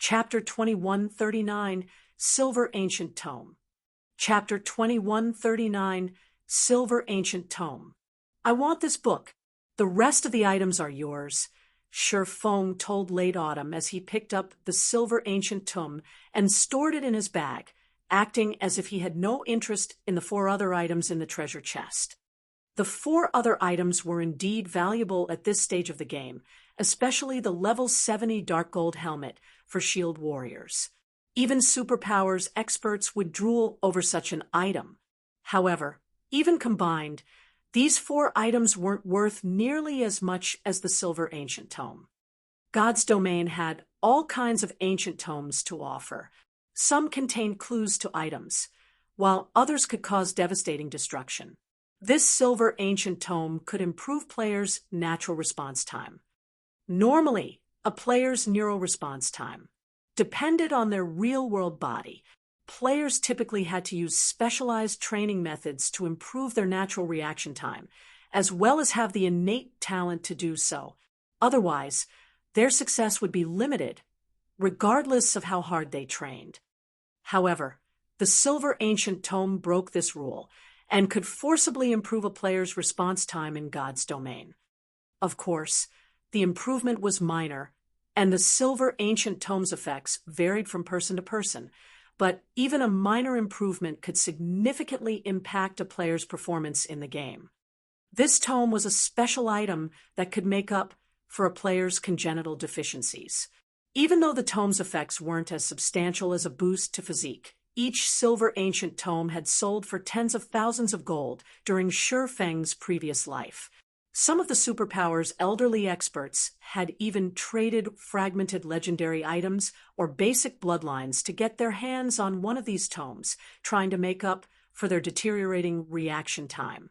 Chapter 2139, Silver Ancient Tome. Chapter 2139, Silver Ancient Tome. I want this book. The rest of the items are yours, Sir Fong told Late Autumn as he picked up the Silver Ancient Tome and stored it in his bag, acting as if he had no interest in the 4 other items in the treasure chest. The 4 other items were indeed valuable at this stage of the game, especially the level 70 dark gold helmet for shield warriors. Even superpowers experts would drool over such an item. However, even combined, these 4 items weren't worth nearly as much as the Silver Ancient Tome. God's Domain had all kinds of ancient tomes to offer. Some contained clues to items, while others could cause devastating destruction. This Silver Ancient Tome could improve players' natural response time. Normally, a player's neural response time depended on their real-world body. Players typically had to use specialized training methods to improve their natural reaction time, as well as have the innate talent to do so. Otherwise, their success would be limited, regardless of how hard they trained. However, the Silver Ancient Tome broke this rule and could forcibly improve a player's response time in God's Domain. Of course, the improvement was minor, and the Silver Ancient Tome's effects varied from person to person, but even a minor improvement could significantly impact a player's performance in the game. This tome was a special item that could make up for a player's congenital deficiencies. Even though the tome's effects weren't as substantial as a boost to physique, each Silver Ancient Tome had sold for tens of thousands of gold during Shi Feng's previous life. Some of the superpower's elderly experts had even traded fragmented legendary items or basic bloodlines to get their hands on one of these tomes, trying to make up for their deteriorating reaction time.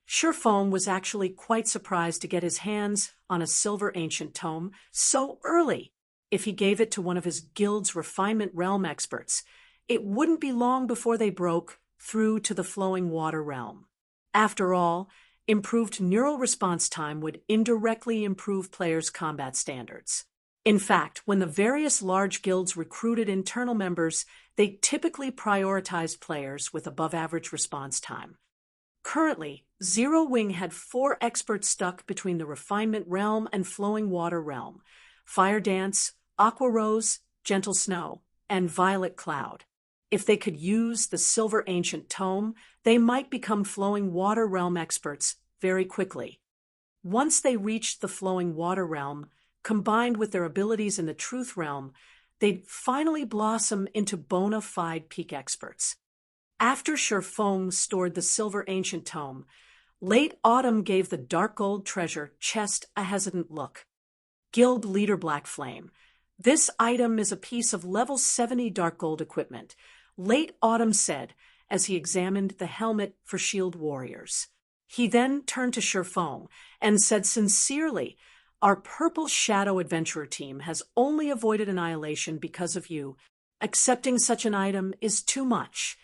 Shi Feng was actually quite surprised to get his hands on a Silver Ancient Tome so early. If he gave it to one of his guild's refinement realm experts, it wouldn't be long before they broke through to the flowing water realm. After all, improved neural response time would indirectly improve players' combat standards. In fact, when the various large guilds recruited internal members, they typically prioritized players with above-average response time. Currently, Zero Wing had 4 experts stuck between the Refinement Realm and Flowing Water Realm: Fire Dance, Aqua Rose, Gentle Snow, and Violet Cloud. If they could use the Silver Ancient Tome, they might become Flowing Water Realm experts very quickly. Once they reached the Flowing Water Realm, combined with their abilities in the Truth Realm, they'd finally blossom into bona fide peak experts. After Shi Feng stored the Silver Ancient Tome, Late Autumn gave the dark gold treasure chest a hesitant look. Guild Leader Black Flame. This item is a piece of level 70 dark gold equipment, Late Autumn said as he examined the helmet for shield warriors. He then turned to Shi Feng and said sincerely, "Our Purple Shadow Adventurer team has only avoided annihilation because of you. Accepting such an item is too much."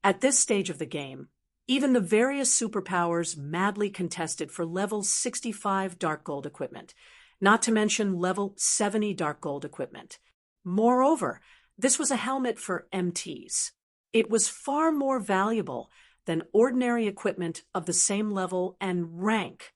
At this stage of the game, even the various superpowers madly contested for level 65 dark gold equipment, not to mention level 70 dark gold equipment. Moreover, this was a helmet for MTs. It was far more valuable than ordinary equipment of the same level and rank.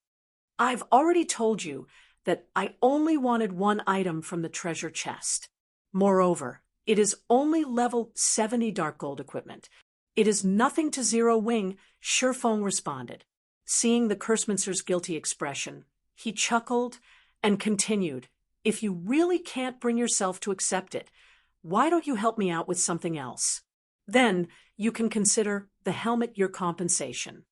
I've already told you that I only wanted one item from the treasure chest. Moreover, it is only level 70 dark gold equipment. It is nothing to Zero Wing, Shi Feng responded. Seeing the Cursemancer's guilty expression, he chuckled and continued, "If you really can't bring yourself to accept it, why don't you help me out with something else? Then you can consider the helmet your compensation."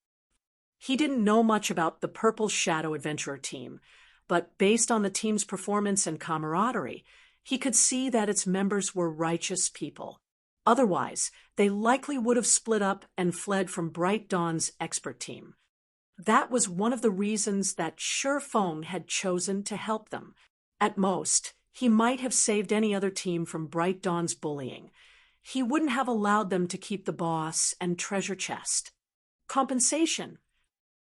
He didn't know much about the Purple Shadow Adventurer team, but based on the team's performance and camaraderie, he could see that its members were righteous people. Otherwise, they likely would have split up and fled from Bright Dawn's expert team. That was one of the reasons that Shi Feng had chosen to help them. At most, he might have saved any other team from Bright Dawn's bullying. He wouldn't have allowed them to keep the boss and treasure chest. Compensation.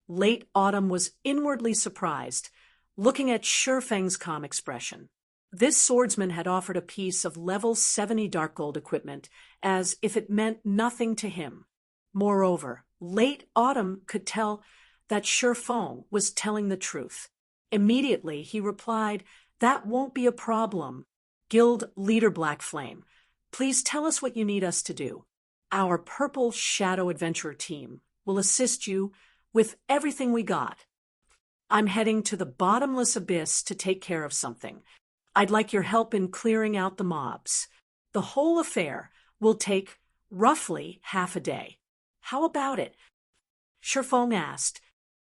Late Autumn was inwardly surprised, looking at Shi Feng's calm expression. This swordsman had offered a piece of level 70 dark gold equipment as if it meant nothing to him. Moreover, Late Autumn could tell that Shifeng was telling the truth. Immediately, he replied, "That won't be a problem. Guild leader Black Flame, please tell us what you need us to do. Our Purple Shadow Adventurer team will assist you with everything we got. I'm heading to the bottomless abyss to take care of something. I'd like your help in clearing out the mobs. The whole affair will take roughly half a day. How about it?" Shifeng asked.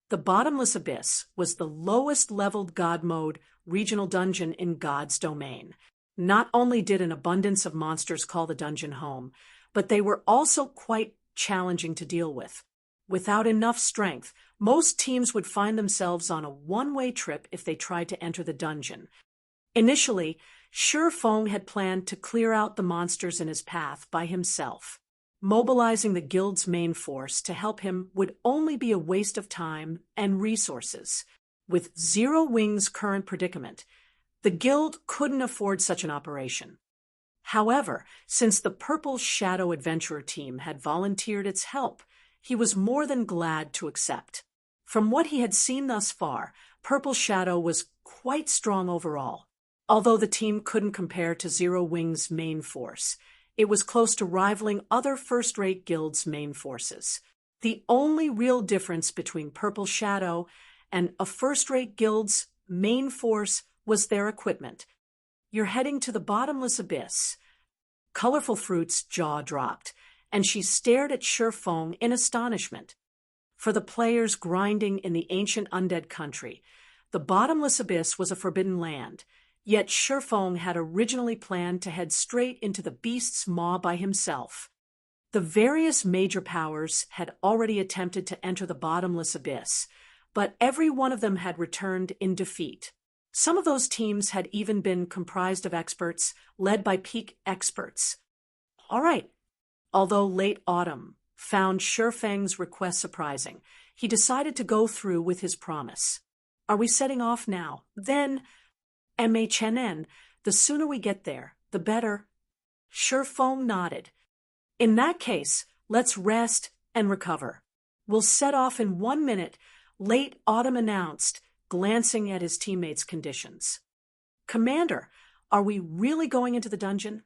The bottomless abyss was the lowest leveled God mode regional dungeon in God's domain. Not only did an abundance of monsters call the dungeon home, but they were also quite challenging to deal with. Without enough strength, most teams would find themselves on a one-way trip if they tried to enter the dungeon. Initially, Shifeng had planned to clear out the monsters in his path by himself. Mobilizing the guild's main force to help him would only be a waste of time and resources. With Zero Wing's current predicament, the guild couldn't afford such an operation. However, since the Purple Shadow Adventurer team had volunteered its help, he was more than glad to accept. From what he had seen thus far, Purple Shadow was quite strong overall. Although the team couldn't compare to Zero Wing's main force, it was close to rivaling other first-rate guilds' main forces. The only real difference between Purple Shadow and a first-rate guild's main force was their equipment. "You're heading to the bottomless abyss." Colorful Fruit's jaw dropped, and she stared at Shifeng in astonishment. For the players grinding in the ancient undead country, the bottomless abyss was a forbidden land, yet Shifeng had originally planned to head straight into the beast's maw by himself. The various major powers had already attempted to enter the bottomless abyss, but every one of them had returned in defeat. Some of those teams had even been comprised of experts, led by peak experts. All right. Although Late Autumn found Shifeng's request surprising, he decided to go through with his promise. "Are we setting off now?" "Then, MHNN, the sooner we get there, the better." Shifeng nodded. "In that case, let's rest and recover. We'll set off in 1 minute," Late Autumn announced, glancing at his teammates' conditions. "Commander, are we really going into the dungeon?"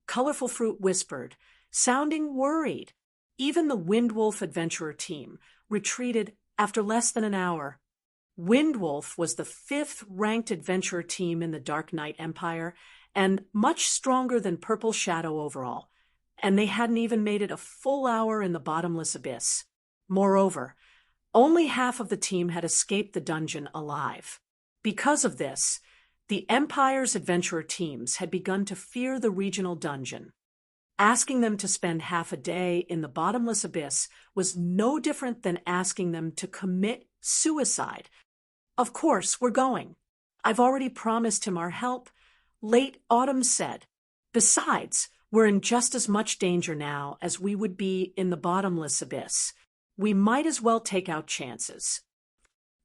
Colorful Fruit whispered, sounding worried. Even the Windwolf Adventurer team retreated after less than an hour. Windwolf was the 5th-ranked adventurer team in the Dark Knight Empire, and much stronger than Purple Shadow overall, and they hadn't even made it a full hour in the bottomless abyss. Moreover, only half of the team had escaped the dungeon alive. Because of this, the Empire's adventurer teams had begun to fear the regional dungeon. Asking them to spend half a day in the bottomless abyss was no different than asking them to commit suicide. "Of course, we're going. I've already promised him our help," Late Autumn said. "Besides, we're in just as much danger now as we would be in the bottomless abyss. We might as well take our chances."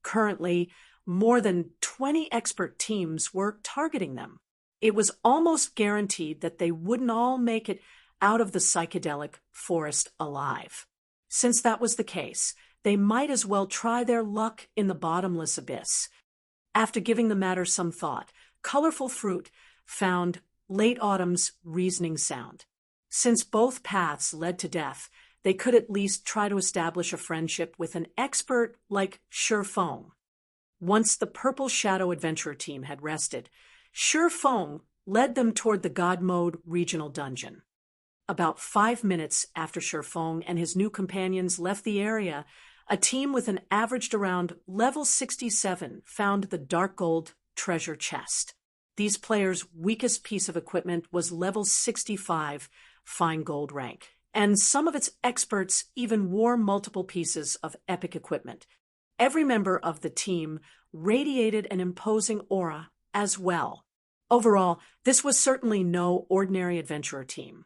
Currently, more than 20 expert teams were targeting them. It was almost guaranteed that they wouldn't all make it out of the psychedelic forest alive. Since that was the case, they might as well try their luck in the bottomless abyss. After giving the matter some thought, Colorful Fruit found Late Autumn's reasoning sound. Since both paths led to death, they could at least try to establish a friendship with an expert like Shifeng. Once the Purple Shadow Adventurer team had rested, Shifeng led them toward the God Mode regional dungeon. About 5 minutes after Shifeng and his new companions left the area, a team with an averaged around level 67 found the Dark Gold treasure chest. These players' weakest piece of equipment was level 65 fine gold rank, and some of its experts even wore multiple pieces of epic equipment. Every member of the team radiated an imposing aura as well. Overall, this was certainly no ordinary adventurer team.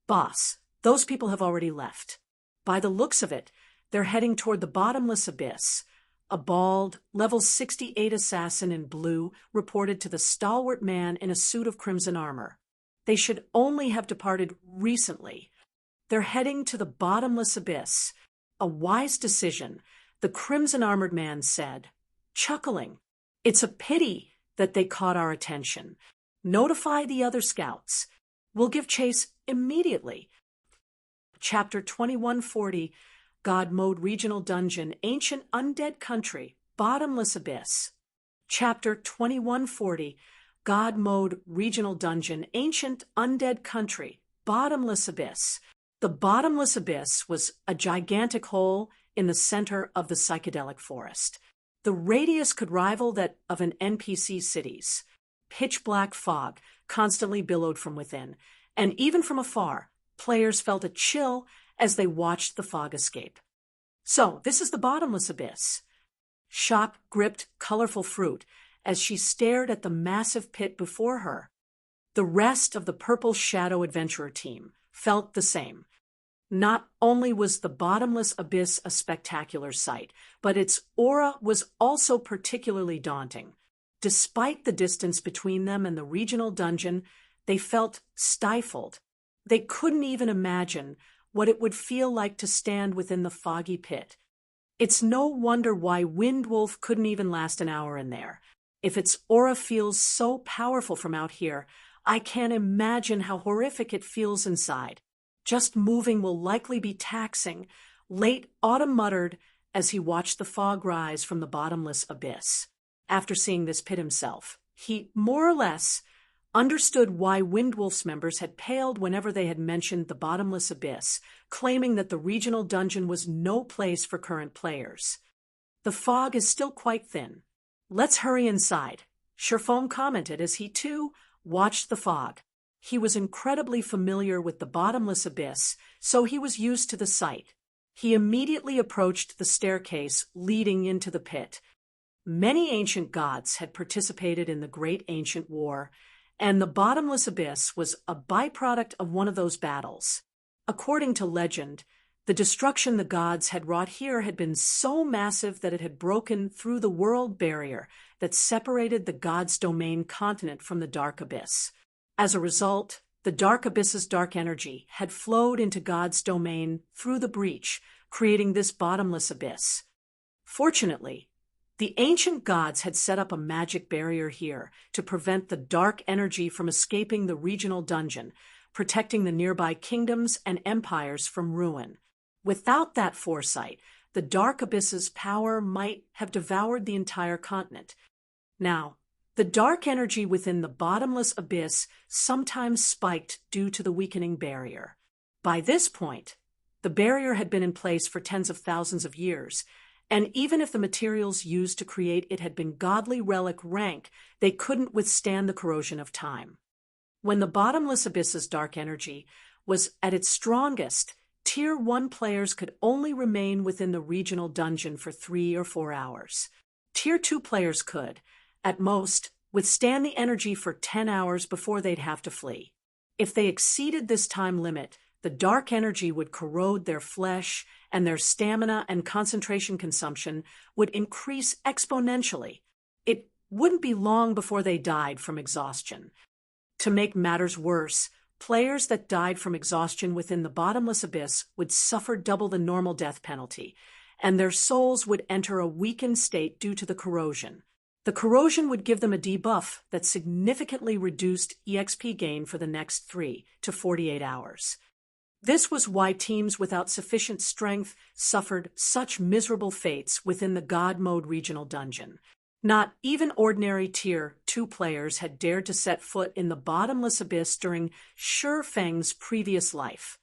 "Boss, those people have already left. By the looks of it, they're heading toward the bottomless abyss," A bald, level 68 assassin in blue reported to the stalwart man in a suit of crimson armor. They should only have departed recently. They're heading to the bottomless abyss. A wise decision, the crimson-armored man said, chuckling. It's a pity that they caught our attention. Notify the other scouts. We'll give chase immediately. Chapter 2140, God Mode Regional Dungeon, Ancient Undead Country, Bottomless Abyss. Chapter 2140, God Mode Regional Dungeon, Ancient Undead Country, Bottomless Abyss. The Bottomless Abyss was a gigantic hole in the center of the psychedelic forest. The radius could rival that of an NPC city's. Pitch-black fog constantly billowed from within, and even from afar, players felt a chill as they watched the fog escape. So, this is the Bottomless Abyss. Shock gripped colorful fruit as she stared at the massive pit before her. The rest of the Purple Shadow Adventurer team felt the same. Not only was the Bottomless Abyss a spectacular sight, but its aura was also particularly daunting. Despite the distance between them and the regional dungeon, they felt stifled. They couldn't even imagine what it would feel like to stand within the foggy pit. It's no wonder why Windwolf couldn't even last an hour in there. If its aura feels so powerful from out here, I can't imagine how horrific it feels inside. Just moving will likely be taxing, Late Autumn muttered as he watched the fog rise from the bottomless abyss. After seeing this pit himself, he, more or less, understood why Windwolf's members had paled whenever they had mentioned the bottomless abyss, claiming that the regional dungeon was no place for current players. The fog is still quite thin. Let's hurry inside, Sherfoam commented as he, too, watched the fog. He was incredibly familiar with the bottomless abyss, so he was used to the sight. He immediately approached the staircase leading into the pit. Many ancient gods had participated in the Great Ancient War, and the bottomless abyss was a byproduct of one of those battles. According to legend, the destruction the gods had wrought here had been so massive that it had broken through the world barrier that separated the gods' domain continent from the dark abyss. As a result, the dark abyss's dark energy had flowed into God's domain through the breach, creating this bottomless abyss. Fortunately, the ancient gods had set up a magic barrier here to prevent the dark energy from escaping the regional dungeon, protecting the nearby kingdoms and empires from ruin. Without that foresight, the dark abyss's power might have devoured the entire continent. Now, the dark energy within the bottomless abyss sometimes spiked due to the weakening barrier. By this point, the barrier had been in place for tens of thousands of years, and even if the materials used to create it had been godly relic rank, they couldn't withstand the corrosion of time. When the bottomless abyss's dark energy was at its strongest, Tier 1 players could only remain within the regional dungeon for 3 or 4 hours. Tier 2 players could, at most, withstand the energy for 10 hours before they'd have to flee. If they exceeded this time limit, the dark energy would corrode their flesh, and their stamina and concentration consumption would increase exponentially. It wouldn't be long before they died from exhaustion. To make matters worse, players that died from exhaustion within the bottomless abyss would suffer double the normal death penalty, and their souls would enter a weakened state due to the corrosion. The corrosion would give them a debuff that significantly reduced EXP gain for the next 3 to 48 hours. This was why teams without sufficient strength suffered such miserable fates within the God Mode regional dungeon. Not even ordinary Tier 2 players had dared to set foot in the bottomless abyss during Shurfeng's previous life.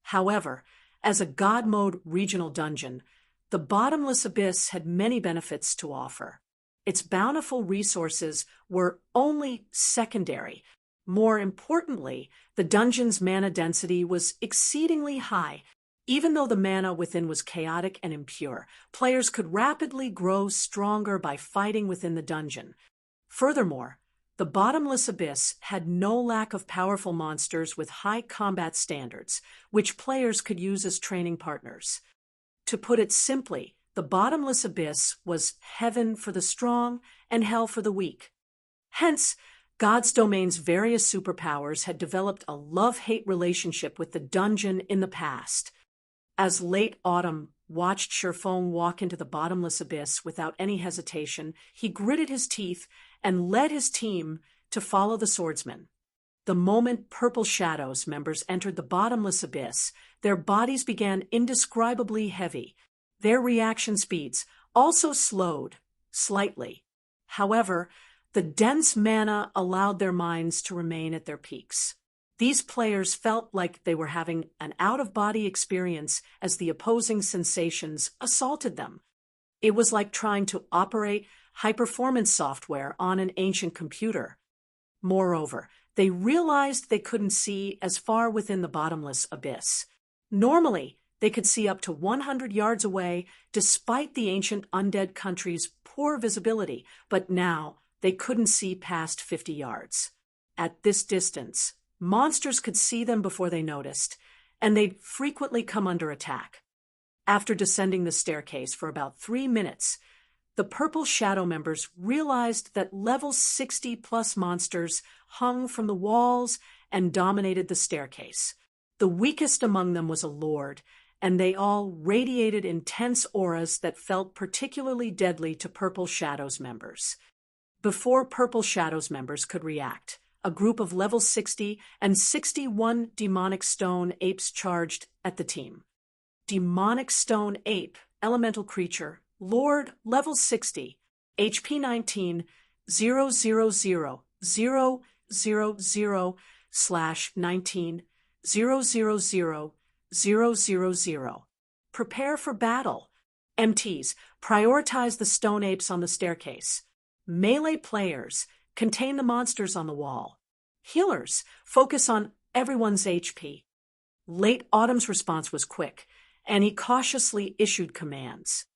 However, as a God Mode regional dungeon, the bottomless abyss had many benefits to offer. Its bountiful resources were only secondary. More importantly, the dungeon's mana density was exceedingly high. Even though the mana within was chaotic and impure, players could rapidly grow stronger by fighting within the dungeon. Furthermore, the bottomless abyss had no lack of powerful monsters with high combat standards, which players could use as training partners. To put it simply, The bottomless abyss was heaven for the strong and hell for the weak. Hence, God's domain's various superpowers had developed a love-hate relationship with the dungeon in the past. As late autumn watched Sherfone walk into the bottomless abyss without any hesitation, he gritted his teeth and led his team to follow the swordsman. The moment Purple Shadows members entered the bottomless abyss, their bodies began indescribably heavy. Their reaction speeds also slowed slightly. However, the dense mana allowed their minds to remain at their peaks. These players felt like they were having an out-of-body experience as the opposing sensations assaulted them. It was like trying to operate high-performance software on an ancient computer. Moreover, they realized they couldn't see as far within the bottomless abyss. Normally, they could see up to 100 yards away despite the ancient undead country's poor visibility, but now they couldn't see past 50 yards. At this distance, monsters could see them before they noticed, and they'd frequently come under attack. After descending the staircase for about 3 minutes, the Purple Shadow members realized that level 60-plus monsters hung from the walls and dominated the staircase. The weakest among them was a lord, and they all radiated intense auras that felt particularly deadly to Purple Shadows members. Before Purple Shadows members could react, a group of level 60 and 61 demonic stone apes charged at the team. Demonic stone ape, elemental creature, Lord, level 60, HP 19, 000/19, 000/000. Prepare for battle. MTs, prioritize the stone apes on the staircase. Melee players, contain the monsters on the wall. Healers, focus on everyone's HP. Late Autumn's response was quick, and he cautiously issued commands.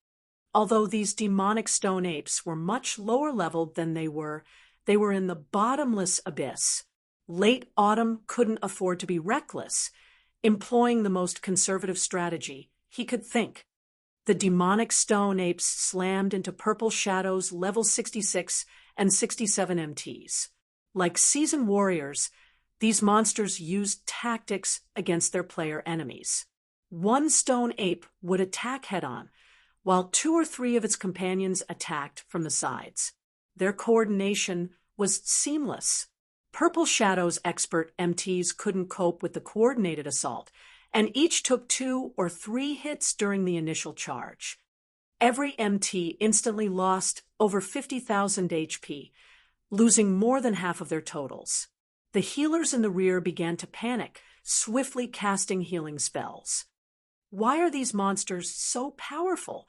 Although these demonic stone apes were much lower leveled than they were in the bottomless abyss. Late Autumn couldn't afford to be reckless, employing the most conservative strategy he could think. The demonic stone apes slammed into Purple Shadows level 66 and 67 MTs. Like seasoned warriors, these monsters used tactics against their player enemies. One stone ape would attack head-on, while 2 or 3 of its companions attacked from the sides. Their coordination was seamless. Purple Shadows expert MTs couldn't cope with the coordinated assault, and each took 2 or 3 hits during the initial charge. Every MT instantly lost over 50,000 HP, losing more than half of their totals. The healers in the rear began to panic, swiftly casting healing spells. Why are these monsters so powerful?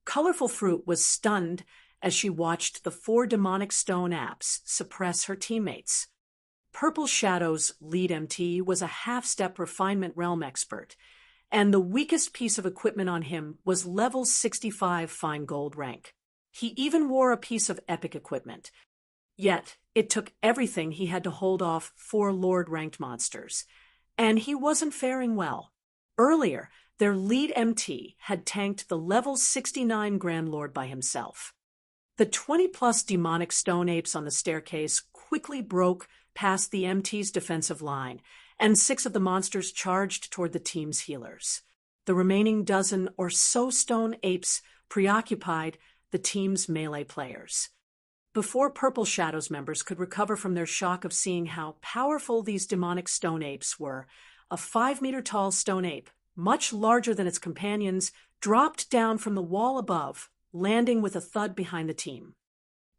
Colorful Fruit was stunned as she watched the 4 demonic stone apes suppress her teammates. Purple Shadow's lead MT was a half-step refinement realm expert, and the weakest piece of equipment on him was level 65 fine gold rank. He even wore a piece of epic equipment. Yet, it took everything he had to hold off 4 Lord-ranked monsters, and he wasn't faring well. Earlier, their lead MT had tanked the level 69 Grand Lord by himself. The 20-plus demonic stone apes on the staircase quickly broke past the MT's defensive line, and 6 of the monsters charged toward the team's healers. The remaining dozen or so stone apes preoccupied the team's melee players. Before Purple Shadows members could recover from their shock of seeing how powerful these demonic stone apes were, a 5-meter-tall stone ape, much larger than its companions, dropped down from the wall above, landing with a thud behind the team.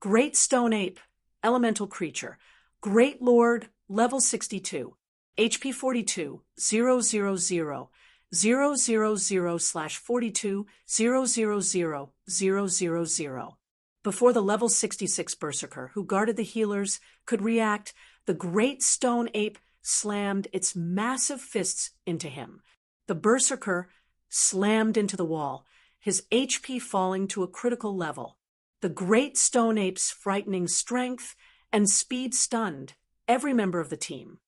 Great Stone Ape, elemental creature, Great Lord, level 62, HP 42, 000/42/000/000. Before the level 66 Berserker, who guarded the healers, could react, the Great Stone Ape slammed its massive fists into him. The Berserker slammed into the wall, his HP falling to a critical level. The Great Stone Ape's frightening strength and speed stunned every member of the team.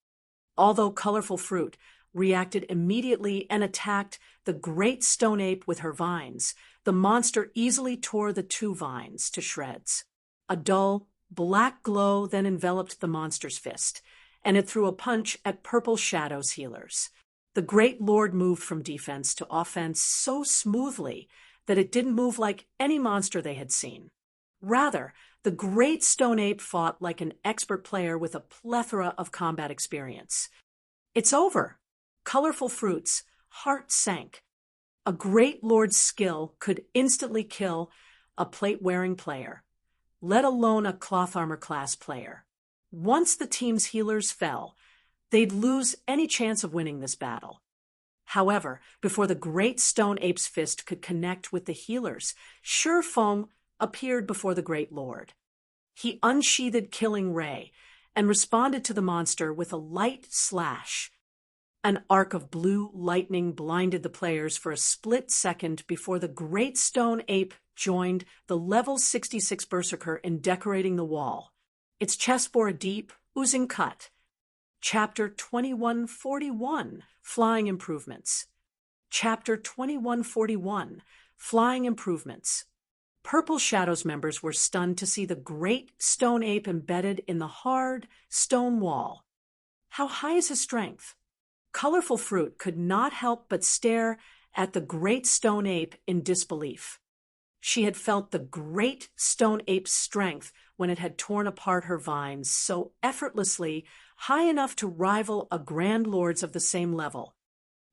Although Colorful Fruit reacted immediately and attacked the Great Stone Ape with her vines, the monster easily tore the two vines to shreds. A dull, black glow then enveloped the monster's fist, and it threw a punch at Purple Shadow's healers. The Great Lord moved from defense to offense so smoothly that it didn't move like any monster they had seen. Rather, the Great Stone Ape fought like an expert player with a plethora of combat experience. "It's over." Colorful Fruit's heart sank. A Great Lord's skill could instantly kill a plate-wearing player, let alone a cloth armor class player. Once the team's healers fell, they'd lose any chance of winning this battle. However, before the Great Stone Ape's fist could connect with the healers, Feng appeared before the Great Lord. He unsheathed Killing Ray and responded to the monster with a light slash. An arc of blue lightning blinded the players for a split second before the Great Stone Ape joined the level 66 Berserker in decorating the wall. Its chest bore a deep, oozing cut. Chapter 2141, Flying Improvements. Chapter 2141, Flying Improvements. Purple Shadow's members were stunned to see the Great Stone Ape embedded in the hard stone wall. How high is his strength? Colorful Fruit could not help but stare at the Great Stone Ape in disbelief. She had felt the Great Stone Ape's strength when it had torn apart her vines so effortlessly, high enough to rival a Grand Lord's of the same level.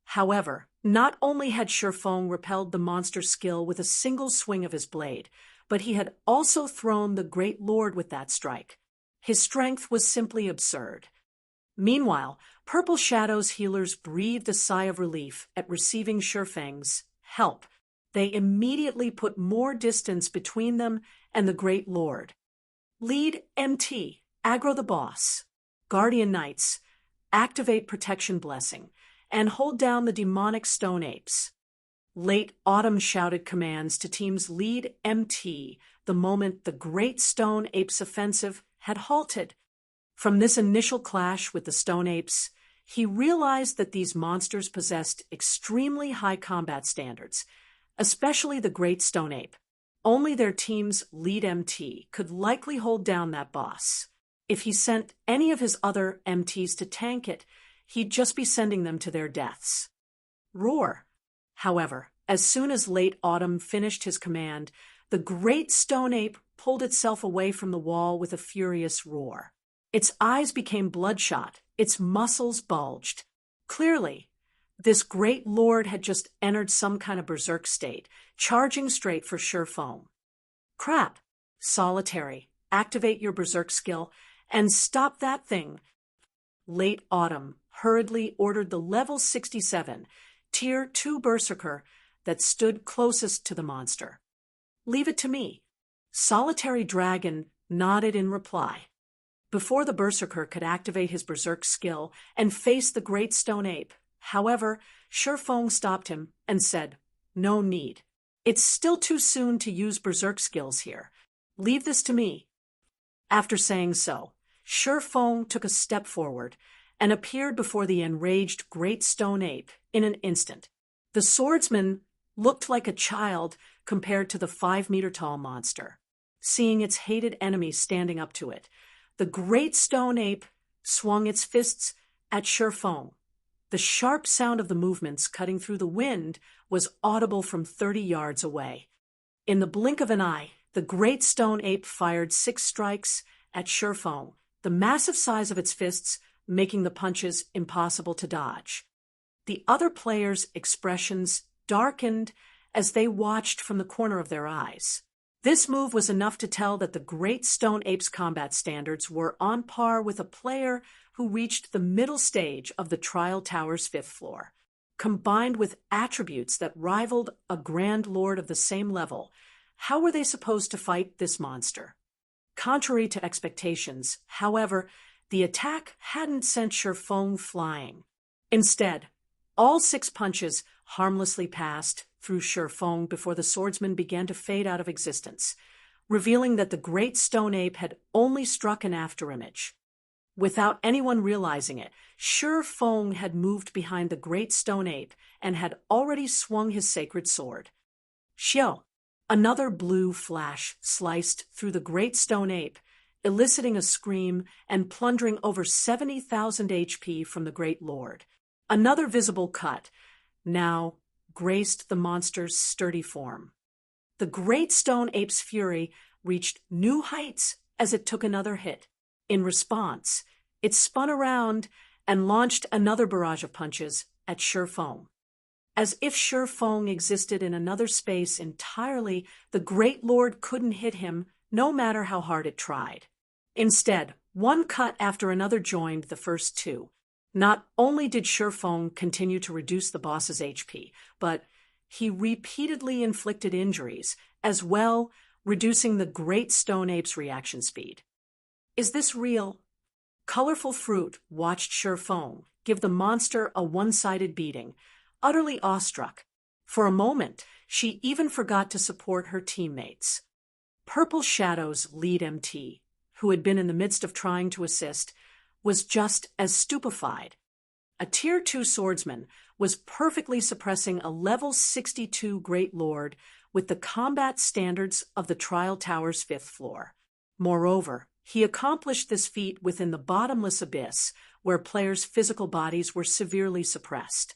However, not only had Feng repelled the monster's skill with a single swing of his blade, but he had also thrown the Great Lord with that strike. His strength was simply absurd. Meanwhile, Purple Shadow's healers breathed a sigh of relief at receiving Feng's help. They immediately put more distance between them and the Great Lord. Lead MT, aggro the boss. Guardian Knights, activate Protection Blessing, and hold down the demonic stone apes. Late Autumn shouted commands to teams Lead MT the moment the Great Stone Apes' offensive had halted. From this initial clash with the Stone Apes, he realized that these monsters possessed extremely high combat standards, especially the Great Stone Ape. Only their team's Lead MT could likely hold down that boss. If he sent any of his other MTs to tank it, he'd just be sending them to their deaths. Roar. However, as soon as Late Autumn finished his command, the Great Stone Ape pulled itself away from the wall with a furious roar. Its eyes became bloodshot, its muscles bulged. Clearly, this Great Lord had just entered some kind of berserk state, charging straight for Feng. Crap. Solitary, activate your berserk skill and stop that thing. Late Autumn hurriedly ordered the level 67, Tier 2 Berserker that stood closest to the monster. Leave it to me. Solitary Dragon nodded in reply. Before the Berserker could activate his berserk skill and face the Great Stone Ape, however, Feng stopped him and said, "No need. It's still too soon to use berserk skills here. Leave this to me." After saying so, Feng took a step forward and appeared before the enraged Great Stone Ape in an instant. The swordsman looked like a child compared to the 5-meter-tall monster. Seeing its hated enemy standing up to it, the Great Stone Ape swung its fists at Feng. The sharp sound of the movements cutting through the wind was audible from 30 yards away. In the blink of an eye, the Great Stone Ape fired 6 strikes at Feng, the massive size of its fists making the punches impossible to dodge. The other players' expressions darkened as they watched from the corner of their eyes. This move was enough to tell that the Great Stone Ape's combat standards were on par with a player who reached the middle stage of the Trial Tower's 5th floor. Combined with attributes that rivaled a Grand Lord of the same level, how were they supposed to fight this monster? Contrary to expectations, however, the attack hadn't sent Feng flying. Instead, all 6 punches harmlessly passed through Feng before the swordsman began to fade out of existence, revealing that the Great Stone Ape had only struck an afterimage. Without anyone realizing it, Feng had moved behind the Great Stone Ape and had already swung his sacred sword. Xiao! Another blue flash sliced through the great stone ape, eliciting a scream and plundering over 70,000 HP from the great lord. Another visible cut now graced the monster's sturdy form. The great stone ape's fury reached new heights as it took another hit. In response, it spun around and launched another barrage of punches at Shi Feng. As if Shi Feng existed in another space entirely, the great lord couldn't hit him, no matter how hard it tried. Instead, one cut after another joined the first two. Not only did Shi Feng continue to reduce the boss's HP, but he repeatedly inflicted injuries, as well, reducing the great stone ape's reaction speed. Is this real? Colorful Fruit watched Shi Feng give the monster a one-sided beating, utterly awestruck. For a moment, she even forgot to support her teammates. Purple Shadow's lead MT, who had been in the midst of trying to assist, was just as stupefied. A Tier 2 swordsman was perfectly suppressing a level 62 Great Lord with the combat standards of the Trial Tower's 5th floor. Moreover, he accomplished this feat within the bottomless abyss, where players' physical bodies were severely suppressed.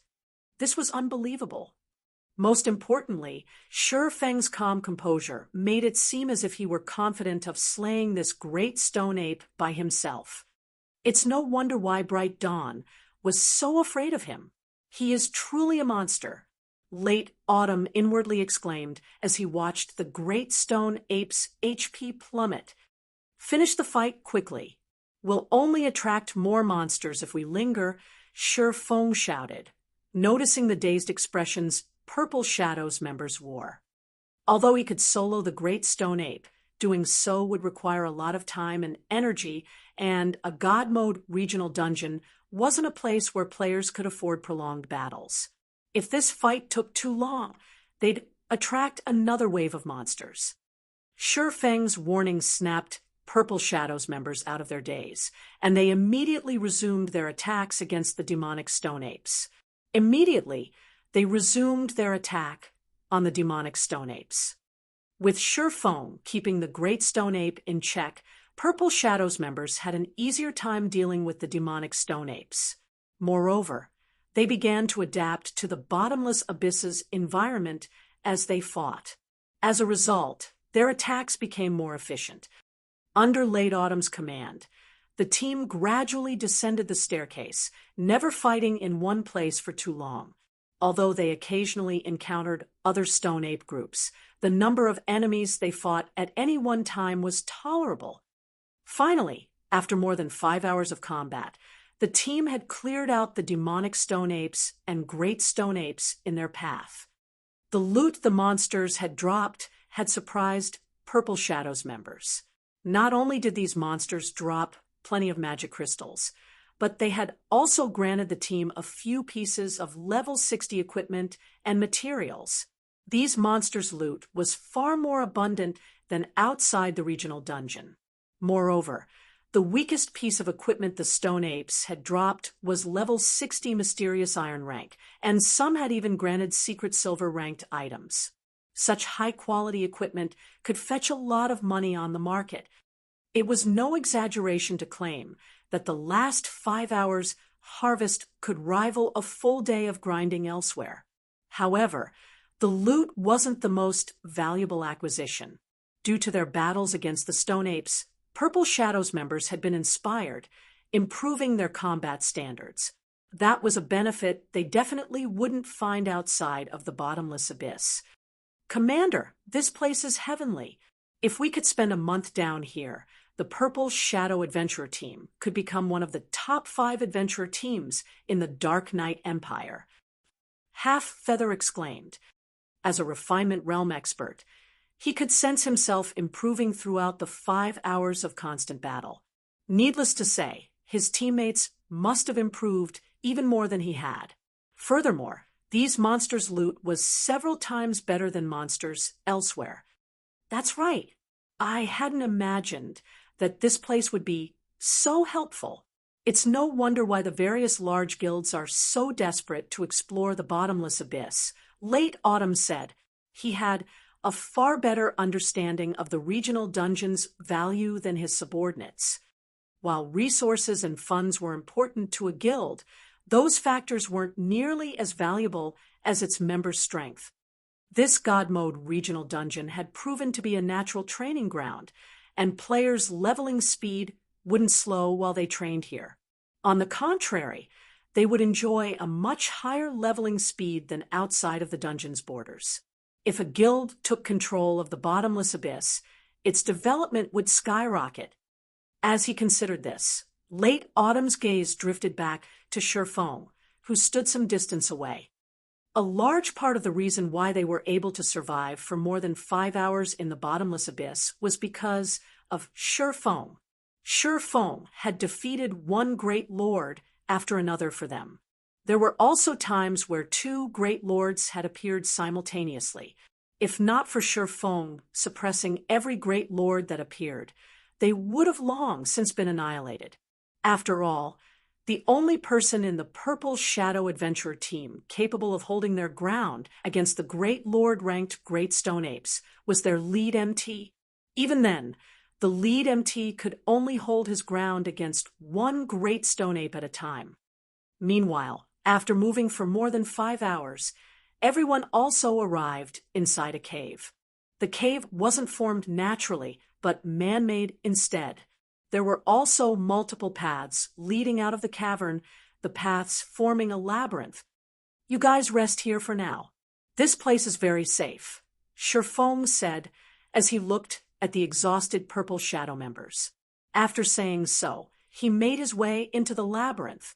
This was unbelievable. Most importantly, Shi Feng's calm composure made it seem as if he were confident of slaying this great stone ape by himself. It's no wonder why Bright Dawn was so afraid of him. He is truly a monster, Late Autumn inwardly exclaimed as he watched the great stone ape's HP plummet. Finish the fight quickly. We'll only attract more monsters if we linger, Shi Feng shouted, noticing the dazed expressions Purple Shadow's members wore. Although he could solo the great stone ape, doing so would require a lot of time and energy, and a God Mode regional dungeon wasn't a place where players could afford prolonged battles. If this fight took too long, they'd attract another wave of monsters. Shi Feng's warning snapped Purple Shadow's members out of their daze, and they immediately resumed their attacks against the demonic stone apes. Immediately, they resumed their attack on the demonic stone apes. With Shi Feng keeping the great stone ape in check, Purple Shadow's members had an easier time dealing with the demonic stone apes. Moreover, they began to adapt to the bottomless abyss's environment as they fought. As a result, their attacks became more efficient. Under Late Autumn's command, the team gradually descended the staircase, never fighting in one place for too long. Although they occasionally encountered other stone ape groups, the number of enemies they fought at any one time was tolerable. Finally, after more than 5 hours of combat, the team had cleared out the demonic stone apes and great stone apes in their path. The loot the monsters had dropped had surprised Purple Shadow's members. Not only did these monsters drop plenty of magic crystals, but they had also granted the team a few pieces of level 60 equipment and materials. These monsters' loot was far more abundant than outside the regional dungeon. Moreover, the weakest piece of equipment the stone apes had dropped was level 60 mysterious iron rank, and some had even granted secret silver ranked items. Such high-quality equipment could fetch a lot of money on the market. It was no exaggeration to claim that the last 5 hours' harvest could rival a full day of grinding elsewhere. However, the loot wasn't the most valuable acquisition. Due to their battles against the stone apes, Purple Shadow's members had been inspired, improving their combat standards. That was a benefit they definitely wouldn't find outside of the bottomless abyss. Commander, this place is heavenly. If we could spend a month down here, the Purple Shadow Adventurer team could become one of the top 5 adventurer teams in the Dark Knight Empire. Half Feather exclaimed. As a refinement realm expert, he could sense himself improving throughout the 5 hours of constant battle. Needless to say, his teammates must have improved even more than he had. Furthermore, these monsters' loot was several times better than monsters elsewhere. That's right. I hadn't imagined that this place would be so helpful. It's no wonder why the various large guilds are so desperate to explore the bottomless abyss, Late Autumn said. he had a far better understanding of the regional dungeon's value than his subordinates. While resources and funds were important to a guild, those factors weren't nearly as valuable as its members' strength. This God Mode regional dungeon had proven to be a natural training ground, and players' leveling speed wouldn't slow while they trained here. On the contrary, they would enjoy a much higher leveling speed than outside of the dungeon's borders. If a guild took control of the bottomless abyss, its development would skyrocket. As he considered this, late Autumn's gaze drifted back to Shurfong, who stood some distance away. A large part of the reason why they were able to survive for more than 5 hours in the bottomless abyss was because of Shurfong. Shurfong had defeated one great lord after another for them. There were also times where 2 great lords had appeared simultaneously. If not for Shurfong suppressing every great lord that appeared, they would have long since been annihilated. After all, the only person in the Purple Shadow Adventurer team capable of holding their ground against the Great Lord-ranked Great Stone Apes was their lead MT. Even then, the lead MT could only hold his ground against one Great Stone Ape at a time. Meanwhile, after moving for more than 5 hours, everyone also arrived inside a cave. The cave wasn't formed naturally, but man-made instead. There were also multiple paths leading out of the cavern, the paths forming a labyrinth. You guys rest here for now. This place is very safe, Shurfong said as he looked at the exhausted Purple Shadow members. After saying so, he made his way into the labyrinth.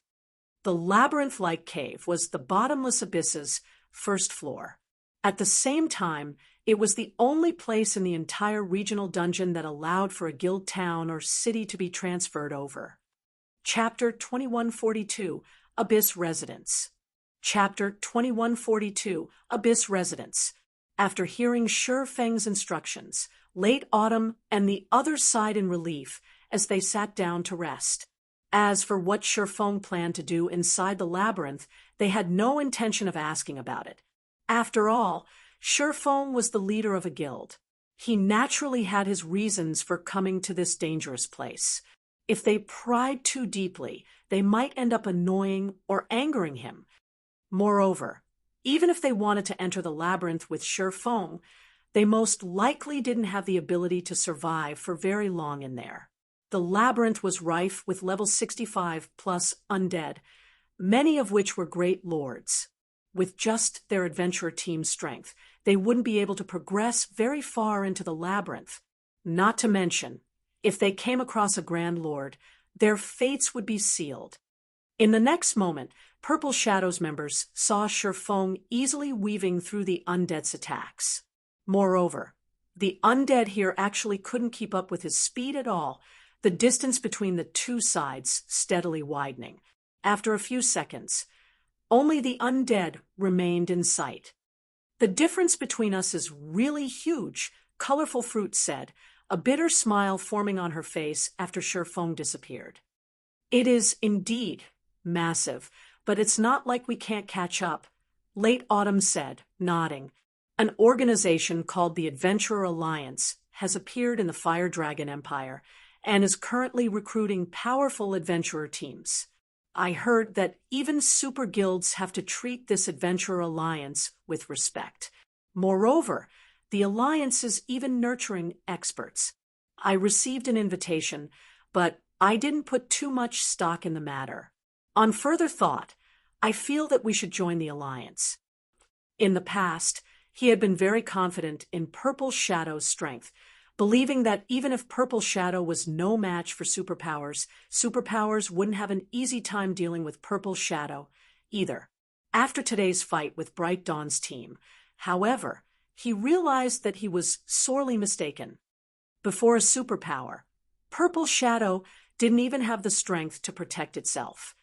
The labyrinth-like cave was the bottomless abyss's first floor. At the same time, it was the only place in the entire regional dungeon that allowed for a guild town or city to be transferred over. Chapter 2142, Abyss Residence. Chapter 2142, Abyss Residence. After hearing Shurfeng's instructions, late Autumn and the others sighed in relief as they sat down to rest. As for what Shurfong planned to do inside the labyrinth, they had no intention of asking about it. After all, Shurfong was the leader of a guild. He naturally had his reasons for coming to this dangerous place. If they pried too deeply, they might end up annoying or angering him. Moreover, even if they wanted to enter the labyrinth with Shurfong, they most likely didn't have the ability to survive for very long in there. The labyrinth was rife with level 65 plus undead, many of which were great lords. With just their adventurer team's strength, they wouldn't be able to progress very far into the labyrinth. Not to mention, if they came across a Grand Lord, their fates would be sealed. In the next moment, Purple Shadows members saw Shurfong easily weaving through the undead's attacks. Moreover, the undead here actually couldn't keep up with his speed at all, the distance between the two sides steadily widening. After a few seconds, only the undead remained in sight. The difference between us is really huge, Colorful Fruit said, a bitter smile forming on her face after Shurfong disappeared. It is indeed massive, but it's not like we can't catch up, Late Autumn said, nodding. An organization called the Adventurer Alliance has appeared in the Fire Dragon Empire and is currently recruiting powerful adventurer teams. I heard that even super guilds have to treat this Adventurer Alliance with respect. Moreover, the Alliance is even nurturing experts. I received an invitation, but I didn't put too much stock in the matter. On further thought, I feel that we should join the Alliance. In the past, he had been very confident in Purple Shadow's strength, believing that even if Purple Shadow was no match for superpowers, superpowers wouldn't have an easy time dealing with Purple Shadow either. After today's fight with Bright Dawn's team, however, he realized that he was sorely mistaken. Before a superpower, Purple Shadow didn't even have the strength to protect itself.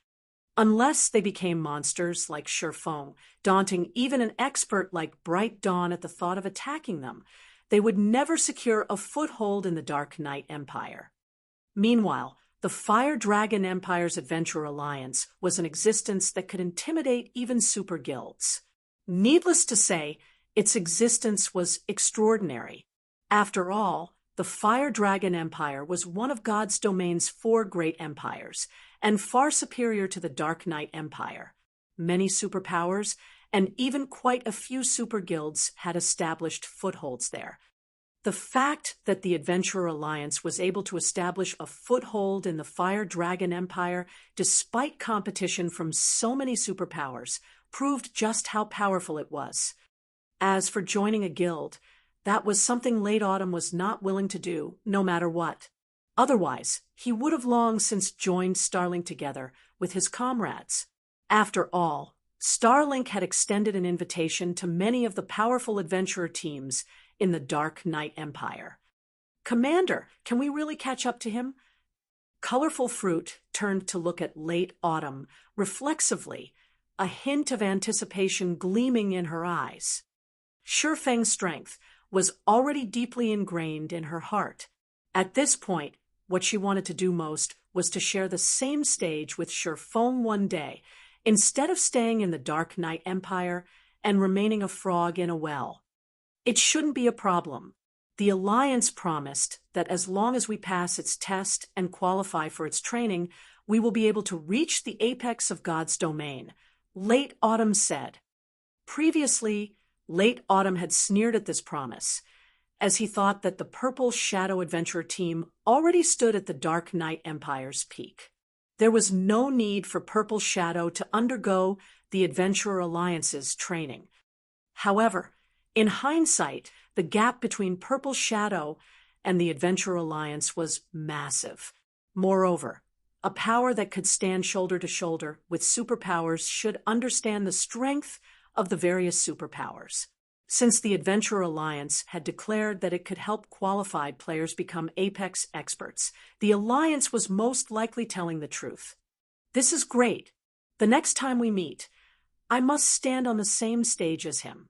Unless they became monsters like Shurfong, daunting even an expert like Bright Dawn at the thought of attacking them, they would never secure a foothold in the Dark Knight Empire. Meanwhile, the Fire Dragon Empire's Adventurer Alliance was an existence that could intimidate even super guilds. Needless to say, Its existence was extraordinary. After all, the Fire Dragon Empire was one of God's domain's 4 great empires, and far superior to the Dark Knight Empire. Many superpowers, and even quite a few super guilds, had established footholds there. The fact that the Adventurer Alliance was able to establish a foothold in the Fire Dragon Empire despite competition from so many superpowers proved just how powerful it was. As for joining a guild, that was something Late Autumn was not willing to do, no matter what. Otherwise, he would have long since joined Starlink together with his comrades. After all, Starlink had extended an invitation to many of the powerful adventurer teams in the Dark Knight Empire. "Commander, can we really catch up to him?" Colorful Fruit turned to look at Late Autumn reflexively, a hint of anticipation gleaming in her eyes. Shifeng's strength was already deeply ingrained in her heart. At this point, what she wanted to do most was to share the same stage with Shifeng one day, instead of staying in the Dark Knight Empire and remaining a frog in a well. It shouldn't be a problem. The Alliance promised that as long as we pass its test and qualify for its training, we will be able to reach the apex of God's domain, Late Autumn said. Previously, Late Autumn had sneered at this promise, as he thought that the Purple Shadow Adventure team already stood at the Dark Knight Empire's peak. There was no need for Purple Shadow to undergo the Adventurer Alliance's training. However, in hindsight, the gap between Purple Shadow and the Adventurer Alliance was massive. Moreover, a power that could stand shoulder to shoulder with superpowers should understand the strength of the various superpowers. Since the Adventurer Alliance had declared that it could help qualified players become Apex experts, the Alliance was most likely telling the truth. "This is great. The next time we meet, I must stand on the same stage as him."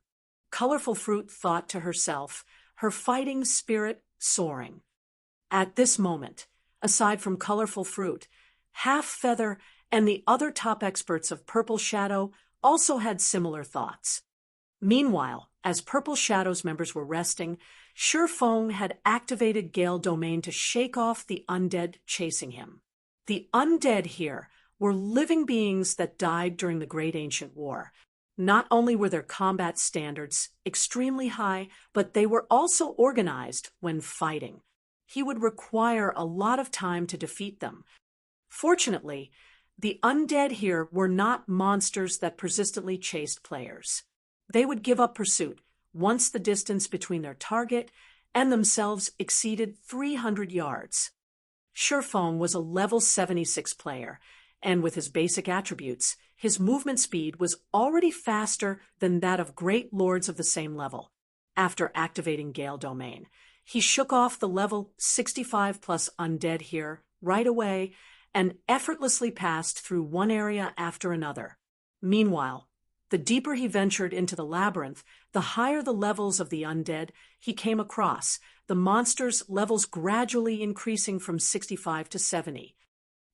Colorful Fruit thought to herself, her fighting spirit soaring. At this moment, aside from Colorful Fruit, Half Feather and the other top experts of Purple Shadow also had similar thoughts. Meanwhile, as Purple Shadow's members were resting, Shifeng had activated Gale Domain to shake off the undead chasing him. The undead here were living beings that died during the Great Ancient War. Not only were their combat standards extremely high, but they were also organized when fighting. He would require a lot of time to defeat them. Fortunately, the undead here were not monsters that persistently chased players. They would give up pursuit once the distance between their target and themselves exceeded 300 yards. Shifeng was a level 76 player, and with his basic attributes, his movement speed was already faster than that of great lords of the same level. After activating Gale Domain, he shook off the level 65 plus undead here right away and effortlessly passed through one area after another. Meanwhile, the deeper he ventured into the labyrinth, the higher the levels of the undead he came across, the monsters' levels gradually increasing from 65 to 70.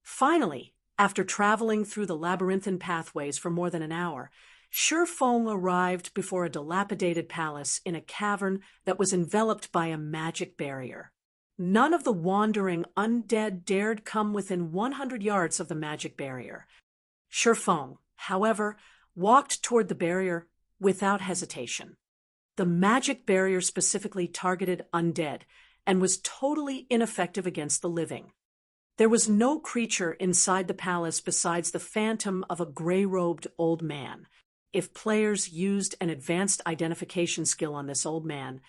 Finally, after traveling through the labyrinthine pathways for more than an hour, Shifeng arrived before a dilapidated palace in a cavern that was enveloped by a magic barrier. None of the wandering undead dared come within 100 yards of the magic barrier. Shifeng, however, walked toward the barrier without hesitation. The magic barrier specifically targeted undead and was totally ineffective against the living. There was no creature inside the palace besides the phantom of a gray-robed old man. If players used an advanced identification skill on this old man,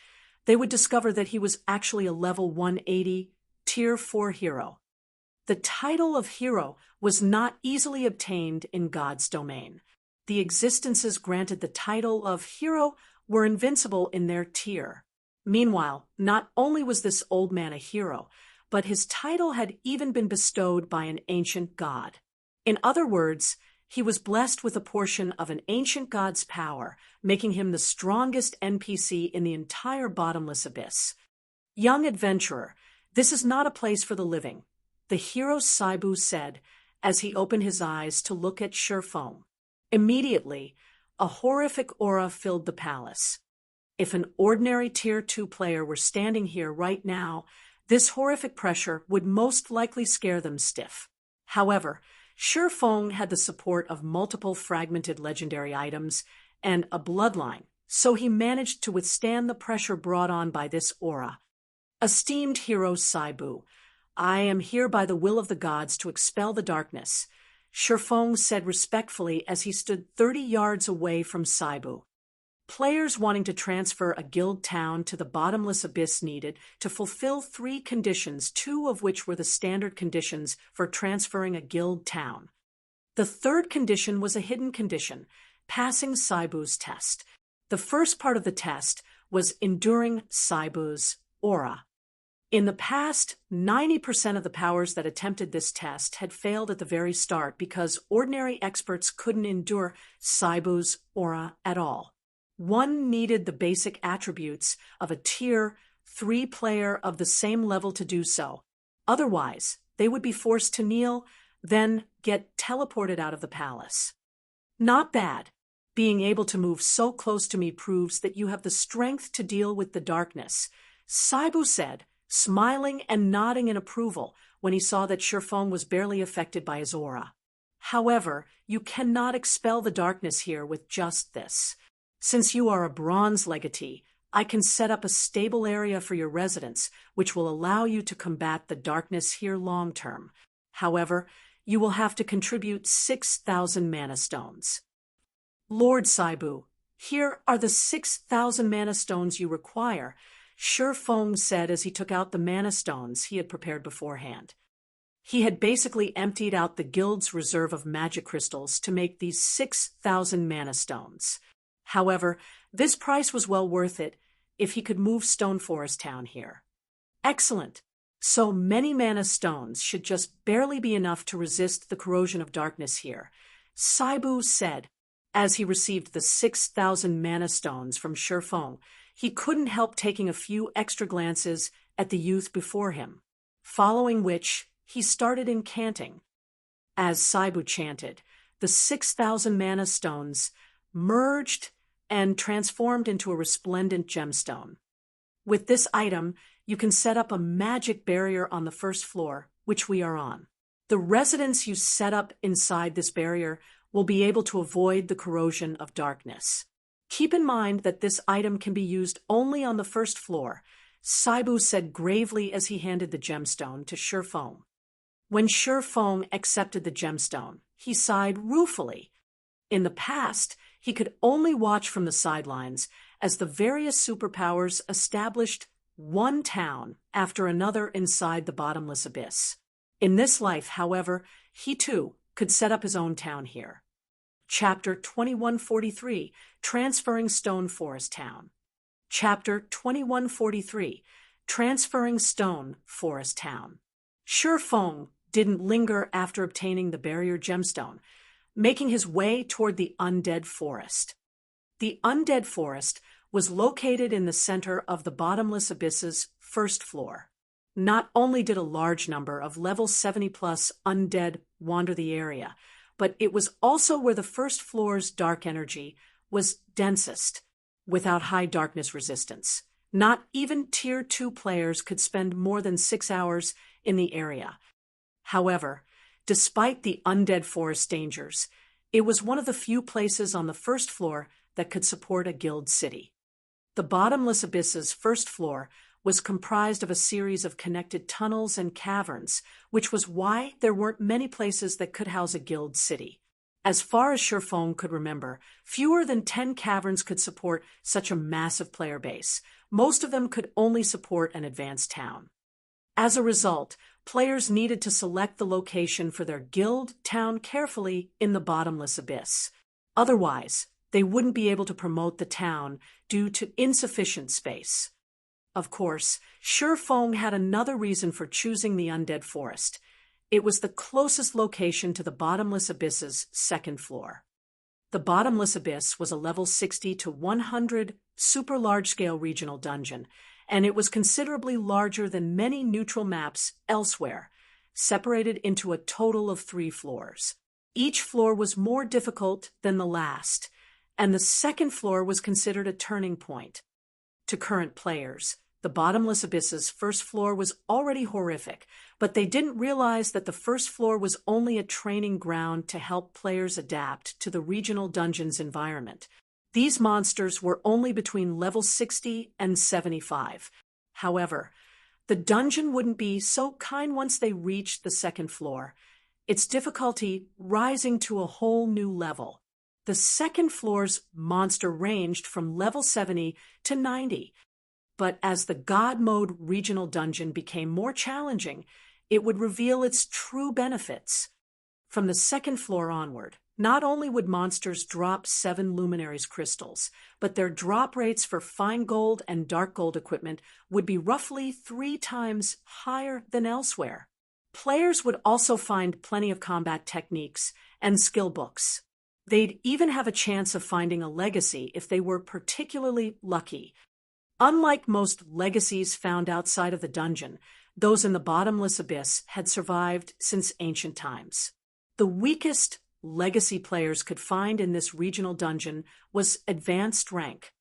they would discover that he was actually a level 180, Tier 4 hero. The title of hero was not easily obtained in God's domain. The existences granted the title of hero were invincible in their tier. Meanwhile, not only was this old man a hero, but his title had even been bestowed by an ancient god. In other words, he was blessed with a portion of an ancient god's power, making him the strongest NPC in the entire bottomless abyss. "Young adventurer, this is not a place for the living," the hero Saibu said as he opened his eyes to look at Shifeng. Immediately, a horrific aura filled the palace. If an ordinary Tier 2 player were standing here right now, this horrific pressure would most likely scare them stiff. However, Shifeng had the support of multiple fragmented legendary items and a bloodline, so he managed to withstand the pressure brought on by this aura. Esteemed hero Saibu, I am here by the will of the gods to expel the darkness, Shifeng said respectfully as he stood 30 yards away from Saibu. Players wanting to transfer a guild town to the bottomless abyss needed to fulfill 3 conditions, 2 of which were the standard conditions for transferring a guild town. The third condition was a hidden condition, passing Saibu's test. The first part of the test was enduring Saibu's aura. In the past, 90% of the powers that attempted this test had failed at the very start because ordinary experts couldn't endure Saibu's aura at all. One needed the basic attributes of a Tier 3 player of the same level to do so. Otherwise, they would be forced to kneel, then get teleported out of the palace. Not bad. Being able to move so close to me proves that you have the strength to deal with the darkness, Saibu said, smiling and nodding in approval when he saw that Shifeng was barely affected by his aura. However, you cannot expel the darkness here with just this. Since you are a bronze legatee, I can set up a stable area for your residence, which will allow you to combat the darkness here long-term. However, you will have to contribute 6,000 mana stones. Lord Saibu, here are the 6,000 mana stones you require, Shifeng said as he took out the mana stones he had prepared beforehand. He had basically emptied out the guild's reserve of magic crystals to make these 6,000 mana stones. However, this price was well worth it if he could move Stone Forest Town here. Excellent. So many mana stones should just barely be enough to resist the corrosion of darkness here, Saibu said. As he received the 6,000 mana stones from Shifeng, he couldn't help taking a few extra glances at the youth before him, following which he started incanting. As Saibu chanted, the 6,000 mana stones merged and transformed into a resplendent gemstone. With this item, you can set up a magic barrier on the first floor, which we are on. The residents you set up inside this barrier will be able to avoid the corrosion of darkness. Keep in mind that this item can be used only on the first floor, Saibu said gravely as he handed the gemstone to Shifeng. When Shifeng accepted the gemstone, he sighed ruefully. In the past, he could only watch from the sidelines as the various superpowers established one town after another inside the bottomless abyss. In this life, however, he too could set up his own town here. Chapter 2143, Transferring Stone Forest Town. Chapter 2143, Transferring Stone Forest Town. Shifeng didn't linger after obtaining the barrier gemstone, making his way toward the Undead Forest. The Undead Forest was located in the center of the Bottomless Abyss's first floor. Not only did a large number of level 70-plus undead wander the area, but it was also where the first floor's dark energy was densest, without high darkness resistance. Not even Tier 2 players could spend more than 6 hours in the area. However, despite the Undead Forest dangers, it was one of the few places on the first floor that could support a guild city. The Bottomless Abyss's first floor was comprised of a series of connected tunnels and caverns, which was why there weren't many places that could house a guild city. As far as Shifeng could remember, fewer than 10 caverns could support such a massive player base. Most of them could only support an advanced town. As a result, players needed to select the location for their guild town carefully in the Bottomless Abyss. Otherwise, they wouldn't be able to promote the town due to insufficient space. Of course, Shifeng had another reason for choosing the Undead Forest. It was the closest location to the Bottomless Abyss's second floor. The Bottomless Abyss was a level 60 to 100 super large-scale regional dungeon, and it was considerably larger than many neutral maps elsewhere, separated into a total of 3 floors. Each floor was more difficult than the last, and the second floor was considered a turning point. To current players, the Bottomless Abyss's first floor was already horrific, but they didn't realize that the first floor was only a training ground to help players adapt to the regional dungeon's environment. These monsters were only between level 60 and 75. However, the dungeon wouldn't be so kind once they reached the second floor, its difficulty rising to a whole new level. The second floor's monster ranged from level 70 to 90. But as the God Mode regional dungeon became more challenging, it would reveal its true benefits. From the second floor onward, not only would monsters drop 7 Luminaries crystals, but their drop rates for fine gold and dark gold equipment would be roughly 3 times higher than elsewhere. Players would also find plenty of combat techniques and skill books. They'd even have a chance of finding a legacy if they were particularly lucky. Unlike most legacies found outside of the dungeon, those in the Bottomless Abyss had survived since ancient times. The weakest legacy players could find in this regional dungeon was advanced rank.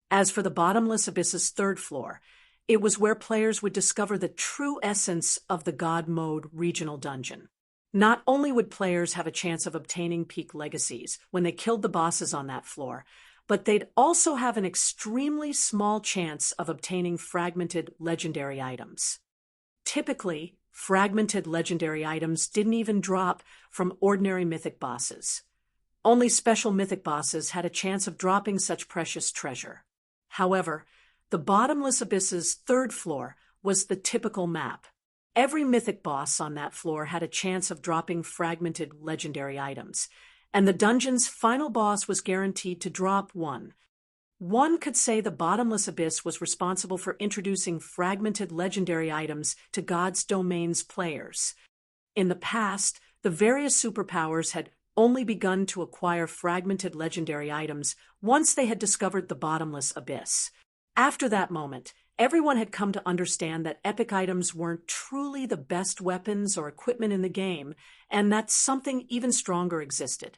As for the Bottomless Abyss's third floor, it was where players would discover the true essence of the God Mode regional dungeon. Not only would players have a chance of obtaining peak legacies when they killed the bosses on that floor, but they'd also have an extremely small chance of obtaining fragmented legendary items. Typically, fragmented legendary items didn't even drop from ordinary mythic bosses. Only special mythic bosses had a chance of dropping such precious treasure. However, the Bottomless Abyss's third floor was the typical map. Every mythic boss on that floor had a chance of dropping fragmented legendary items, and the dungeon's final boss was guaranteed to drop one. One could say the Bottomless Abyss was responsible for introducing fragmented legendary items to God's Domain's players. In the past, the various superpowers had only begun to acquire fragmented legendary items once they had discovered the Bottomless Abyss. After that moment, everyone had come to understand that epic items weren't truly the best weapons or equipment in the game, and that something even stronger existed.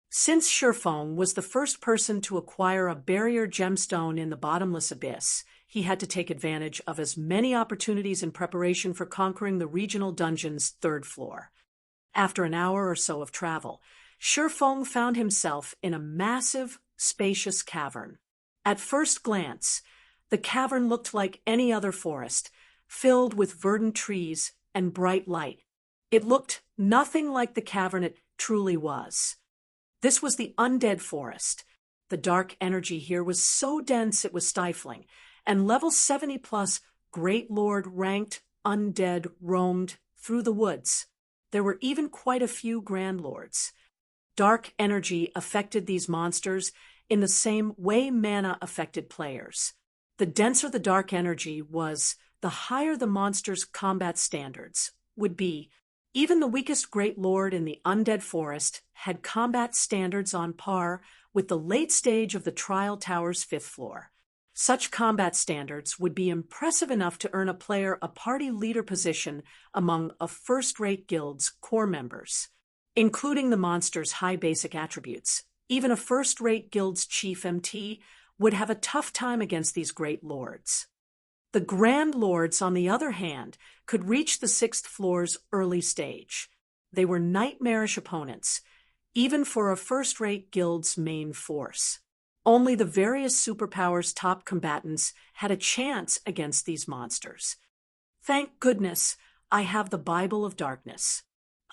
Since Shurfong was the first person to acquire a barrier gemstone in the Bottomless Abyss, he had to take advantage of as many opportunities in preparation for conquering the regional dungeon's third floor. After an hour or so of travel, Shurfong found himself in a massive, spacious cavern. At first glance, the cavern looked like any other forest, filled with verdant trees and bright light. It looked nothing like the cavern it truly was. This was the undead forest. The dark energy here was so dense it was stifling, and level 70+ Great Lord ranked undead roamed through the woods. There were even quite a few Grand Lords. Dark energy affected these monsters in the same way mana affected players. The denser the dark energy was, the higher the monster's combat standards would be. Even the weakest Great Lord in the undead forest had combat standards on par with the late stage of the Trial Tower's 5th floor. Such combat standards would be impressive enough to earn a player a party leader position among a first-rate guild's core members. Including the monster's high basic attributes, even a first-rate guild's chief MT would have a tough time against these Great Lords. The Grand Lords, on the other hand, could reach the 6th floor's early stage. They were nightmarish opponents, even for a first-rate guild's main force. Only the various superpowers' top combatants had a chance against these monsters. Thank goodness I have the Bible of Darkness.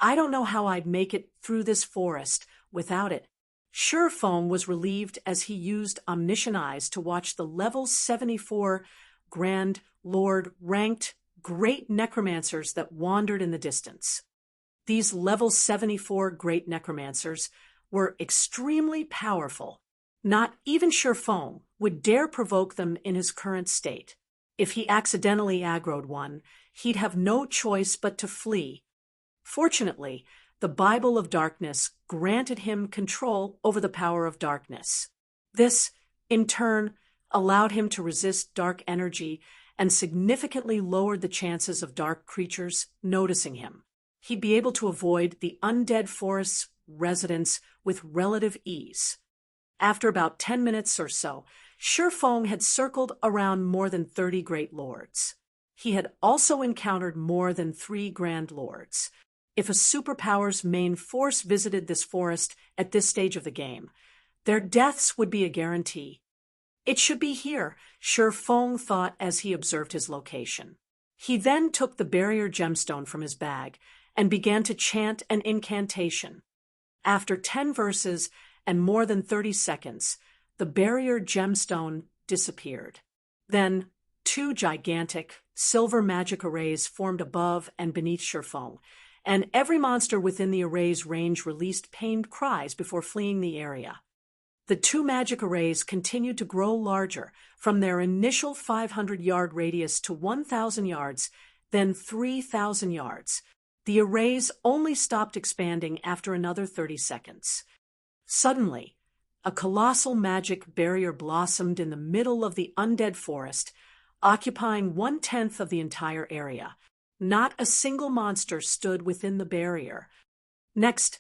I don't know how I'd make it through this forest without it. Shurfong was relieved as he used omniscient eyes to watch the level 74 Grand Lord ranked great necromancers that wandered in the distance. These level 74 great necromancers were extremely powerful. Not even Shurfong would dare provoke them in his current state. If he accidentally aggroed one, he'd have no choice but to flee. Fortunately, the Bible of Darkness granted him control over the power of darkness. This, in turn, allowed him to resist dark energy and significantly lowered the chances of dark creatures noticing him. He'd be able to avoid the undead forest's residents with relative ease. After about 10 minutes or so, Shifeng had circled around more than 30 great lords. He had also encountered more than 3 grand lords. If a superpower's main force visited this forest at this stage of the game, their deaths would be a guarantee. It should be here, Shifeng thought as he observed his location. He then took the barrier gemstone from his bag and began to chant an incantation. After 10 verses and more than 30 seconds, the barrier gemstone disappeared. Then 2 gigantic, silver magic arrays formed above and beneath Shifeng, and every monster within the array's range released pained cries before fleeing the area. The 2 magic arrays continued to grow larger from their initial 500-yard radius to 1,000 yards, then 3,000 yards. The arrays only stopped expanding after another 30 seconds. Suddenly, a colossal magic barrier blossomed in the middle of the undead forest, occupying 1/10 of the entire area. Not a single monster stood within the barrier. Next,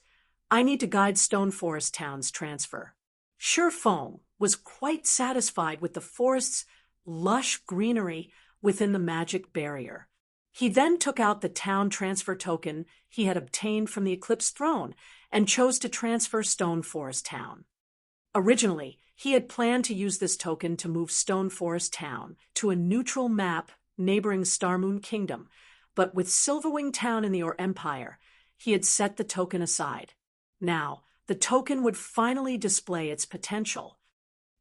I need to guide Stone Forest Town's transfer. Shifeng was quite satisfied with the forest's lush greenery within the magic barrier. He then took out the town transfer token he had obtained from the Eclipse Throne and chose to transfer Stone Forest Town. Originally, he had planned to use this token to move Stone Forest Town to a neutral map neighboring Starmoon Kingdom, but with Silverwing Town in the Empire, he had set the token aside. Now, the token would finally display its potential.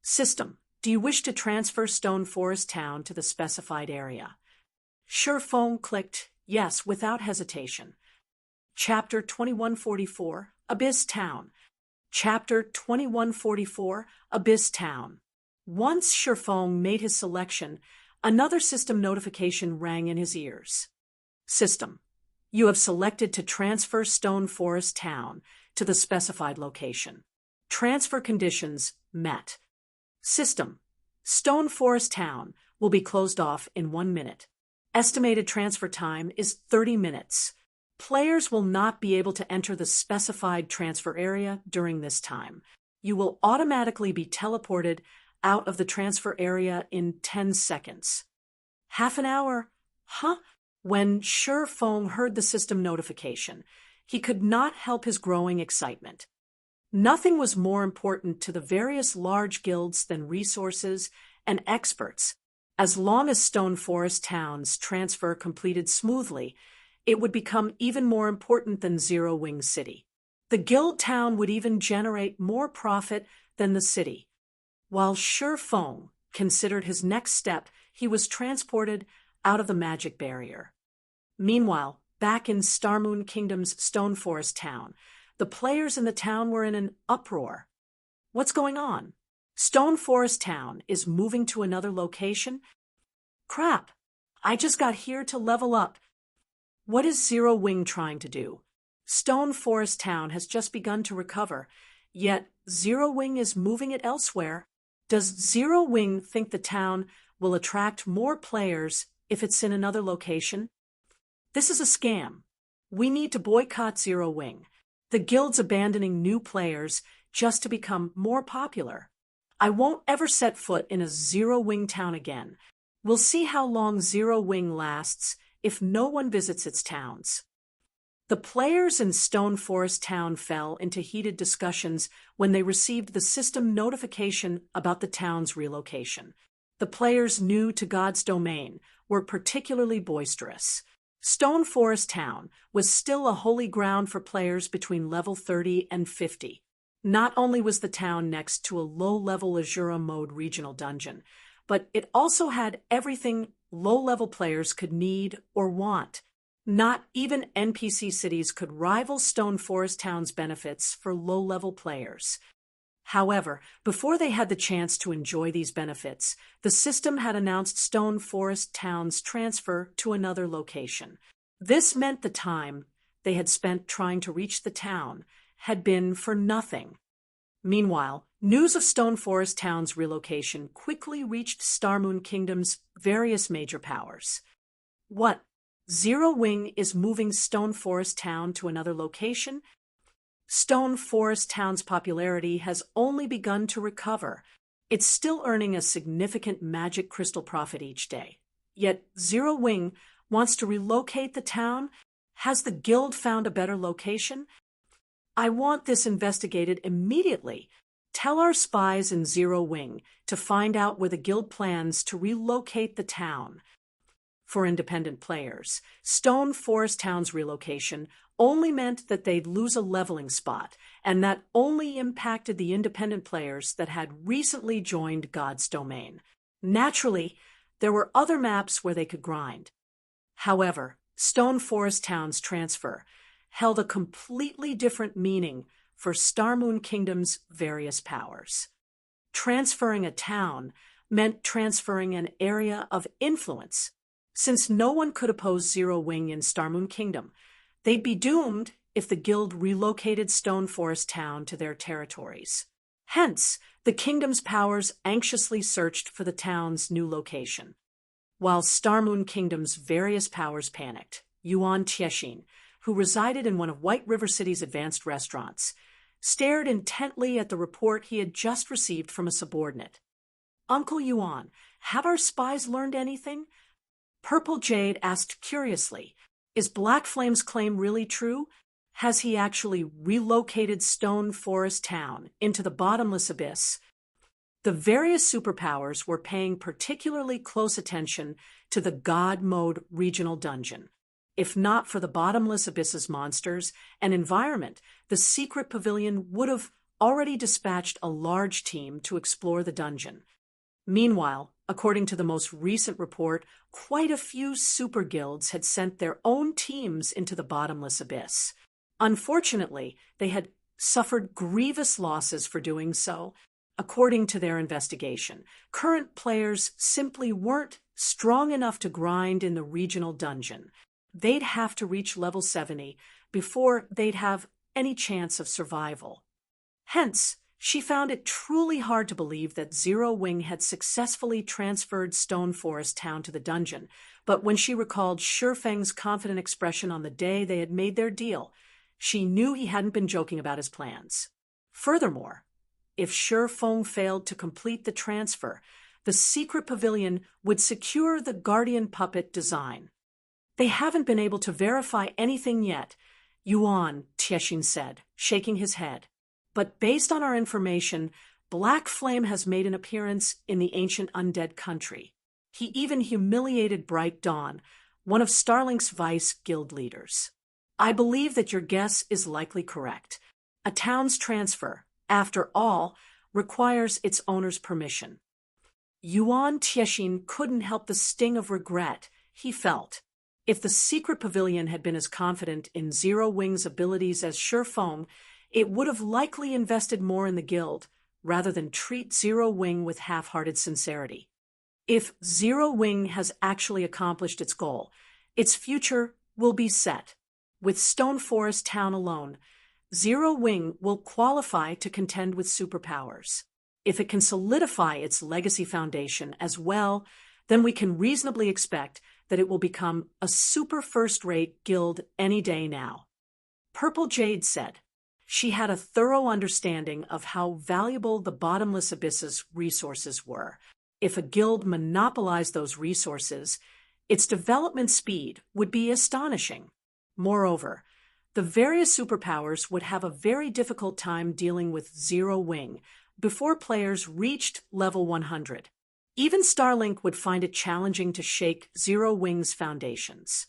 System, do you wish to transfer Stone Forest Town to the specified area? Shifeng clicked yes without hesitation. Chapter 2144, Abyss Town. Chapter 2144, Abyss Town. Once Shifeng made his selection, another system notification rang in his ears. System, you have selected to transfer Stone Forest Town to the specified location. Transfer conditions met. System, Stone Forest Town will be closed off in 1 minute. Estimated transfer time is 30 minutes. Players will not be able to enter the specified transfer area during this time. You will automatically be teleported out of the transfer area in 10 seconds. Half an hour? Huh? When Shifeng heard the system notification, he could not help his growing excitement. Nothing was more important to the various large guilds than resources and experts. As long as Stone Forest Town's transfer completed smoothly, it would become even more important than Zero Wing City. The guild town would even generate more profit than the city. While Shifeng considered his next step, he was transported out of the magic barrier. Meanwhile, back in Starmoon Kingdom's Stone Forest Town, the players in the town were in an uproar. What's going on? Stone Forest Town is moving to another location? Crap! I just got here to level up. What is Zero Wing trying to do? Stone Forest Town has just begun to recover, yet Zero Wing is moving it elsewhere. Does Zero Wing think the town will attract more players if it's in another location? This is a scam. We need to boycott Zero Wing. The guild's abandoning new players just to become more popular. I won't ever set foot in a Zero Wing town again. We'll see how long Zero Wing lasts if no one visits its towns. The players in Stone Forest Town fell into heated discussions when they received the system notification about the town's relocation. The players new to God's domain were particularly boisterous. Stone Forest Town was still a holy ground for players between level 30 and 50. Not only was the town next to a low-level Azura mode regional dungeon, but it also had everything low-level players could need or want. Not even NPC cities could rival Stone Forest Town's benefits for low-level players. However, before they had the chance to enjoy these benefits, the system had announced Stone Forest Town's transfer to another location. This meant the time they had spent trying to reach the town had been for nothing. Meanwhile, news of Stone Forest Town's relocation quickly reached Starmoon Kingdom's various major powers. What? Zero Wing is moving Stone Forest Town to another location? Stone Forest Town's popularity has only begun to recover. It's still earning a significant magic crystal profit each day. Yet Zero Wing wants to relocate the town. Has the guild found a better location? I want this investigated immediately. Tell our spies in Zero Wing to find out where the guild plans to relocate the town. For independent players, Stone Forest Town's relocation only meant that they'd lose a leveling spot, and that only impacted the independent players that had recently joined God's Domain. Naturally, there were other maps where they could grind. However, Stone Forest Town's transfer held a completely different meaning for Starmoon Kingdom's various powers. Transferring a town meant transferring an area of influence. Since no one could oppose Zero Wing in Starmoon Kingdom, they'd be doomed if the guild relocated Stone Forest Town to their territories. Hence, the kingdom's powers anxiously searched for the town's new location. While Starmoon Kingdom's various powers panicked, Yuan Tiexin, who resided in one of White River City's advanced restaurants, stared intently at the report he had just received from a subordinate. "Uncle Yuan, have our spies learned anything?" Purple Jade asked curiously, "Is Black Flame's claim really true? Has he actually relocated Stone Forest Town into the bottomless abyss?" The various superpowers were paying particularly close attention to the God Mode regional dungeon. If not for the bottomless abyss's monsters and environment, the secret pavilion would have already dispatched a large team to explore the dungeon. Meanwhile, according to the most recent report, quite a few super guilds had sent their own teams into the bottomless abyss. Unfortunately, they had suffered grievous losses for doing so. According to their investigation, current players simply weren't strong enough to grind in the regional dungeon. They'd have to reach level 70 before they'd have any chance of survival. Hence, she found it truly hard to believe that Zero Wing had successfully transferred Stone Forest Town to the dungeon, but when she recalled Shifeng's confident expression on the day they had made their deal, she knew he hadn't been joking about his plans. Furthermore, if Shifeng failed to complete the transfer, the secret pavilion would secure the guardian puppet design. "They haven't been able to verify anything yet," Yuan Tiexin said, shaking his head. "But based on our information, Black Flame has made an appearance in the ancient undead country. He even humiliated Bright Dawn, one of Starlink's vice guild leaders. I believe that your guess is likely correct. A town's transfer, after all, requires its owner's permission." Yuan Tiexin couldn't help the sting of regret he felt. If the secret pavilion had been as confident in Zero Wing's abilities as Shifeng, it would have likely invested more in the guild, rather than treat Zero Wing with half-hearted sincerity. If Zero Wing has actually accomplished its goal, its future will be set. With Stone Forest Town alone, Zero Wing will qualify to contend with superpowers. If it can solidify its legacy foundation as well, then we can reasonably expect that it will become a super first-rate guild any day now. Purple Jade said. She had a thorough understanding of how valuable the bottomless abyss's resources were. If a guild monopolized those resources, its development speed would be astonishing. Moreover, the various superpowers would have a very difficult time dealing with Zero Wing before players reached level 100. Even Starlink would find it challenging to shake Zero Wing's foundations.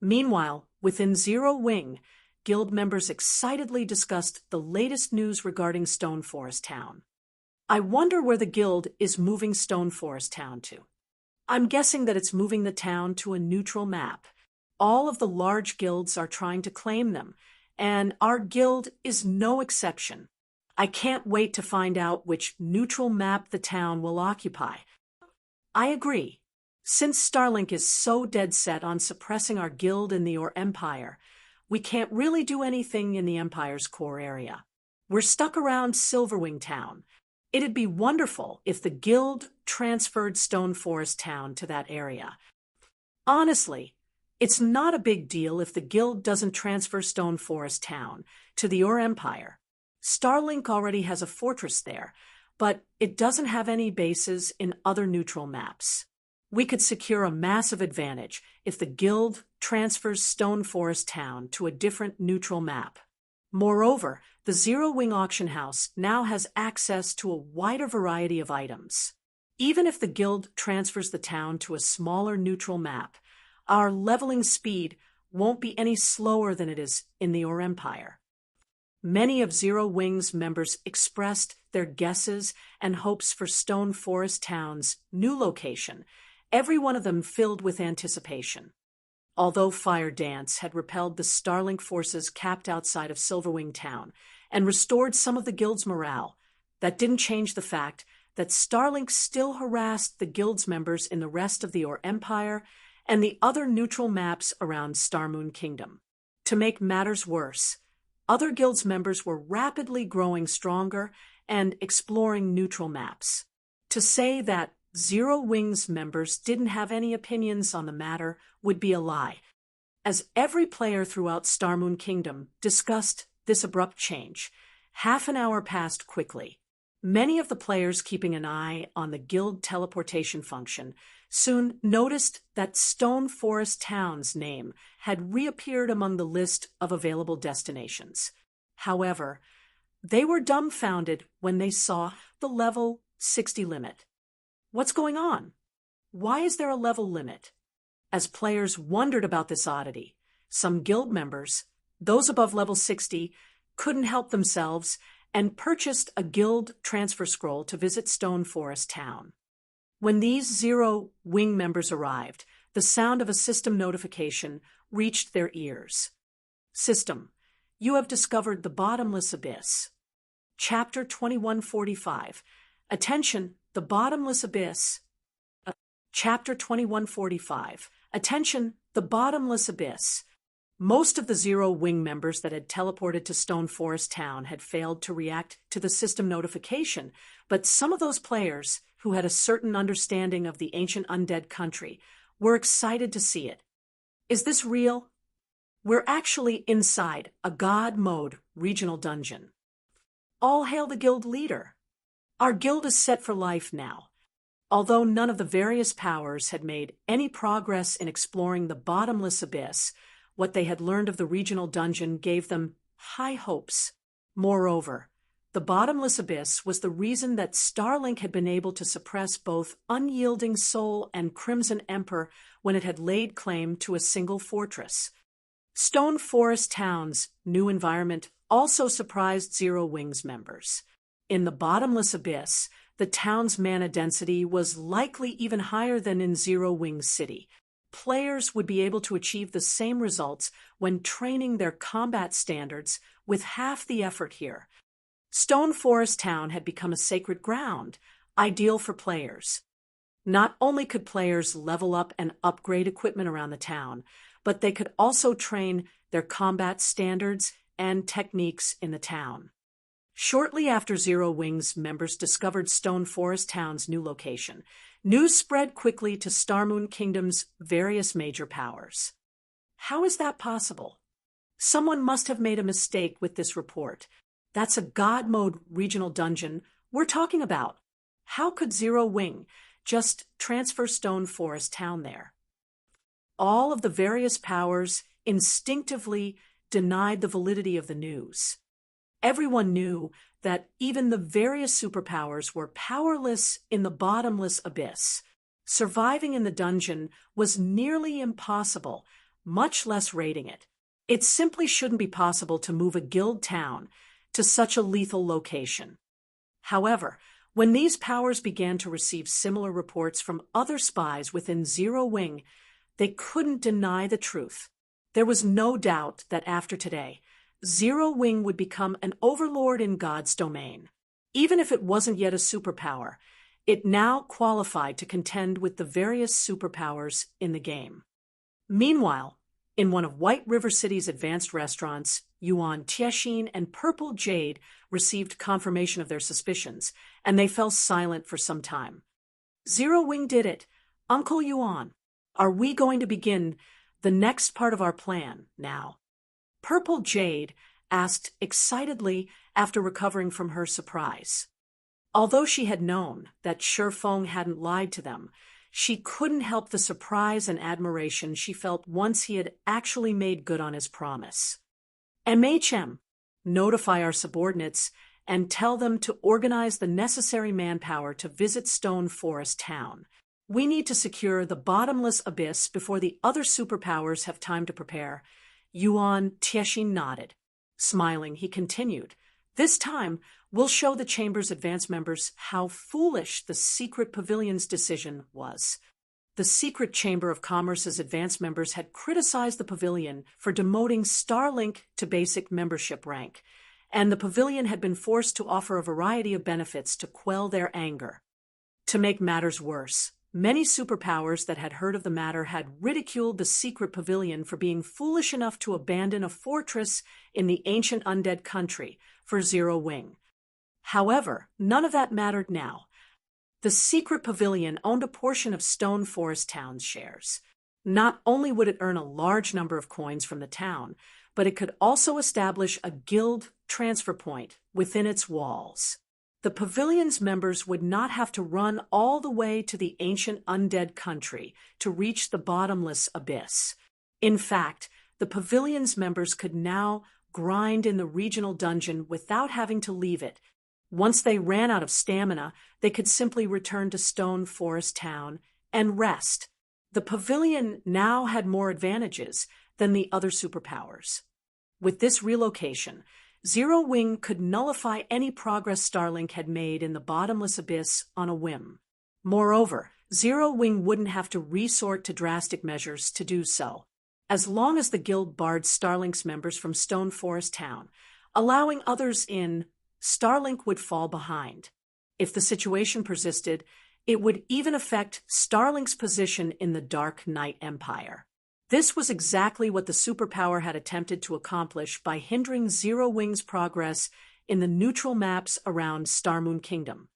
Meanwhile, within Zero Wing, guild members excitedly discussed the latest news regarding Stone Forest Town. "I wonder where the guild is moving Stone Forest Town to. I'm guessing that it's moving the town to a neutral map. All of the large guilds are trying to claim them, and our guild is no exception. I can't wait to find out which neutral map the town will occupy." I agree. Since Starlink is so dead set on suppressing our guild in the Empire, we can't really do anything in the Empire's core area. We're stuck around Silverwing Town. It'd be wonderful if the guild transferred Stone Forest Town to that area. Honestly, It's not a big deal if the guild doesn't transfer Stone Forest Town to the Ur Empire. Starlink already has a fortress there, but it doesn't have any bases in other neutral maps. We could secure a massive advantage if the guild transfers Stone Forest Town to a different neutral map. Moreover, the Zero Wing Auction House now has access to a wider variety of items. Even if the guild transfers the town to a smaller neutral map, our leveling speed won't be any slower than it is in the Ur Empire. Many of Zero Wing's members expressed their guesses and hopes for Stone Forest Town's new location, every one of them filled with anticipation. Although Fire Dance had repelled the Starlink forces camped outside of Silverwing Town and restored some of the guild's morale, that didn't change the fact that Starlink still harassed the guild's members in the rest of the Ur Empire and the other neutral maps around Starmoon Kingdom. To make matters worse, other guild's members were rapidly growing stronger and exploring neutral maps. To say that Zero Wing's members didn't have any opinions on the matter would be a lie, as every player throughout Starmoon Kingdom discussed this abrupt change. Half an hour passed quickly. Many of the players keeping an eye on the guild teleportation function soon noticed that Stone Forest Town's name had reappeared among the list of available destinations. However, they were dumbfounded when they saw the level 60 limit. What's going on? Why is there a level limit? As players wondered about this oddity, some guild members, those above level 60, couldn't help themselves and purchased a guild transfer scroll to visit Stone Forest Town. When these Zero Wing members arrived, the sound of a system notification reached their ears. System, you have discovered the bottomless abyss. Chapter 2145. Attention, the bottomless abyss. Chapter 2145. Attention, the bottomless abyss. Most of the Zero Wing members that had teleported to Stone Forest Town had failed to react to the system notification, but some of those players, who had a certain understanding of the ancient undead country, were excited to see it. Is this real? We're actually inside a God Mode regional dungeon. All hail the guild leader. Our guild is set for life now. Although none of the various powers had made any progress in exploring the bottomless abyss, what they had learned of the regional dungeon gave them high hopes. Moreover, the bottomless abyss was the reason that Starlink had been able to suppress both Unyielding Soul and Crimson Emperor when it had laid claim to a single fortress. Stone Forest Town's new environment also surprised Zero Wing's members. In the bottomless abyss, the town's mana density was likely even higher than in Zero Wing City. Players would be able to achieve the same results when training their combat standards with half the effort here. Stone Forest Town had become a sacred ground, ideal for players. Not only could players level up and upgrade equipment around the town, but they could also train their combat standards and techniques in the town. Shortly after Zero Wing's members discovered Stone Forest Town's new location, news spread quickly to Starmoon Kingdom's various major powers. How is that possible? Someone must have made a mistake with this report. That's a God Mode regional dungeon we're talking about. How could Zero Wing just transfer Stone Forest Town there? All of the various powers instinctively denied the validity of the news. Everyone knew that even the various superpowers were powerless in the bottomless abyss. Surviving in the dungeon was nearly impossible, much less raiding it. It simply shouldn't be possible to move a guild town to such a lethal location. However, when these powers began to receive similar reports from other spies within Zero Wing, they couldn't deny the truth. There was no doubt that after today, Zero Wing would become an overlord in God's domain. Even if it wasn't yet a superpower, it now qualified to contend with the various superpowers in the game. Meanwhile, in one of White River City's advanced restaurants, Yuan Tiexin and Purple Jade received confirmation of their suspicions, and they fell silent for some time. Zero Wing did it. Uncle Yuan, are we going to begin The next part of our plan, now. Purple Jade asked excitedly after recovering from her surprise. Although she had known that Shifeng hadn't lied to them, she couldn't help the surprise and admiration she felt once he had actually made good on his promise. MHM, notify our subordinates and tell them to organize the necessary manpower to visit Stone Forest Town. We need to secure the bottomless abyss before the other superpowers have time to prepare. Yuan Tiexin nodded. Smiling, he continued, "This time, we'll show the Chamber's advanced members how foolish the secret pavilion's decision was." The secret Chamber of Commerce's advanced members had criticized the pavilion for demoting Starlink to basic membership rank, and the pavilion had been forced to offer a variety of benefits to quell their anger. To make matters worse, many superpowers that had heard of the matter had ridiculed the secret pavilion for being foolish enough to abandon a fortress in the ancient undead country for Zero Wing. However, none of that mattered now. The secret pavilion owned a portion of Stone Forest Town's shares. Not only would it earn a large number of coins from the town, but it could also establish a guild transfer point within its walls. The pavilion's members would not have to run all the way to the ancient undead country to reach the bottomless abyss. In fact, the pavilion's members could now grind in the regional dungeon without having to leave it. Once they ran out of stamina, they could simply return to Stone Forest Town and rest. The pavilion now had more advantages than the other superpowers. With this relocation, Zero Wing could nullify any progress Starlink had made in the bottomless abyss on a whim. Moreover, Zero Wing wouldn't have to resort to drastic measures to do so. As long as the guild barred Starlink's members from Stone Forest Town, allowing others in, Starlink would fall behind. If the situation persisted, it would even affect Starlink's position in the Dark Knight Empire. This was exactly what the superpower had attempted to accomplish by hindering Zero Wing's progress in the neutral maps around Starmoon Kingdom.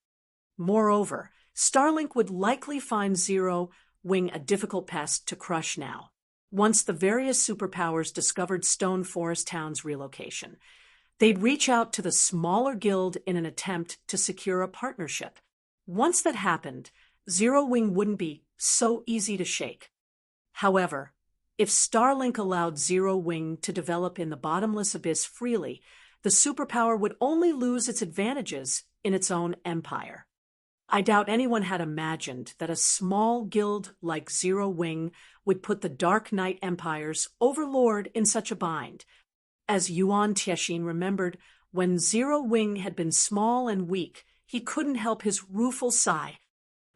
Moreover, Starlink would likely find Zero Wing a difficult pest to crush now. Once the various superpowers discovered Stone Forest Town's relocation, they'd reach out to the smaller guild in an attempt to secure a partnership. Once that happened, Zero Wing wouldn't be so easy to shake. However, if Starlink allowed Zero Wing to develop in the bottomless abyss freely, the superpower would only lose its advantages in its own empire. I doubt anyone had imagined that a small guild like Zero Wing would put the Dark Knight Empire's overlord in such a bind. As Yuan Tiexin remembered, when Zero Wing had been small and weak, he couldn't help his rueful sigh.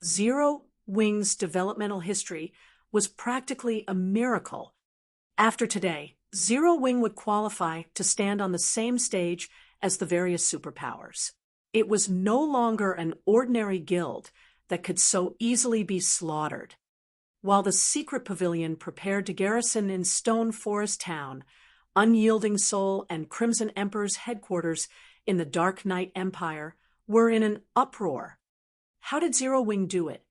Zero Wing's developmental history was practically a miracle. After today, Zero Wing would qualify to stand on the same stage as the various superpowers. It was no longer an ordinary guild that could so easily be slaughtered. While the secret pavilion prepared to garrison in Stone Forest Town, Unyielding Soul and Crimson Emperor's headquarters in the Dark Knight Empire were in an uproar. How did Zero Wing do it?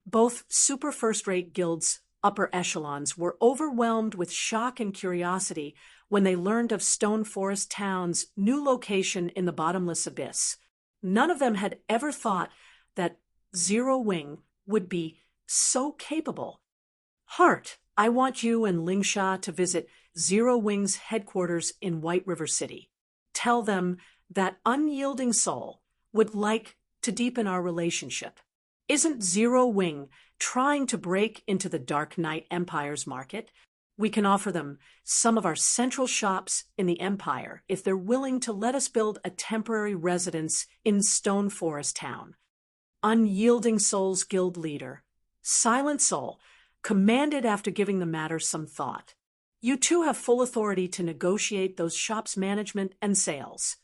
Both super first-rate guilds' upper echelons were overwhelmed with shock and curiosity when they learned of Stone Forest Town's new location in the bottomless abyss. None of them had ever thought that Zero Wing would be so capable. Hart, I want you and Lingsha to visit Zero Wing's headquarters in White River City. Tell them that Unyielding Soul would like to deepen our relationship. Isn't Zero Wing trying to break into the Dark Knight Empire's market? We can offer them some of our central shops in the Empire if they're willing to let us build a temporary residence in Stone Forest Town. Unyielding Soul's guild leader, Silent Soul, commanded after giving the matter some thought. You two have full authority to negotiate those shops' management and sales.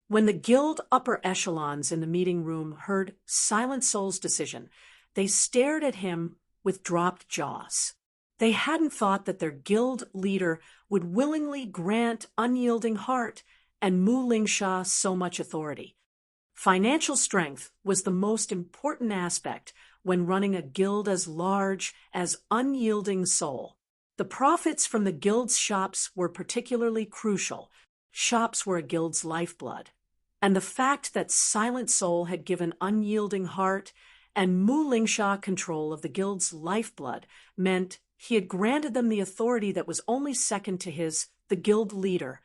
When the guild upper echelons in the meeting room heard Silent Soul's decision, they stared at him with dropped jaws. They hadn't thought that their guild leader would willingly grant Unyielding Heart and Mu Lingsha so much authority. Financial strength was the most important aspect when running a guild as large as Unyielding Soul. The profits from the guild's shops were particularly crucial. Shops were a guild's lifeblood. And the fact that Silent Soul had given Unyielding Heart and Mu Lingsha control of the guild's lifeblood meant he had granted them the authority that was only second to his, the guild leader.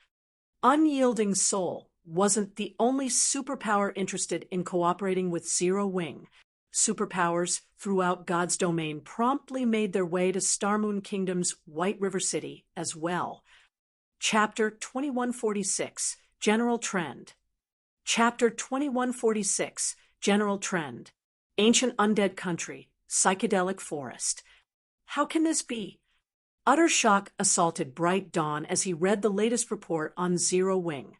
Unyielding Soul wasn't the only superpower interested in cooperating with Zero Wing. Superpowers throughout God's domain promptly made their way to Starmoon Kingdom's White River City as well. Chapter 2146, General Trend. Chapter 2146, General Trend. Ancient Undead Country, Psychedelic Forest. How can this be? Utter shock assaulted Bright Dawn as he read the latest report on Zero Wing.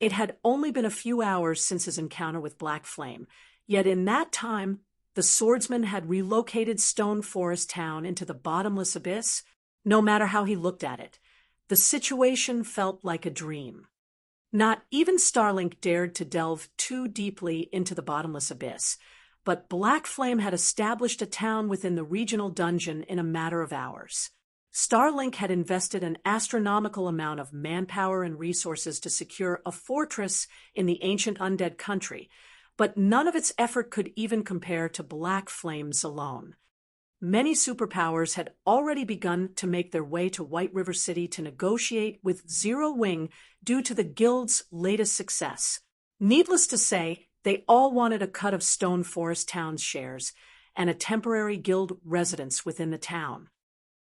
It had only been a few hours since his encounter with Black Flame, yet in that time, the swordsman had relocated Stone Forest Town into the bottomless abyss. No matter how he looked at it, the situation felt like a dream. Not even Starlink dared to delve too deeply into the bottomless abyss, but Black Flame had established a town within the regional dungeon in a matter of hours. Starlink had invested an astronomical amount of manpower and resources to secure a fortress in the ancient undead country, but none of its effort could even compare to Black Flame's alone. Many superpowers had already begun to make their way to White River City to negotiate with Zero Wing due to the guild's latest success. Needless to say, they all wanted a cut of Stone Forest Town's shares and a temporary guild residence within the town.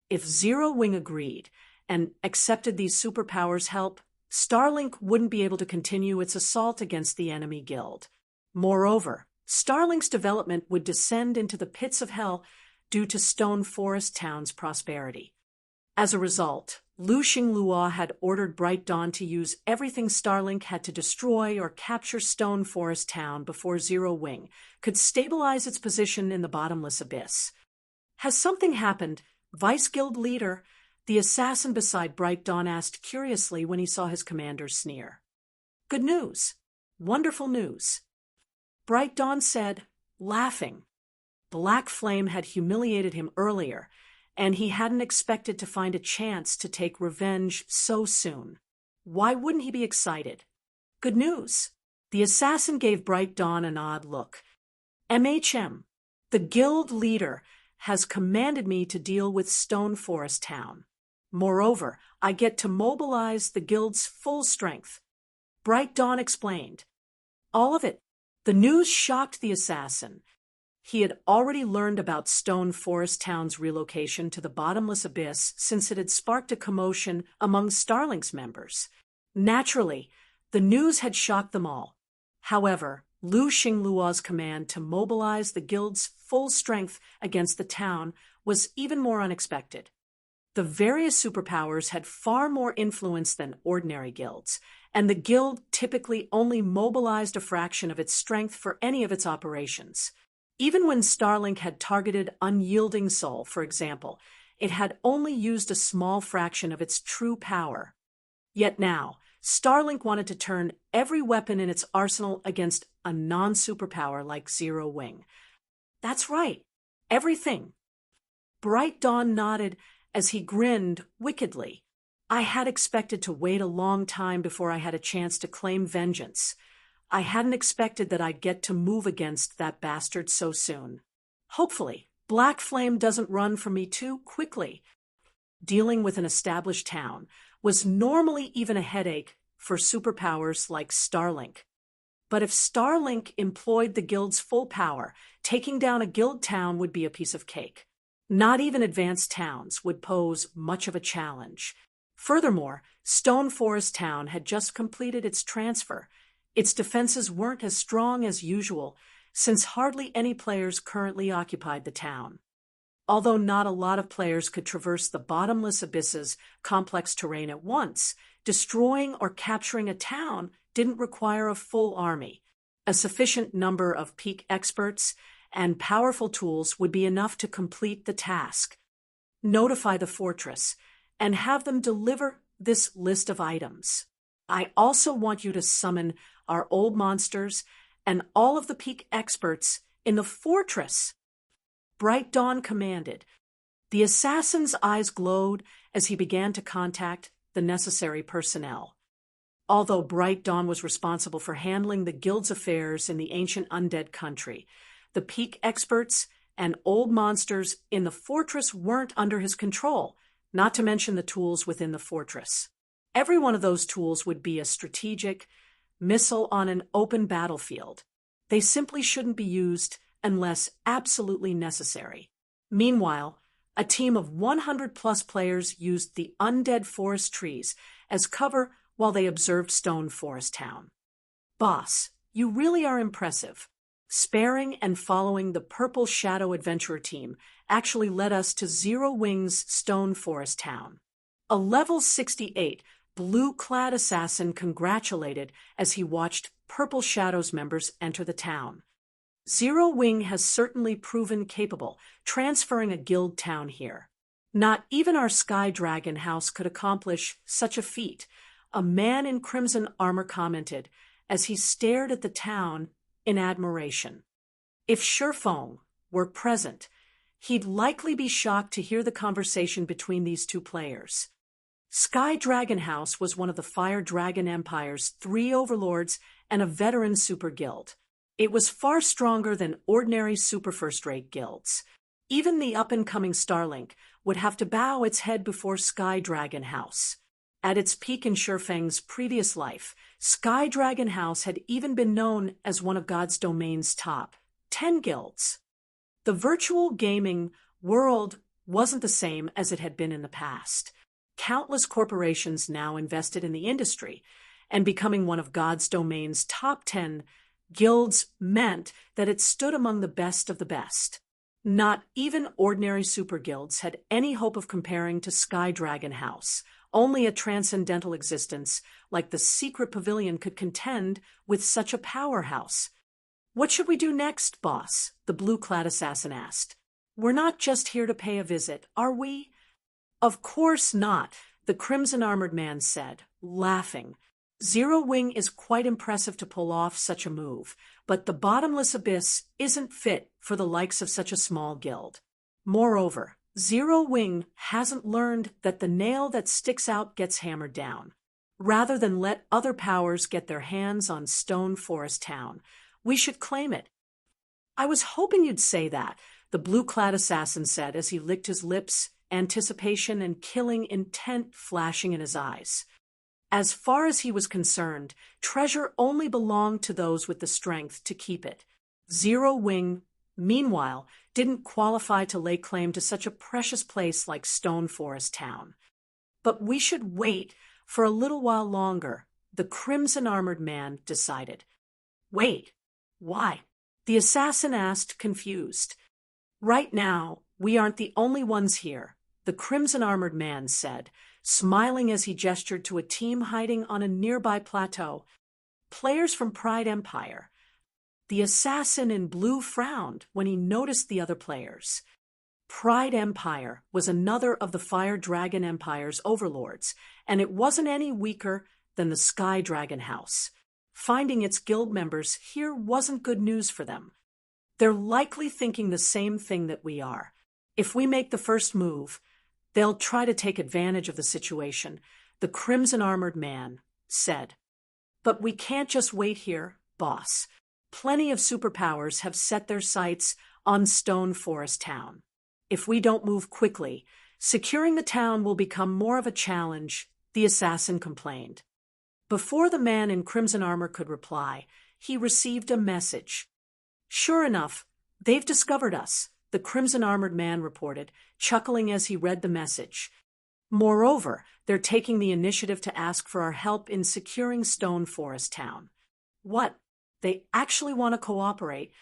If Zero Wing agreed and accepted these superpowers' help, Starlink wouldn't be able to continue its assault against the enemy guild. Moreover, Starlink's development would descend into the pits of hell due to Stone Forest Town's prosperity. As a result, Lu Xinglua had ordered Bright Dawn to use everything Starlink had to destroy or capture Stone Forest Town before Zero Wing could stabilize its position in the bottomless abyss. Has something happened? Vice Guild Leader, the assassin beside Bright Dawn, asked curiously when he saw his commander sneer. Good news. Wonderful news. Bright Dawn said, laughing. Black Flame had humiliated him earlier, and he hadn't expected to find a chance to take revenge so soon. Why wouldn't he be excited? Good news. The assassin gave Bright Dawn an odd look. MHM, the guild leader, has commanded me to deal with Stone Forest Town. Moreover, I get to mobilize the guild's full strength. Bright Dawn explained. All of it. The news shocked the assassin. He had already learned about Stone Forest Town's relocation to the bottomless abyss since it had sparked a commotion among Starlink's members. Naturally, the news had shocked them all. However, Lu Xinglua's command to mobilize the guild's full strength against the town was even more unexpected. The various superpowers had far more influence than ordinary guilds, and the guild typically only mobilized a fraction of its strength for any of its operations. Even when Starlink had targeted Unyielding Soul, for example, it had only used a small fraction of its true power. Yet now, Starlink wanted to turn every weapon in its arsenal against a non-superpower like Zero Wing. That's right, everything. Bright Dawn nodded as he grinned wickedly. I had expected to wait a long time before I had a chance to claim vengeance. I hadn't expected that I'd get to move against that bastard so soon. Hopefully, Black Flame doesn't run from me too quickly. Dealing with an established town was normally even a headache for superpowers like Starlink. But if Starlink employed the guild's full power, taking down a guild town would be a piece of cake. Not even advanced towns would pose much of a challenge. Furthermore, Stone Forest Town had just completed its transfer. Its defenses weren't as strong as usual, since hardly any players currently occupied the town. Although not a lot of players could traverse the bottomless abyss's complex terrain at once, destroying or capturing a town didn't require a full army. A sufficient number of peak experts and powerful tools would be enough to complete the task. Notify the fortress and have them deliver this list of items. I also want you to summon our old monsters and all of the peak experts in the fortress. Bright Dawn commanded. The assassin's eyes glowed as he began to contact the necessary personnel. Although Bright Dawn was responsible for handling the guild's affairs in the ancient undead country, the peak experts and old monsters in the fortress weren't under his control, not to mention the tools within the fortress. Every one of those tools would be a strategic missile on an open battlefield. They simply shouldn't be used unless absolutely necessary. Meanwhile, a team of 100-plus players used the undead forest trees as cover while they observed Stone Forest Town. Boss, you really are impressive. Sparing and following the Purple Shadow Adventurer team actually led us to Zero Wing's Stone Forest Town. A level 68 blue-clad assassin congratulated as he watched Purple Shadow's members enter the town. Zero Wing has certainly proven capable, transferring a guild town here. Not even our Sky Dragon house could accomplish such a feat, a man in crimson armor commented as he stared at the town in admiration. If Shurfeng were present, he'd likely be shocked to hear the conversation between these two players. Sky Dragon House was one of the Fire Dragon Empire's 3 overlords and a veteran super guild. It was far stronger than ordinary super first-rate guilds. Even the up-and-coming Starlink would have to bow its head before Sky Dragon House. At its peak in Shurfeng's previous life, Sky Dragon House had even been known as one of God's Domain's top 10 guilds. The virtual gaming world wasn't the same as it had been in the past. Countless corporations now invested in the industry, and becoming one of God's Domain's top 10 guilds meant that it stood among the best of the best. Not even ordinary super guilds had any hope of comparing to Sky Dragon House. Only a transcendental existence like the Secret Pavilion could contend with such a powerhouse. "What should we do next, boss?" the blue-clad assassin asked. "We're not just here to pay a visit, are we?" "Of course not," the crimson-armored man said, laughing. "Zero Wing is quite impressive to pull off such a move, but the bottomless abyss isn't fit for the likes of such a small guild. Moreover, Zero Wing hasn't learned that the nail that sticks out gets hammered down. Rather than let other powers get their hands on Stone Forest Town, we should claim it." "I was hoping you'd say that," the blue-clad assassin said as he licked his lips, anticipation and killing intent flashing in his eyes. As far as he was concerned, treasure only belonged to those with the strength to keep it. Zero Wing, meanwhile, didn't qualify to lay claim to such a precious place like Stone Forest Town. "But we should wait for a little while longer," the crimson-armored man decided. "Wait? Why?" the assassin asked, confused. "Right now, we aren't the only ones here," the crimson-armored man said, smiling as he gestured to a team hiding on a nearby plateau. "Players from Pride Empire." The assassin in blue frowned when he noticed the other players. Pride Empire was another of the Fire Dragon Empire's overlords, and it wasn't any weaker than the Sky Dragon House. Finding its guild members here wasn't good news for them. "They're likely thinking the same thing that we are. If we make the first move, they'll try to take advantage of the situation," the crimson-armored man said. "But we can't just wait here, boss. Plenty of superpowers have set their sights on Stone Forest Town. If we don't move quickly, securing the town will become more of a challenge," the assassin complained. Before the man in crimson armor could reply, he received a message. "Sure enough, they've discovered us," the crimson-armored man reported, chuckling as he read the message. "Moreover, they're taking the initiative to ask for our help in securing Stone Forest Town." "What? They actually want to cooperate?"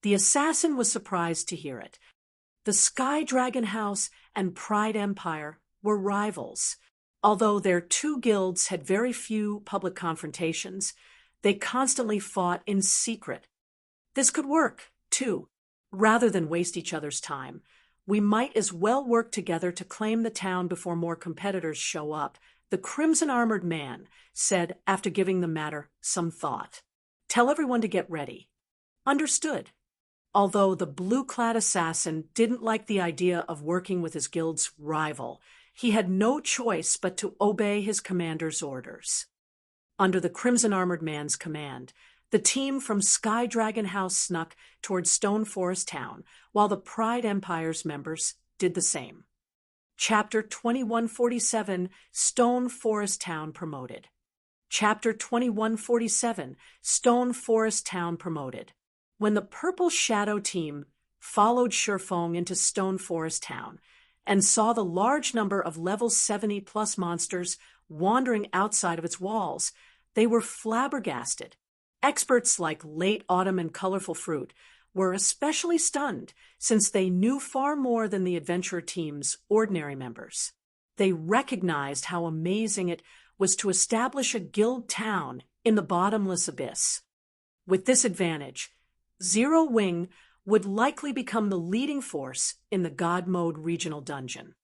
The assassin was surprised to hear it. The Sky Dragon House and Pride Empire were rivals. Although their 2 guilds had very few public confrontations, they constantly fought in secret. This could work, too. Rather than waste each other's time, we might as well work together to claim the town before more competitors show up, the crimson-armored man said after giving the matter some thought. "Tell everyone to get ready." "Understood." Although the blue-clad assassin didn't like the idea of working with his guild's rival, he had no choice but to obey his commander's orders. Under the crimson-armored man's command, the team from Sky Dragon House snuck toward Stone Forest Town, while the Pride Empire's members did the same. Chapter 2147, Stone Forest Town Promoted. Chapter 2147, Stone Forest Town Promoted. When the Purple Shadow team followed Shifeng into Stone Forest Town and saw the large number of level 70+ monsters wandering outside of its walls, they were flabbergasted. Experts like Late Autumn and Colorful Fruit were especially stunned, since they knew far more than the adventurer team's ordinary members. They recognized how amazing it was to establish a guild town in the bottomless abyss. With this advantage, Zero Wing would likely become the leading force in the God Mode regional dungeon.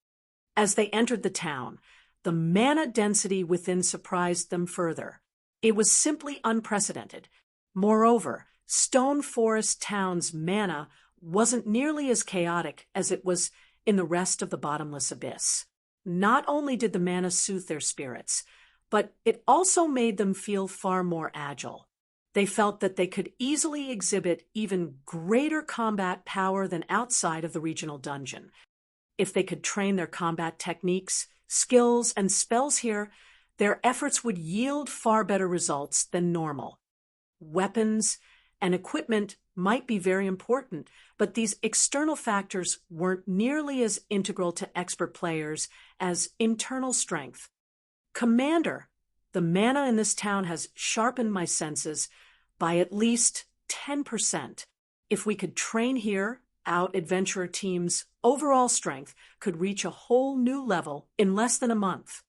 As they entered the town, the mana density within surprised them further. It was simply unprecedented. Moreover, Stone Forest Town's mana wasn't nearly as chaotic as it was in the rest of the bottomless abyss. Not only did the mana soothe their spirits, but it also made them feel far more agile. They felt that they could easily exhibit even greater combat power than outside of the regional dungeon. If they could train their combat techniques, skills, and spells here, their efforts would yield far better results than normal. Weapons and equipment might be very important, but these external factors weren't nearly as integral to expert players as internal strength. Commander, the mana in this town has sharpened my senses by at least 10%. If we could train here, our adventurer team's overall strength could reach a whole new level in less than a month.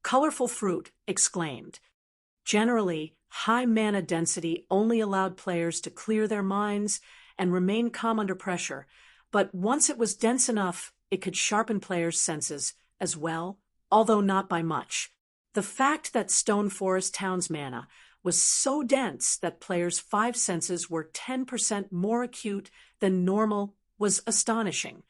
Colorful Fruit exclaimed. Generally, high mana density only allowed players to clear their minds and remain calm under pressure, but once it was dense enough, it could sharpen players' senses as well, although not by much. The fact that Stone Forest Town's mana was so dense that players' 5 senses were 10% more acute than normal was astonishing.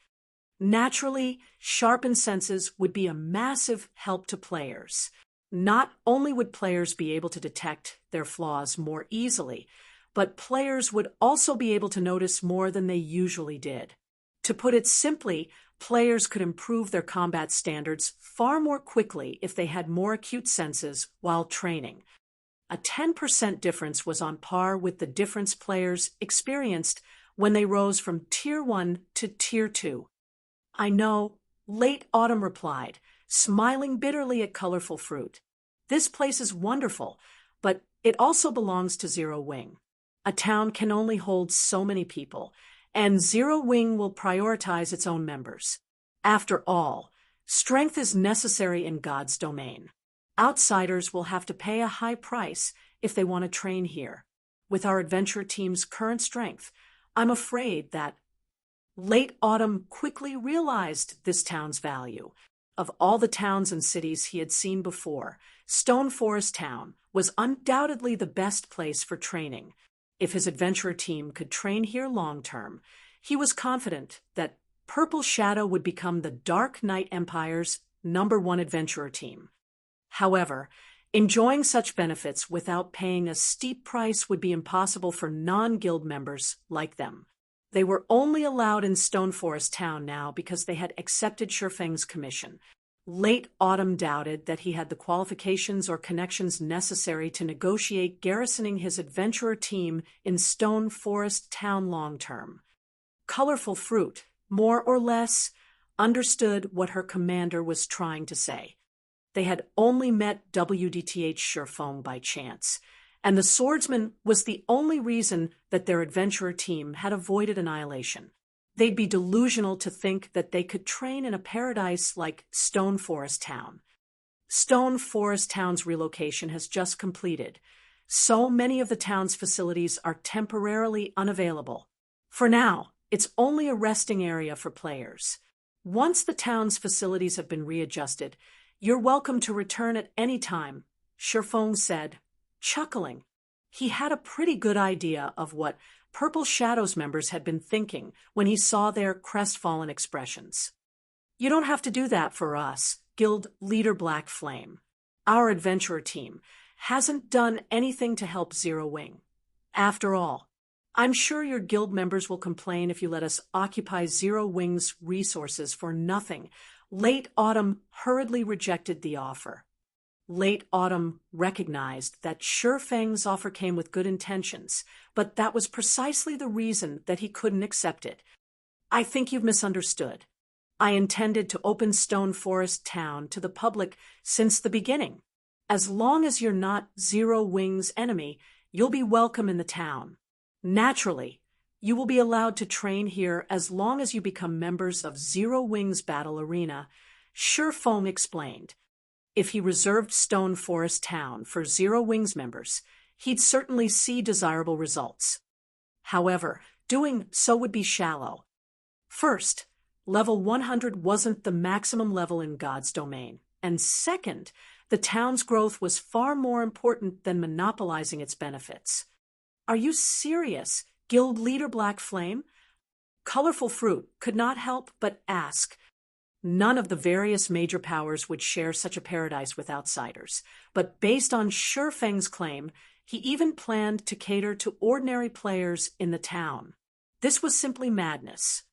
Naturally, sharpened senses would be a massive help to players. Not only would players be able to detect their flaws more easily, but players would also be able to notice more than they usually did. To put it simply, players could improve their combat standards far more quickly if they had more acute senses while training. A 10% difference was on par with the difference players experienced when they rose from Tier 1 to Tier 2. I know, Late Autumn replied, smiling bitterly at Colorful Fruit. This place is wonderful, but it also belongs to Zero Wing. A town can only hold so many people, and Zero Wing will prioritize its own members. After all, strength is necessary in God's domain. Outsiders will have to pay a high price if they want to train here. With our adventure team's current strength, I'm afraid that Late Autumn quickly realized this town's value. Of all the towns and cities he had seen before, Stone Forest Town was undoubtedly the best place for training. If his adventurer team could train here long-term, he was confident that Purple Shadow would become the Dark Knight Empire's #1 adventurer team. However, enjoying such benefits without paying a steep price would be impossible for non-guild members like them. They were only allowed in Stone Forest Town now because they had accepted Shifeng's commission. Late Autumn doubted that he had the qualifications or connections necessary to negotiate garrisoning his adventurer team in Stone Forest Town long-term. Colorful Fruit, more or less, understood what her commander was trying to say. They had only met WDTH Shifeng by chance, and the swordsman was the only reason that their adventurer team had avoided annihilation. They'd be delusional to think that they could train in a paradise like Stone Forest Town. Stone Forest Town's relocation has just completed. So many of the town's facilities are temporarily unavailable. For now, it's only a resting area for players. Once the town's facilities have been readjusted, you're welcome to return at any time, Shifeng said, chuckling. He had a pretty good idea of what Purple Shadows members had been thinking when he saw their crestfallen expressions. You don't have to do that for us, Guild Leader Black Flame. Our adventurer team hasn't done anything to help Zero Wing. After all, I'm sure your guild members will complain if you let us occupy Zero Wing's resources for nothing. Late Autumn hurriedly rejected the offer. Late Autumn recognized that Shurfang's offer came with good intentions, but that was precisely the reason that he couldn't accept it. I think you've misunderstood. I intended to open Stone Forest Town to the public since the beginning. As long as you're not Zero Wing's enemy, you'll be welcome in the town. Naturally, you will be allowed to train here as long as you become members of Zero Wing's battle arena, Shurfang explained. If he reserved Stone Forest Town for Zero Wing's members, he'd certainly see desirable results. However, doing so would be shallow. First, level 100 wasn't the maximum level in God's domain, and second, the town's growth was far more important than monopolizing its benefits. Are you serious, Guild Leader Black Flame? Colorful Fruit could not help but ask. None of the various major powers would share such a paradise with outsiders, but based on Shurfang's claim, he even planned to cater to ordinary players in the town. This was simply madness.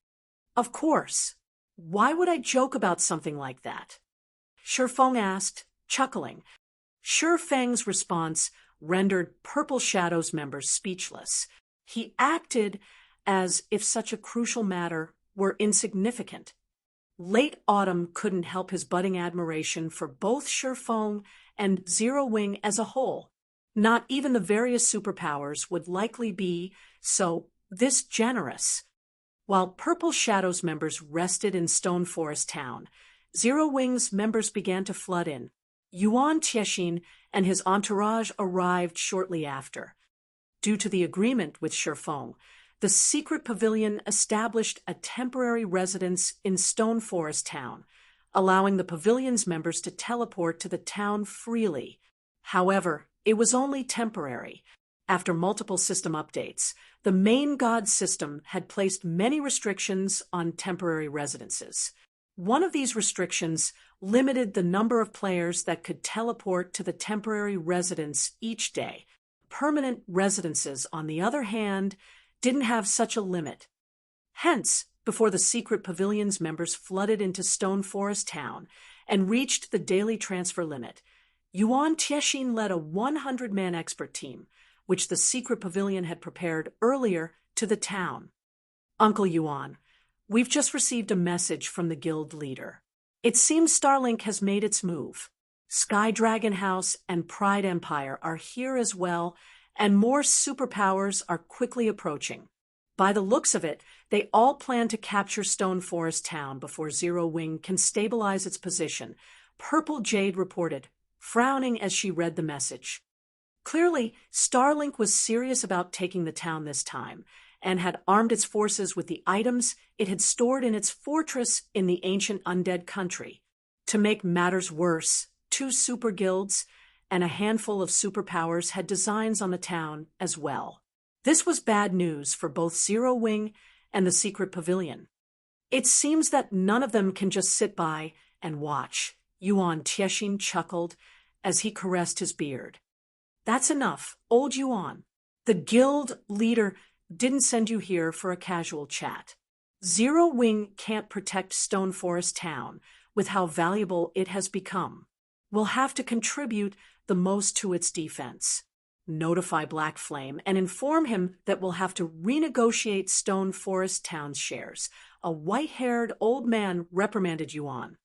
Of course. Why would I joke about something like that? Shurfang asked, chuckling. Shurfang's response rendered Purple Shadows members speechless. He acted as if such a crucial matter were insignificant. Late Autumn couldn't help his budding admiration for both Shurfang and Zero Wing as a whole. Not even the various superpowers would likely be so this generous. While Purple Shadows members rested in Stone Forest Town, Zero Wing's members began to flood in. Yuan Tiexin and his entourage arrived shortly after. Due to the agreement with Shurfang, the secret pavilion established a temporary residence in Stone Forest Town, allowing the pavilion's members to teleport to the town freely. However, it was only temporary. After multiple system updates, the main god system had placed many restrictions on temporary residences. One of these restrictions limited the number of players that could teleport to the temporary residence each day. Permanent residences, on the other hand, didn't have such a limit. Hence, before the secret pavilion's members flooded into Stone Forest Town and reached the daily transfer limit, Yuan Tiexin led a 100-man expert team, which the secret pavilion had prepared earlier, to the town. Uncle Yuan, we've just received a message from the guild leader. It seems Starlink has made its move. Sky Dragon House and Pride Empire are here as well, and more superpowers are quickly approaching. By the looks of it, they all plan to capture Stone Forest Town before Zero Wing can stabilize its position, Purple Jade reported, frowning as she read the message. Clearly, Starlink was serious about taking the town this time, and had armed its forces with the items it had stored in its fortress in the ancient undead country. To make matters worse, 2 super guilds and a handful of superpowers had designs on the town as well. This was bad news for both Zero Wing and the secret pavilion. It seems that none of them can just sit by and watch, Yuan Tiexin chuckled as he caressed his beard. That's enough, old Yuan. The guild leader didn't send you here for a casual chat. Zero Wing can't protect Stone Forest Town with how valuable it has become. We'll have to contribute the most to its defense. Notify Black Flame and inform him that we'll have to renegotiate Stone Forest Town's shares. A white-haired old man reprimanded Yuan.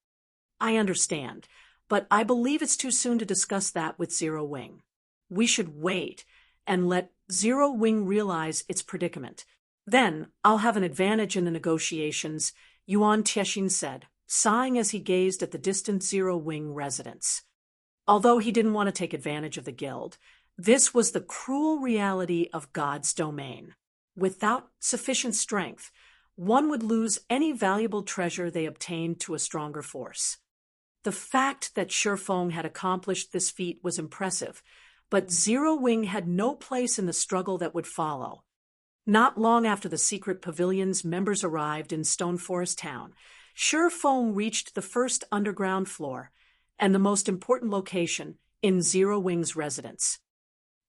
I understand, but I believe it's too soon to discuss that with Zero Wing. We should wait and let Zero Wing realize its predicament. Then I'll have an advantage in the negotiations, Yuan Tiexin said, sighing as he gazed at the distant Zero Wing residence. Although he didn't want to take advantage of the guild, this was the cruel reality of God's domain. Without sufficient strength, one would lose any valuable treasure they obtained to a stronger force. The fact that Shurfang had accomplished this feat was impressive, but Zero Wing had no place in the struggle that would follow. Not long after the secret pavilion's members arrived in Stone Forest Town, Sure Feng reached the first underground floor and the most important location in Zero Wing's residence.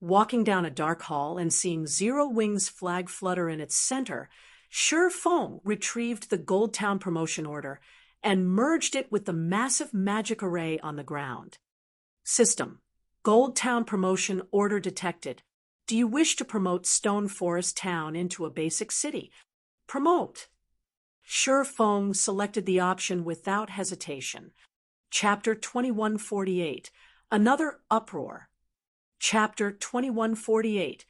Walking down a dark hall and seeing Zero Wing's flag flutter in its center, Sure Feng retrieved the Gold Town promotion order and merged it with the massive magic array on the ground. System: Gold Town promotion order detected. Do you wish to promote Stone Forest Town into a basic city? Promote. Sure Feng selected the option without hesitation. Chapter 2148. Another uproar. Chapter 2148.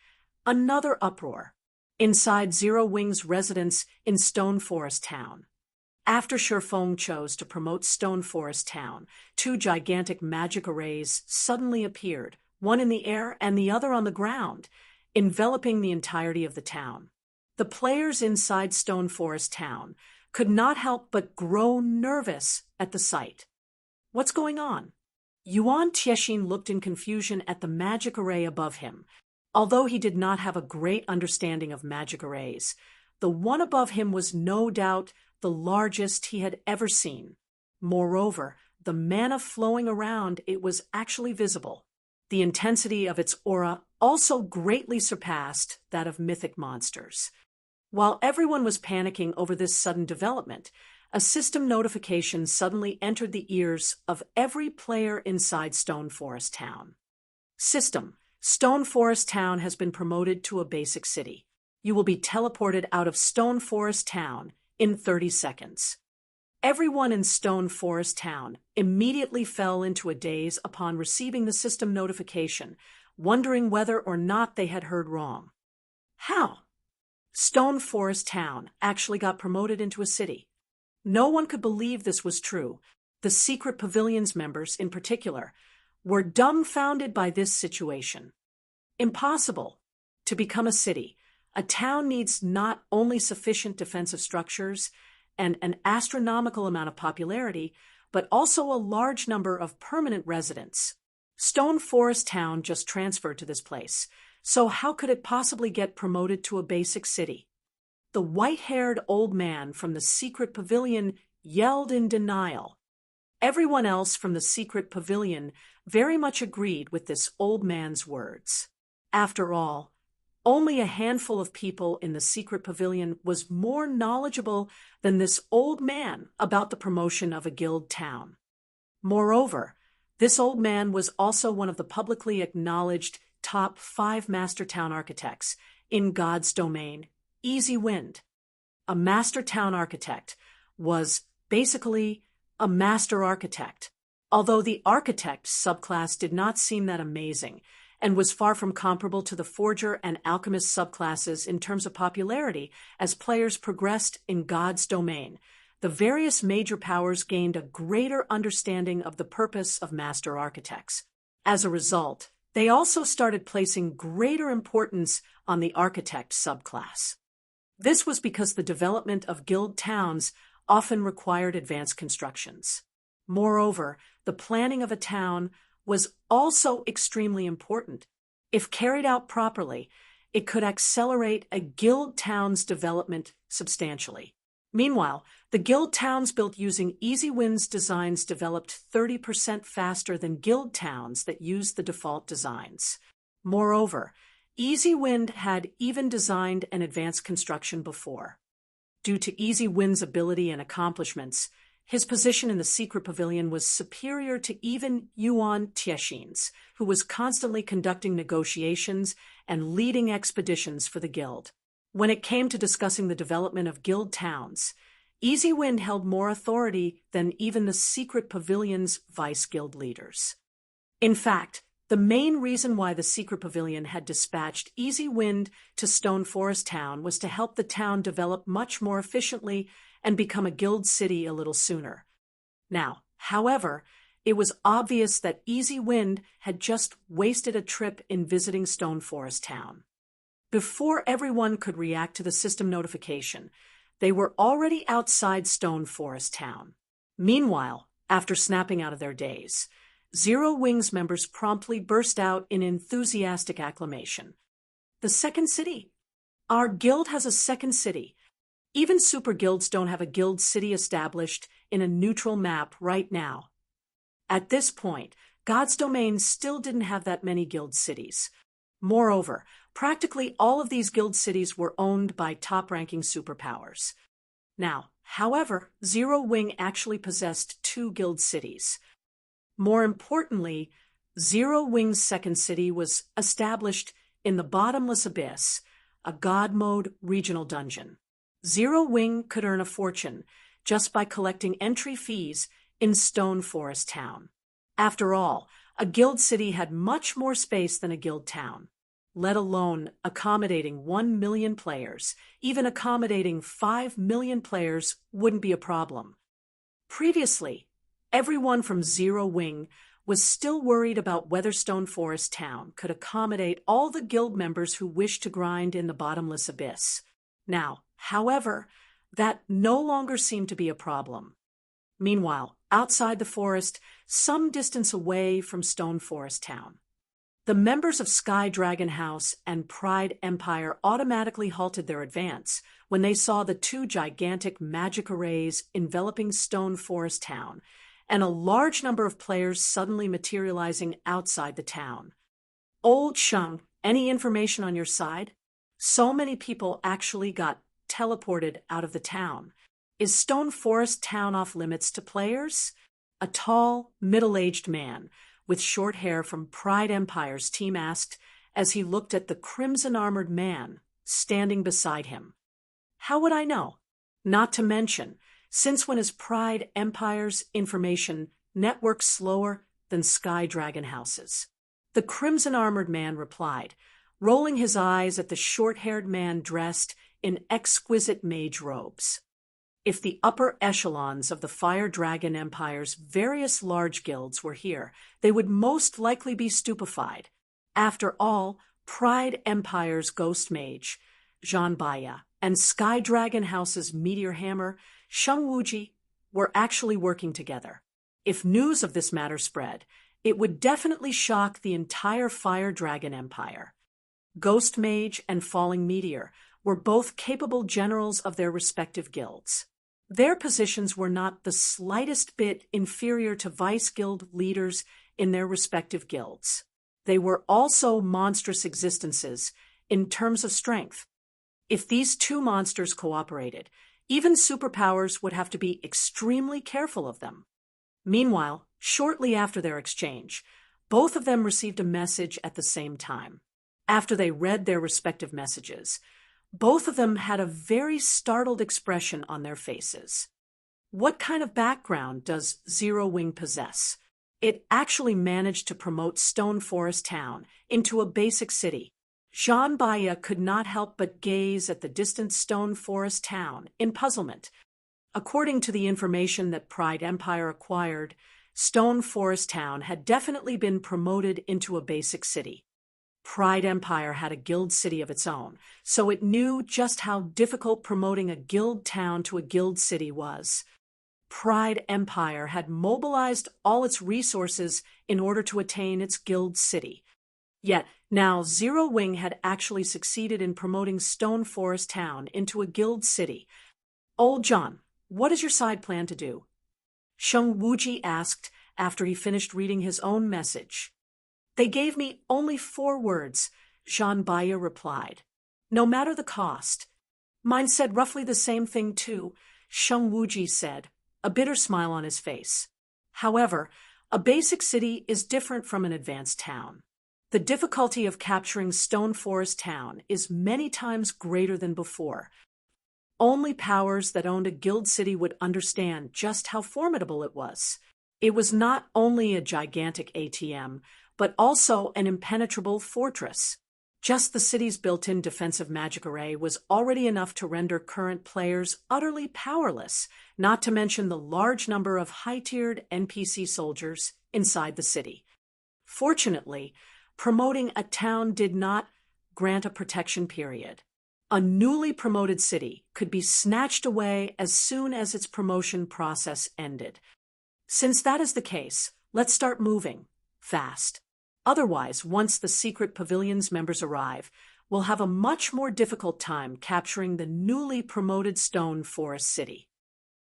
Another uproar. Inside Zero Wing's residence in Stone Forest Town. After Sure Feng chose to promote Stone Forest Town, two gigantic magic arrays suddenly appeared, one in the air and the other on the ground, enveloping the entirety of the town. The players inside Stone Forest Town could not help but grow nervous at the sight. What's going on? Yuan Tiexin looked in confusion at the magic array above him. Although he did not have a great understanding of magic arrays, the one above him was no doubt the largest he had ever seen. Moreover, the mana flowing around it was actually visible. The intensity of its aura also greatly surpassed that of mythic monsters. While everyone was panicking over this sudden development, a system notification suddenly entered the ears of every player inside Stone Forest Town. System: Stone Forest Town has been promoted to a basic city. You will be teleported out of Stone Forest Town in 30 seconds. Everyone in Stone Forest Town immediately fell into a daze upon receiving the system notification, wondering whether or not they had heard wrong. How? Stone Forest Town actually got promoted into a city. No one could believe this was true. The Secret Pavilion's members, in particular, were dumbfounded by this situation. Impossible. To become a city, a town needs not only sufficient defensive structures and an astronomical amount of popularity, but also a large number of permanent residents. Stone Forest Town just transferred to this place, so how could it possibly get promoted to a basic city? The white-haired old man from the secret pavilion yelled in denial. Everyone else from the secret pavilion very much agreed with this old man's words. After all, only a handful of people in the secret pavilion was more knowledgeable than this old man about the promotion of a guild town. Moreover, this old man was also one of the publicly acknowledged top 5 master town architects in God's domain, Easy Wind. A master town architect was basically a master architect, although the architect subclass did not seem that amazing and was far from comparable to the forger and alchemist subclasses in terms of popularity. As players progressed in God's domain, the various major powers gained a greater understanding of the purpose of master architects. As a result, they also started placing greater importance on the architect subclass. This was because the development of guild towns often required advanced constructions. Moreover, the planning of a town was also extremely important. If carried out properly, it could accelerate a guild town's development substantially. Meanwhile, the guild towns built using Easy Wind's designs developed 30% faster than guild towns that used the default designs. Moreover, Easy Wind had even designed an advanced construction before. Due to Easy Wind's ability and accomplishments, his position in the secret pavilion was superior to even Yuan Tiexin's, who was constantly conducting negotiations and leading expeditions for the guild. When it came to discussing the development of guild towns, Easy Wind held more authority than even the secret pavilion's vice guild leaders. In fact, the main reason why the secret pavilion had dispatched Easy Wind to Stone Forest Town was to help the town develop much more efficiently and become a guild city a little sooner. Now, however, it was obvious that Easy Wind had just wasted a trip in visiting Stone Forest Town. Before everyone could react to the system notification, they were already outside Stone Forest Town. Meanwhile, after snapping out of their daze, Zero Wing's members promptly burst out in enthusiastic acclamation. The second city. Our guild has a second city. Even super guilds don't have a guild city established in a neutral map right now. At this point, God's domain still didn't have that many guild cities. Moreover, practically all of these guild cities were owned by top-ranking superpowers. Now, however, Zero Wing actually possessed 2 guild cities. More importantly, Zero Wing's second city was established in the Bottomless Abyss, a God Mode regional dungeon. Zero Wing could earn a fortune just by collecting entry fees in Stone Forest Town. After all, a guild city had much more space than a guild town, let alone accommodating 1 million players. Even accommodating 5 million players wouldn't be a problem. Previously, everyone from Zero Wing was still worried about whether Stone Forest Town could accommodate all the guild members who wished to grind in the Bottomless Abyss. Now, however, that no longer seemed to be a problem. Meanwhile, outside the forest, some distance away from Stone Forest Town, the members of Sky Dragon House and Pride Empire automatically halted their advance when they saw the 2 gigantic magic arrays enveloping Stone Forest Town and a large number of players suddenly materializing outside the town. Old Sheng, any information on your side? So many people actually got teleported out of the town. Is Stone Forest Town off limits to players? A tall, middle-aged man with short hair from Pride Empire's team asked as he looked at the crimson-armored man standing beside him. How would I know? Not to mention, since when is Pride Empire's information network slower than Sky Dragon House's? The crimson-armored man replied, rolling his eyes at the short-haired man dressed in exquisite mage robes. If the upper echelons of the Fire Dragon Empire's various large guilds were here, they would most likely be stupefied. After all, Pride Empire's Ghost Mage, Zhan Baya, and Sky Dragon House's Meteor Hammer, Sheng Wuji, were actually working together. If news of this matter spread, it would definitely shock the entire Fire Dragon Empire. Ghost Mage and Falling Meteor were both capable generals of their respective guilds. Their positions were not the slightest bit inferior to vice guild leaders in their respective guilds. They were also monstrous existences in terms of strength. If these 2 monsters cooperated, even superpowers would have to be extremely careful of them. Meanwhile, shortly after their exchange, both of them received a message at the same time. After they read their respective messages, both of them had a very startled expression on their faces. What kind of background does Zero Wing possess? It actually managed to promote Stone Forest Town into a basic city. Zhan Baya could not help but gaze at the distant Stone Forest Town in puzzlement. According to the information that Pride Empire acquired, Stone Forest Town had definitely been promoted into a basic city. Pride Empire had a guild city of its own, so it knew just how difficult promoting a guild town to a guild city was. Pride Empire had mobilized all its resources in order to attain its guild city. Yet, now Zero Wing had actually succeeded in promoting Stone Forest Town into a guild city. Old John, what is your side plan to do? Sheng Wuji asked after he finished reading his own message. They gave me only 4 words, Zhan Baya replied. No matter the cost. Mine said roughly the same thing too, Sheng Wuji said, a bitter smile on his face. However, a basic city is different from an advanced town. The difficulty of capturing Stone Forest Town is many times greater than before. Only powers that owned a guild city would understand just how formidable it was. It was not only a gigantic ATM, but also an impenetrable fortress. Just the city's built-in defensive magic array was already enough to render current players utterly powerless, not to mention the large number of high-tiered NPC soldiers inside the city. Fortunately, promoting a town did not grant a protection period. A newly promoted city could be snatched away as soon as its promotion process ended. Since that is the case, let's start moving fast. Otherwise, once the secret pavilion's members arrive, will have a much more difficult time capturing the newly promoted Stone Forest City.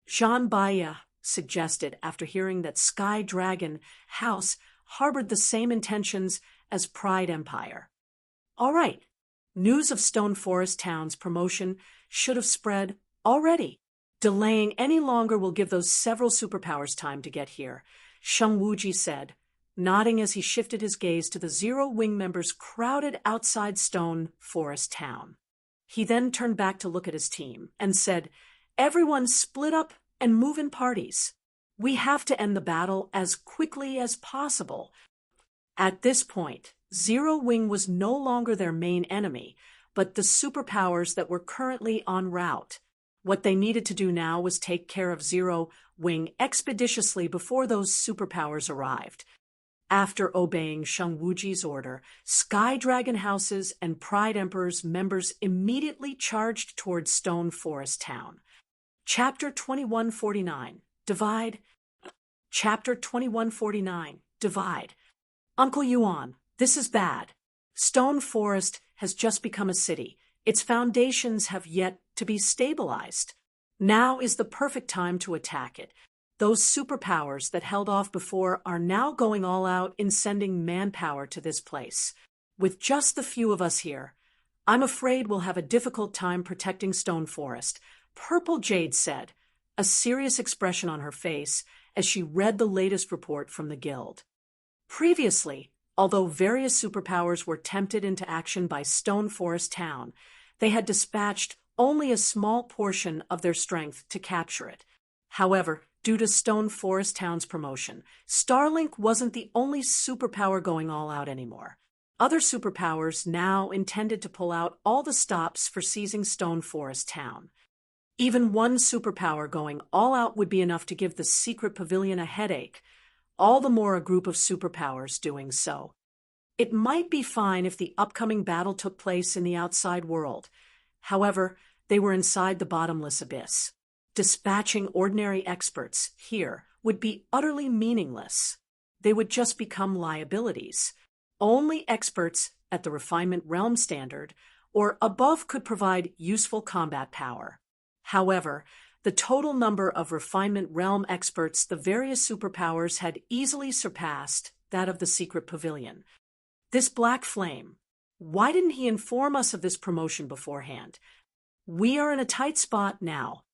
Jean Baya suggested after hearing that Sky Dragon House harbored the same intentions as Pride Empire. All right, news of Stone Forest Town's promotion should have spread already. Delaying any longer will give those several superpowers time to get here, Sheng Wuji said, nodding as he shifted his gaze to the Zero Wing members crowded outside Stone Forest Town. He then turned back to look at his team and said, "Everyone split up and move in parties. We have to end the battle as quickly as possible." At this point, Zero Wing was no longer their main enemy, but the superpowers that were currently en route. What they needed to do now was take care of Zero Wing expeditiously before those superpowers arrived. After obeying Sheng Wuji's order, Sky Dragon House's and Pride Emperor's members immediately charged towards Stone Forest Town. Chapter 2149, Divide. Chapter 2149, Divide. Uncle Yuan, this is bad. Stone Forest has just become a city. Its foundations have yet to be stabilized. Now is the perfect time to attack it. Those superpowers that held off before are now going all out in sending manpower to this place. With just the few of us here, I'm afraid we'll have a difficult time protecting Stone Forest, Purple Jade said, a serious expression on her face as she read the latest report from the guild. Previously, although various superpowers were tempted into action by Stone Forest Town, they had dispatched only a small portion of their strength to capture it. However, due to Stone Forest Town's promotion, Starlink wasn't the only superpower going all out anymore. Other superpowers now intended to pull out all the stops for seizing Stone Forest Town. Even one superpower going all out would be enough to give the secret pavilion a headache, all the more a group of superpowers doing so. It might be fine if the upcoming battle took place in the outside world. However, they were inside the bottomless abyss. Dispatching ordinary experts here would be utterly meaningless. They would just become liabilities. Only experts at the refinement realm standard or above could provide useful combat power. However, the total number of refinement realm experts the various superpowers had easily surpassed that of the secret pavilion. This black flame, why didn't he inform us of this promotion beforehand? We are in a tight spot now.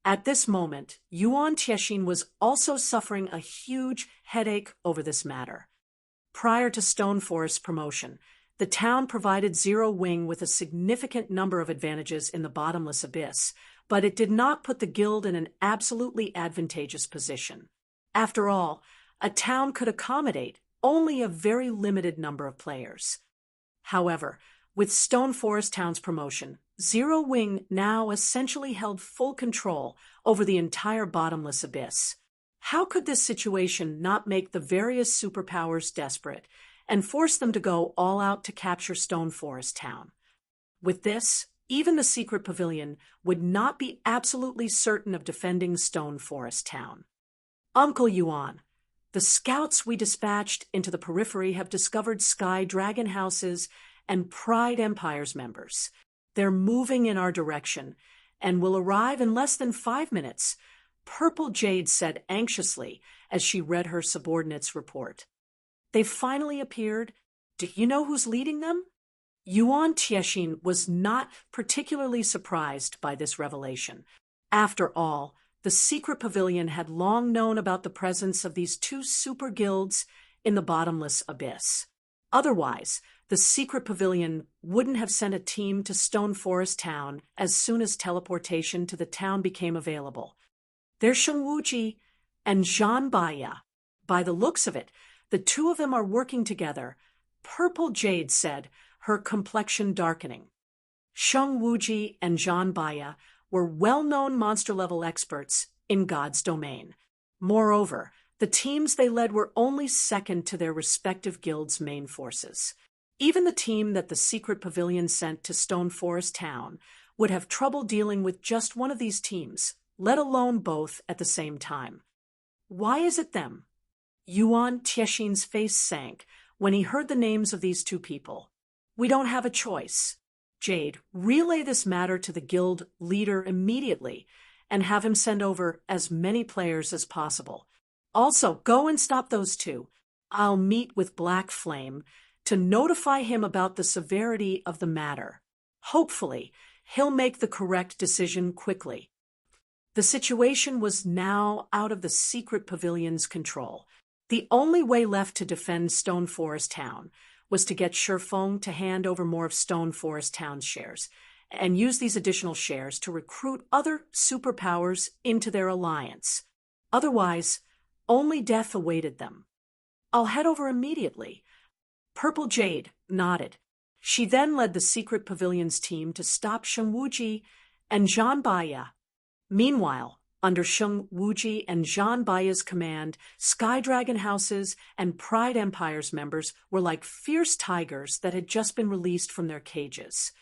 At this moment, Yuan Tiexin was also suffering a huge headache over this matter. Prior to Stone Forest's promotion, the town provided Zero Wing with a significant number of advantages in the bottomless abyss, but it did not put the guild in an absolutely advantageous position. After all, a town could accommodate only a very limited number of players. However, with Stone Forest Town's promotion, Zero Wing now essentially held full control over the entire bottomless abyss. How could this situation not make the various superpowers desperate and force them to go all out to capture Stone Forest Town? With this, even the secret pavilion would not be absolutely certain of defending Stone Forest Town. Uncle Yuan, the scouts we dispatched into the periphery have discovered Sky Dragon House's and Pride Empire's members. They're moving in our direction and will arrive in less than 5 minutes, Purple Jade said anxiously as she read her subordinate's report. They've finally appeared. Do you know who's leading them? Yuan Tiexin was not particularly surprised by this revelation. After all, the secret pavilion had long known about the presence of these two super guilds in the bottomless abyss. Otherwise, the secret pavilion wouldn't have sent a team to Stone Forest Town as soon as teleportation to the town became available. There's Sheng Wuji and Jean Baya. By the looks of it, the two of them are working together, Purple Jade said, her complexion darkening. Sheng Wuji and Jean Baya were well-known monster-level experts in God's domain. Moreover, the teams they led were only second to their respective guilds' main forces. Even the team that the secret pavilion sent to Stone Forest Town would have trouble dealing with just one of these teams, let alone both at the same time. Why is it them? Yuan Tiexin's face sank when he heard the names of these two people. We don't have a choice. Jade, relay this matter to the guild leader immediately and have him send over as many players as possible. Also, go and stop those two. I'll meet with Black Flame to notify him about the severity of the matter. Hopefully, he'll make the correct decision quickly. The situation was now out of the secret pavilion's control. The only way left to defend Stone Forest Town was to get Shifeng to hand over more of Stone Forest Town's shares, and use these additional shares to recruit other superpowers into their alliance. Otherwise, only death awaited them. I'll head over immediately. Purple Jade nodded. She then led the secret pavilion's team to stop Sheng Wuji and Zhan Baya. Meanwhile, under Sheng Wuji and Zhan Baya's command, Sky Dragon House's and Pride Empire's members were like fierce tigers that had just been released from their cages.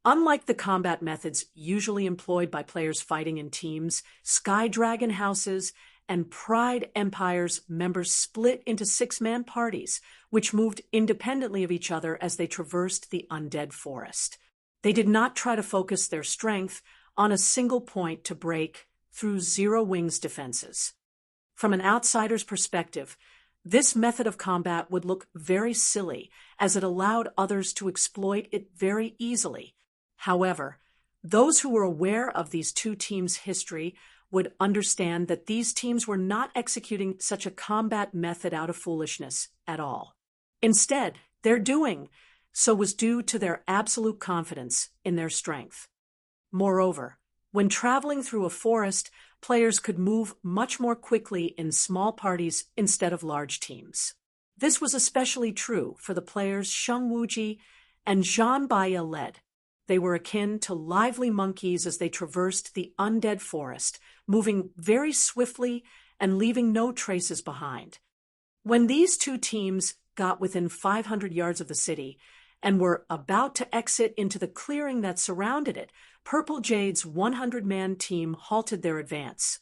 Unlike the combat methods usually employed by players fighting in teams, Sky Dragon House's and Pride Empire's members split into 6-man parties, which moved independently of each other as they traversed the undead forest. They did not try to focus their strength on a single point to break through Zero Wing's defenses. From an outsider's perspective, this method of combat would look very silly, as it allowed others to exploit it very easily. However, those who were aware of these two teams' history would understand that these teams were not executing such a combat method out of foolishness at all. Instead, their doing so was due to their absolute confidence in their strength. Moreover, when traveling through a forest, players could move much more quickly in small parties instead of large teams. This was especially true for the players Sheng Wuji and Zhan Baya led. They were akin to lively monkeys as they traversed the undead forest, moving very swiftly and leaving no traces behind. When these two teams got within 500 yards of the city and were about to exit into the clearing that surrounded it, Purple Jade's 100-man team halted their advance.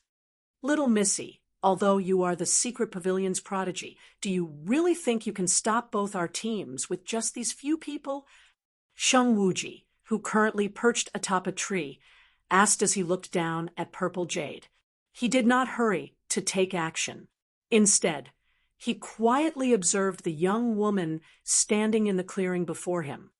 Little Missy, although you are the secret pavilion's prodigy, do you really think you can stop both our teams with just these few people? Sheng Wuji, who currently perched atop a tree, asked as he looked down at Purple Jade. He did not hurry to take action. Instead, he quietly observed the young woman standing in the clearing before him.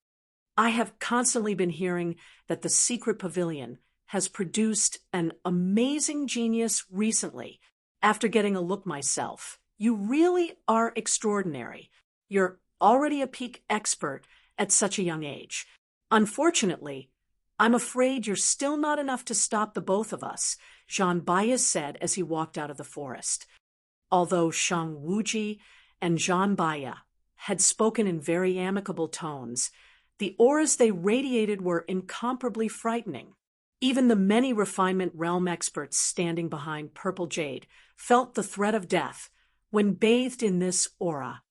I have constantly been hearing that the secret pavilion has produced an amazing genius recently. After getting a look myself, you really are extraordinary. You're already a peak expert at such a young age. Unfortunately, I'm afraid you're still not enough to stop the both of us, Zhan Baya said as he walked out of the forest. Although Sheng Wuji and Zhan Baya had spoken in very amicable tones, the auras they radiated were incomparably frightening. Even the many refinement realm experts standing behind Purple Jade felt the threat of death when bathed in this aura.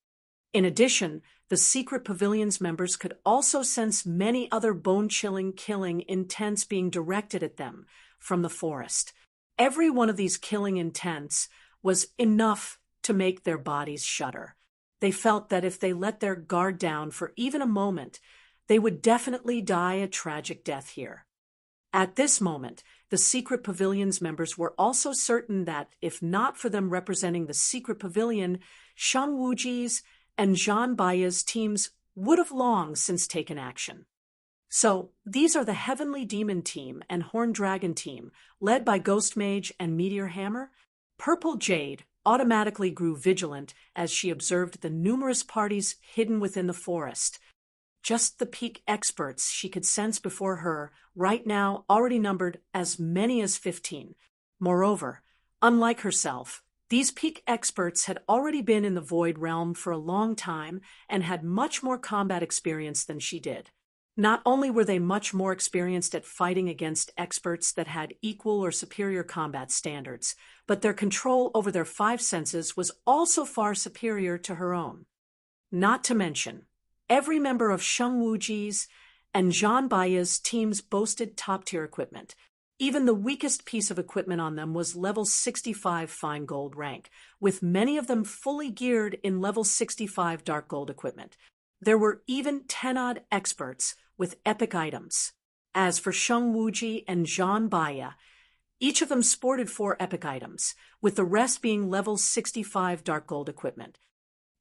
In addition, the secret pavilion's members could also sense many other bone-chilling killing intents being directed at them from the forest. Every one of these killing intents was enough to make their bodies shudder. They felt that if they let their guard down for even a moment, they would definitely die a tragic death here. At this moment, the secret pavilion's members were also certain that, if not for them representing the secret pavilion, Sheng Wuji's and Zhan Baya's teams would have long since taken action. So, these are the Heavenly Demon Team and Horned Dragon Team, led by Ghost Mage and Meteor Hammer. Purple Jade automatically grew vigilant as she observed the numerous parties hidden within the forest. Just the peak experts she could sense before her right now already numbered as many as 15. Moreover, unlike herself, these peak experts had already been in the Void Realm for a long time and had much more combat experience than she did. Not only were they much more experienced at fighting against experts that had equal or superior combat standards, but their control over their 5 senses was also far superior to her own. Not to mention, every member of Sheng Wuji's and Zhan Baya's teams boasted top-tier equipment. Even the weakest piece of equipment on them was level 65 fine gold rank, with many of them fully geared in level 65 dark gold equipment. There were even 10-odd experts with epic items. As for Sheng Wuji and Zhan Baya, each of them sported 4 epic items, with the rest being level 65 dark gold equipment.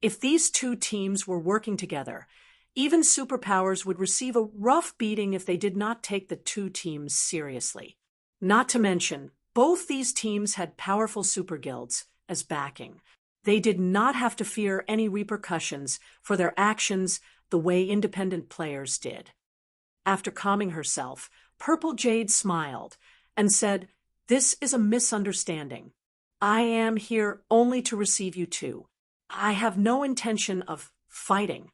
If these two teams were working together, even superpowers would receive a rough beating if they did not take the two teams seriously. Not to mention, both these teams had powerful super guilds as backing. They did not have to fear any repercussions for their actions the way independent players did. After calming herself, Purple Jade smiled and said, "This is a misunderstanding. I am here only to receive you two. I have no intention of fighting."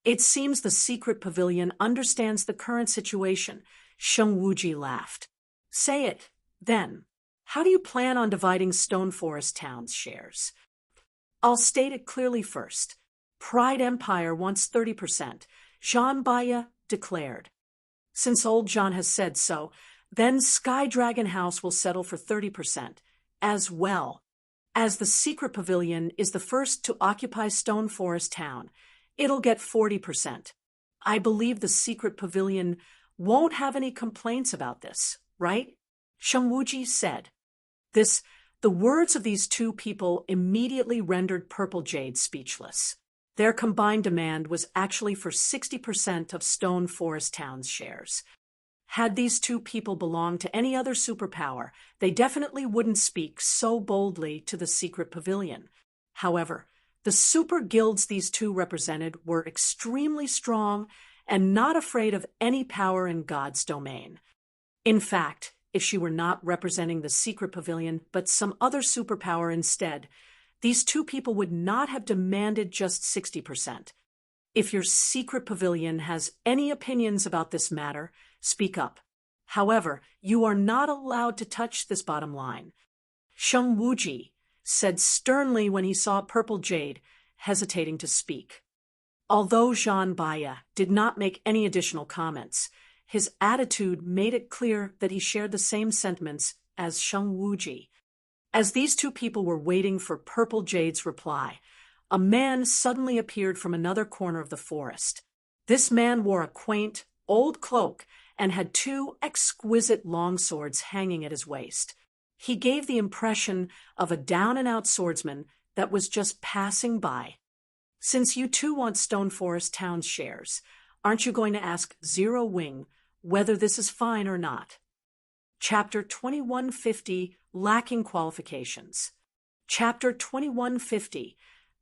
"It seems the secret pavilion understands the current situation," Sheng Wuji laughed. "Say it, then. How do you plan on dividing Stone Forest Town's shares?" "I'll state it clearly first. Pride Empire wants 30%, Zhan Baya declared. Since old Zhan has said so, then Sky Dragon House will settle for 30% as well. As the secret pavilion is the first to occupy Stone Forest Town, it'll get 40%. I believe the secret pavilion won't have any complaints about this, right?" Sheng Wuji said. The words of these two people immediately rendered Purple Jade speechless. Their combined demand was actually for 60% of Stone Forest Town's shares. Had these two people belonged to any other superpower, they definitely wouldn't speak so boldly to the secret pavilion. However, the super guilds these two represented were extremely strong and not afraid of any power in God's domain. In fact, if she were not representing the secret pavilion but some other superpower instead, these two people would not have demanded just 60%. If your secret pavilion has any opinions about this matter, speak up. However, you are not allowed to touch this bottom line. Sheng Wuji said sternly when he saw Purple Jade hesitating to speak. Although Zhan Baya did not make any additional comments, his attitude made it clear that he shared the same sentiments as Sheng Wuji. As these two people were waiting for Purple Jade's reply, a man suddenly appeared from another corner of the forest. This man wore a quaint, old cloak and had 2 exquisite longswords hanging at his waist. He gave the impression of a down-and-out swordsman that was just passing by. "Since you two want Stone Forest Town's shares, aren't you going to ask Zero Wing whether this is fine or not?" Chapter 2150, Lacking Qualifications. Chapter 2150,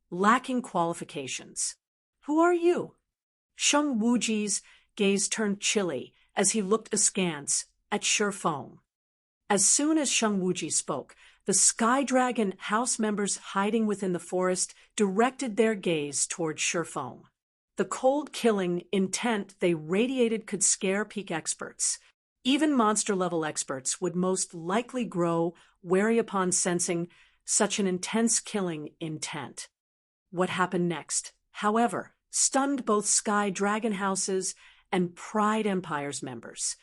Lacking Qualifications. "Who are you?" Sheng Wuji's gaze turned chilly as he looked askance at Shifeng. As soon as Sheng Wuji spoke, the Sky Dragon house members hiding within the forest directed their gaze toward Shifeng. The cold-killing intent they radiated could scare peak experts. Even monster-level experts would most likely grow wary upon sensing such an intense killing intent. What happened next, however, stunned both Sky Dragon House's and Pride Empire's members.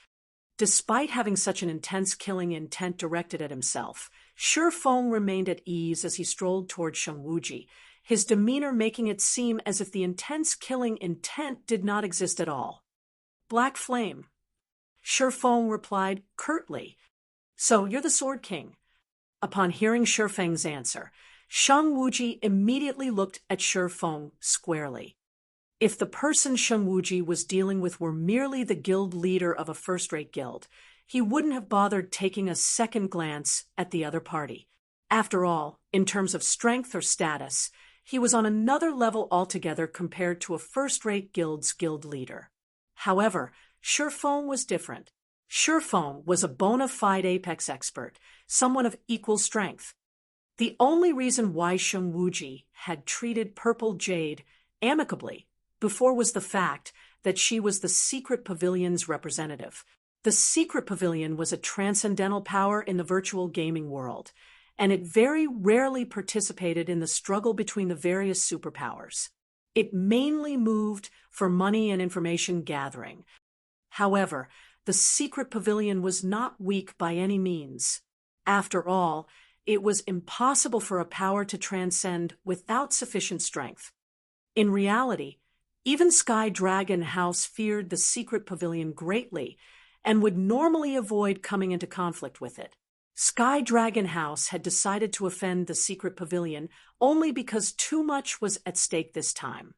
Despite having such an intense killing intent directed at himself, Shifeng remained at ease as he strolled toward Sheng Wuji, his demeanor making it seem as if the intense killing intent did not exist at all. "Black Flame," Shifeng replied curtly. "So you're the Sword King." Upon hearing Shifeng's answer, Sheng Wuji immediately looked at Shifeng squarely. If the person Sheng Wuji was dealing with were merely the guild leader of a first-rate guild, he wouldn't have bothered taking a second glance at the other party. After all, in terms of strength or status, he was on another level altogether compared to a first-rate guild's guild leader. However, Shifeng was different. Shifeng was a bona fide apex expert, someone of equal strength. The only reason why Sheng Wuji had treated Purple Jade amicably before was the fact that she was the secret pavilion's representative. The secret pavilion was a transcendental power in the virtual gaming world, and it very rarely participated in the struggle between the various superpowers. It mainly moved for money and information gathering. However, the secret pavilion was not weak by any means. After all, it was impossible for a power to transcend without sufficient strength. In reality, Even Sky Dragon House feared the secret pavilion greatly and would normally avoid coming into conflict with it. Sky Dragon House had decided to offend the secret pavilion only because too much was at stake this time.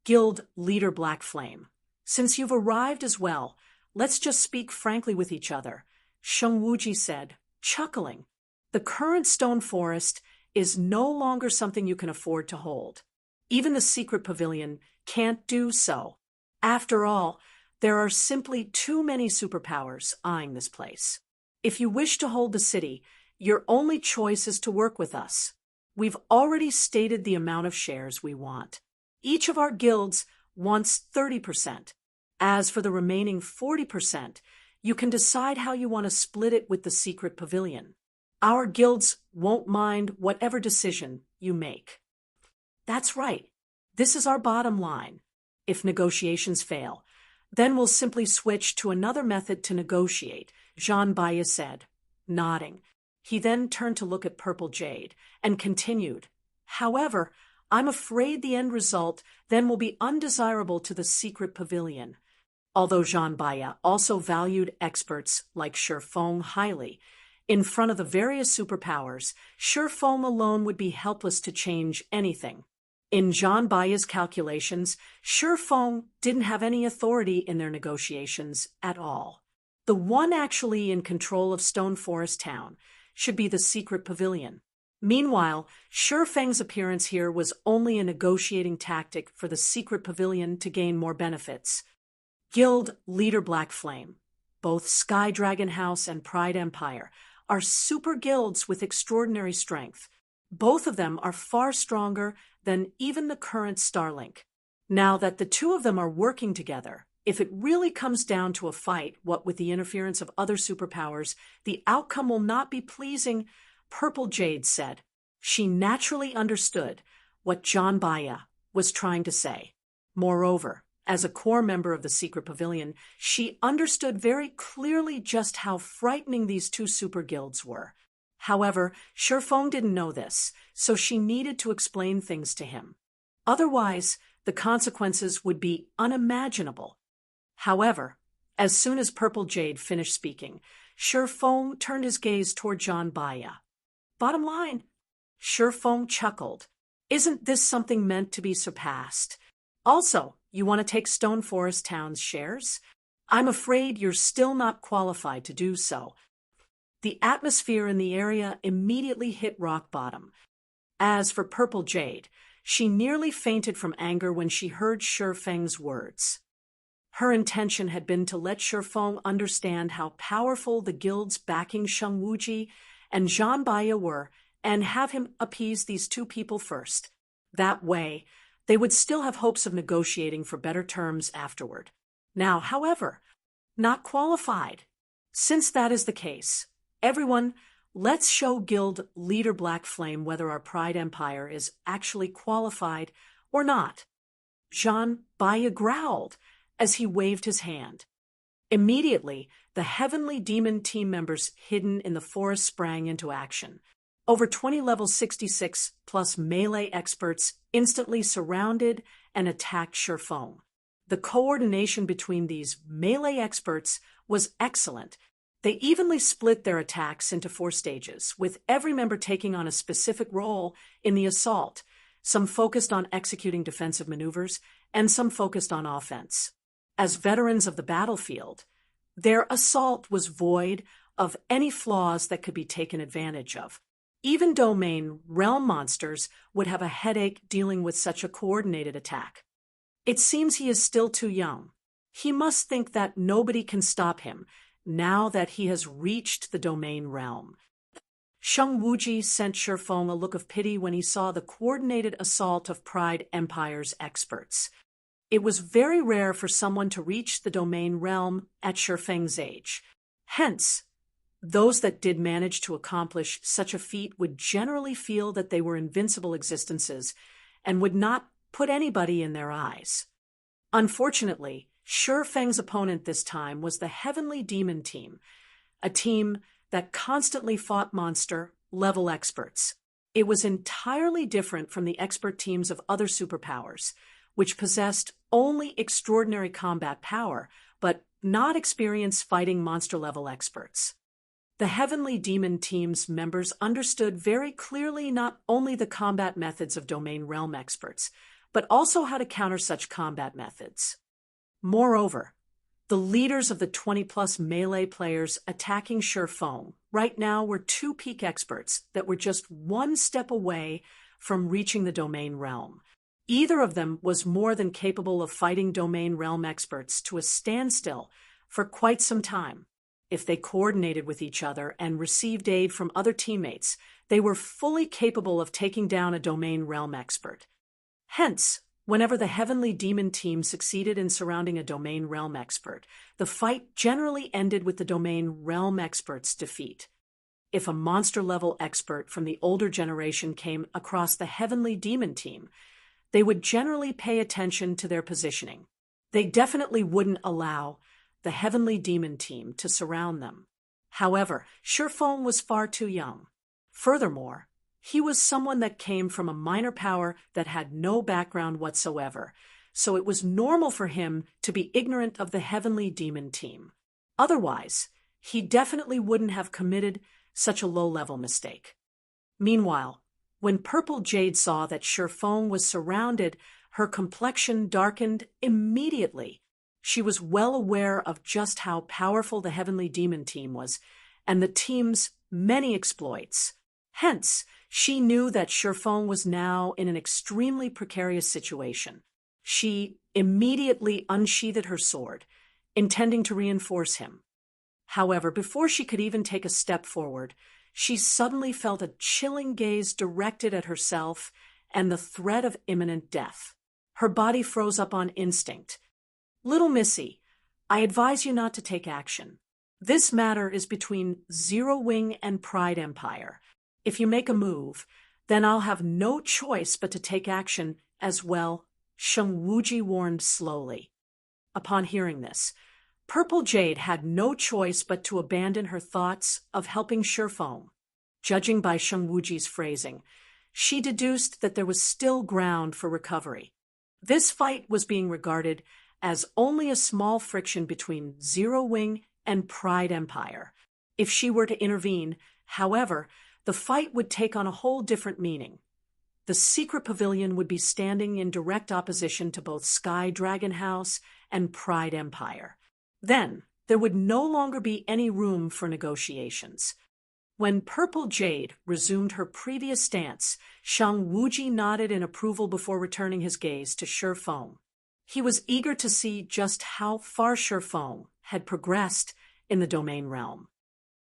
Guild Leader Black Flame, since you've arrived as well, let's just speak frankly with each other, Sheng Wuji said, chuckling. The current stone forest is no longer something you can afford to hold. Even the secret pavilion can't do so. After all, there are simply too many superpowers eyeing this place. If you wish to hold the city, your only choice is to work with us. We've already stated the amount of shares we want. Each of our guilds wants 30%. As for the remaining 40%, you can decide how you want to split it with the secret pavilion. Our guilds won't mind whatever decision you make. That's right. This is our bottom line. If negotiations fail, then we'll simply switch to another method to negotiate, Jean Baya said, nodding. He then turned to look at Purple Jade and continued. However, I'm afraid the end result then will be undesirable to the secret pavilion. Although Jean Baya also valued experts like Shifeng highly, in front of the various superpowers, Shifeng alone would be helpless to change anything. In Jean Baya's calculations, Shifeng didn't have any authority in their negotiations at all. The one actually in control of Stone Forest Town should be the secret pavilion. Meanwhile, Shifeng's appearance here was only a negotiating tactic for the secret pavilion to gain more benefits. Guild Leader Black Flame, both Sky Dragon House and Pride Empire, are super guilds with extraordinary strength. Both of them are far stronger than even the current Starlink. Now that the two of them are working together, if it really comes down to a fight, what with the interference of other superpowers, the outcome will not be pleasing, Purple Jade said. She naturally understood what Jean Baya was trying to say. Moreover, as a core member of the secret pavilion, she understood very clearly just how frightening these two super guilds were. However, Shifeng didn't know this, so she needed to explain things to him. Otherwise, the consequences would be unimaginable. However, as soon as Purple Jade finished speaking, Shifeng turned his gaze toward Jean Baya. Bottom line, Shifeng chuckled. Isn't this something meant to be surpassed? Also, you want to take Stone Forest Town's shares? I'm afraid you're still not qualified to do so. The atmosphere in the area immediately hit rock bottom. As for Purple Jade, she nearly fainted from anger when she heard Shifeng's words. Her intention had been to let Shifeng understand how powerful the guilds backing Sheng Wuji and Jean Baya were and have him appease these two people first. That way, they would still have hopes of negotiating for better terms afterward. Now, however, not qualified. Since that is the case, everyone, let's show Guild Leader Black Flame whether our Pride Empire is actually qualified or not. Jean Baya growled as he waved his hand. Immediately, the Heavenly Demon team members hidden in the forest sprang into action. Over 20 level 66 plus melee experts instantly surrounded and attacked Shifeng. The coordination between these melee experts was excellent. They evenly split their attacks into 4 stages, with every member taking on a specific role in the assault. Some focused on executing defensive maneuvers, and some focused on offense. As veterans of the battlefield, their assault was void of any flaws that could be taken advantage of. Even domain realm monsters would have a headache dealing with such a coordinated attack. It seems he is still too young. He must think that nobody can stop him now that he has reached the domain realm. Sheng Wuji sent Shifeng a look of pity when he saw the coordinated assault of Pride Empire's experts. It was very rare for someone to reach the domain realm at Shifeng's age. Hence, those that did manage to accomplish such a feat would generally feel that they were invincible existences and would not put anybody in their eyes. Unfortunately, Shifeng's opponent this time was the Heavenly Demon team, a team that constantly fought monster-level experts. It was entirely different from the expert teams of other superpowers, which possessed only extraordinary combat power, but not experienced fighting monster-level experts. The Heavenly Demon Team's members understood very clearly not only the combat methods of domain realm experts, but also how to counter such combat methods. Moreover, the leaders of the 20-plus melee players attacking Shifeng right now were two peak experts that were just one step away from reaching the domain realm. Either of them was more than capable of fighting domain realm experts to a standstill for quite some time. If they coordinated with each other and received aid from other teammates, they were fully capable of taking down a domain realm expert. Hence, whenever the Heavenly Demon Team succeeded in surrounding a domain realm expert, the fight generally ended with the domain realm expert's defeat. If a monster-level expert from the older generation came across the Heavenly Demon Team, they would generally pay attention to their positioning. They definitely wouldn't allow the Heavenly Demon Team to surround them. However, Shifeng was far too young. Furthermore, he was someone that came from a minor power that had no background whatsoever, so it was normal for him to be ignorant of the Heavenly Demon Team. Otherwise, he definitely wouldn't have committed such a low-level mistake. Meanwhile, when Purple Jade saw that Shifeng was surrounded, her complexion darkened immediately. She was well aware of just how powerful the Heavenly Demon Team was, and the team's many exploits. Hence, she knew that Shifeng was now in an extremely precarious situation. She immediately unsheathed her sword, intending to reinforce him. However, before she could even take a step forward, she suddenly felt a chilling gaze directed at herself and the threat of imminent death. Her body froze up on instinct. "Little Missy, I advise you not to take action. This matter is between Zero Wing and Pride Empire. If you make a move, then I'll have no choice but to take action as well," Shang Wuji warned slowly. Upon hearing this, Purple Jade had no choice but to abandon her thoughts of helping Shifeng. Judging by Shang Wuji's phrasing, she deduced that there was still ground for recovery. This fight was being regarded as only a small friction between Zero Wing and Pride Empire. If she were to intervene, however, the fight would take on a whole different meaning. The secret pavilion would be standing in direct opposition to both Sky Dragon House and Pride Empire. Then, there would no longer be any room for negotiations. When Purple Jade resumed her previous stance, Shang Wuji nodded in approval before returning his gaze to Shifeng. He was eager to see just how far Shifeng had progressed in the domain realm.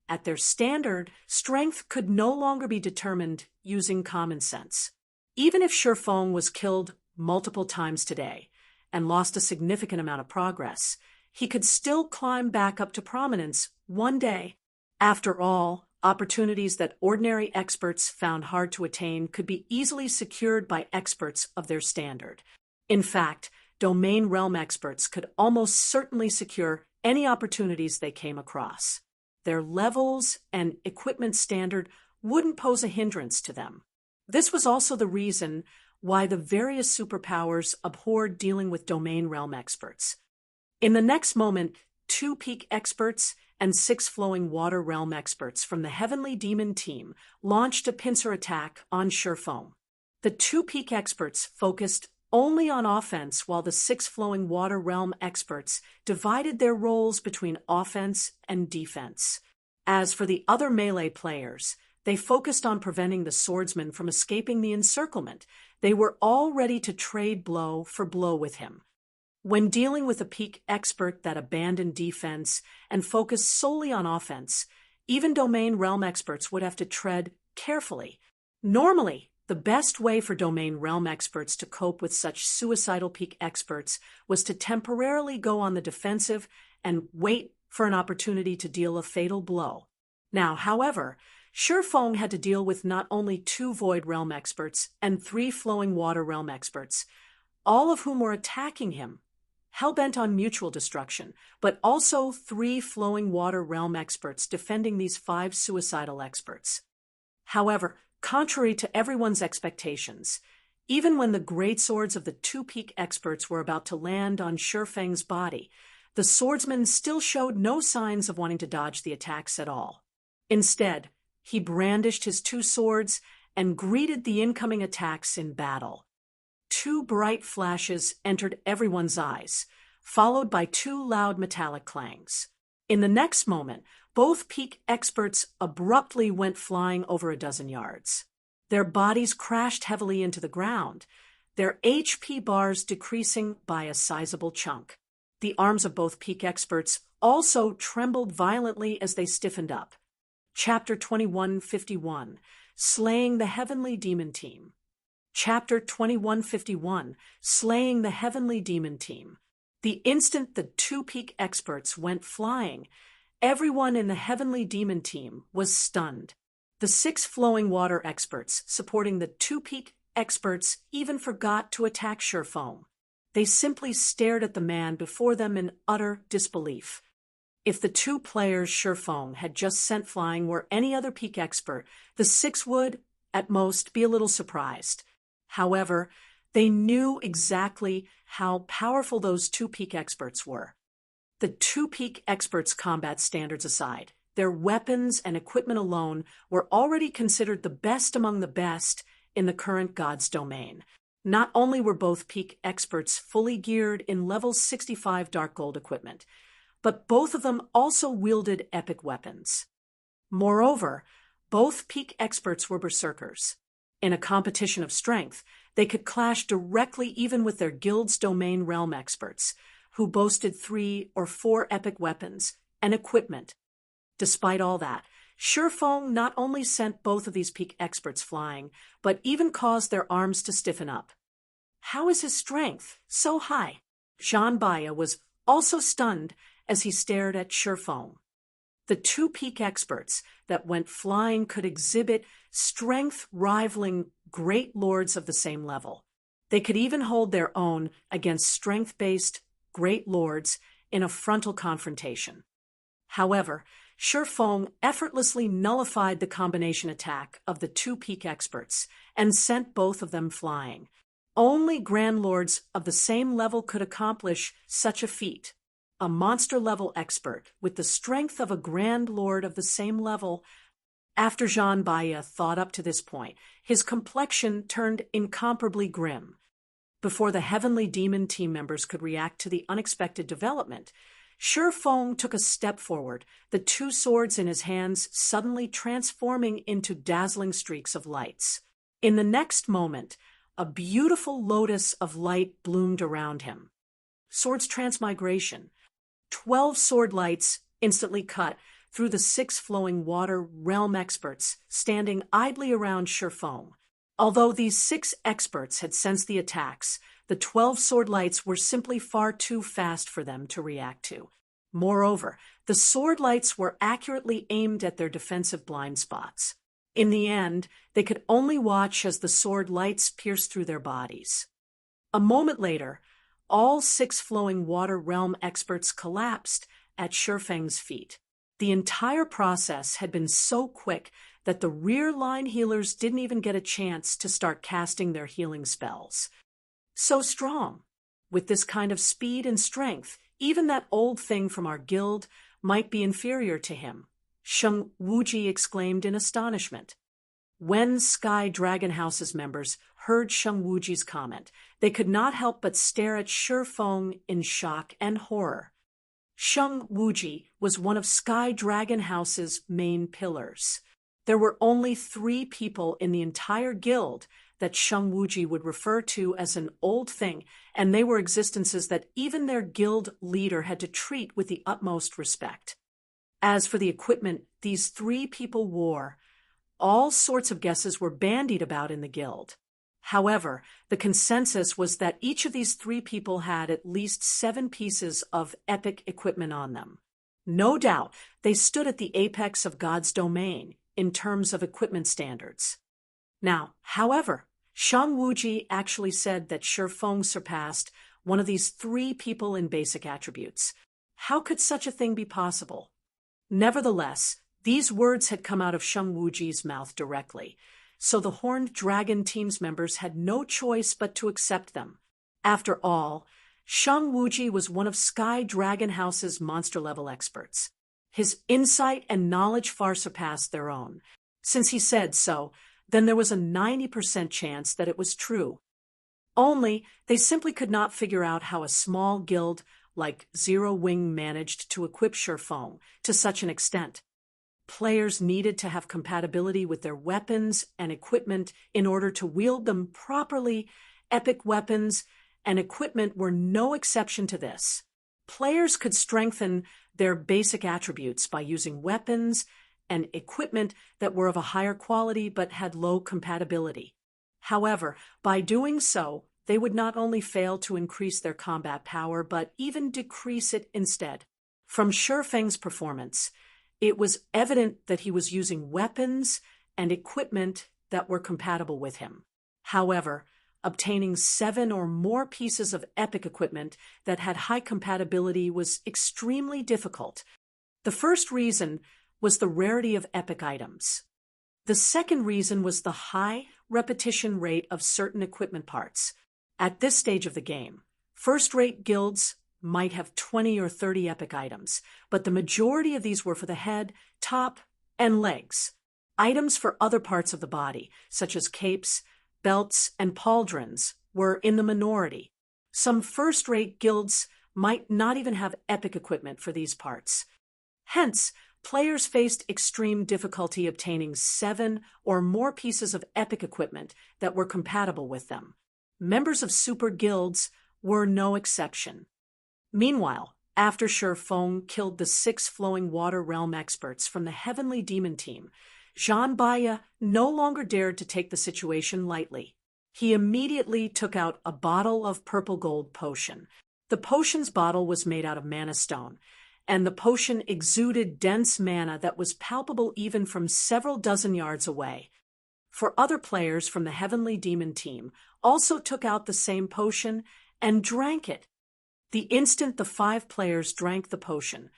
At their standard, strength could no longer be determined using common sense. Even if Shifeng was killed multiple times today and lost a significant amount of progress, he could still climb back up to prominence one day. After all, opportunities that ordinary experts found hard to attain could be easily secured by experts of their standard. In fact, domain realm experts could almost certainly secure any opportunities they came across. Their levels and equipment standard wouldn't pose a hindrance to them. This was also the reason why the various superpowers abhorred dealing with domain realm experts. In the next moment, 2 peak experts and 6 flowing water realm experts from the Heavenly Demon Team launched a pincer attack on Shifeng. The 2 peak experts focused only on offense, while the 6 flowing water realm experts divided their roles between offense and defense. As for the other melee players, they focused on preventing the swordsman from escaping the encirclement. They were all ready to trade blow for blow with him. When dealing with a peak expert that abandoned defense and focused solely on offense, even domain realm experts would have to tread carefully. Normally, the best way for domain realm experts to cope with such suicidal peak experts was to temporarily go on the defensive and wait for an opportunity to deal a fatal blow. Now, however, Shifeng had to deal with not only 2 void realm experts and 3 flowing water realm experts, all of whom were attacking him, hell-bent on mutual destruction, but also 3 flowing water realm experts defending these 5 suicidal experts. However, contrary to everyone's expectations, Even when the great swords of the two peak experts were about to land on Shifeng's body, the swordsman still showed no signs of wanting to dodge the attacks at all. Instead, he brandished his two swords and greeted the incoming attacks in battle. Two bright flashes entered everyone's eyes, followed by two loud metallic clangs. In the next moment, both peak experts abruptly went flying over a dozen yards. Their bodies crashed heavily into the ground, their HP bars decreasing by a sizable chunk. The arms of both peak experts also trembled violently as they stiffened up. Chapter 2151, Slaying the Heavenly Demon Team. Chapter 2151, Slaying the Heavenly Demon Team. The instant the two peak experts went flying, everyone in the Heavenly Demon Team was stunned. The 6 flowing water experts supporting the two peak experts even forgot to attack Shifeng. They simply stared at the man before them in utter disbelief. If the two players Shifeng had just sent flying were any other peak expert, the 6 would, at most, be a little surprised. However, they knew exactly how powerful those two peak experts were. The two peak experts' combat standards aside, their weapons and equipment alone were already considered the best among the best in the current God's domain. Not only were both peak experts fully geared in level 65 dark gold equipment, but both of them also wielded epic weapons. Moreover, both peak experts were berserkers. In a competition of strength, they could clash directly even with their guild's domain realm experts, who boasted 3 or 4 epic weapons and equipment. Despite all that, Shifeng not only sent both of these peak experts flying, but even caused their arms to stiffen up. How is his strength so high? Zhan Baya was also stunned as he stared at Shifeng. The two peak experts that went flying could exhibit strength rivaling great lords of the same level. They could even hold their own against strength-based great lords in a frontal confrontation. However, Shifeng effortlessly nullified the combination attack of the two peak experts and sent both of them flying. Only Grand Lords of the same level could accomplish such a feat. A monster-level expert with the strength of a Grand Lord of the same level. After Zhan Baya thought up to this point, his complexion turned incomparably grim. Before the Heavenly Demon team members could react to the unexpected development, Shifeng took a step forward, the two swords in his hands suddenly transforming into dazzling streaks of lights. In the next moment, a beautiful lotus of light bloomed around him. Swords transmigration. 12 sword lights instantly cut through the 6 flowing water realm experts standing idly around Shifeng. Although these 6 experts had sensed the attacks, the 12 sword lights were simply far too fast for them to react to. Moreover, the sword lights were accurately aimed at their defensive blind spots. In the end, they could only watch as the sword lights pierced through their bodies. A moment later, all 6 flowing water realm experts collapsed at Shifeng's feet. The entire process had been so quick that the rear line healers didn't even get a chance to start casting their healing spells. So strong. With this kind of speed and strength, even that old thing from our guild might be inferior to him, Sheng Wuji exclaimed in astonishment. When Sky Dragon House's members heard Sheng Wuji's comment, they could not help but stare at Shifeng in shock and horror. Sheng Wuji was one of Sky Dragon House's main pillars. There were only 3 people in the entire guild that Sheng Wuji would refer to as an old thing, and they were existences that even their guild leader had to treat with the utmost respect. As for the equipment these 3 people wore, all sorts of guesses were bandied about in the guild. However, the consensus was that each of these 3 people had at least 7 pieces of epic equipment on them. No doubt, they stood at the apex of God's domain in terms of equipment standards. Now, however, Sheng Wuji actually said that Shifeng surpassed one of these 3 people in basic attributes. How could such a thing be possible? Nevertheless, these words had come out of Sheng Wuji's mouth directly. so the Horned Dragon team's members had no choice but to accept them. After all, Shang Wuji was one of Sky Dragon House's monster-level experts. His insight and knowledge far surpassed their own. Since he said so, then there was a 90% chance that it was true. Only, they simply could not figure out how a small guild like Zero Wing managed to equip Shifeng to such an extent. Players needed to have compatibility with their weapons and equipment in order to wield them properly. Epic weapons and equipment were no exception to this. Players could strengthen their basic attributes by using weapons and equipment that were of a higher quality but had low compatibility. However, by doing so, they would not only fail to increase their combat power, but even decrease it instead. From Shifeng's performance, it was evident that he was using weapons and equipment that were compatible with him. However, obtaining 7 or more pieces of epic equipment that had high compatibility was extremely difficult. The first reason was the rarity of epic items. The second reason was the high repetition rate of certain equipment parts. At this stage of the game, first-rate guilds might have 20 or 30 epic items, but the majority of these were for the head, top, and legs. Items for other parts of the body, such as capes, belts, and pauldrons, were in the minority. Some first-rate guilds might not even have epic equipment for these parts. Hence, players faced extreme difficulty obtaining 7 or more pieces of epic equipment that were compatible with them. Members of super guilds were no exception. Meanwhile, after Shifeng killed the 6 flowing water realm experts from the Heavenly Demon team, Zhan Baya no longer dared to take the situation lightly. He immediately took out a bottle of purple gold potion. The potion's bottle was made out of mana stone, and the potion exuded dense mana that was palpable even from several dozen yards away. For other players from the Heavenly Demon team also took out the same potion and drank it. The instant the 5 players drank the potion,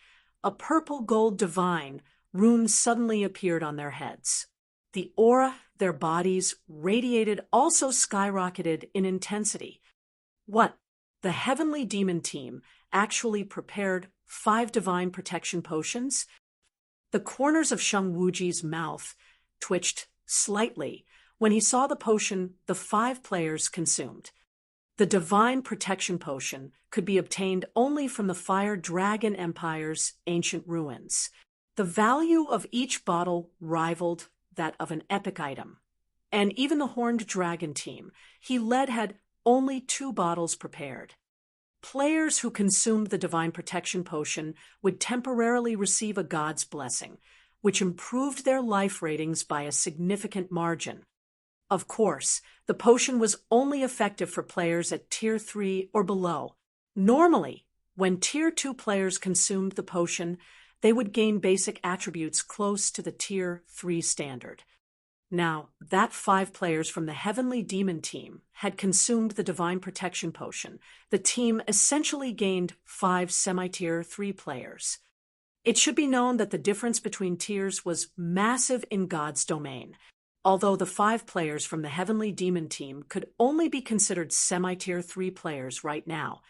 a purple gold divine rune suddenly appeared on their heads. The aura their bodies radiated also skyrocketed in intensity. What? The Heavenly Demon team actually prepared 5 divine protection potions? The corners of Shang Wuji's mouth twitched slightly when he saw the potion the 5 players consumed. The divine protection potion could be obtained only from the Fire Dragon Empire's ancient ruins. The value of each bottle rivaled that of an epic item. And even the Horned Dragon team he led had only 2 bottles prepared. Players who consumed the divine protection potion would temporarily receive a god's blessing, which improved their life ratings by a significant margin. Of course, the potion was only effective for players at Tier 3 or below. Normally, when Tier 2 players consumed the potion, they would gain basic attributes close to the Tier 3 standard. Now, that 5 players from the Heavenly Demon team had consumed the Divine Protection Potion. The team essentially gained 5 semi-Tier 3 players. It should be known that the difference between tiers was massive in God's domain. Although the 5 players from the Heavenly Demon team could only be considered semi-Tier 3 players right now,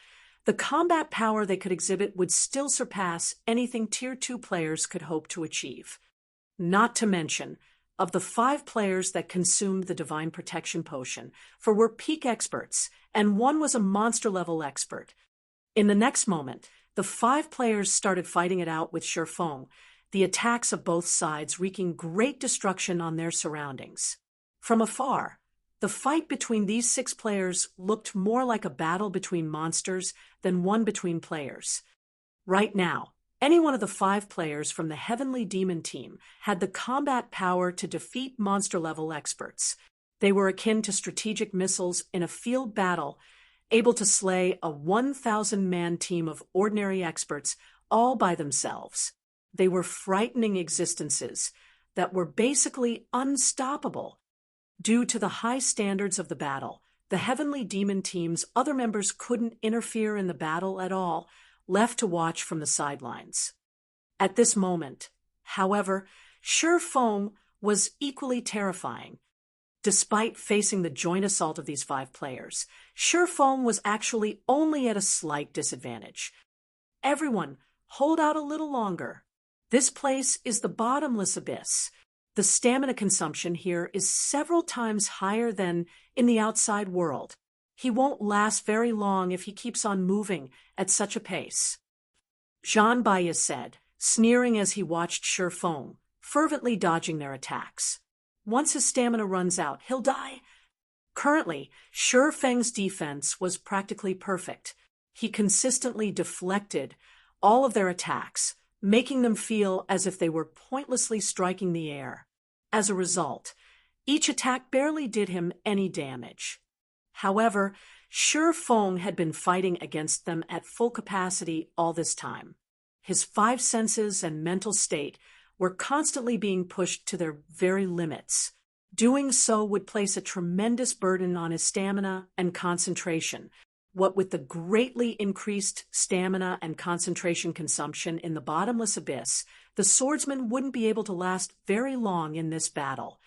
the combat power they could exhibit would still surpass anything Tier 2 players could hope to achieve. Not to mention, of the 5 players that consumed the Divine Protection Potion, 4 were peak experts, and 1 was a monster-level expert. In the next moment, the 5 players started fighting it out with Shifeng, the attacks of both sides wreaking great destruction on their surroundings. From afar, the fight between these 6 players looked more like a battle between monsters than one between players. Right now, any one of the 5 players from the Heavenly Demon team had the combat power to defeat monster-level experts. They were akin to strategic missiles in a field battle, able to slay a 1,000-man team of ordinary experts all by themselves. They were frightening existences that were basically unstoppable. Due to the high standards of the battle, the Heavenly Demon team's other members couldn't interfere in the battle at all, left to watch from the sidelines. At this moment, however, Shifeng was equally terrifying. Despite facing the joint assault of these 5 players, Sherfong was actually only at a slight disadvantage. Everyone, hold out a little longer. This place is the bottomless abyss. The stamina consumption here is several times higher than in the outside world. He won't last very long if he keeps on moving at such a pace. Jean Baya said, sneering as he watched Sherfong, fervently dodging their attacks. Once his stamina runs out, he'll die. Currently, Sherfeng's defense was practically perfect. He consistently deflected all of their attacks, making them feel as if they were pointlessly striking the air. As a result, each attack barely did him any damage. However, Sherfong had been fighting against them at full capacity all this time. His 5 senses and mental state were constantly being pushed to their very limits. Doing so would place a tremendous burden on his stamina and concentration. What with the greatly increased stamina and concentration consumption in the bottomless abyss, the swordsman wouldn't be able to last very long in this battle.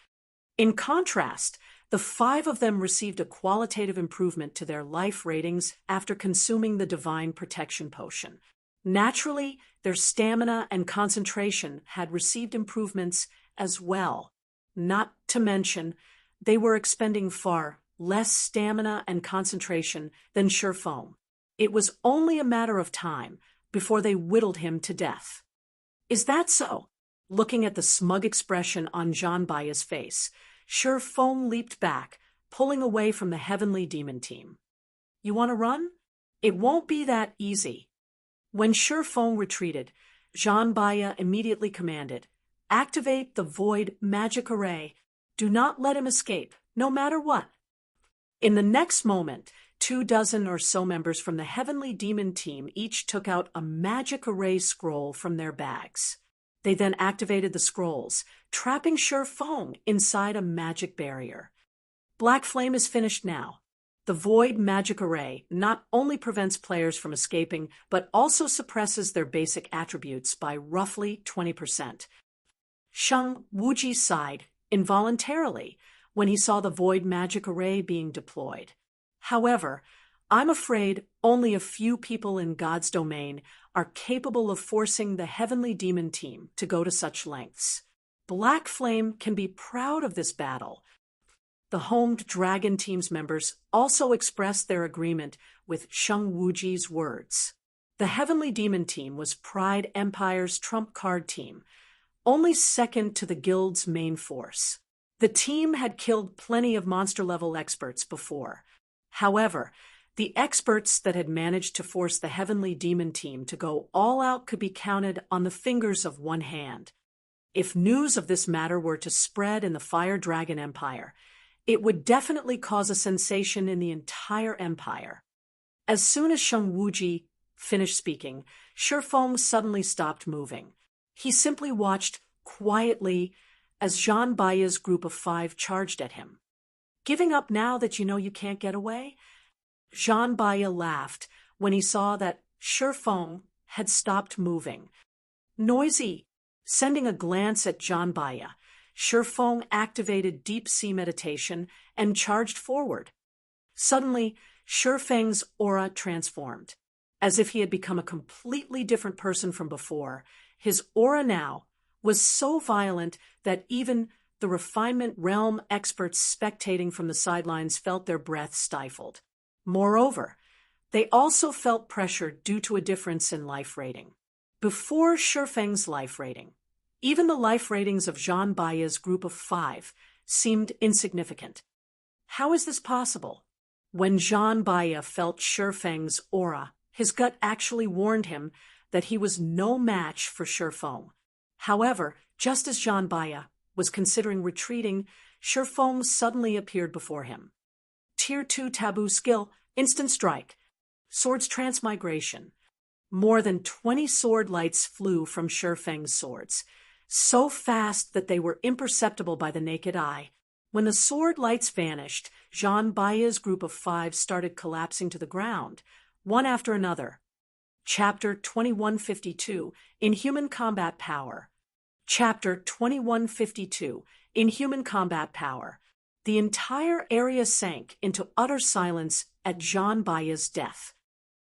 In contrast, the 5 of them received a qualitative improvement to their life ratings after consuming the Divine Protection Potion. Naturally, their stamina and concentration had received improvements as well. Not to mention, they were expending far less stamina and concentration than Sherfong. It was only a matter of time before they whittled him to death. Is that so? Looking at the smug expression on Jean Baya's face, Sherfong leaped back, pulling away from the heavenly demon team. You want to run? It won't be that easy. When Sherfong retreated, Jean Baya immediately commanded, activate the void magic array. Do not let him escape, no matter what. In the next moment, 24 or so members from the heavenly demon team each took out a magic array scroll from their bags. They then activated the scrolls, trapping Sherfong inside a magic barrier. Black Flame is finished now. The Void Magic Array not only prevents players from escaping, but also suppresses their basic attributes by roughly 20%. Shang Wuji sighed involuntarily when he saw the Void Magic Array being deployed. However, I'm afraid only a few people in God's domain are capable of forcing the Heavenly Demon team to go to such lengths. Black Flame can be proud of this battle. The Homed Dragon team's members also expressed their agreement with Shang Wuji's words. The Heavenly Demon team was Pride Empire's trump card team, only second to the guild's main force. The team had killed plenty of monster-level experts before. However, the experts that had managed to force the Heavenly Demon team to go all out could be counted on the fingers of one hand. If news of this matter were to spread in the Fire Dragon Empire, it would definitely cause a sensation in the entire empire. As soon as Shang Wuji finished speaking, Sherfong suddenly stopped moving. He simply watched quietly as Jean Baya's group of 5 charged at him. Giving up now that you know you can't get away? Jean Baya laughed when he saw that Sherfong had stopped moving. Noisy, sending a glance at Jean Baya, Sherfong activated deep sea meditation and charged forward. Suddenly, Sherfeng's aura transformed. As if he had become a completely different person from before, his aura now was so violent that even the refinement realm experts spectating from the sidelines felt their breath stifled. Moreover, they also felt pressure due to a difference in life rating. Before Sherfeng's life rating, even the life ratings of Jean Baya's group of 5 seemed insignificant. How is this possible? When Jean Baya felt Sherfeng's aura, his gut actually warned him that he was no match for Sherfong. However, just as Jean Baya was considering retreating, Sherfong suddenly appeared before him. Tier 2 taboo skill, instant strike. Swords transmigration. More than 20 sword lights flew from Sherfeng's swords, so fast that they were imperceptible by the naked eye. When the sword lights vanished, Jean Baya's group of 5 started collapsing to the ground, one after another. Chapter 2152, Inhuman Combat Power. Chapter 2152, Inhuman Combat Power. The entire area sank into utter silence at Jean Baya's death.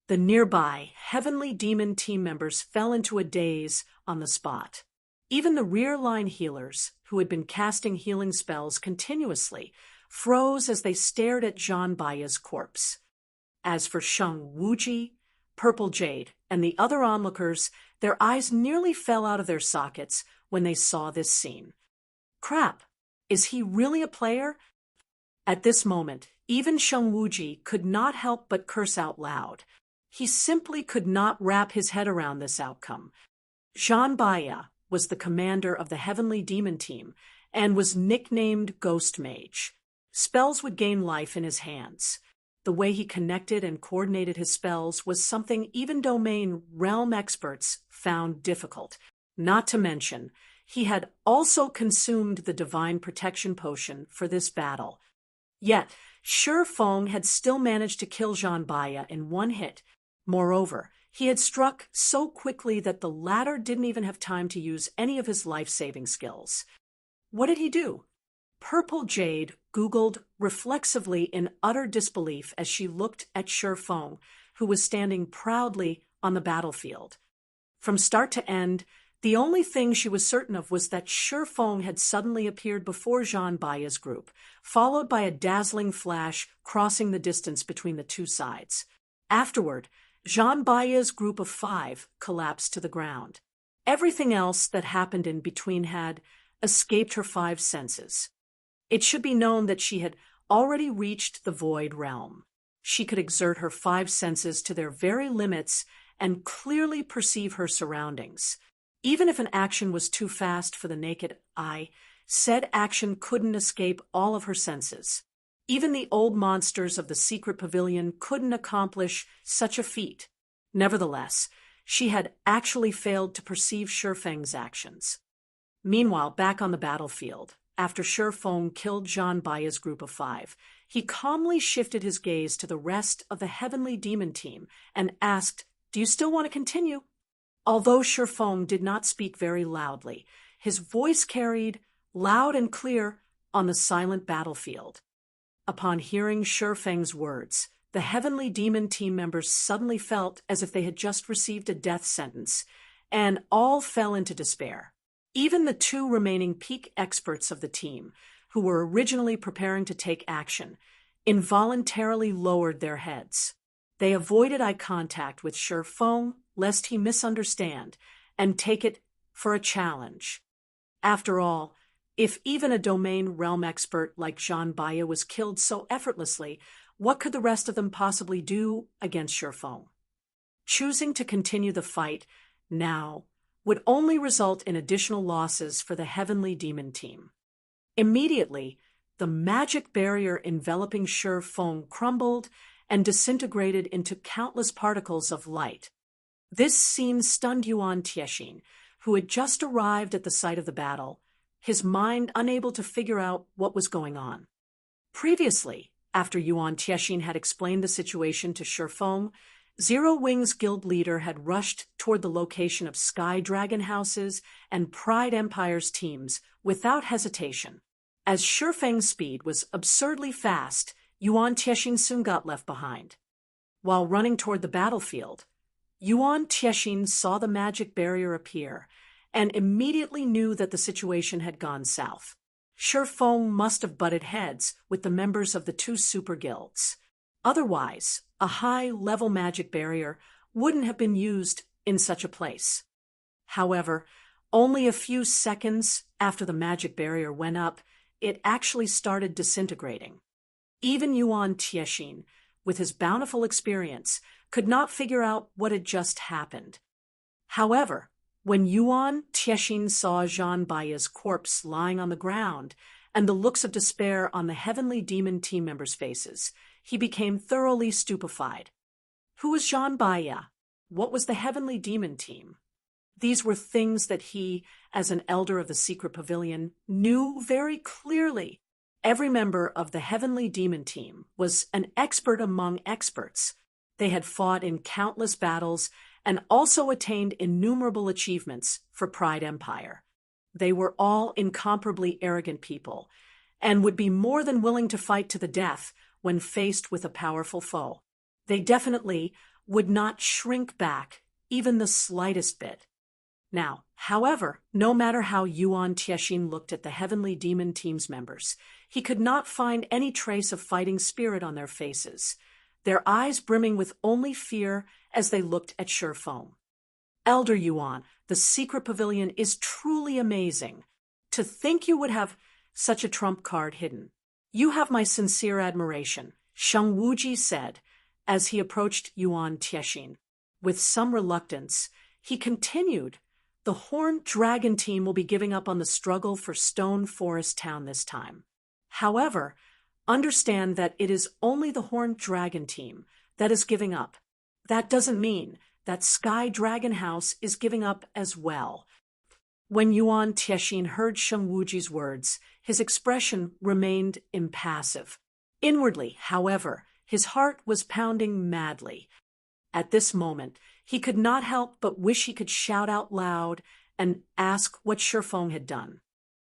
The nearby Heavenly Demon team members fell into a daze on the spot. Even the rear-line healers, who had been casting healing spells continuously, froze as they stared at Jean Baya's corpse. As for Sheng Wuji, Purple Jade, and the other onlookers, their eyes nearly fell out of their sockets when they saw this scene. Crap! Is he really a player? At this moment, even Sheng Wuji could not help but curse out loud. He simply could not wrap his head around this outcome. Jean Baya was the commander of the Heavenly Demon team and was nicknamed Ghost Mage. Spells would gain life in his hands. The way he connected and coordinated his spells was something even domain realm experts found difficult. Not to mention, he had also consumed the Divine Protection Potion for this battle. Yet, Shi Feng had still managed to kill Jean Baya in one hit. Moreover, he had struck so quickly that the latter didn't even have time to use any of his life-saving skills. What did he do? Purple Jade Googled reflexively in utter disbelief as she looked at Shi Feng, who was standing proudly on the battlefield. From start to end, the only thing she was certain of was that Shi Feng had suddenly appeared before Jean Baya's group, followed by a dazzling flash crossing the distance between the two sides. Afterward, Jean Baya's group of 5 collapsed to the ground. Everything else that happened in between had escaped her 5 senses. It should be known that she had already reached the void realm. She could exert her 5 senses to their very limits and clearly perceive her surroundings. Even if an action was too fast for the naked eye, said action couldn't escape all of her senses. Even the old monsters of the secret pavilion couldn't accomplish such a feat. Nevertheless, she had actually failed to perceive Shi Feng's actions. Meanwhile, back on the battlefield, after Shi Feng killed Jean Baya's group of 5, he calmly shifted his gaze to the rest of the Heavenly Demon team and asked, "Do you still want to continue?" Although Shi Feng did not speak very loudly, his voice carried, loud and clear, on the silent battlefield. Upon hearing Shi Feng's words, the Heavenly Demon team members suddenly felt as if they had just received a death sentence, and all fell into despair. Even the 2 remaining peak experts of the team, who were originally preparing to take action, involuntarily lowered their heads. They avoided eye contact with Shi Feng, lest he misunderstand and take it for a challenge. After all, if even a domain realm expert like Jean Baya was killed so effortlessly, what could the rest of them possibly do against Shi Feng? Choosing to continue the fight now would only result in additional losses for the Heavenly Demon team. Immediately, the magic barrier enveloping Shi Feng crumbled and disintegrated into countless particles of light. This scene stunned Yuan Tiexin, who had just arrived at the site of the battle, his mind unable to figure out what was going on. Previously, after Yuan Tiexin had explained the situation to Shi Feng, Zero Wings Guild leader had rushed toward the location of Sky Dragon House's and Pride Empire's teams without hesitation. As Shi Feng's speed was absurdly fast, Yuan Tiexin soon got left behind. While running toward the battlefield, Yuan Tiexin saw the magic barrier appear and immediately knew that the situation had gone south. Shi Feng must have butted heads with the members of the 2 super guilds. Otherwise, a high-level magic barrier wouldn't have been used in such a place. However, only a few seconds after the magic barrier went up, it actually started disintegrating. Even Yuan Tiexin, with his bountiful experience, could not figure out what had just happened. However, when Yuan Tiexin saw Jean Baya's corpse lying on the ground and the looks of despair on the Heavenly Demon team members' faces, he became thoroughly stupefied. Who was Jean Baya? What was the Heavenly Demon team? These were things that he, as an elder of the secret pavilion, knew very clearly. Every member of the Heavenly Demon team was an expert among experts. They had fought in countless battles and also attained innumerable achievements for Pride Empire. They were all incomparably arrogant people, and would be more than willing to fight to the death when faced with a powerful foe. They definitely would not shrink back even the slightest bit. Now, however, no matter how Yuan Tiexin looked at the Heavenly Demon Team's members, he could not find any trace of fighting spirit on their faces, their eyes brimming with only fear as they looked at Shifeng. Elder Yuan, the secret pavilion is truly amazing. To think you would have such a trump card hidden. You have my sincere admiration, Sheng Wuji said, as he approached Yuan Tiexin. With some reluctance, he continued, "The Horned Dragon team will be giving up on the struggle for Stone Forest Town this time. However, understand that it is only the Horned Dragon team that is giving up. That doesn't mean that Sky Dragon House is giving up as well." When Yuan Tiexin heard Sheng Wuji's words, his expression remained impassive. Inwardly, however, his heart was pounding madly. At this moment, he could not help but wish he could shout out loud and ask what Shifeng had done.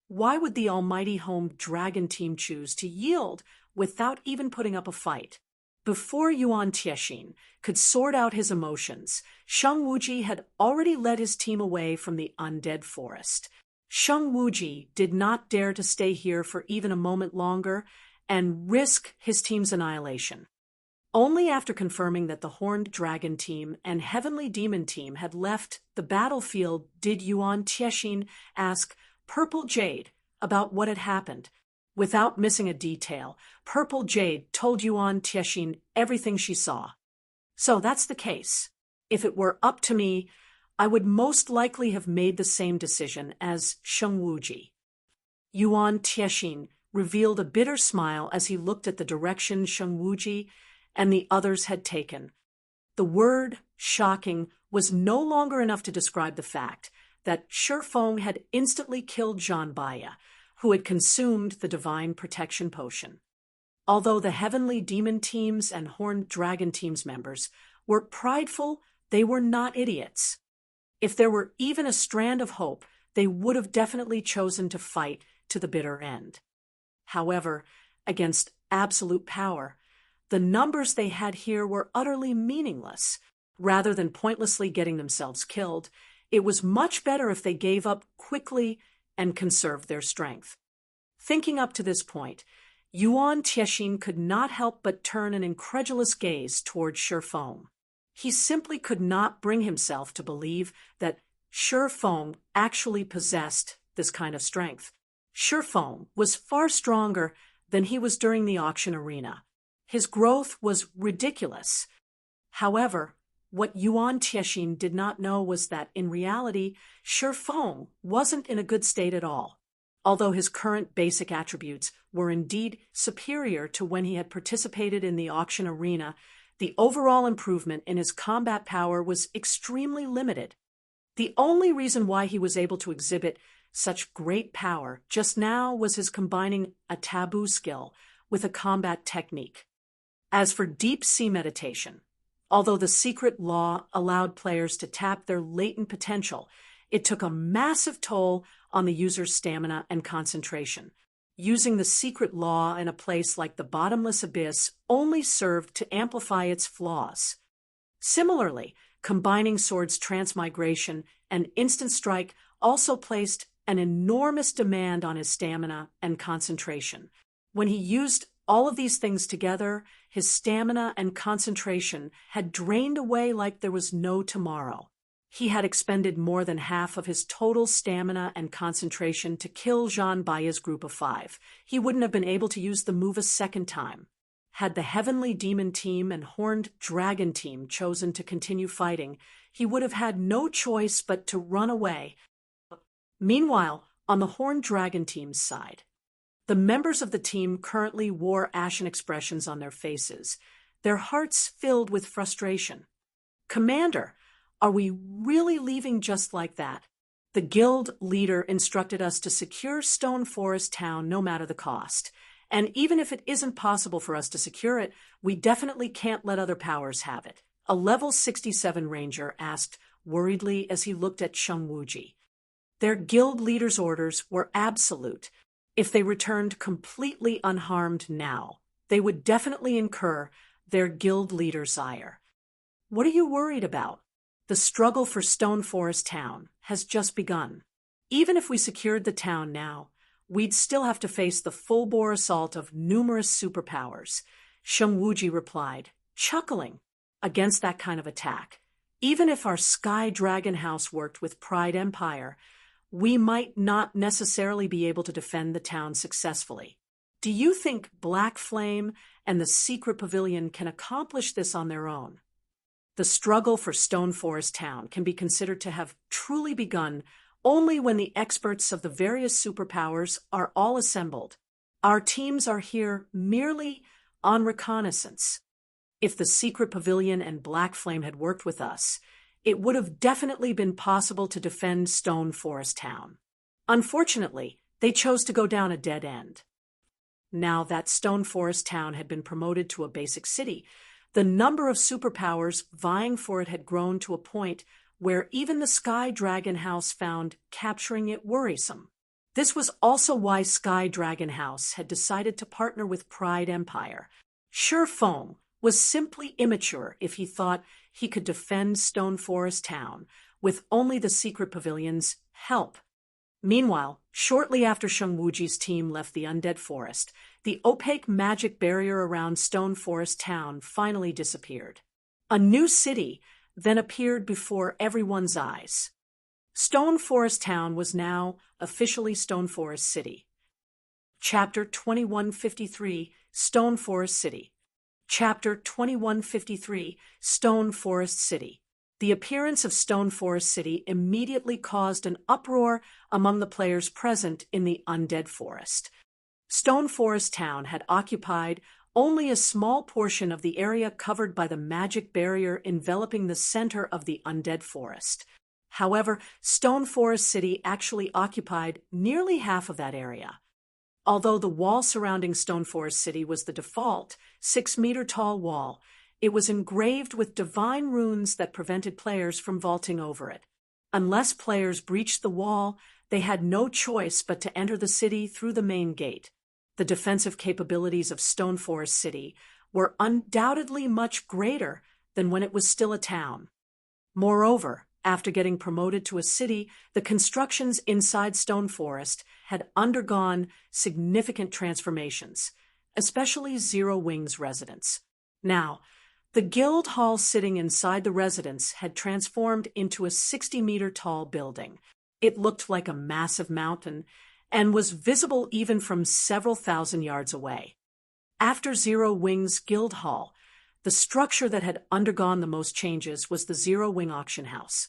Why would the almighty Home Dragon team choose to yield without even putting up a fight? Before Yuan Tiexin could sort out his emotions, Sheng Wuji had already led his team away from the undead forest. Sheng Wuji did not dare to stay here for even a moment longer and risk his team's annihilation. Only after confirming that the Horned Dragon team and Heavenly Demon team had left the battlefield did Yuan Tiexin ask Purple Jade about what had happened. Without missing a detail, Purple Jade told Yuan Tiexin everything she saw. "So that's the case. If it were up to me, I would most likely have made the same decision as Sheng Wuji." Yuan Tiexin revealed a bitter smile as he looked at the direction Sheng Wuji and the others had taken. The word shocking was no longer enough to describe the fact that Shifeng had instantly killed Zhanbaya, who had consumed the divine protection potion. Although the Heavenly Demon teams and Horned Dragon teams members were prideful, they were not idiots. If there were even a strand of hope, they would have definitely chosen to fight to the bitter end. However, against absolute power, the numbers they had here were utterly meaningless. Rather than pointlessly getting themselves killed, it was much better if they gave up quickly and conserved their strength. Thinking up to this point, Yuan Tiexin could not help but turn an incredulous gaze toward Shifeng. He simply could not bring himself to believe that Shifeng actually possessed this kind of strength. Shifeng was far stronger than he was during the auction arena. His growth was ridiculous. However, what Yuan Tiexin did not know was that, in reality, Shifeng wasn't in a good state at all. Although his current basic attributes were indeed superior to when he had participated in the auction arena, the overall improvement in his combat power was extremely limited. The only reason why he was able to exhibit such great power just now was his combining a taboo skill with a combat technique. As for deep sea meditation, although the secret law allowed players to tap their latent potential, it took a massive toll on the user's stamina and concentration. Using the secret law in a place like the bottomless abyss only served to amplify its flaws. Similarly, combining swords transmigration and instant strike also placed an enormous demand on his stamina and concentration. When he used all of these things together, his stamina and concentration had drained away like there was no tomorrow. He had expended more than half of his total stamina and concentration to kill Zhanbaya's group of 5. He wouldn't have been able to use the move a second time. Had the Heavenly Demon team and Horned Dragon team chosen to continue fighting, he would have had no choice but to run away. Meanwhile, on the Horned Dragon team's side, the members of the team currently wore ashen expressions on their faces, their hearts filled with frustration. "Commander, are we really leaving just like that?" The guild leader instructed us to secure Stone Forest Town no matter the cost. And even if it isn't possible for us to secure it, we definitely can't let other powers have it. A level 67 ranger asked worriedly as he looked at Sheng Wuji. Their guild leader's orders were absolute. If they returned completely unharmed now, they would definitely incur their guild leader's ire. What are you worried about? The struggle for Stone Forest Town has just begun. Even if we secured the town now, we'd still have to face the full-bore assault of numerous superpowers, Sheng Wuji replied, chuckling. Against that kind of attack, even if our Sky Dragon House worked with Pride Empire, we might not necessarily be able to defend the town successfully. Do you think Black Flame and the Secret Pavilion can accomplish this on their own? The struggle for Stone Forest Town can be considered to have truly begun only when the experts of the various superpowers are all assembled. Our teams are here merely on reconnaissance. If the Secret Pavilion and Black Flame had worked with us, it would have definitely been possible to defend Stone Forest Town. Unfortunately, they chose to go down a dead end. Now that Stone Forest Town had been promoted to a basic city, the number of superpowers vying for it had grown to a point where even the Sky Dragon House found capturing it worrisome. This was also why Sky Dragon House had decided to partner with Pride Empire. Sure, Feng was simply immature if he thought he could defend Stone Forest Town with only the Secret Pavilion's help. Meanwhile, shortly after Sheng Wuji's team left the Undead Forest, the opaque magic barrier around Stone Forest Town finally disappeared. A new city then appeared before everyone's eyes. Stone Forest Town was now officially Stone Forest City. Chapter 2153, Stone Forest City. Chapter 2153, Stone Forest City. The appearance of Stone Forest City immediately caused an uproar among the players present in the Undead Forest. Stone Forest Town had occupied only a small portion of the area covered by the magic barrier enveloping the center of the Undead Forest. However, Stone Forest City actually occupied nearly half of that area. Although the wall surrounding Stone Forest City was the default 6-meter-tall wall, it was engraved with divine runes that prevented players from vaulting over it. Unless players breached the wall, they had no choice but to enter the city through the main gate. The defensive capabilities of Stone Forest City were undoubtedly much greater than when it was still a town. Moreover, after getting promoted to a city, the constructions inside Stone Forest had undergone significant transformations, especially Zero Wing's residence. Now, the guild hall sitting inside the residence had transformed into a 60-meter-tall building. It looked like a massive mountain and was visible even from several thousand yards away. After Zero Wing's guild hall, the structure that had undergone the most changes was the Zero Wing Auction House.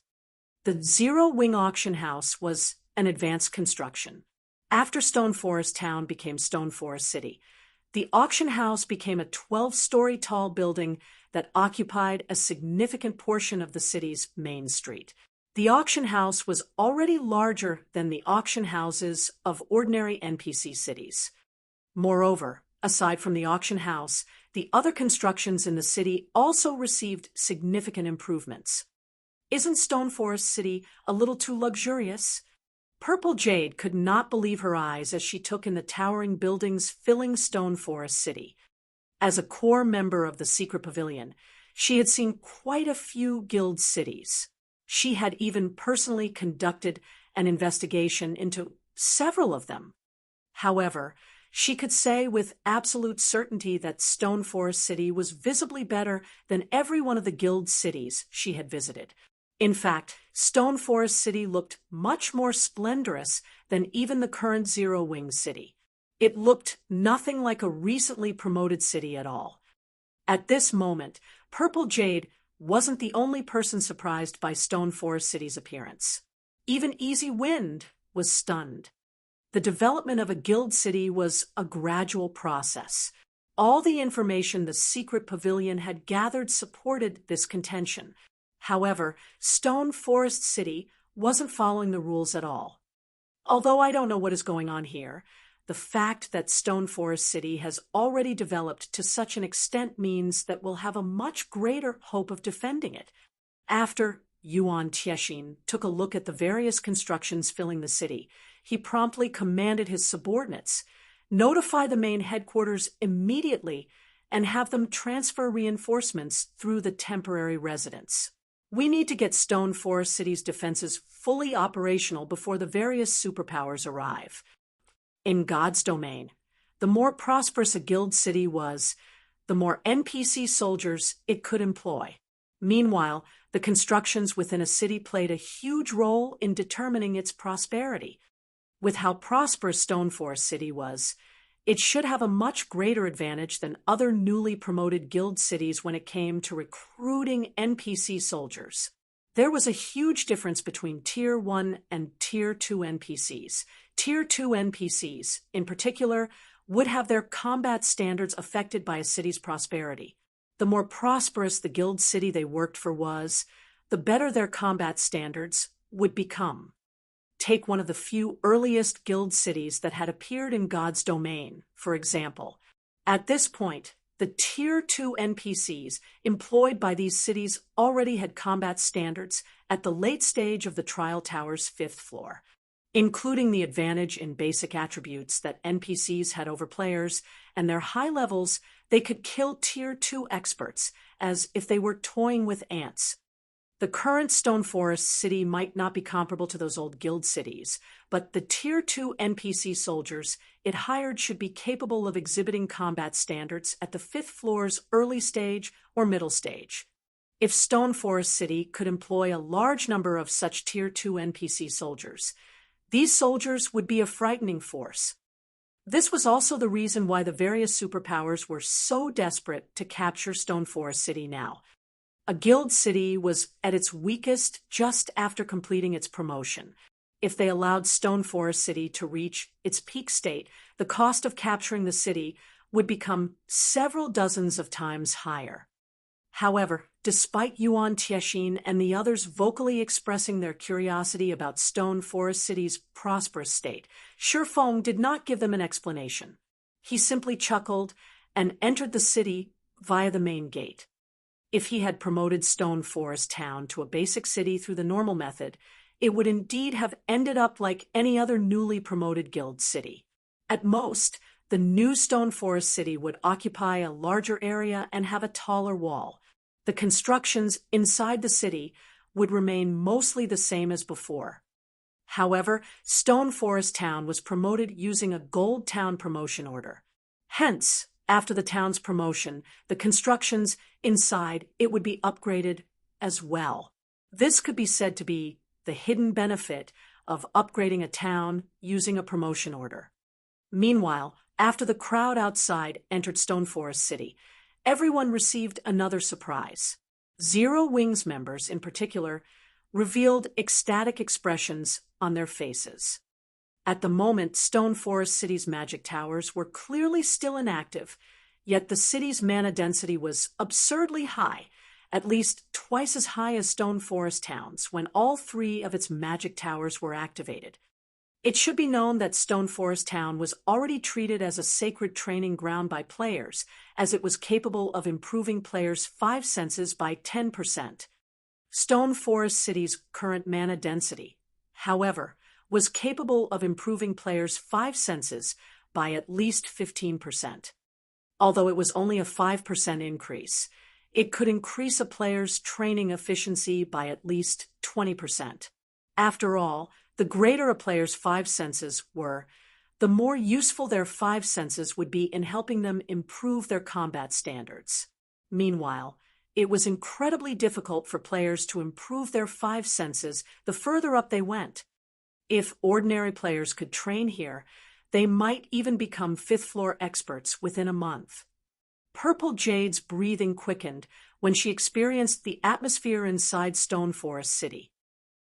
The Zero Wing Auction House was an advanced construction. After Stone Forest Town became Stone Forest City, the auction house became a 12-story tall building that occupied a significant portion of the city's main street. The auction house was already larger than the auction houses of ordinary NPC cities. Moreover, aside from the auction house, the other constructions in the city also received significant improvements. Isn't Stone Forest City a little too luxurious? Purple Jade could not believe her eyes as she took in the towering buildings filling Stone Forest City. As a core member of the Secret Pavilion, she had seen quite a few guild cities. She had even personally conducted an investigation into several of them. However, she could say with absolute certainty that Stone Forest City was visibly better than every one of the guild cities she had visited. In fact, Stone Forest City looked much more splendorous than even the current Zero Wing City. It looked nothing like a recently promoted city at all. At this moment, Purple Jade wasn't the only person surprised by Stone Forest City's appearance. Even Easy Wind was stunned. The development of a guild city was a gradual process. All the information the Secret Pavilion had gathered supported this contention. However, Stone Forest City wasn't following the rules at all. Although I don't know what is going on here, the fact that Stone Forest City has already developed to such an extent means that we'll have a much greater hope of defending it. After Yuan Tiexin took a look at the various constructions filling the city, he promptly commanded his subordinates, notify the main headquarters immediately and have them transfer reinforcements through the temporary residence. We need to get Stone Forest City's defenses fully operational before the various superpowers arrive. In God's domain, the more prosperous a guild city was, the more NPC soldiers it could employ. Meanwhile, the constructions within a city played a huge role in determining its prosperity. With how prosperous Stone Forest City was, it should have a much greater advantage than other newly promoted guild cities when it came to recruiting NPC soldiers. There was a huge difference between Tier 1 and Tier 2 NPCs. Tier 2 NPCs, in particular, would have their combat standards affected by a city's prosperity. The more prosperous the guild city they worked for was, the better their combat standards would become. Take one of the few earliest guild cities that had appeared in God's domain, for example. At this point, the Tier 2 NPCs employed by these cities already had combat standards at the late stage of the Trial Tower's 5th floor, including the advantage in basic attributes that NPCs had over players, and their high levels, they could kill Tier 2 experts as if they were toying with ants. The current Stone Forest City might not be comparable to those old guild cities, but the Tier 2 NPC soldiers it hired should be capable of exhibiting combat standards at the 5th floor's early stage or middle stage. If Stone Forest City could employ a large number of such Tier 2 NPC soldiers, these soldiers would be a frightening force. This was also the reason why the various superpowers were so desperate to capture Stone Forest City now. A guild city was at its weakest just after completing its promotion. If they allowed Stone Forest City to reach its peak state, the cost of capturing the city would become several dozens of times higher. However, despite Yuan Tiexin and the others vocally expressing their curiosity about Stone Forest City's prosperous state, Shifeng did not give them an explanation. He simply chuckled and entered the city via the main gate. If he had promoted Stone Forest Town to a basic city through the normal method, it would indeed have ended up like any other newly promoted guild city. At most, the new Stone Forest City would occupy a larger area and have a taller wall. The constructions inside the city would remain mostly the same as before. However, Stone Forest Town was promoted using a Gold Town promotion order. Hence, after the town's promotion, the constructions inside it would be upgraded as well. This could be said to be the hidden benefit of upgrading a town using a promotion order. Meanwhile, after the crowd outside entered Stone Forest City, everyone received another surprise. Zero Wings members, in particular, revealed ecstatic expressions on their faces. At the moment, Stone Forest City's magic towers were clearly still inactive, yet the city's mana density was absurdly high, at least twice as high as Stone Forest Town's when all 3 of its magic towers were activated. It should be known that Stone Forest Town was already treated as a sacred training ground by players, as it was capable of improving players' 5 senses by 10%. Stone Forest City's current mana density, however, was capable of improving players' 5 senses by at least 15%. Although it was only a 5% increase, it could increase a player's training efficiency by at least 20%. After all, the greater a player's 5 senses were, the more useful their 5 senses would be in helping them improve their combat standards. Meanwhile, it was incredibly difficult for players to improve their 5 senses the further up they went. If ordinary players could train here, they might even become 5th floor experts within a month. Purple Jade's breathing quickened when she experienced the atmosphere inside Stone Forest City.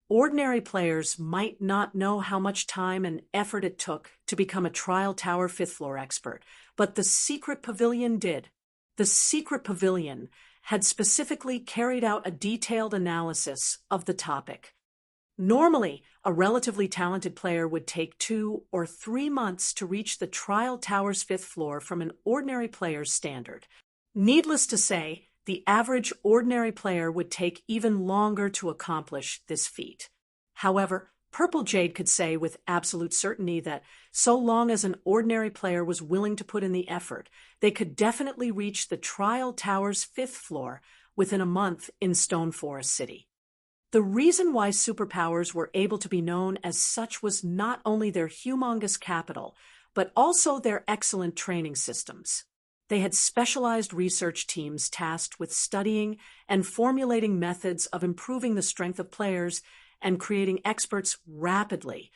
Ordinary players might not know how much time and effort it took to become a Trial Tower 5th floor expert, but the Secret Pavilion did. The Secret Pavilion had specifically carried out a detailed analysis of the topic. Normally, a relatively talented player would take 2 or 3 months to reach the Trial Tower's 5th floor from an ordinary player's standard. Needless to say, the average ordinary player would take even longer to accomplish this feat. However, Purple Jade could say with absolute certainty that so long as an ordinary player was willing to put in the effort, they could definitely reach the Trial Tower's 5th floor within a month in Stone Forest City. The reason why superpowers were able to be known as such was not only their humongous capital, but also their excellent training systems. They had specialized research teams tasked with studying and formulating methods of improving the strength of players and creating experts rapidly.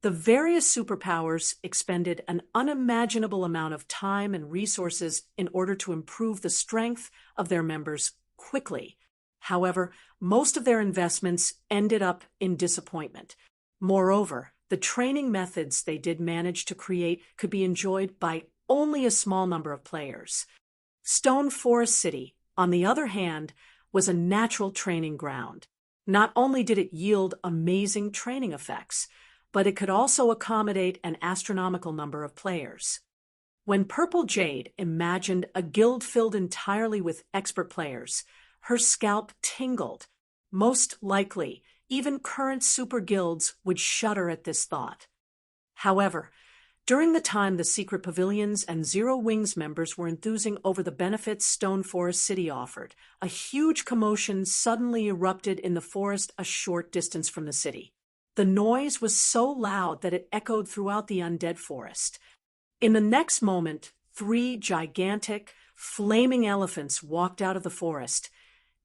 The various superpowers expended an unimaginable amount of time and resources in order to improve the strength of their members quickly. However, most of their investments ended up in disappointment. Moreover, the training methods they did manage to create could be enjoyed by only a small number of players. Stone Forest City, on the other hand, was a natural training ground. Not only did it yield amazing training effects, but it could also accommodate an astronomical number of players. When Purple Jade imagined a guild filled entirely with expert players, her scalp tingled. Most likely, even current super guilds would shudder at this thought. However, during the time the Secret Pavilions and Zero Wings members were enthusing over the benefits Stone Forest City offered, a huge commotion suddenly erupted in the forest a short distance from the city. The noise was so loud that it echoed throughout the undead forest. In the next moment, 3 gigantic, flaming elephants walked out of the forest,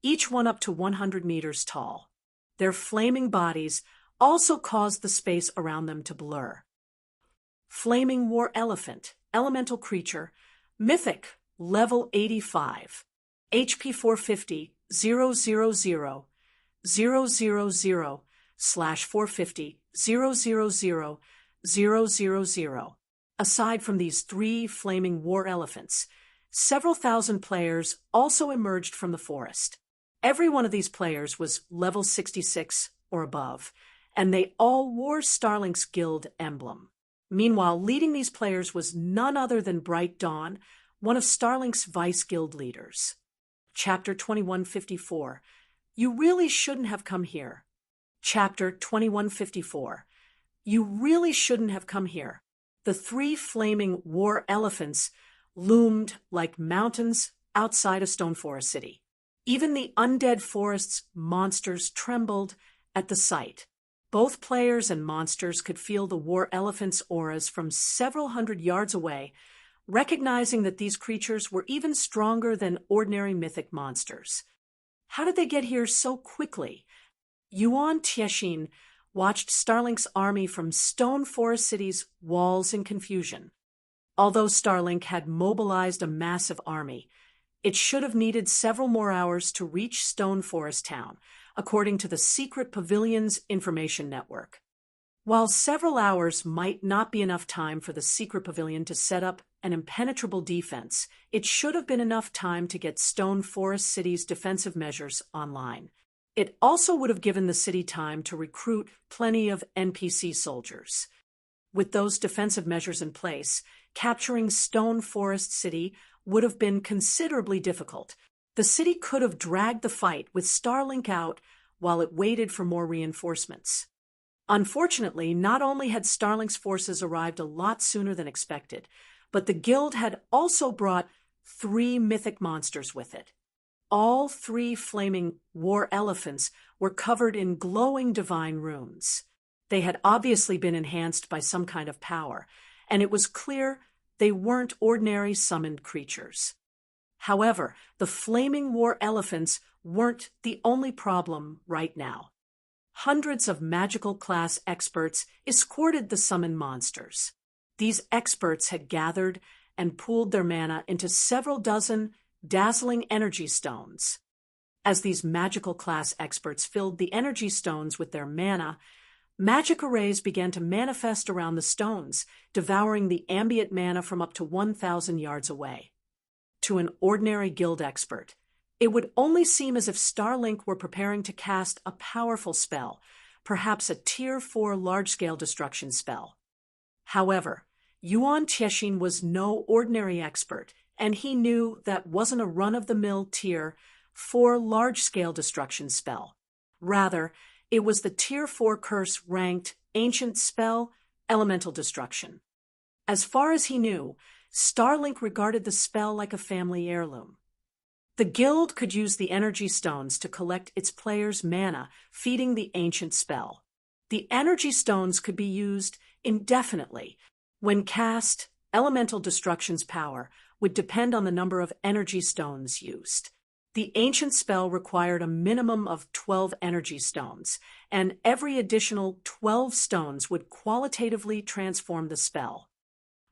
each one up to 100 meters tall. Their flaming bodies also caused the space around them to blur. Flaming War Elephant, elemental creature, mythic, level 85, HP 450, 000, 000/450, 000. Aside from these 3 flaming war elephants, several thousand players also emerged from the forest. Every one of these players was level 66 or above, and they all wore Starlink's guild emblem. Meanwhile, leading these players was none other than Bright Dawn, one of Starlink's vice guild leaders. Chapter 2154. You really shouldn't have come here. Chapter 2154. You really shouldn't have come here. The 3 flaming war elephants loomed like mountains outside of Stone Forest City. Even the undead forest's monsters trembled at the sight. Both players and monsters could feel the war elephants' auras from several hundred yards away, recognizing that these creatures were even stronger than ordinary mythic monsters. How did they get here so quickly? Yuan Tiexin watched Starlink's army from Stone Forest City's walls in confusion. Although Starlink had mobilized a massive army, it should have needed several more hours to reach Stone Forest Town, according to the Secret Pavilion's information network. While several hours might not be enough time for the Secret Pavilion to set up an impenetrable defense, it should have been enough time to get Stone Forest City's defensive measures online. It also would have given the city time to recruit plenty of NPC soldiers. With those defensive measures in place, capturing Stone Forest City would have been considerably difficult. The city could have dragged the fight with Starlink out while it waited for more reinforcements. Unfortunately, not only had Starlink's forces arrived a lot sooner than expected, but the guild had also brought 3 mythic monsters with it. All 3 flaming war elephants were covered in glowing divine runes. They had obviously been enhanced by some kind of power, and it was clear they weren't ordinary summoned creatures. However, the flaming war elephants weren't the only problem right now. Hundreds of magical class experts escorted the summoned monsters. These experts had gathered and pooled their mana into several dozen dazzling energy stones. As these magical class experts filled the energy stones with their mana, magic arrays began to manifest around the stones, devouring the ambient mana from up to 1,000 yards away. To an ordinary guild expert, it would only seem as if Starlink were preparing to cast a powerful spell, perhaps a Tier 4 large-scale destruction spell. However, Yuan Tiexin was no ordinary expert, and he knew that wasn't a run-of-the-mill Tier 4 large-scale destruction spell. Rather, It was the Tier 4 curse ranked Ancient Spell, Elemental Destruction. As far as he knew, Starlink regarded the spell like a family heirloom. The guild could use the energy stones to collect its players' mana, feeding the ancient spell. The energy stones could be used indefinitely. When cast, Elemental Destruction's power would depend on the number of energy stones used. The ancient spell required a minimum of 12 energy stones, and every additional 12 stones would qualitatively transform the spell.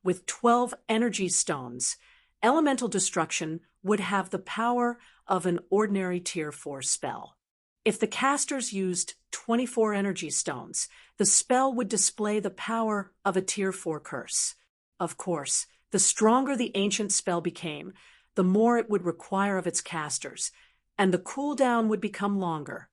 With 12 energy stones, Elemental Destruction would have the power of an ordinary Tier 4 spell. If the casters used 24 energy stones, the spell would display the power of a Tier 4 curse. Of course, the stronger the ancient spell became, the more it would require of its casters, and the cooldown would become longer.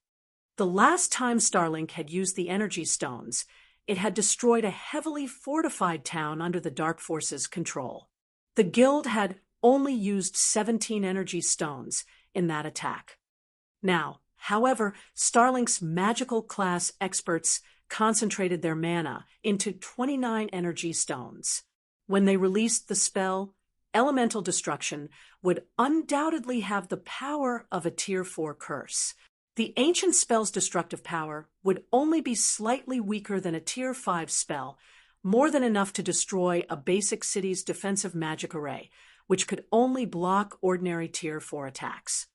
The last time Starlink had used the energy stones, it had destroyed a heavily fortified town under the Dark Force's control. The guild had only used 17 energy stones in that attack. Now, however, Starlink's magical class experts concentrated their mana into 29 energy stones. When they released the spell, Elemental Destruction would undoubtedly have the power of a Tier 4 curse. The ancient spell's destructive power would only be slightly weaker than a Tier 5 spell, more than enough to destroy a basic city's defensive magic array, which could only block ordinary Tier 4 attacks.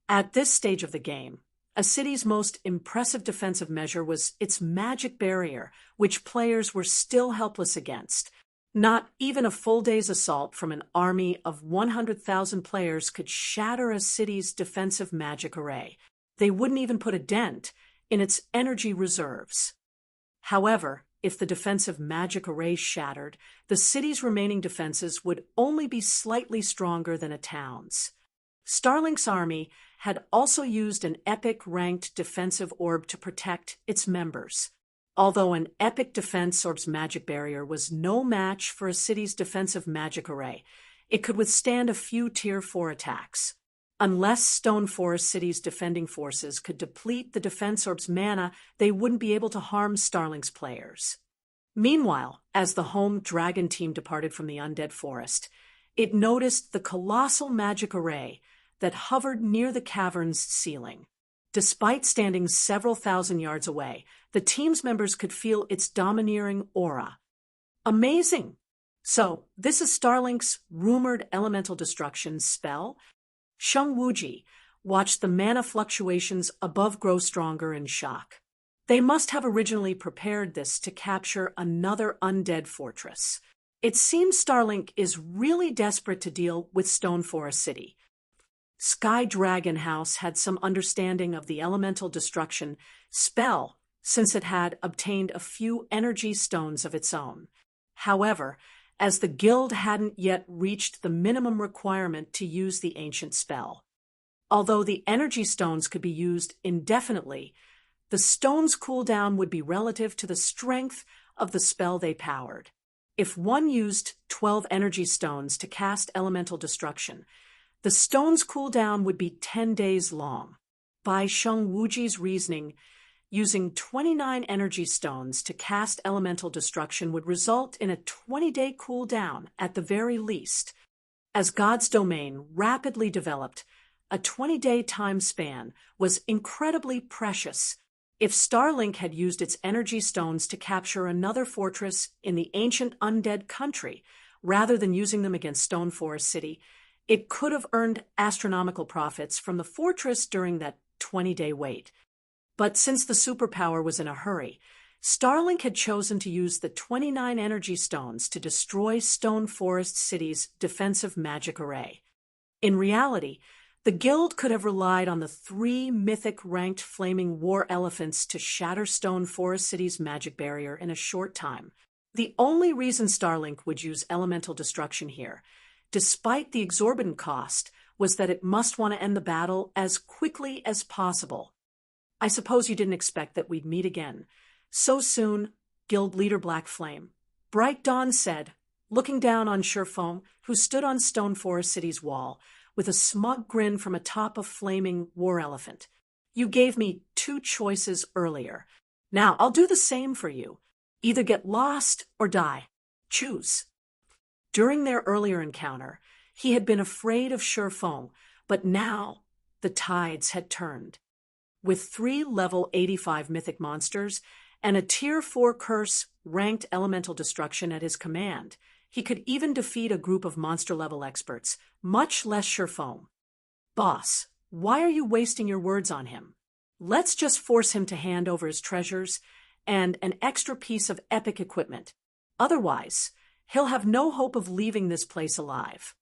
At this stage of the game, a city's most impressive defensive measure was its magic barrier, which players were still helpless against. Not even a full day's assault from an army of 100,000 players could shatter a city's defensive magic array. They wouldn't even put a dent in its energy reserves. However, if the defensive magic array shattered, the city's remaining defenses would only be slightly stronger than a town's. Starlink's army had also used an epic-ranked defensive orb to protect its members. Although an epic defense orb's magic barrier was no match for a city's defensive magic array, it could withstand a few Tier 4 attacks. Unless Stone Forest City's defending forces could deplete the defense orb's mana, they wouldn't be able to harm Starlink's players. Meanwhile, as the home dragon team departed from the undead forest, it noticed the colossal magic array that hovered near the cavern's ceiling. Despite standing several thousand yards away, the team's members could feel its domineering aura. Amazing! So, this is Starlink's rumored Elemental Destruction spell? Sheng Wuji watched the mana fluctuations above grow stronger in shock. They must have originally prepared this to capture another undead fortress. It seems Starlink is really desperate to deal with Stone Forest City. Sky Dragon House had some understanding of the Elemental Destruction spell since it had obtained a few energy stones of its own. However, as the guild hadn't yet reached the minimum requirement to use the ancient spell. Although the energy stones could be used indefinitely, the stones' cooldown would be relative to the strength of the spell they powered. If one used 12 energy stones to cast Elemental Destruction, the stone's cooldown would be 10 days long. By Sheng Wuji's reasoning, using 29 energy stones to cast Elemental Destruction would result in a 20-day cooldown at the very least. As God's domain rapidly developed, a 20-day time span was incredibly precious. If Starlink had used its energy stones to capture another fortress in the ancient undead country, rather than using them against Stone Forest City, it could have earned astronomical profits from the fortress during that 20-day wait. But since the superpower was in a hurry, Starlink had chosen to use the 29 energy stones to destroy Stone Forest City's defensive magic array. In reality, the guild could have relied on the 3 mythic-ranked flaming war elephants to shatter Stone Forest City's magic barrier in a short time. The only reason Starlink would use Elemental Destruction here, despite the exorbitant cost, was that it must want to end the battle as quickly as possible. I suppose you didn't expect that we'd meet again so soon, Guild Leader Black Flame. Bright Dawn said, looking down on Surefoam, who stood on Stone Forest City's wall, with a smug grin from atop a flaming war elephant. You gave me 2 choices earlier. Now I'll do the same for you. Either get lost or die. Choose. During their earlier encounter, he had been afraid of Shifeng, but now the tides had turned. With 3 level 85 mythic monsters and a tier 4 curse ranked elemental destruction at his command, he could even defeat a group of monster-level experts, much less Shifeng. Boss, why are you wasting your words on him? Let's just force him to hand over his treasures and an extra piece of epic equipment. Otherwise, he'll have no hope of leaving this place alive.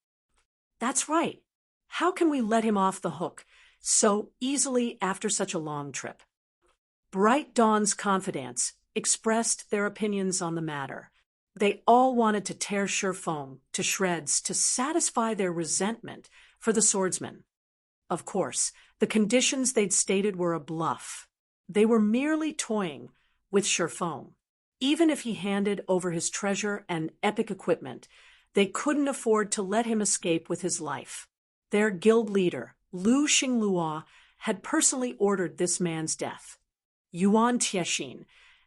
That's right. How can we let him off the hook so easily after such a long trip? Bright Dawn's confidants expressed their opinions on the matter. They all wanted to tear Shifeng to shreds to satisfy their resentment for the swordsman. Of course, the conditions they'd stated were a bluff. They were merely toying with Shifeng. Even if he handed over his treasure and epic equipment, they couldn't afford to let him escape with his life. Their guild leader, Lu Xinglua, had personally ordered this man's death. Yuan Tiexin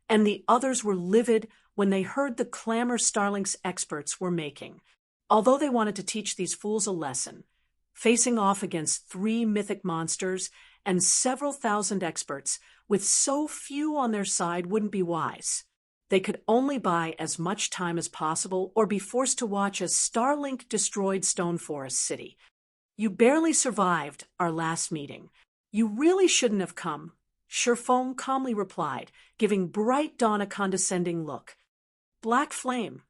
and the others were livid when they heard the clamor Starlink's experts were making. Although they wanted to teach these fools a lesson, facing off against 3 mythic monsters and several thousand experts with so few on their side wouldn't be wise. They could only buy as much time as possible or be forced to watch as Starlink destroyed Stone Forest City. You barely survived our last meeting. You really shouldn't have come, Shifeng calmly replied, giving Bright Dawn a condescending look. Black flame.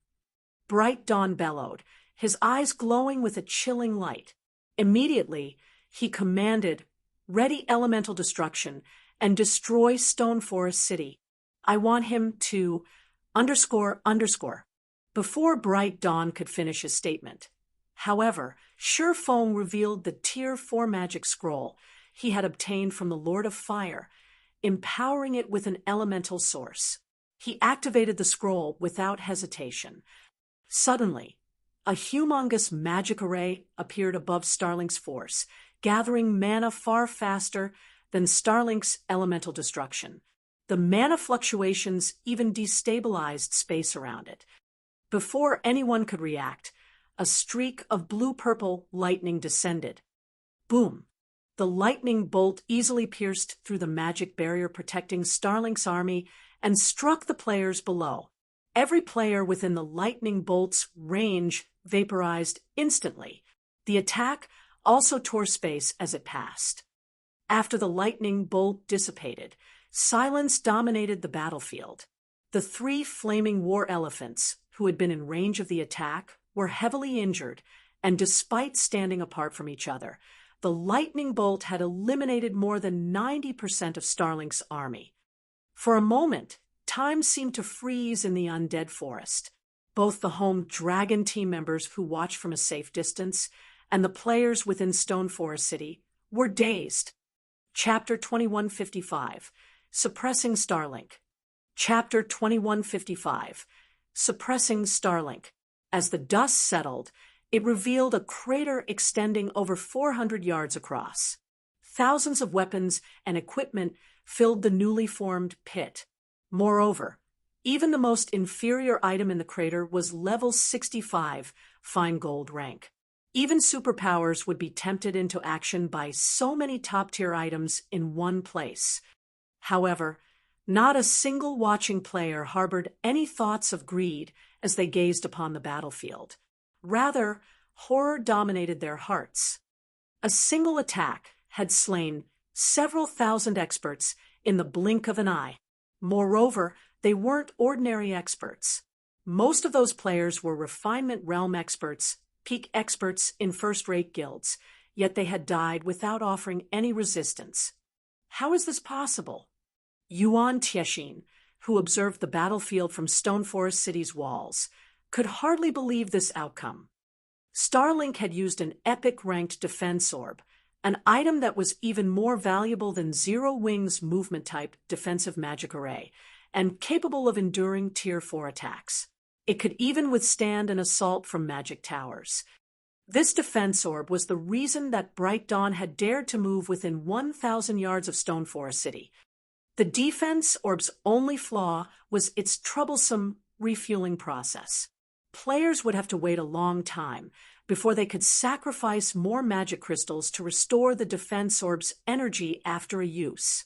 Bright Dawn bellowed, his eyes glowing with a chilling light. Immediately, he commanded, "Ready elemental destruction and destroy Stone Forest City. I want him to ... Before Bright Dawn could finish his statement. However, Shifeng revealed the Tier 4 magic scroll he had obtained from the Lord of Fire, empowering it with an elemental source. He activated the scroll without hesitation. Suddenly, a humongous magic array appeared above Starlink's force, gathering mana far faster than Starlink's elemental destruction. The mana fluctuations even destabilized space around it. Before anyone could react, a streak of blue-purple lightning descended. Boom! The lightning bolt easily pierced through the magic barrier protecting Starlink's army and struck the players below. Every player within the lightning bolt's range vaporized instantly. The attack also tore space as it passed. After the lightning bolt dissipated, silence dominated the battlefield. The 3 flaming war elephants, who had been in range of the attack, were heavily injured, and despite standing apart from each other, the lightning bolt had eliminated more than 90% of Starlink's army. For a moment, time seemed to freeze in the undead forest. Both the home dragon team members who watched from a safe distance and the players within Stone Forest City were dazed. Chapter 2155, Suppressing Starlink. Chapter 2155, Suppressing Starlink. As the dust settled, it revealed a crater extending over 400 yards across. Thousands of weapons and equipment filled the newly formed pit. Moreover, even the most inferior item in the crater was level 65 fine gold rank. Even superpowers would be tempted into action by so many top-tier items in one place. However, not a single watching player harbored any thoughts of greed as they gazed upon the battlefield. Rather, horror dominated their hearts. A single attack had slain several thousand experts in the blink of an eye. Moreover, they weren't ordinary experts. Most of those players were refinement realm experts, peak experts in first-rate guilds, yet they had died without offering any resistance. How is this possible? Yuan Tiexin, who observed the battlefield from Stone Forest City's walls, could hardly believe this outcome. Starlink had used an epic-ranked defense orb, an item that was even more valuable than Zero Wing's movement-type defensive magic array, and capable of enduring Tier 4 attacks. It could even withstand an assault from magic towers. This defense orb was the reason that Bright Dawn had dared to move within 1,000 yards of Stone Forest City. The defense orb's only flaw was its troublesome refueling process. Players would have to wait a long time before they could sacrifice more magic crystals to restore the defense orb's energy after a use.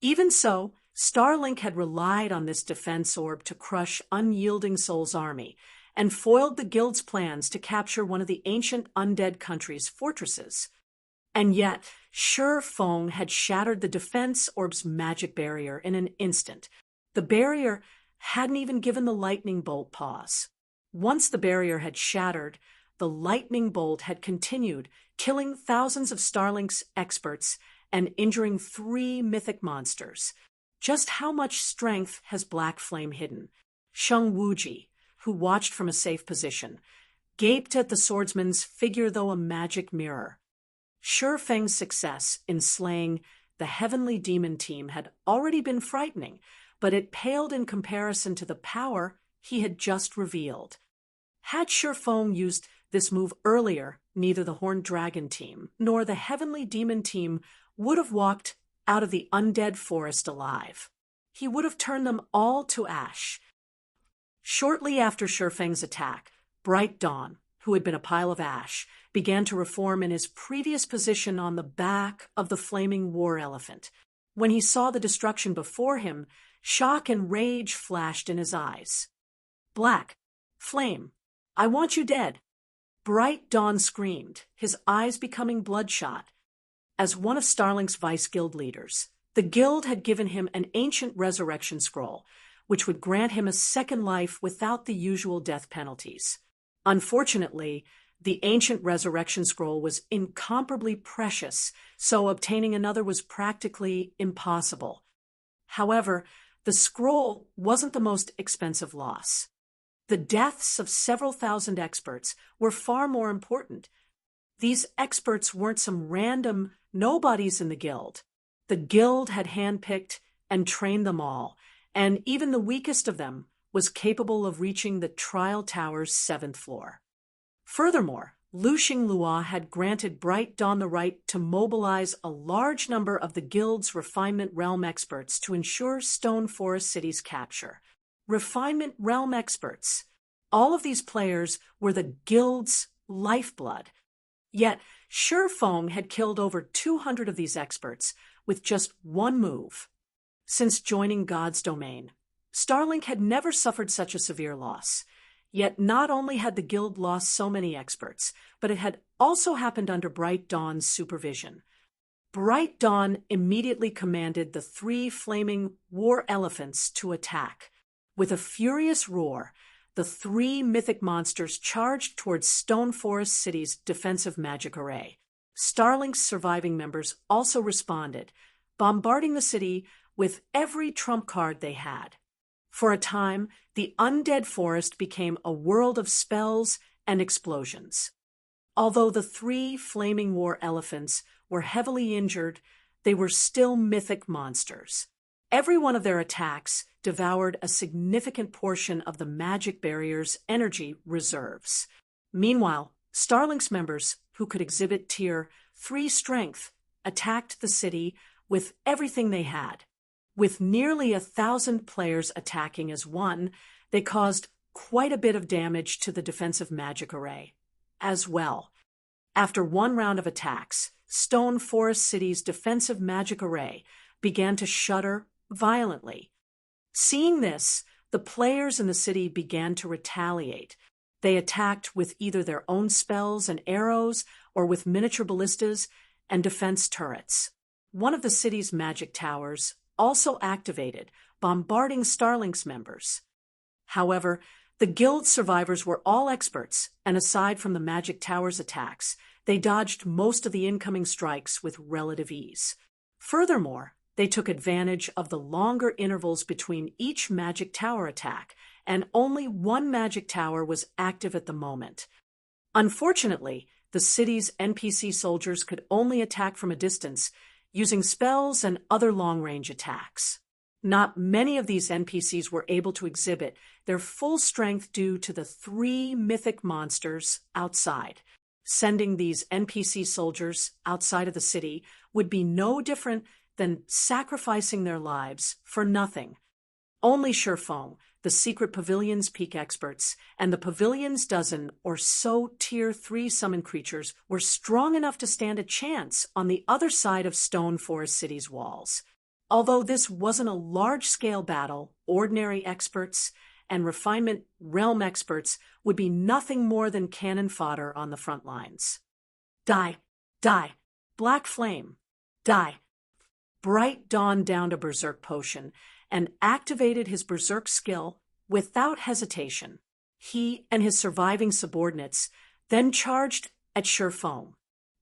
Even so, Starlink had relied on this defense orb to crush Unyielding Soul's army and foiled the guild's plans to capture one of the ancient undead country's fortresses. And yet, Shi Feng had shattered the defense orb's magic barrier in an instant. The barrier hadn't even given the lightning bolt pause. Once the barrier had shattered, the lightning bolt had continued, killing thousands of Starlink's experts and injuring 3 mythic monsters. Just how much strength has Black Flame hidden? Sheng Wuji, who watched from a safe position, gaped at the swordsman's figure though a magic mirror. Shi Feng's success in slaying the Heavenly Demon team had already been frightening, but it paled in comparison to the power he had just revealed. Had Shi Feng used this move earlier, neither the Horned Dragon team nor the Heavenly Demon team would have walked out of the undead forest alive. He would have turned them all to ash. Shortly after Shi Feng's attack, Bright Dawn, who had been a pile of ash, began to reform in his previous position on the back of the flaming war elephant. When he saw the destruction before him, shock and rage flashed in his eyes. "Black Flame, I want you dead!" Bright Dawn screamed, his eyes becoming bloodshot. As one of Starlink's vice guild leaders, the guild had given him an ancient resurrection scroll, which would grant him a second life without the usual death penalties. Unfortunately, the ancient resurrection scroll was incomparably precious, so obtaining another was practically impossible. However, the scroll wasn't the most expensive loss. The deaths of several thousand experts were far more important. These experts weren't some random nobodies in the guild. The guild had handpicked and trained them all, and even the weakest of them was capable of reaching the trial tower's 7th floor. Furthermore, Luxing Lua had granted Bright Dawn the right to mobilize a large number of the guild's Refinement Realm experts to ensure Stone Forest City's capture. Refinement Realm experts. All of these players were the guild's lifeblood. Yet, Shi Feng had killed over 200 of these experts with just one move. Since joining God's domain, Starlink had never suffered such a severe loss. Yet not only had the guild lost so many experts, but it had also happened under Bright Dawn's supervision. Bright Dawn immediately commanded the 3 flaming war elephants to attack. With a furious roar, the 3 mythic monsters charged towards Stone Forest City's defensive magic array. Starlink's surviving members also responded, bombarding the city with every trump card they had. For a time, the undead forest became a world of spells and explosions. Although the 3 flaming war elephants were heavily injured, they were still mythic monsters. Every one of their attacks devoured a significant portion of the magic barrier's energy reserves. Meanwhile, Starlink's members, who could exhibit Tier 3 strength, attacked the city with everything they had. With nearly 1,000 players attacking as one, they caused quite a bit of damage to the defensive magic array as well. After one round of attacks, Stone Forest City's defensive magic array began to shudder violently. Seeing this, the players in the city began to retaliate. They attacked with either their own spells and arrows or with miniature ballistas and defense turrets. One of the city's magic towers also activated, bombarding Starlink's members. However, the guild survivors were all experts, and aside from the magic tower's attacks, they dodged most of the incoming strikes with relative ease. Furthermore, they took advantage of the longer intervals between each magic tower attack, and only one magic tower was active at the moment. Unfortunately, the city's NPC soldiers could only attack from a distance, using spells and other long-range attacks. Not many of these NPCs were able to exhibit their full strength due to the 3 mythic monsters outside. Sending these NPC soldiers outside of the city would be no different than sacrificing their lives for nothing. Only Shifeng, the secret pavilion's peak experts, and the pavilion's dozen or so Tier 3 summon creatures were strong enough to stand a chance on the other side of Stone Forest City's walls. Although this wasn't a large-scale battle, ordinary experts and refinement realm experts would be nothing more than cannon fodder on the front lines. Die! Die! Black Flame! Die! Bright Dawn downed a Berserk potion and activated his Berserk skill without hesitation. He and his surviving subordinates then charged at Shifeng.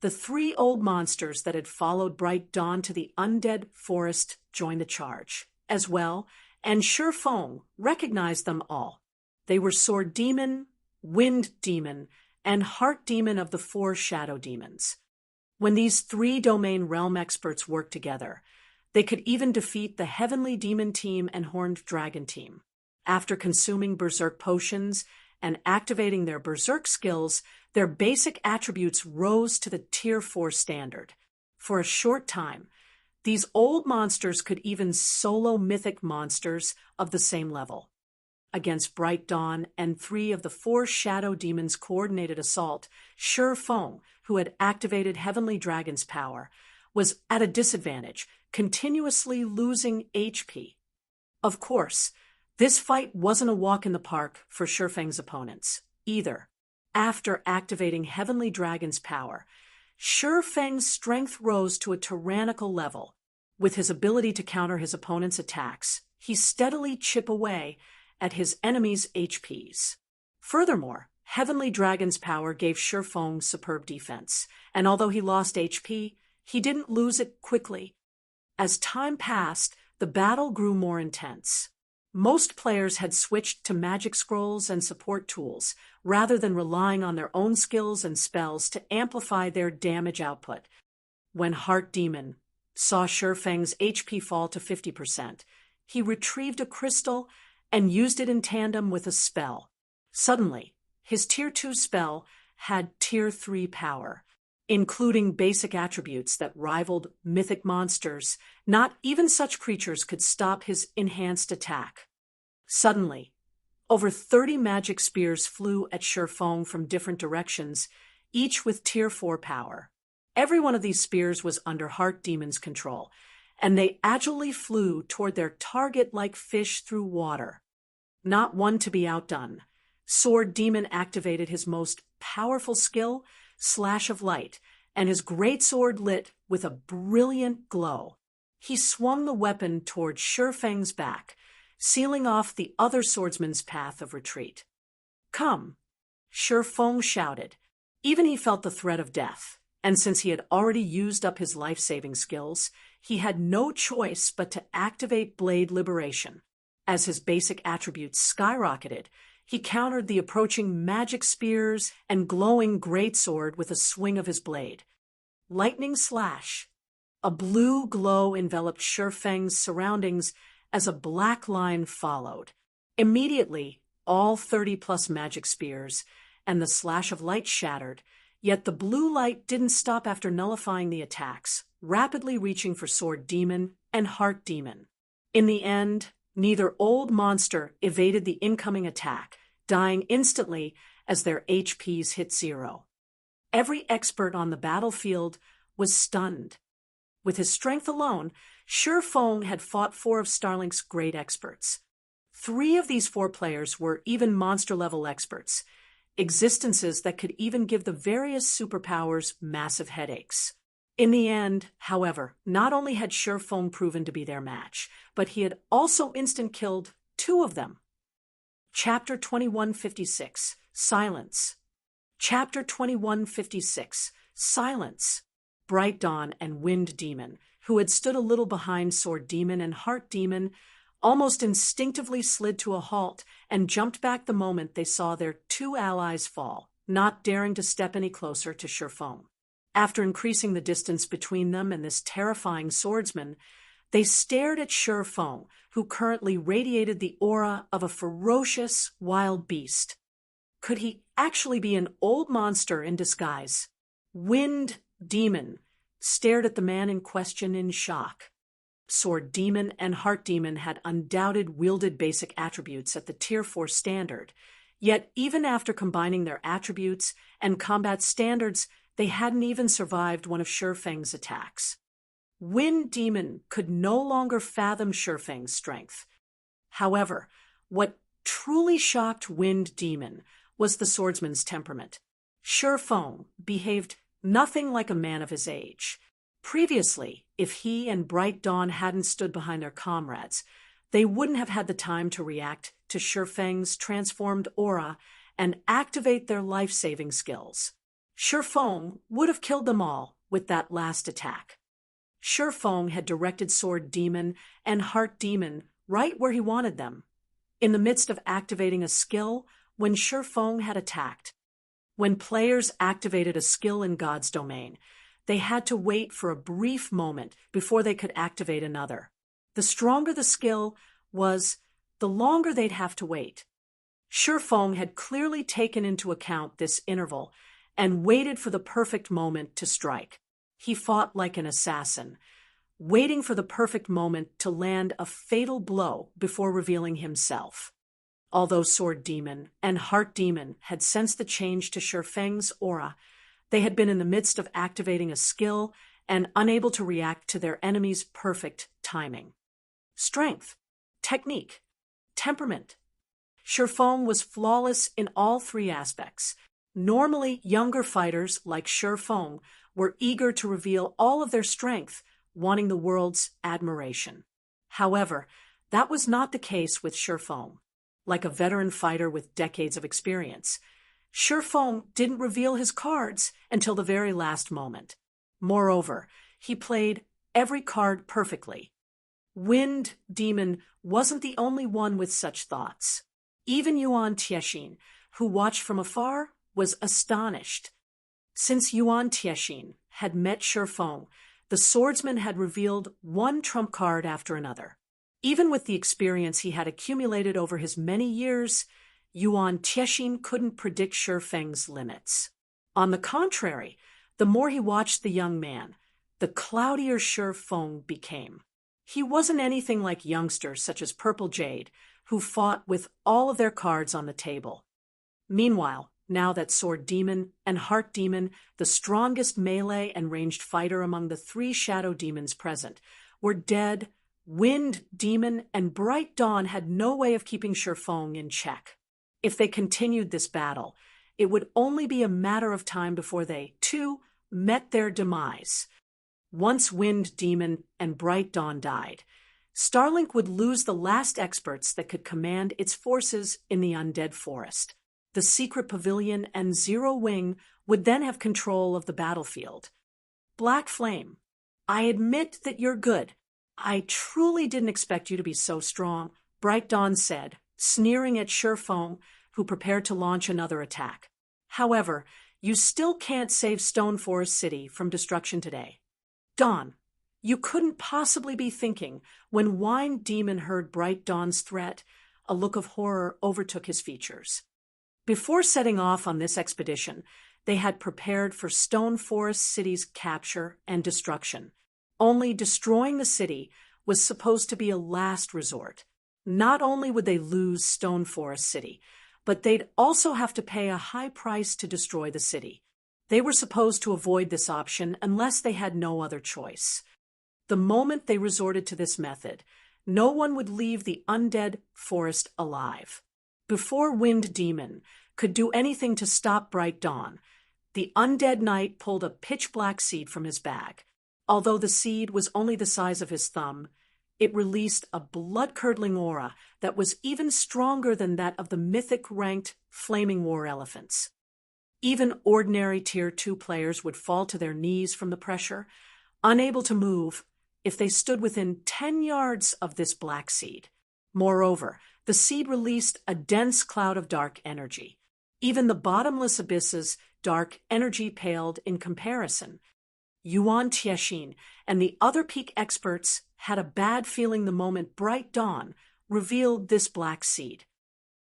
The 3 old monsters that had followed Bright Dawn to the undead forest joined the charge as well, and Shifeng recognized them all. They were Sword Demon, Wind Demon, and Heart Demon of the 4 Shadow Demons. When these 3 domain realm experts worked together, they could even defeat the Heavenly Demon team and Horned Dragon team. After consuming Berserk potions and activating their Berserk skills, their basic attributes rose to the Tier 4 standard. For a short time, these old monsters could even solo mythic monsters of the same level. Against Bright Dawn and 3 of the 4 Shadow Demons' coordinated assault, Shifeng, who had activated Heavenly Dragon's power, was at a disadvantage, continuously losing HP. Of course, this fight wasn't a walk in the park for Shifeng's opponents, either. After activating Heavenly Dragon's power, Shifeng's strength rose to a tyrannical level. With his ability to counter his opponent's attacks, he steadily chipped away at his enemies' HPs. Furthermore, Heavenly Dragon's power gave Shifeng superb defense, and although he lost HP, he didn't lose it quickly. As time passed, the battle grew more intense. Most players had switched to magic scrolls and support tools, rather than relying on their own skills and spells to amplify their damage output. When Heart Demon saw Shifeng's HP fall to 50%, he retrieved a crystal and used it in tandem with a spell. Suddenly, his Tier 2 spell had Tier 3 power, including basic attributes that rivaled mythic monsters. Not even such creatures could stop his enhanced attack. Suddenly, over 30 magic spears flew at Shifeng from different directions, each with Tier 4 power. Every one of these spears was under Heart Demon's control, and they agilely flew toward their target like fish through water. Not one to be outdone, Sword Demon activated his most powerful skill, Slash of Light, and his greatsword lit with a brilliant glow. He swung the weapon toward Shifeng's back, sealing off the other swordsman's path of retreat. "Come," Shifeng shouted. Even he felt the threat of death, and since he had already used up his life-saving skills, he had no choice but to activate Blade Liberation. As his basic attributes skyrocketed, he countered the approaching magic spears and glowing greatsword with a swing of his blade. Lightning Slash. A blue glow enveloped Shifeng's surroundings as a black line followed. Immediately, all 30-plus magic spears and the Slash of Light shattered, yet the blue light didn't stop after nullifying the attacks, rapidly reaching for Sword Demon and Heart Demon. In the end, neither old monster evaded the incoming attack, dying instantly as their HPs hit 0. Every expert on the battlefield was stunned. With his strength alone, Shifeng had fought 4 of Starlink's great experts. 3 of these 4 players were even monster-level experts, existences that could even give the various superpowers massive headaches. In the end, however, not only had Shifeng proven to be their match, but he had also instant-killed 2 of them. Chapter 2156, Silence. Chapter 2156, Silence. Bright Dawn and Wind Demon, who had stood a little behind Sword Demon and Heart Demon, almost instinctively slid to a halt and jumped back the moment they saw their 2 allies fall, not daring to step any closer to Shifeng. After increasing the distance between them and this terrifying swordsman, they stared at Shifeng, who currently radiated the aura of a ferocious wild beast. Could he actually be an old monster in disguise? Wind Demon stared at the man in question in shock. Sword Demon and Heart Demon had undoubted wielded basic attributes at the Tier 4 standard, yet even after combining their attributes and combat standards, they hadn't even survived one of Shurfeng's attacks. Wind Demon could no longer fathom Shurfeng's strength. However, what truly shocked Wind Demon was the swordsman's temperament. Shurfeng behaved nothing like a man of his age. Previously, if he and Bright Dawn hadn't stood behind their comrades, they wouldn't have had the time to react to Shurfeng's transformed aura and activate their life-saving skills. Shurfeng would have killed them all with that last attack. Shurfeng had directed Sword Demon and Heart Demon right where he wanted them, in the midst of activating a skill when Shurfeng had attacked. When players activated a skill in God's domain, they had to wait for a brief moment before they could activate another. The stronger the skill was, the longer they'd have to wait. Shurfeng had clearly taken into account this interval and waited for the perfect moment to strike. He fought like an assassin, waiting for the perfect moment to land a fatal blow before revealing himself. Although Sword Demon and Heart Demon had sensed the change to Shurfeng's aura, they had been in the midst of activating a skill and unable to react to their enemy's perfect timing. Strength, technique, temperament. Shurfeng was flawless in all three aspects. Normally, younger fighters like Shurfeng were eager to reveal all of their strength, wanting the world's admiration. However, that was not the case with Shurfeng. Like a veteran fighter with decades of experience, Shurfeng didn't reveal his cards until the very last moment. Moreover, he played every card perfectly. Wind Demon wasn't the only one with such thoughts. Even Yuan Tiexin, who watched from afar, was astonished. Since Yuan Tiexin had met Shurfeng, the swordsman had revealed one trump card after another. Even with the experience he had accumulated over his many years, Yuan Tiexin couldn't predict Shurfeng's limits. On the contrary, the more he watched the young man, the cloudier Shurfeng became. He wasn't anything like youngsters such as Purple Jade, who fought with all of their cards on the table. Meanwhile, now that Sword Demon and Heart Demon, the strongest melee and ranged fighter among the three shadow demons present, were dead, Wind Demon and Bright Dawn had no way of keeping Shurfeng in check. If they continued this battle, it would only be a matter of time before they, too, met their demise. Once Wind Demon and Bright Dawn died, Starlink would lose the last experts that could command its forces in the undead forest. The secret pavilion and Zero Wing would then have control of the battlefield. Black Flame, I admit that you're good. I truly didn't expect you to be so strong, Bright Dawn said, sneering at Shurfeng, who prepared to launch another attack. However, you still can't save Stone Forest City from destruction today. Dawn, you couldn't possibly be thinking when Wind Demon heard Bright Dawn's threat. A look of horror overtook his features. Before setting off on this expedition, they had prepared for Stone Forest City's capture and destruction. Only destroying the city was supposed to be a last resort. Not only would they lose Stone Forest City, but they'd also have to pay a high price to destroy the city. They were supposed to avoid this option unless they had no other choice. The moment they resorted to this method, no one would leave the undead forest alive. Before Wind Demon could do anything to stop Bright Dawn, the undead knight pulled a pitch-black seed from his bag. Although the seed was only the size of his thumb, it released a blood-curdling aura that was even stronger than that of the mythic-ranked Flaming War Elephants. Even ordinary Tier 2 players would fall to their knees from the pressure, unable to move, if they stood within 10 yards of this black seed. Moreover, the seed released a dense cloud of dark energy. Even the bottomless abyss's dark energy paled in comparison. Yuan Tiexin and the other peak experts had a bad feeling the moment Bright Dawn revealed this black seed.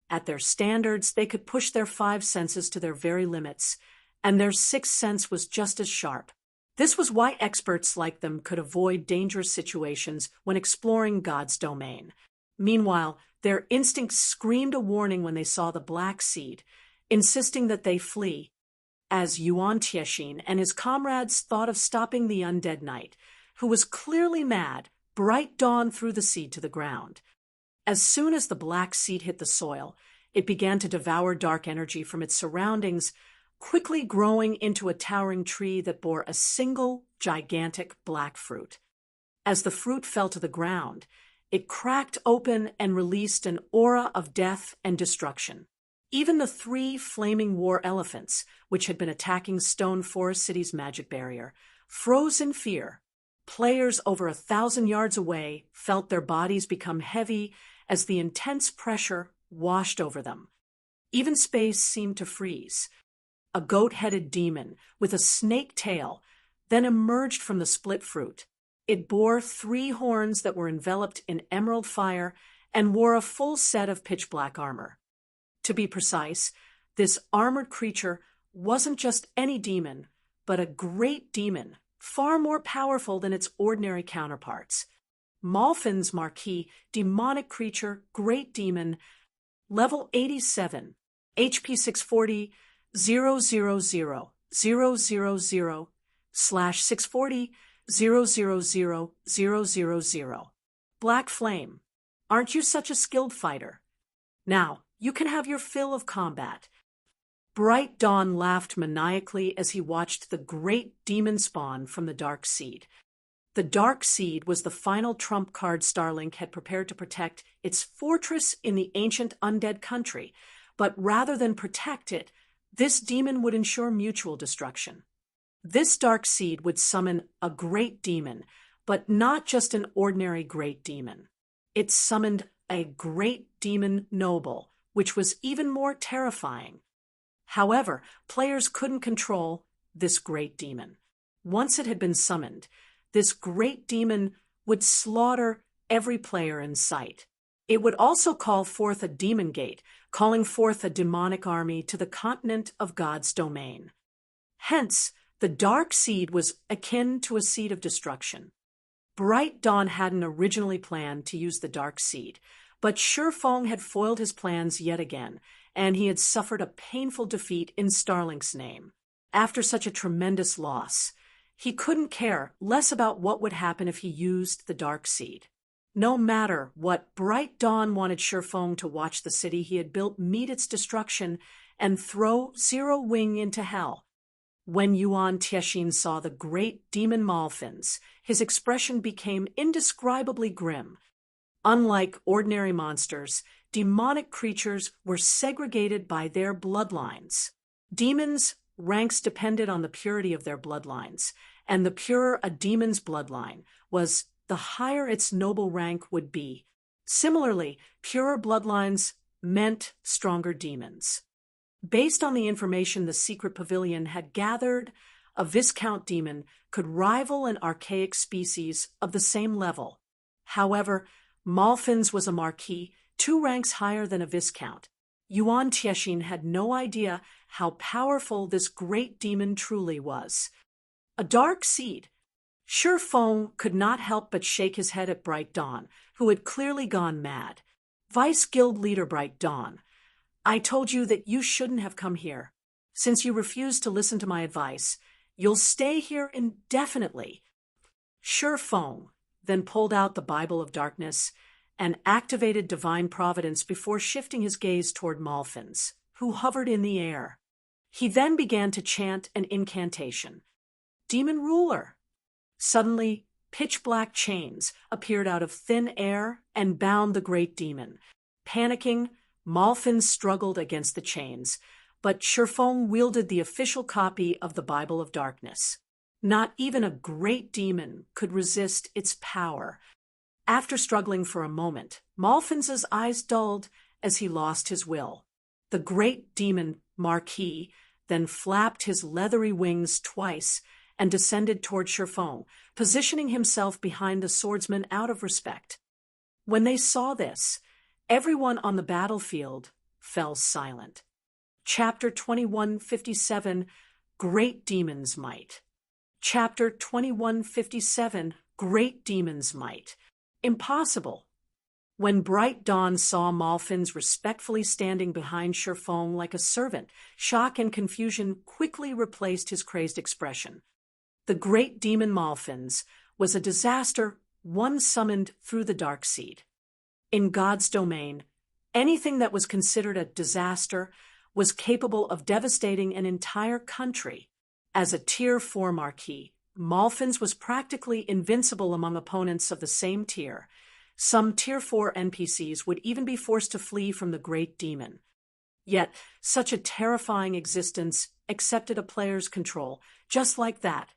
At their standards, they could push their five senses to their very limits, and their sixth sense was just as sharp. This was why experts like them could avoid dangerous situations when exploring God's domain. Meanwhile, their instincts screamed a warning when they saw the black seed, insisting that they flee. As Yuan Tiexin and his comrades thought of stopping the undead knight, who was clearly mad, Bright Dawn threw the seed to the ground. As soon as the black seed hit the soil, it began to devour dark energy from its surroundings, quickly growing into a towering tree that bore a single, gigantic black fruit. As the fruit fell to the ground, it cracked open and released an aura of death and destruction. Even the 3 flaming war elephants, which had been attacking Stone Forest City's magic barrier, froze in fear. Players over 1,000 yards away felt their bodies become heavy as the intense pressure washed over them. Even space seemed to freeze. A goat-headed demon with a snake tail then emerged from the split fruit. It bore 3 horns that were enveloped in emerald fire and wore a full set of pitch-black armor. To be precise, this armored creature wasn't just any demon, but a great demon, far more powerful than its ordinary counterparts. Malfin's Marquis, demonic creature, great demon, level 87, HP 640, 000, 000, /640, 000. Black Flame, aren't you such a skilled fighter? Now, you can have your fill of combat. Bright Dawn laughed maniacally as he watched the great demon spawn from the Dark Seed. The Dark Seed was the final trump card Starlink had prepared to protect its fortress in the ancient undead country, but rather than protect it, this demon would ensure mutual destruction. This Dark Seed would summon a great demon, but not just an ordinary great demon. It summoned a great demon noble, which was even more terrifying. However, players couldn't control this great demon. Once it had been summoned, this great demon would slaughter every player in sight. It would also call forth a demon gate, calling forth a demonic army to the continent of God's domain. Hence, the Dark Seed was akin to a seed of destruction. Bright Dawn hadn't originally planned to use the Dark Seed, but Shifeng had foiled his plans yet again, and he had suffered a painful defeat in Starlink's name. After such a tremendous loss, he couldn't care less about what would happen if he used the Dark Seed. No matter what, Bright Dawn wanted Shifeng to watch the city he had built meet its destruction and throw Zero Wing into hell. When Yuan Tiexin saw the great demon Malfins, his expression became indescribably grim. Unlike ordinary monsters, demonic creatures were segregated by their bloodlines. Demons' ranks depended on the purity of their bloodlines, and the purer a demon's bloodline was, the higher its noble rank would be. Similarly, purer bloodlines meant stronger demons. Based on the information the secret pavilion had gathered, a Viscount demon could rival an archaic species of the same level. However, Malfin's was a Marquis, 2 ranks higher than a Viscount. Yuan Tiexin had no idea how powerful this great demon truly was. A Dark Seed. Shifeng could not help but shake his head at Bright Dawn, who had clearly gone mad. Vice Guild Leader Bright Dawn, I told you that you shouldn't have come here. Since you refused to listen to my advice, you'll stay here indefinitely. Shifeng then pulled out the Bible of Darkness and activated divine providence before shifting his gaze toward Malfins, who hovered in the air. He then began to chant an incantation. Demon Ruler. Suddenly, pitch-black chains appeared out of thin air and bound the great demon. Panicking, Malfin struggled against the chains, but Shifeng wielded the official copy of the Bible of Darkness. Not even a great demon could resist its power. After struggling for a moment, Malfin's eyes dulled as he lost his will. The great demon Marquis then flapped his leathery wings twice and descended toward Shifeng, positioning himself behind the swordsman out of respect. When they saw this, everyone on the battlefield fell silent. Chapter 2157, Great Demon's Might. Chapter 2157, Great Demon's Might. Impossible. When Bright Dawn saw Malphins respectfully standing behind Sherfong like a servant, shock and confusion quickly replaced his crazed expression. The great demon Malphins was a disaster, one summoned through the dark seed. In God's domain, anything that was considered a disaster was capable of devastating an entire country. As a Tier 4 Marquis, Malphins was practically invincible among opponents of the same tier. Some Tier 4 NPCs would even be forced to flee from the great demon. Yet, such a terrifying existence accepted a player's control, just like that.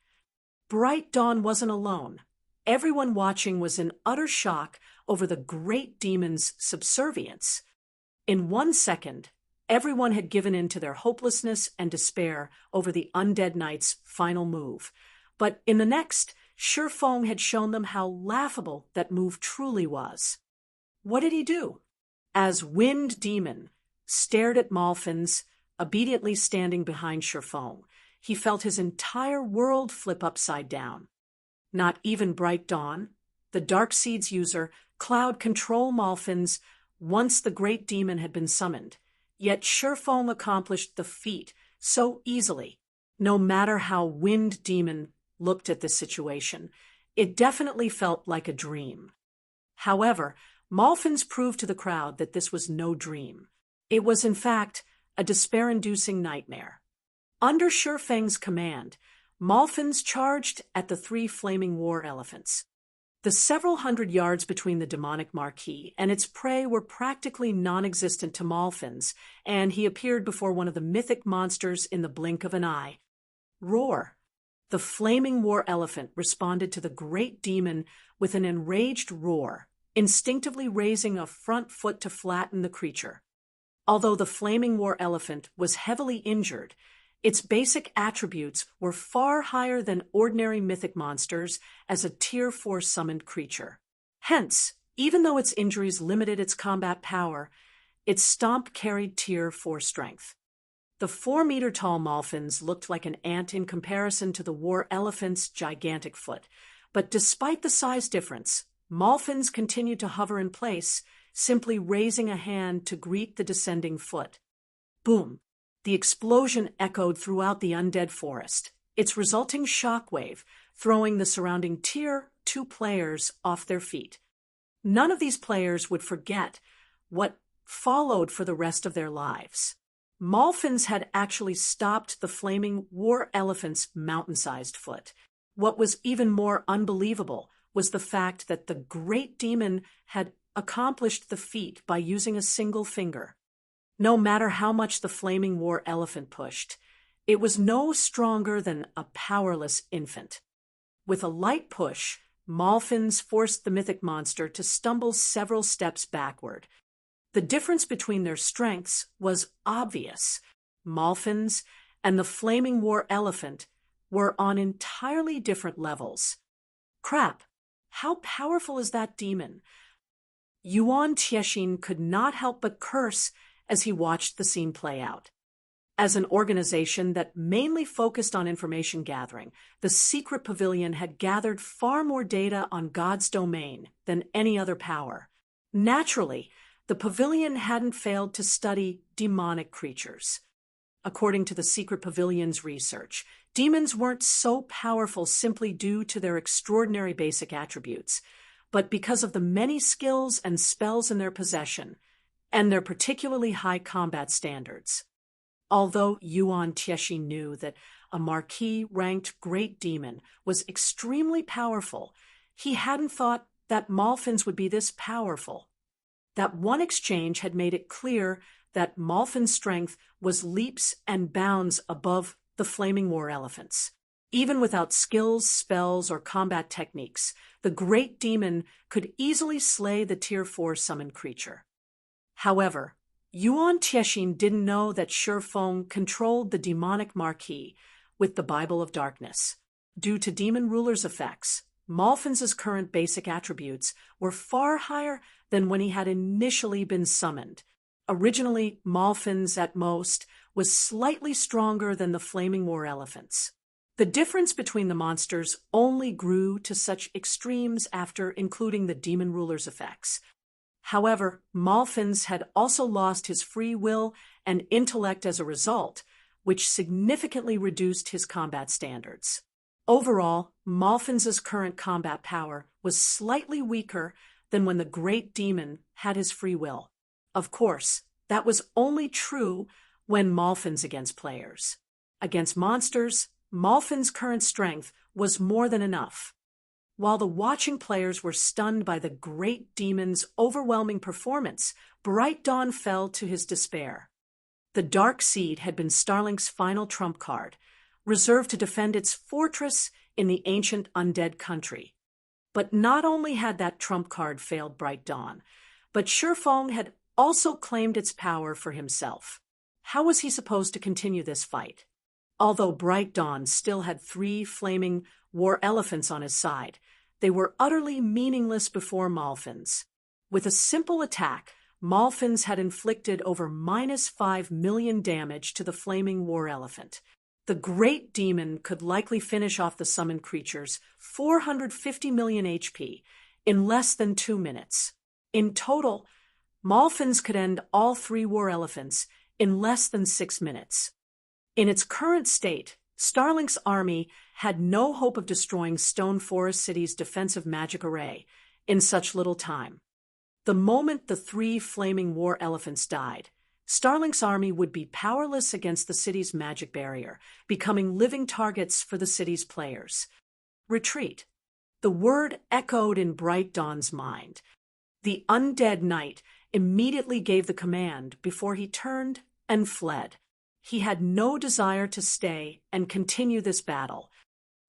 Bright Dawn wasn't alone. Everyone watching was in utter shock over the great demon's subservience. In 1 second, everyone had given in to their hopelessness and despair over the undead knight's final move. But in the next, Sherfong had shown them how laughable that move truly was. What did he do? As Wind Demon stared at Malphins, obediently standing behind Sherfong, he felt his entire world flip upside down. Not even Bright Dawn, the Darkseed's user, Cloud control Malphins once the great demon had been summoned. Yet Sherfong accomplished the feat so easily. No matter how Wind Demon looked at this situation, it definitely felt like a dream. However, Malphins proved to the crowd that this was no dream. It was, in fact, a despair-inducing nightmare. Under Sherfang's command, Malphins charged at the 3 flaming war elephants. The several hundred yards between the demonic Marquis and its prey were practically non-existent to Malphins, and he appeared before one of the mythic monsters in the blink of an eye. Roar! The flaming war elephant responded to the great demon with an enraged roar, instinctively raising a front foot to flatten the creature. Although the flaming war elephant was heavily injured, its basic attributes were far higher than ordinary mythic monsters as a Tier 4 summoned creature. Hence, even though its injuries limited its combat power, its stomp carried Tier 4 strength. The 4-meter-tall Malphins looked like an ant in comparison to the war elephant's gigantic foot, but despite the size difference, Malphins continued to hover in place, simply raising a hand to greet the descending foot. Boom! The explosion echoed throughout the undead forest, its resulting shockwave throwing the surrounding Tier 2 players off their feet. None of these players would forget what followed for the rest of their lives. Malphins had actually stopped the flaming war elephant's mountain-sized foot. What was even more unbelievable was the fact that the great demon had accomplished the feat by using a single finger. No matter how much the flaming war elephant pushed, it was no stronger than a powerless infant. With a light push, Malphins forced the mythic monster to stumble several steps backward. The difference between their strengths was obvious. Malphins and the flaming war elephant were on entirely different levels. Crap! How powerful is that demon? Yuan Tiexin could not help but curse as he watched the scene play out. As an organization that mainly focused on information gathering, the Secret Pavilion had gathered far more data on God's domain than any other power. Naturally, the Pavilion hadn't failed to study demonic creatures. According to the Secret Pavilion's research, demons weren't so powerful simply due to their extraordinary basic attributes, but because of the many skills and spells in their possession, and their particularly high combat standards. Although Yuan Tiexin knew that a Marquis-ranked great demon was extremely powerful, he hadn't thought that Malphins would be this powerful. That one exchange had made it clear that Malphin's strength was leaps and bounds above the flaming war elephants. Even without skills, spells, or combat techniques, the great demon could easily slay the Tier 4 summoned creature. However, Yuan Tiexin didn't know that Sherfong controlled the demonic Marquis with the Bible of Darkness. Due to demon ruler's effects, Malphins's current basic attributes were far higher than when he had initially been summoned. originally Malfins at most, was slightly stronger than the flaming war elephants. The difference between the monsters only grew to such extremes after including the demon ruler's effects. However, Malfins had also lost his free will and intellect as a result, which significantly reduced his combat standards. Overall, Malfins's current combat power was slightly weaker than when the great demon had his free will. Of course, that was only true when Malfins against players. Against monsters, Malfin's current strength was more than enough. While the watching players were stunned by the great demon's overwhelming performance, Bright Dawn fell to his despair. The Dark Seed had been Starlink's final trump card, reserved to defend its fortress in the ancient undead country. But not only had that trump card failed Bright Dawn, but Shifeng had also claimed its power for himself. How was he supposed to continue this fight? Although Bright Dawn still had 3 flaming war elephants on his side, they were utterly meaningless before Malfins. With a simple attack, Malfins had inflicted over -5 million damage to the flaming war elephant. The great demon could likely finish off the summoned creature's 450 million HP in less than 2 minutes. In total, Malfins could end all 3 war elephants in less than 6 minutes. In its current state, Starlink's army had no hope of destroying Stone Forest City's defensive magic array in such little time. The moment the 3 flaming war elephants died, Starlink's army would be powerless against the city's magic barrier, becoming living targets for the city's players. Retreat. The word echoed in Bright Dawn's mind. The undead knight immediately gave the command before he turned and fled. He had no desire to stay and continue this battle.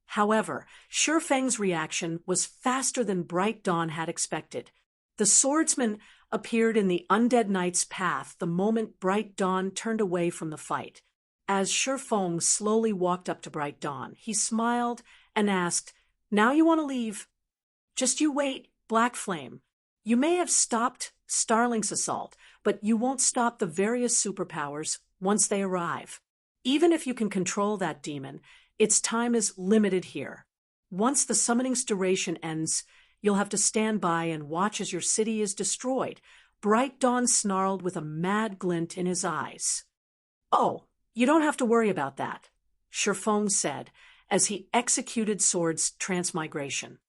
However, Shifeng's reaction was faster than Bright Dawn had expected. The swordsman appeared in the undead knight's path the moment Bright Dawn turned away from the fight. As Shifeng slowly walked up to Bright Dawn, he smiled and asked, "Now you want to leave? Just you wait, Black Flame. You may have stopped Starlink's assault, but you won't stop the various superpowers once they arrive. Even if you can control that demon, its time is limited here. Once the summoning's duration ends, you'll have to stand by and watch as your city is destroyed." Bright Dawn snarled with a mad glint in his eyes. "Oh, you don't have to worry about that," Shifeng said as he executed Sword's transmigration.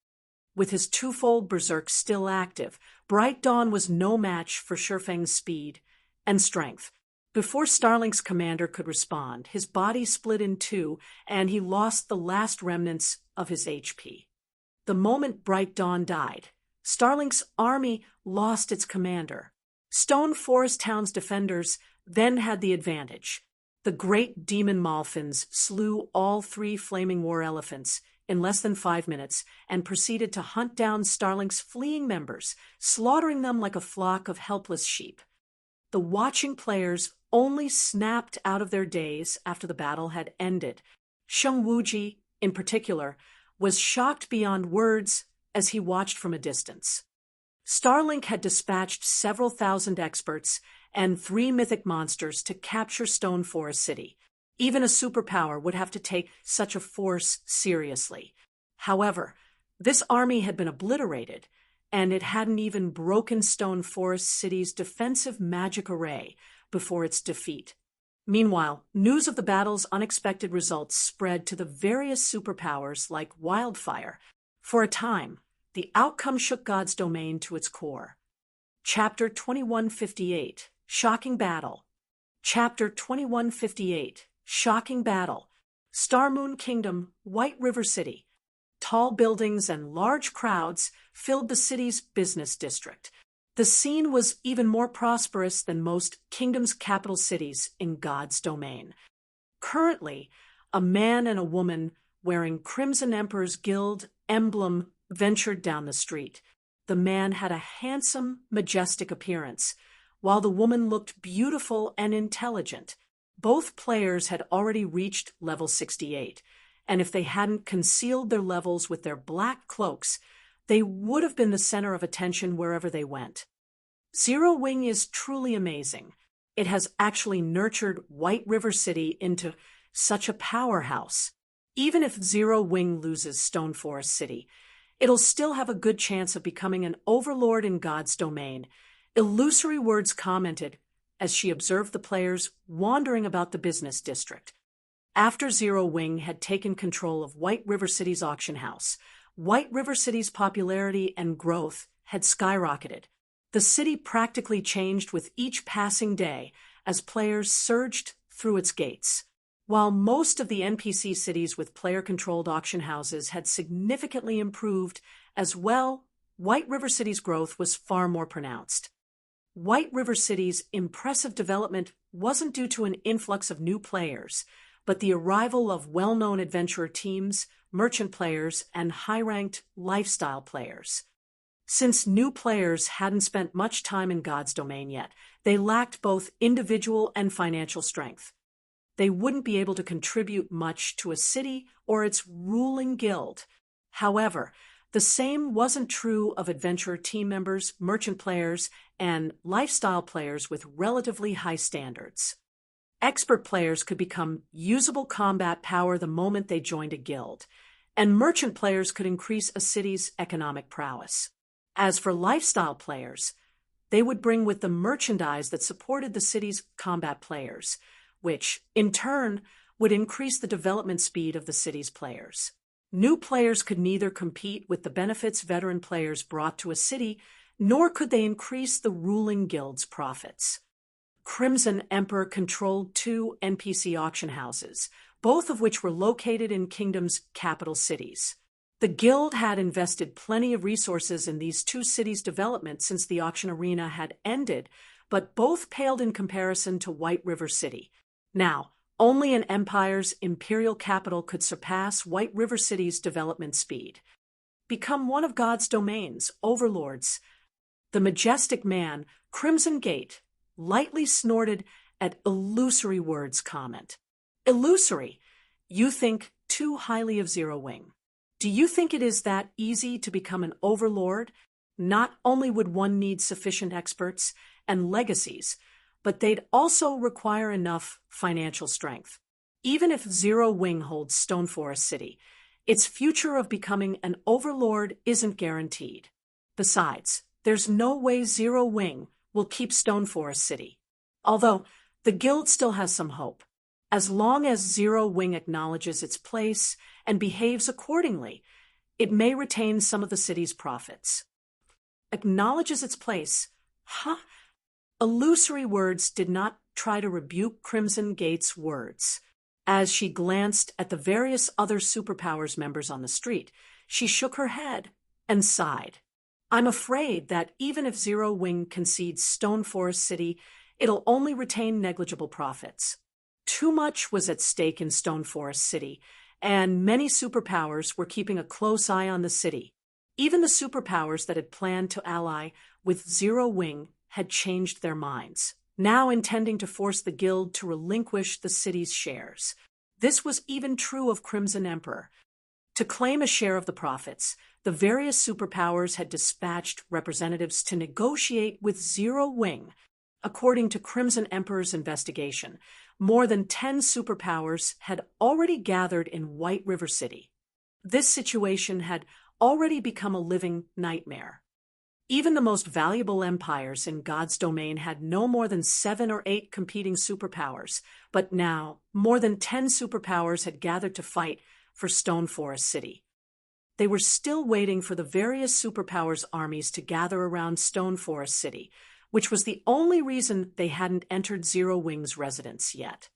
With his twofold berserk still active, Bright Dawn was no match for Shifeng's speed and strength. Before Starlink's commander could respond, his body split in 2 and he lost the last remnants of his HP. The moment Bright Dawn died, Starlink's army lost its commander. Stone Forest Town's defenders then had the advantage. The great demon Malfins slew all 3 flaming war elephants in less than 5 minutes and proceeded to hunt down Starlink's fleeing members, slaughtering them like a flock of helpless sheep. The watching players only snapped out of their daze after the battle had ended. Sheng Wuji, in particular, was shocked beyond words as he watched from a distance. Starlink had dispatched several thousand experts and 3 mythic monsters to capture Stone Forest City. Even a superpower would have to take such a force seriously. However, this army had been obliterated, and it hadn't even broken Stone Forest City's defensive magic array before its defeat. Meanwhile, news of the battle's unexpected results spread to the various superpowers like wildfire. For a time, the outcome shook God's domain to its core. Chapter 2158, Shocking Battle. Chapter 2158, Shocking Battle. Star Moon Kingdom, White River City. Tall buildings and large crowds filled the city's business district. The scene was even more prosperous than most kingdom's capital cities in God's domain. Currently, a man and a woman wearing Crimson Emperor's Guild emblem ventured down the street. The man had a handsome, majestic appearance, while the woman looked beautiful and intelligent. Both players had already reached level 68, and if they hadn't concealed their levels with their black cloaks, they would have been the center of attention wherever they went. Zero Wing is truly amazing. it has actually nurtured White River City into such a powerhouse. Even if Zero Wing loses Stone Forest City, it'll still have a good chance of becoming an overlord in God's domain. Illusory Words commented as she observed the players wandering about the business district. After Zero Wing had taken control of White River City's auction house, White River City's popularity and growth had skyrocketed. The city practically changed with each passing day as players surged through its gates. While most of the NPC cities with player-controlled auction houses had significantly improved as well, White River City's growth was far more pronounced. White River City's impressive development wasn't due to an influx of new players, but the arrival of well-known adventurer teams, merchant players, and high-ranked lifestyle players. Since new players hadn't spent much time in God's domain yet, they lacked both individual and financial strength. They wouldn't be able to contribute much to a city or its ruling guild. However, the same wasn't true of adventurer team members, merchant players, and lifestyle players with relatively high standards. Expert players could become usable combat power the moment they joined a guild, and merchant players could increase a city's economic prowess. As for lifestyle players, they would bring with them merchandise that supported the city's combat players, which, in turn, would increase the development speed of the city's players. New players could neither compete with the benefits veteran players brought to a city, nor could they increase the ruling guild's profits. Crimson Emperor controlled 2 NPC auction houses, both of which were located in Kingdom's capital cities. The guild had invested plenty of resources in these 2 cities' development since the auction arena had ended, but both paled in comparison to White River City. Now, only an empire's imperial capital could surpass White River City's development speed. Become one of God's domains, overlords. The majestic man, Crimson Gate, lightly snorted at Illusory Words' comment. Illusory, you think too highly of Zero Wing. Do you think it is that easy to become an overlord? Not only would one need sufficient experts and legacies, but they'd also require enough financial strength. Even if Zero Wing holds Stone Forest City, its future of becoming an overlord isn't guaranteed. Besides, there's no way Zero Wing will keep Stone Forest City. Although, the guild still has some hope. As long as Zero Wing acknowledges its place and behaves accordingly, it may retain some of the city's profits. Acknowledges its place? Huh? Illusory Words did not try to rebuke Crimson Gate's words. As she glanced at the various other superpowers members on the street, she shook her head and sighed. I'm afraid that even if Zero Wing concedes Stone Forest City, it'll only retain negligible profits. Too much was at stake in Stone Forest City, and many superpowers were keeping a close eye on the city. Even the superpowers that had planned to ally with Zero Wing had changed their minds, now intending to force the guild to relinquish the city's shares. This was even true of Crimson Emperor. To claim a share of the profits, the various superpowers had dispatched representatives to negotiate with Zero Wing. According to Crimson Emperor's investigation, more than 10 superpowers had already gathered in White River City. This situation had already become a living nightmare. Even the most valuable empires in God's domain had no more than 7 or 8 competing superpowers, but now more than 10 superpowers had gathered to fight for Stone Forest City. They were still waiting for the various superpowers' armies to gather around Stone Forest City, which was the only reason they hadn't entered Zero Wing's residence yet.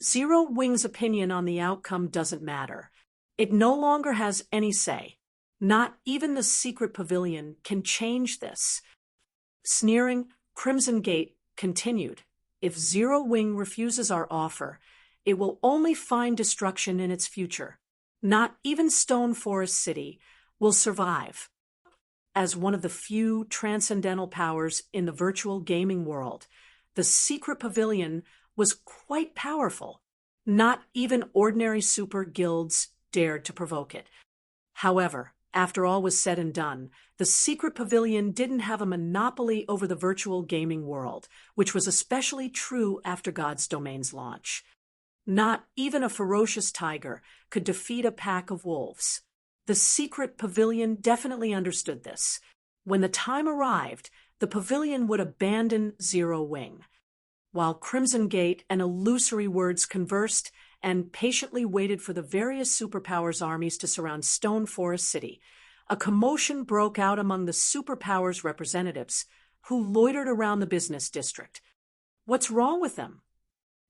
Zero Wing's opinion on the outcome doesn't matter. It no longer has any say. Not even the secret pavilion can change this. Sneering, Crimson Gate continued, If Zero Wing refuses our offer, it will only find destruction in its future. Not even Stone Forest City will survive. As one of the few transcendental powers in the virtual gaming world, the secret pavilion was quite powerful. Not even ordinary super guilds dared to provoke it. However, After all was said and done, the secret pavilion didn't have a monopoly over the virtual gaming world, which was especially true after God's Domain's launch. Not even a ferocious tiger could defeat a pack of wolves. The secret pavilion definitely understood this. When the time arrived, the pavilion would abandon Zero Wing. While Crimson Gate and Illusory Words conversed and patiently waited for the various superpowers' armies to surround Stone Forest City, a commotion broke out among the superpowers' representatives, who loitered around the business district. What's wrong with them?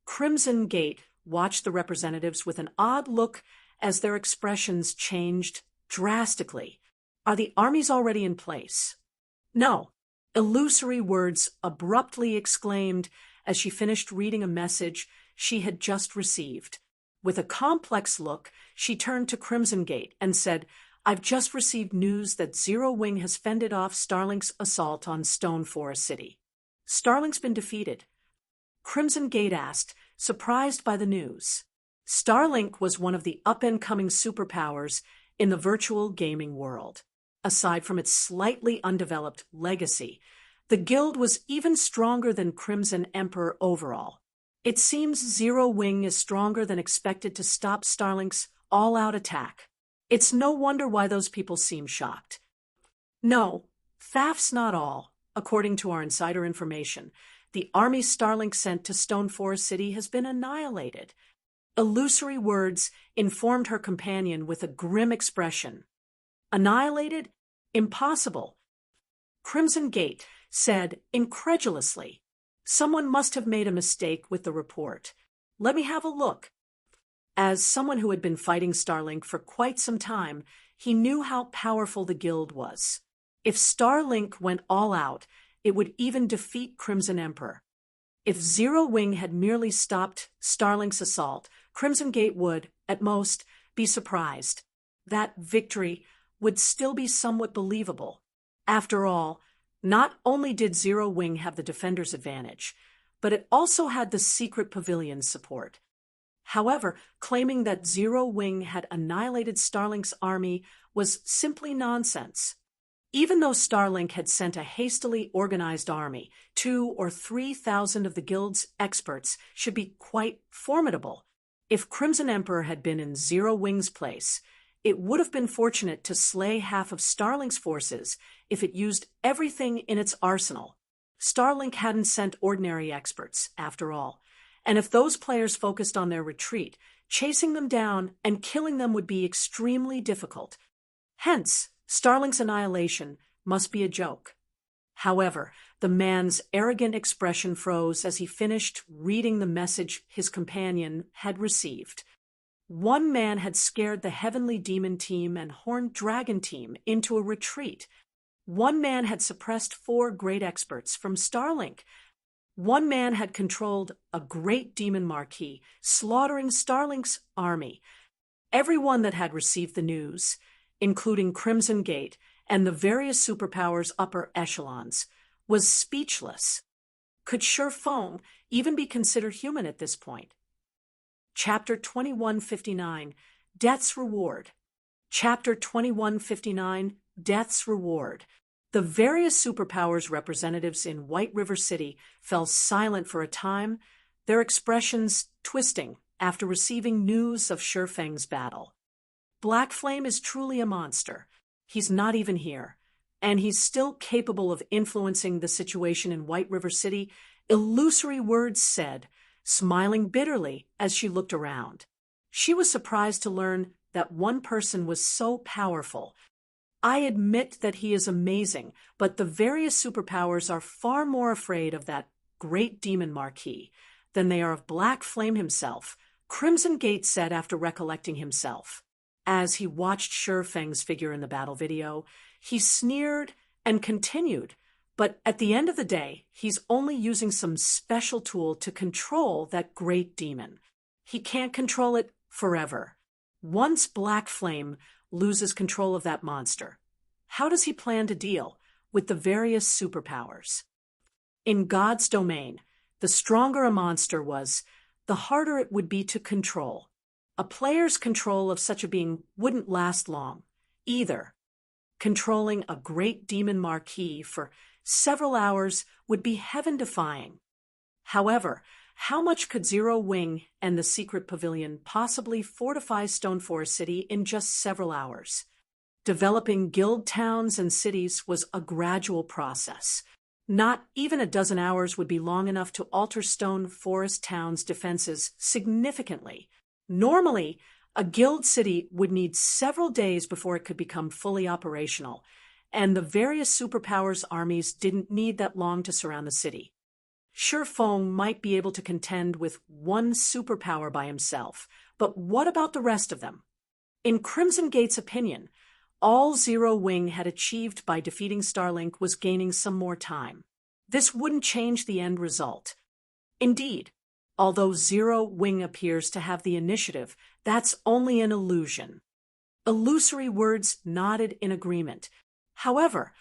Crimson Gate watched the representatives with an odd look as their expressions changed drastically. Are the armies already in place? No. Illusory Words abruptly exclaimed as she finished reading a message she had just received. With a complex look, she turned to Crimson Gate and said, "I've just received news that Zero Wing has fended off Starlink's assault on Stone Forest City. Starlink's been defeated." Crimson Gate asked, surprised by the news. Starlink was one of the up-and-coming superpowers in the virtual gaming world. Aside from its slightly undeveloped legacy, the guild was even stronger than Crimson Emperor overall. It seems Zero Wing is stronger than expected to stop Starlink's all-out attack. It's no wonder why those people seem shocked. No, that's not all. According to our insider information, the army Starlink sent to Stone Forest City has been annihilated. Illusory Words informed her companion with a grim expression. Annihilated? Impossible. Crimson Gate said incredulously, "Someone must have made a mistake with the report. Let me have a look." As someone who had been fighting Starlink for quite some time, he knew how powerful the guild was. If Starlink went all out, it would even defeat Crimson Emperor. If Zero Wing had merely stopped Starlink's assault, Crimson Gate would, at most, be surprised. That victory would still be somewhat believable. After all, not only did Zero Wing have the defender's advantage, but it also had the secret pavilion's support. However, claiming that Zero Wing had annihilated Starlink's army was simply nonsense. Even though Starlink had sent a hastily organized army, 2,000 or 3,000 of the guild's experts should be quite formidable. If Crimson Emperor had been in Zero Wing's place, it would have been fortunate to slay half of Starlink's forces if it used everything in its arsenal. Starlink hadn't sent ordinary experts, after all, and if those players focused on their retreat, chasing them down and killing them would be extremely difficult. Hence, Starlink's annihilation must be a joke. However, the man's arrogant expression froze as he finished reading the message his companion had received. One man had scared the Heavenly Demon team and Horned Dragon team into a retreat. One man had suppressed 4 great experts from Starlink. One man had controlled a great demon marquis, slaughtering Starlink's army. Everyone that had received the news, including Crimson Gate and the various superpowers' upper echelons, was speechless. Could Sherfong even be considered human at this point? Chapter 2159, Death's Reward. Chapter 2159, Death's Reward. The various superpowers representatives in White River City fell silent for a time, their expressions twisting after receiving news of Sherfang's battle. Black Flame is truly a monster. He's not even here, and he's still capable of influencing the situation in White River City, Illusory Words said, smiling bitterly as she looked around. She was surprised to learn that one person was so powerful. I admit that he is amazing, but the various superpowers are far more afraid of that great demon marquis than they are of Black Flame himself, Crimson Gate said after recollecting himself. As he watched Sherfang's figure in the battle video, he sneered and continued, but at the end of the day, he's only using some special tool to control that great demon. He can't control it forever. Once Black Flame loses control of that monster, how does he plan to deal with the various superpowers? In God's domain, the stronger a monster was, the harder it would be to control. A player's control of such a being wouldn't last long, either. controlling a great demon marquis for several hours would be heaven-defying. However, how much could Zero Wing and the secret pavilion possibly fortify Stone Forest City in just several hours? Developing guild towns and cities was a gradual process. Not even a dozen hours would be long enough to alter Stone Forest Town's defenses significantly. Normally, a guild city would need several days before it could become fully operational, and the various superpowers' armies didn't need that long to surround the city. Sure, Feng might be able to contend with one superpower by himself, but what about the rest of them? In Crimson Gate's opinion, all Zero Wing had achieved by defeating Starlink was gaining some more time. This wouldn't change the end result. Indeed, although Zero Wing appears to have the initiative, that's only an illusion. Illusory words nodded in agreement. However,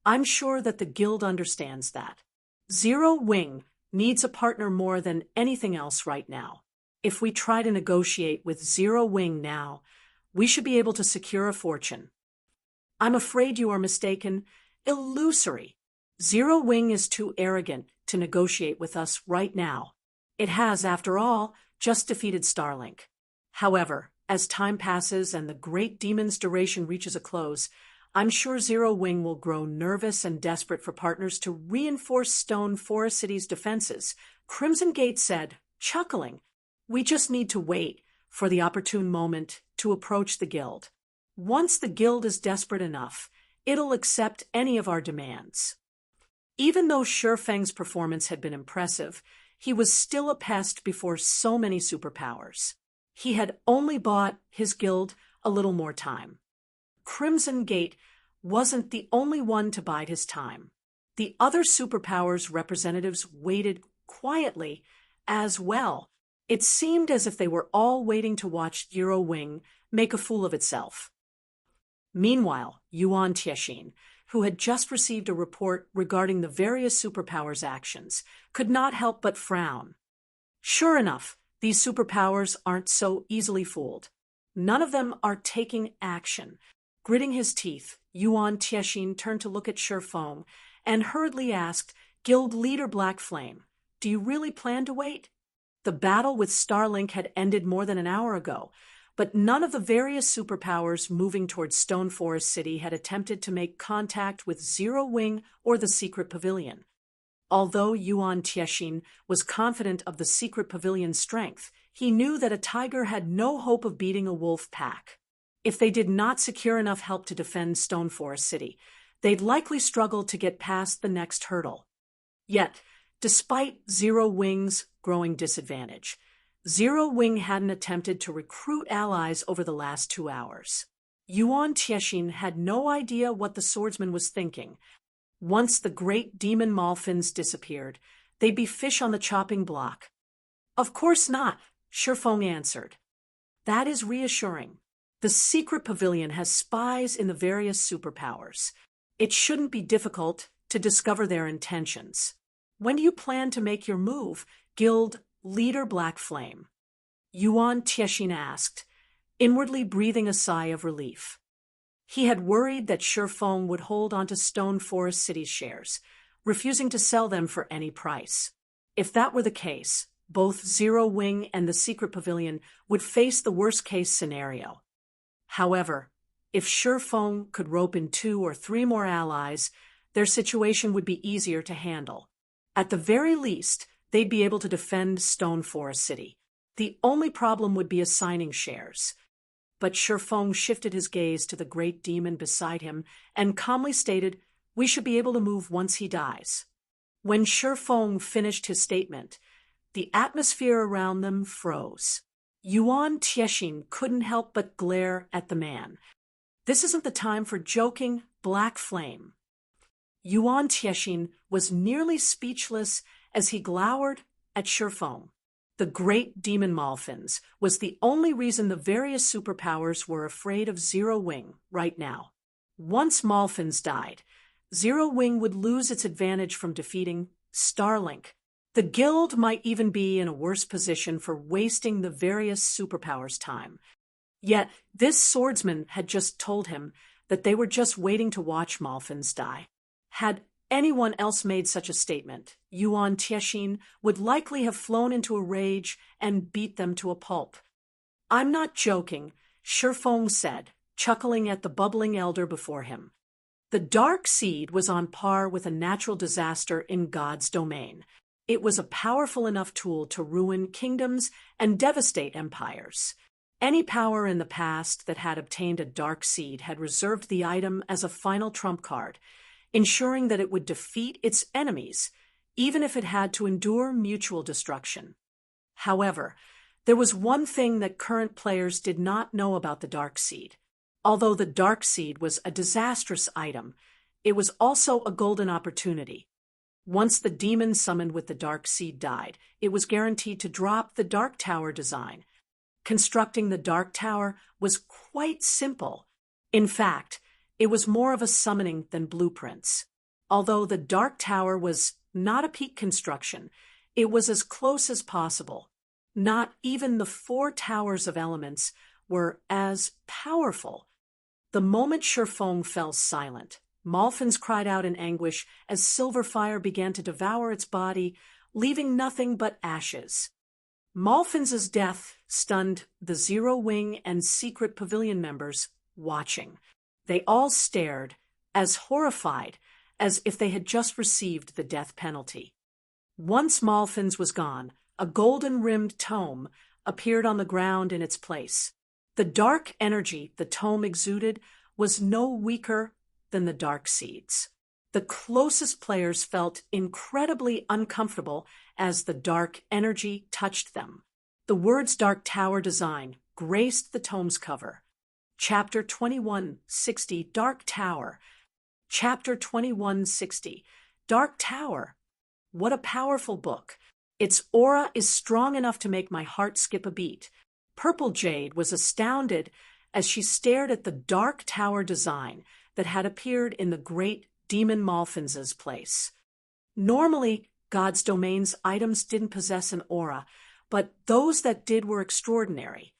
I'm sure that the guild understands that. Zero Wing needs a partner more than anything else right now. If we try to negotiate with Zero Wing now, we should be able to secure a fortune. I'm afraid you are mistaken. Illusory. Zero Wing is too arrogant to negotiate with us right now. It has, after all, just defeated Starlink. However, as time passes and the great demon's duration reaches a close, I'm sure Zero Wing will grow nervous and desperate for partners to reinforce Stone Forest City's defenses. Crimson Gate said, chuckling, "We just need to wait for the opportune moment to approach the guild. Once the guild is desperate enough, it'll accept any of our demands." Even though Shifeng's performance had been impressive, he was still a pest before so many superpowers. He had only bought his guild a little more time. Crimson Gate wasn't the only one to bide his time. The other superpowers' representatives waited quietly as well. It seemed as if they were all waiting to watch Zero Wing make a fool of itself. Meanwhile, Yuan Tiexin, who had just received a report regarding the various superpowers' actions, could not help but frown. Sure enough, these superpowers aren't so easily fooled. None of them are taking action. Gritting his teeth, Yuan Tiexin turned to look at Shifeng and hurriedly asked, "Guild Leader Black Flame, do you really plan to wait?" The battle with Starlink had ended more than an hour ago, but none of the various superpowers moving towards Stone Forest City had attempted to make contact with Zero Wing or the secret pavilion. Although Yuan Tiexin was confident of the secret pavilion's strength, he knew that a tiger had no hope of beating a wolf pack. If they did not secure enough help to defend Stone Forest City, they'd likely struggle to get past the next hurdle. Yet, despite Zero Wing's growing disadvantage, Zero Wing hadn't attempted to recruit allies over the last 2 hours. Yuan Tiexin had no idea what the swordsman was thinking. Once the great demon Malfins disappeared, they'd be fish on the chopping block. "Of course not," Shifeng answered. "That is reassuring. The secret pavilion has spies in the various superpowers. It shouldn't be difficult to discover their intentions. When do you plan to make your move, Guild Leader Black Flame?" Yuan Tiexin asked, inwardly breathing a sigh of relief. He had worried that Shifeng would hold onto Stone Forest City's shares, refusing to sell them for any price. If that were the case, both Zero Wing and the secret pavilion would face the worst-case scenario. However, if Shifeng could rope in 2 or 3 more allies, their situation would be easier to handle. At the very least, they'd be able to defend Stone Forest City. The only problem would be assigning shares. But Shifeng shifted his gaze to the great demon beside him and calmly stated, "We should be able to move once he dies." When Shifeng finished his statement, the atmosphere around them froze. Yuan Tiexin couldn't help but glare at the man. "This isn't the time for joking, Black Flame." Yuan Tiexin was nearly speechless as he glowered at Shifeng. The great demon Malfins was the only reason the various superpowers were afraid of Zero Wing right now. Once Malfins died, Zero Wing would lose its advantage from defeating Starlink. The guild might even be in a worse position for wasting the various superpowers' time. Yet this swordsman had just told him that they were just waiting to watch Malphins die. Had anyone else made such a statement, Yuan Tiexin would likely have flown into a rage and beat them to a pulp. "I'm not joking," Shifeng said, chuckling at the bubbling elder before him. The dark seed was on par with a natural disaster in God's domain. It was a powerful enough tool to ruin kingdoms and devastate empires. Any power in the past that had obtained a dark seed had reserved the item as a final trump card, ensuring that it would defeat its enemies, even if it had to endure mutual destruction. However, there was one thing that current players did not know about the dark seed. Although the dark seed was a disastrous item, it was also a golden opportunity. Once the demon summoned with the dark seed died, it was guaranteed to drop the Dark Tower design. Constructing the Dark Tower was quite simple. In fact, it was more of a summoning than blueprints. Although the Dark Tower was not a peak construction, it was as close as possible. Not even the 4 towers of elements were as powerful. The moment Shifeng fell silent, Malphins cried out in anguish as silver fire began to devour its body, leaving nothing but ashes. Malphins' death stunned the Zero Wing and Secret Pavilion members watching. They all stared, as horrified as if they had just received the death penalty. Once Malphins was gone, a golden-rimmed tome appeared on the ground in its place. The dark energy the tome exuded was no weaker than the dark seeds. The closest players felt incredibly uncomfortable as the dark energy touched them. The words Dark Tower Design graced the tome's cover. Chapter 2160, Dark Tower. Chapter 2160, Dark Tower. What a powerful book. Its aura is strong enough to make my heart skip a beat. Purple Jade was astounded as she stared at the Dark Tower design that had appeared in the great Demon Malphins' place. Normally, God's domain's items didn't possess an aura, but those that did were extraordinary.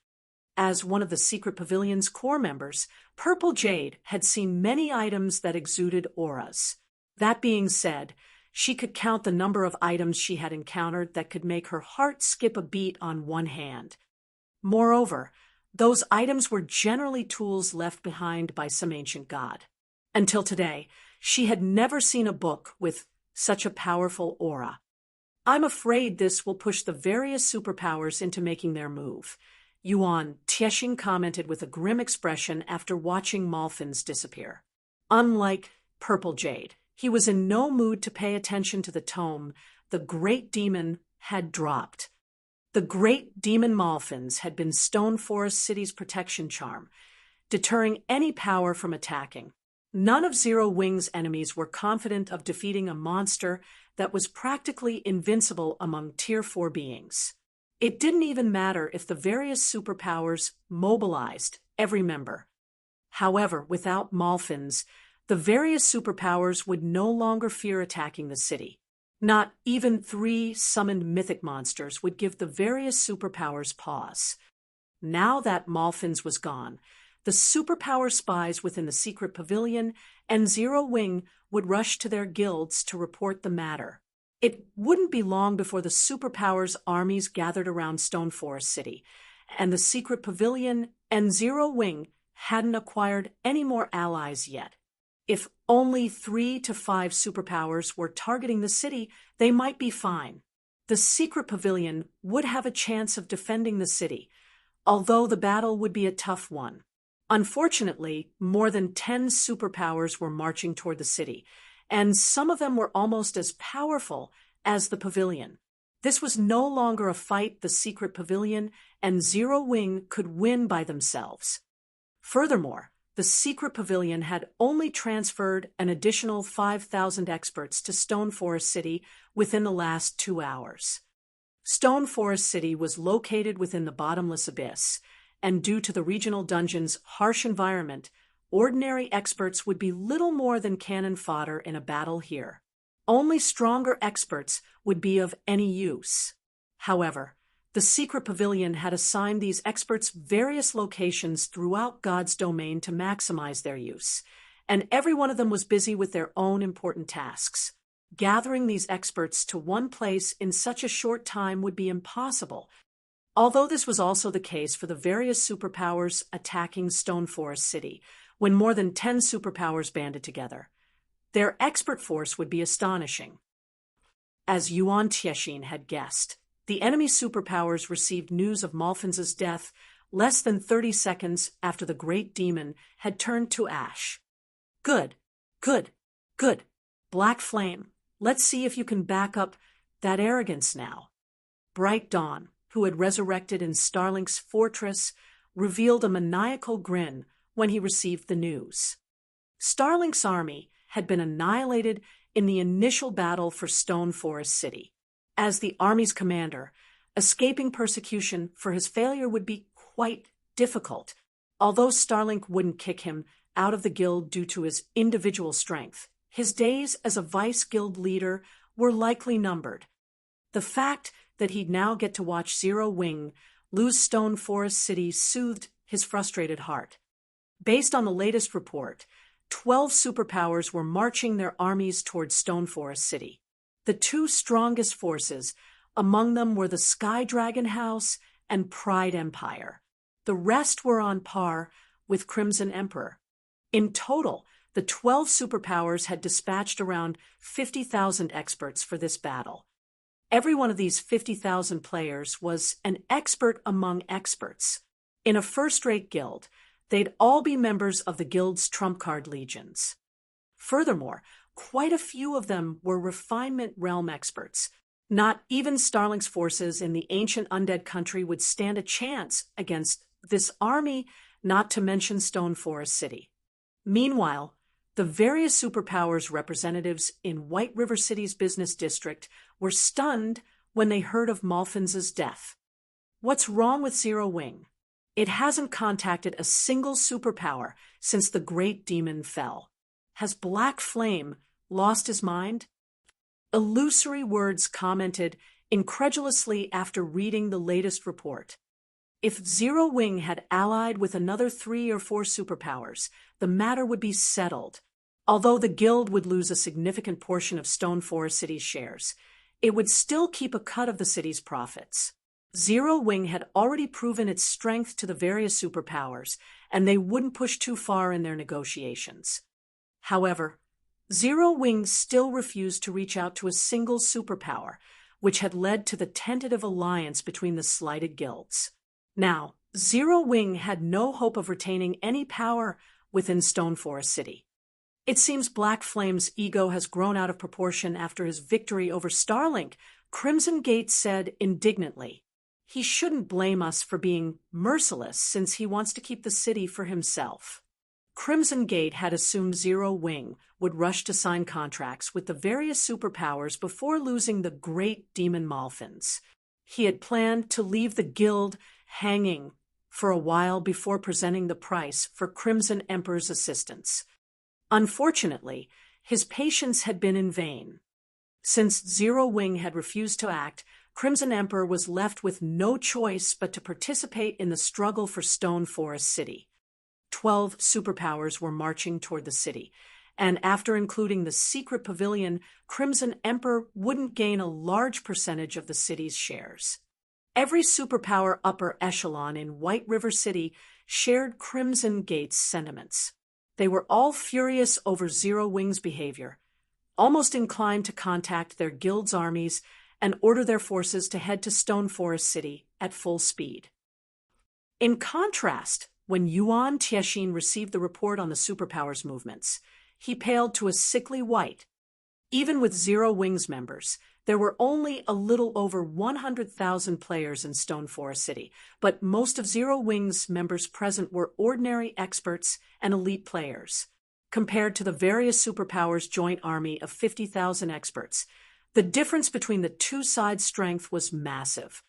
As one of the Secret Pavilion's core members, Purple Jade had seen many items that exuded auras. That being said, she could count the number of items she had encountered that could make her heart skip a beat on one hand. Moreover, those items were generally tools left behind by some ancient god. Until today, she had never seen a book with such a powerful aura. "I'm afraid this will push the various superpowers into making their move," Yuan Tiexin commented with a grim expression after watching Malphins disappear. Unlike Purple Jade, he was in no mood to pay attention to the tome the great demon had dropped. The great demon Malphins had been Stone Forest City's protection charm, deterring any power from attacking. None of Zero Wing's enemies were confident of defeating a monster that was practically invincible among Tier 4 beings. It didn't even matter if the various superpowers mobilized every member. However, without Malphins, the various superpowers would no longer fear attacking the city. Not even 3 summoned mythic monsters would give the various superpowers pause. Now that Malphins was gone, the superpower spies within the Secret Pavilion and Zero Wing would rush to their guilds to report the matter. It wouldn't be long before the superpowers' armies gathered around Stone Forest City, and the Secret Pavilion and Zero Wing hadn't acquired any more allies yet. If only 3 to 5 superpowers were targeting the city, they might be fine. The Secret Pavilion would have a chance of defending the city, although the battle would be a tough one. Unfortunately, more than 10 superpowers were marching toward the city, and some of them were almost as powerful as the pavilion. This was no longer a fight the Secret Pavilion and Zero Wing could win by themselves. Furthermore, the Secret Pavilion had only transferred an additional 5,000 experts to Stone Forest City within the last 2 hours. Stone Forest City was located within the bottomless abyss, and due to the regional dungeon's harsh environment, ordinary experts would be little more than cannon fodder in a battle here. Only stronger experts would be of any use. However, The secret pavilion had assigned these experts various locations throughout God's domain to maximize their use, and every one of them was busy with their own important tasks. Gathering these experts to one place in such a short time would be impossible, although this was also the case for the various superpowers attacking Stone Forest City, when more than 10 superpowers banded together. Their expert force would be astonishing. As Yuan Tiexin had guessed, the enemy superpowers received news of Malfin's death less than 30 seconds after the great demon had turned to ash. Good, good, good. Black Flame, let's see if you can back up that arrogance now. Bright Dawn, who had resurrected in Starlink's fortress, revealed a maniacal grin when he received the news. Starlink's army had been annihilated in the initial battle for Stone Forest City. As the army's commander, escaping persecution for his failure would be quite difficult, although Starlink wouldn't kick him out of the guild due to his individual strength. His days as a vice-guild leader were likely numbered. The fact that he'd now get to watch Zero Wing lose Stone Forest City soothed his frustrated heart. Based on the latest report, 12 superpowers were marching their armies towards Stone Forest City. The two strongest forces among them were the Sky Dragon House and Pride Empire. The rest were on par with Crimson Emperor. In total, the 12 superpowers had dispatched around 50,000 experts for this battle. Every one of these 50,000 players was an expert among experts. In a first-rate guild, they'd all be members of the guild's trump card legions. Furthermore, quite a few of them were refinement realm experts. Not even Starlink's forces in the ancient undead country would stand a chance against this army, not to mention Stone Forest City. Meanwhile, the various superpowers representatives in White River City's business district were stunned when they heard of Malfin's death. What's wrong with Zero Wing? It hasn't contacted a single superpower since the great demon fell. Has Black Flame lost his mind? Illusory Words commented incredulously after reading the latest report. If Zero Wing had allied with another 3 or 4 superpowers, the matter would be settled. Although the guild would lose a significant portion of Stone Forest City's shares, it would still keep a cut of the city's profits. Zero Wing had already proven its strength to the various superpowers, and they wouldn't push too far in their negotiations. However, Zero Wing still refused to reach out to a single superpower, which had led to the tentative alliance between the slighted guilds. Now, Zero Wing had no hope of retaining any power within Stone Forest City. It seems Black Flame's ego has grown out of proportion after his victory over Starlink, Crimson Gate said indignantly. He shouldn't blame us for being merciless since he wants to keep the city for himself. Crimson Gate had assumed Zero Wing would rush to sign contracts with the various superpowers before losing the great demon Malfins. He had planned to leave the guild hanging for a while before presenting the price for Crimson Emperor's assistance. Unfortunately, his patience had been in vain. Since Zero Wing had refused to act, Crimson Emperor was left with no choice but to participate in the struggle for Stone Forest City. 12 superpowers were marching toward the city, and after including the secret pavilion, Crimson Emperor wouldn't gain a large percentage of the city's shares. Every superpower upper echelon in White River City shared Crimson Gate's sentiments. They were all furious over Zero Wing's behavior, almost inclined to contact their guild's armies and order their forces to head to Stone Forest City at full speed. In contrast, when Yuan Tiexin received the report on the superpowers movements, he paled to a sickly white. Even with Zero Wing's members, there were only a little over 100,000 players in Stone Forest City, but most of Zero Wing's members present were ordinary experts and elite players. Compared to the various superpowers' joint army of 50,000 experts, the difference between the two sides' strength was massive.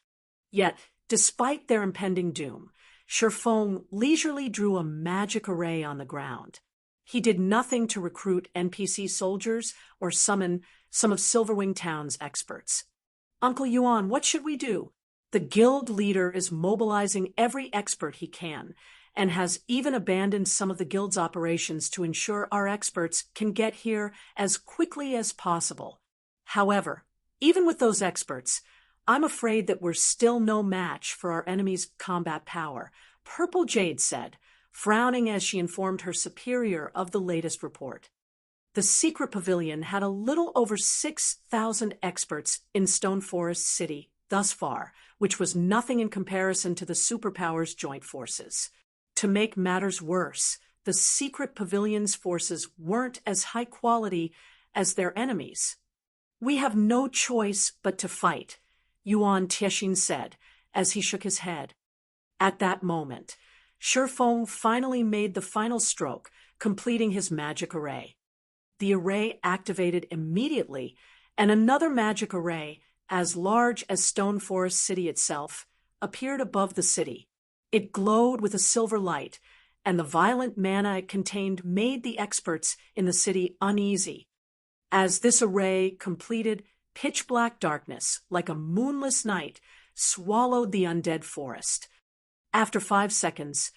Yet, despite their impending doom, Sherfong leisurely drew a magic array on the ground. He did nothing to recruit NPC soldiers or summon some of Silverwing Town's experts. Uncle Yuan, what should we do? The guild leader is mobilizing every expert he can, and has even abandoned some of the guild's operations to ensure our experts can get here as quickly as possible. However, even with those experts, I'm afraid that we're still no match for our enemy's combat power, Purple Jade said, frowning as she informed her superior of the latest report. The secret pavilion had a little over 6,000 experts in Stone Forest City thus far, which was nothing in comparison to the superpowers' joint forces. To make matters worse, the secret pavilion's forces weren't as high quality as their enemies. We have no choice but to fight, Yuan Tiexin said, as he shook his head. At that moment, Shifeng finally made the final stroke, completing his magic array. The array activated immediately, and another magic array, as large as Stone Forest City itself, appeared above the city. It glowed with a silver light, and the violent mana it contained made the experts in the city uneasy. As this array completed, pitch-black darkness, like a moonless night, swallowed the undead forest. After 5 seconds,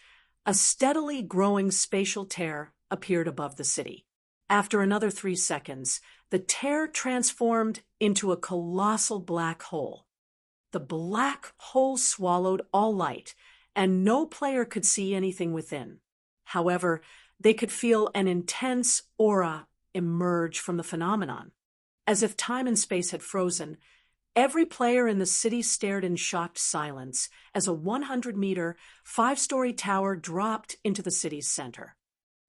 a steadily growing spatial tear appeared above the city. After another 3 seconds, the tear transformed into a colossal black hole. The black hole swallowed all light, and no player could see anything within. However, they could feel an intense aura emerge from the phenomenon. As if time and space had frozen, every player in the city stared in shocked silence as a 100-meter, 5-story tower dropped into the city's center.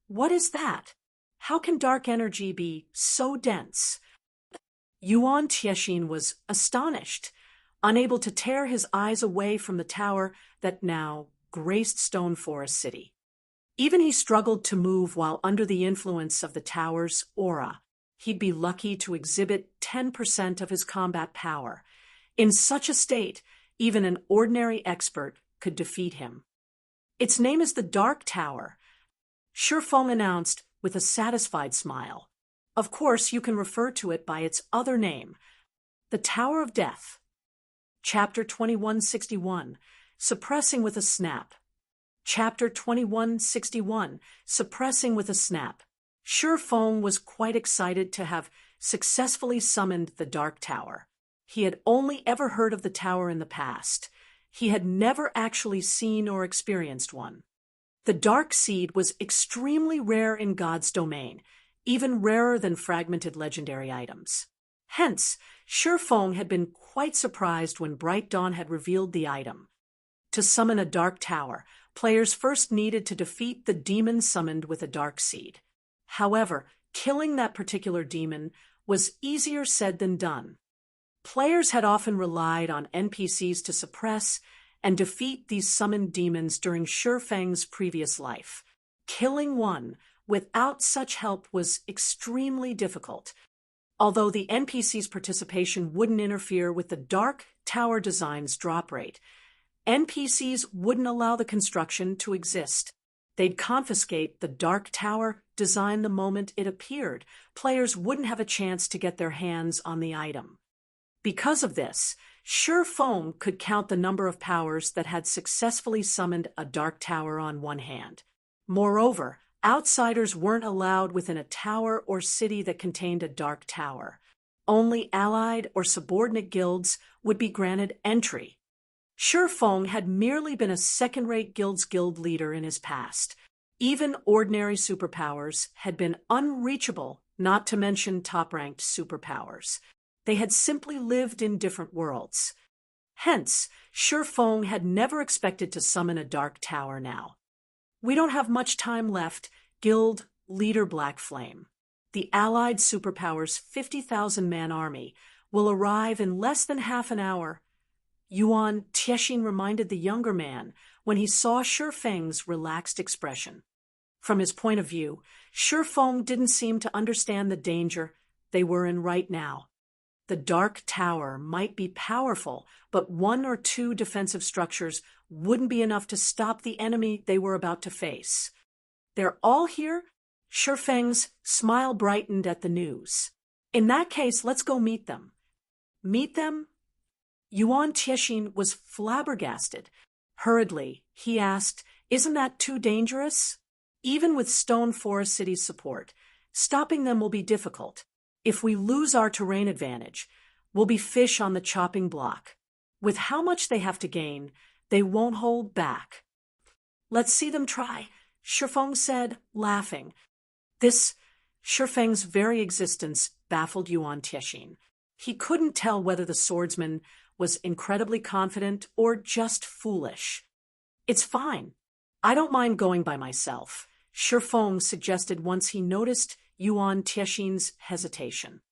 What is that? How can dark energy be so dense? Yuan Tiexin was astonished, unable to tear his eyes away from the tower that now graced Stone Forest City. Even he struggled to move while under the influence of the tower's aura. He'd be lucky to exhibit 10% of his combat power. In such a state, even an ordinary expert could defeat him. Its name is the Dark Tower, Shifeng announced with a satisfied smile. Of course, you can refer to it by its other name, the Tower of Death. Chapter 2161, Suppressing with a Snap. Chapter 2161, Suppressing with a Snap. Shifeng was quite excited to have successfully summoned the Dark Tower. He had only ever heard of the tower in the past. He had never actually seen or experienced one. The Dark Seed was extremely rare in God's domain, even rarer than fragmented legendary items. Hence, Shifeng had been quite surprised when Bright Dawn had revealed the item. To summon a Dark Tower, players first needed to defeat the demon summoned with a Dark Seed. However, killing that particular demon was easier said than done. Players had often relied on NPCs to suppress and defeat these summoned demons during Shifeng's previous life. Killing one without such help was extremely difficult. Although the NPC's participation wouldn't interfere with the Dark Tower design's drop rate, NPCs wouldn't allow the construction to exist. They'd confiscate the Dark Tower design the moment it appeared. Players wouldn't have a chance to get their hands on the item. Because of this, Shifeng could count the number of powers that had successfully summoned a Dark Tower on one hand. Moreover, outsiders weren't allowed within a tower or city that contained a Dark Tower. Only allied or subordinate guilds would be granted entry. Shifeng had merely been a second-rate guild leader in his past. Even ordinary superpowers had been unreachable, not to mention top-ranked superpowers. They had simply lived in different worlds. Hence, Shifeng had never expected to summon a Dark Tower now. We don't have much time left, Guild Leader Black Flame. The allied superpower's 50,000-man army will arrive in less than half an hour. Yuan Tiexin reminded the younger man when he saw Shifeng's relaxed expression. From his point of view, Shifeng didn't seem to understand the danger they were in right now. The Dark Tower might be powerful, but 1 or 2 defensive structures wouldn't be enough to stop the enemy they were about to face. They're all here? Shifeng's smile brightened at the news. In that case, let's go meet them. Meet them? Yuan Tiexin was flabbergasted. Hurriedly, he asked, "Isn't that too dangerous?" "Even with Stone Forest City's support, stopping them will be difficult. If we lose our terrain advantage, we'll be fish on the chopping block. With how much they have to gain, they won't hold back." "Let's see them try," Shifeng said, laughing. This Shifeng's very existence baffled Yuan Tiexin. He couldn't tell whether the swordsman was incredibly confident or just foolish. "It's fine. I don't mind going by myself," Shifeng suggested once he noticed Yuan Tiexin's hesitation.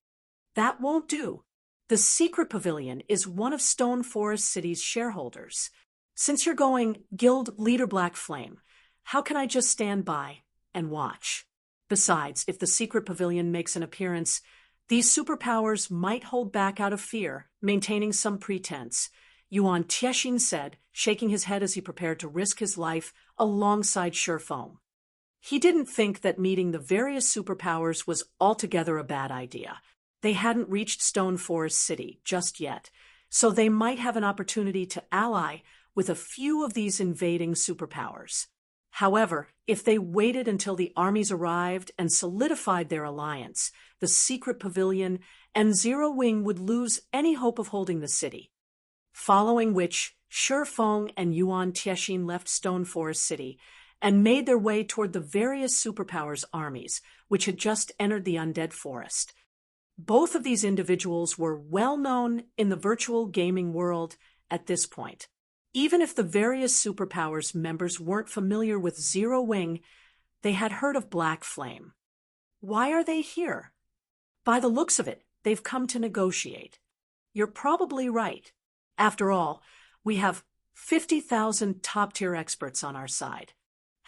"That won't do. The secret pavilion is one of Stone Forest City's shareholders. Since you're going, Guild Leader Black Flame, how can I just stand by and watch? Besides, if the secret pavilion makes an appearance, these superpowers might hold back out of fear, maintaining some pretense," Yuan Tiexin said, shaking his head as he prepared to risk his life alongside Shifeng. He didn't think that meeting the various superpowers was altogether a bad idea. They hadn't reached Stone Forest City just yet, so they might have an opportunity to ally with a few of these invading superpowers. However, if they waited until the armies arrived and solidified their alliance, the secret pavilion and Zero Wing would lose any hope of holding the city. Following which, Shifeng and Yuan Tiexin left Stone Forest City and made their way toward the various superpowers' armies, which had just entered the undead forest. Both of these individuals were well known in the virtual gaming world at this point. Even if the various superpowers members weren't familiar with Zero Wing, they had heard of Black Flame. Why are they here? By the looks of it, they've come to negotiate. You're probably right. After all, we have 50,000 top-tier experts on our side.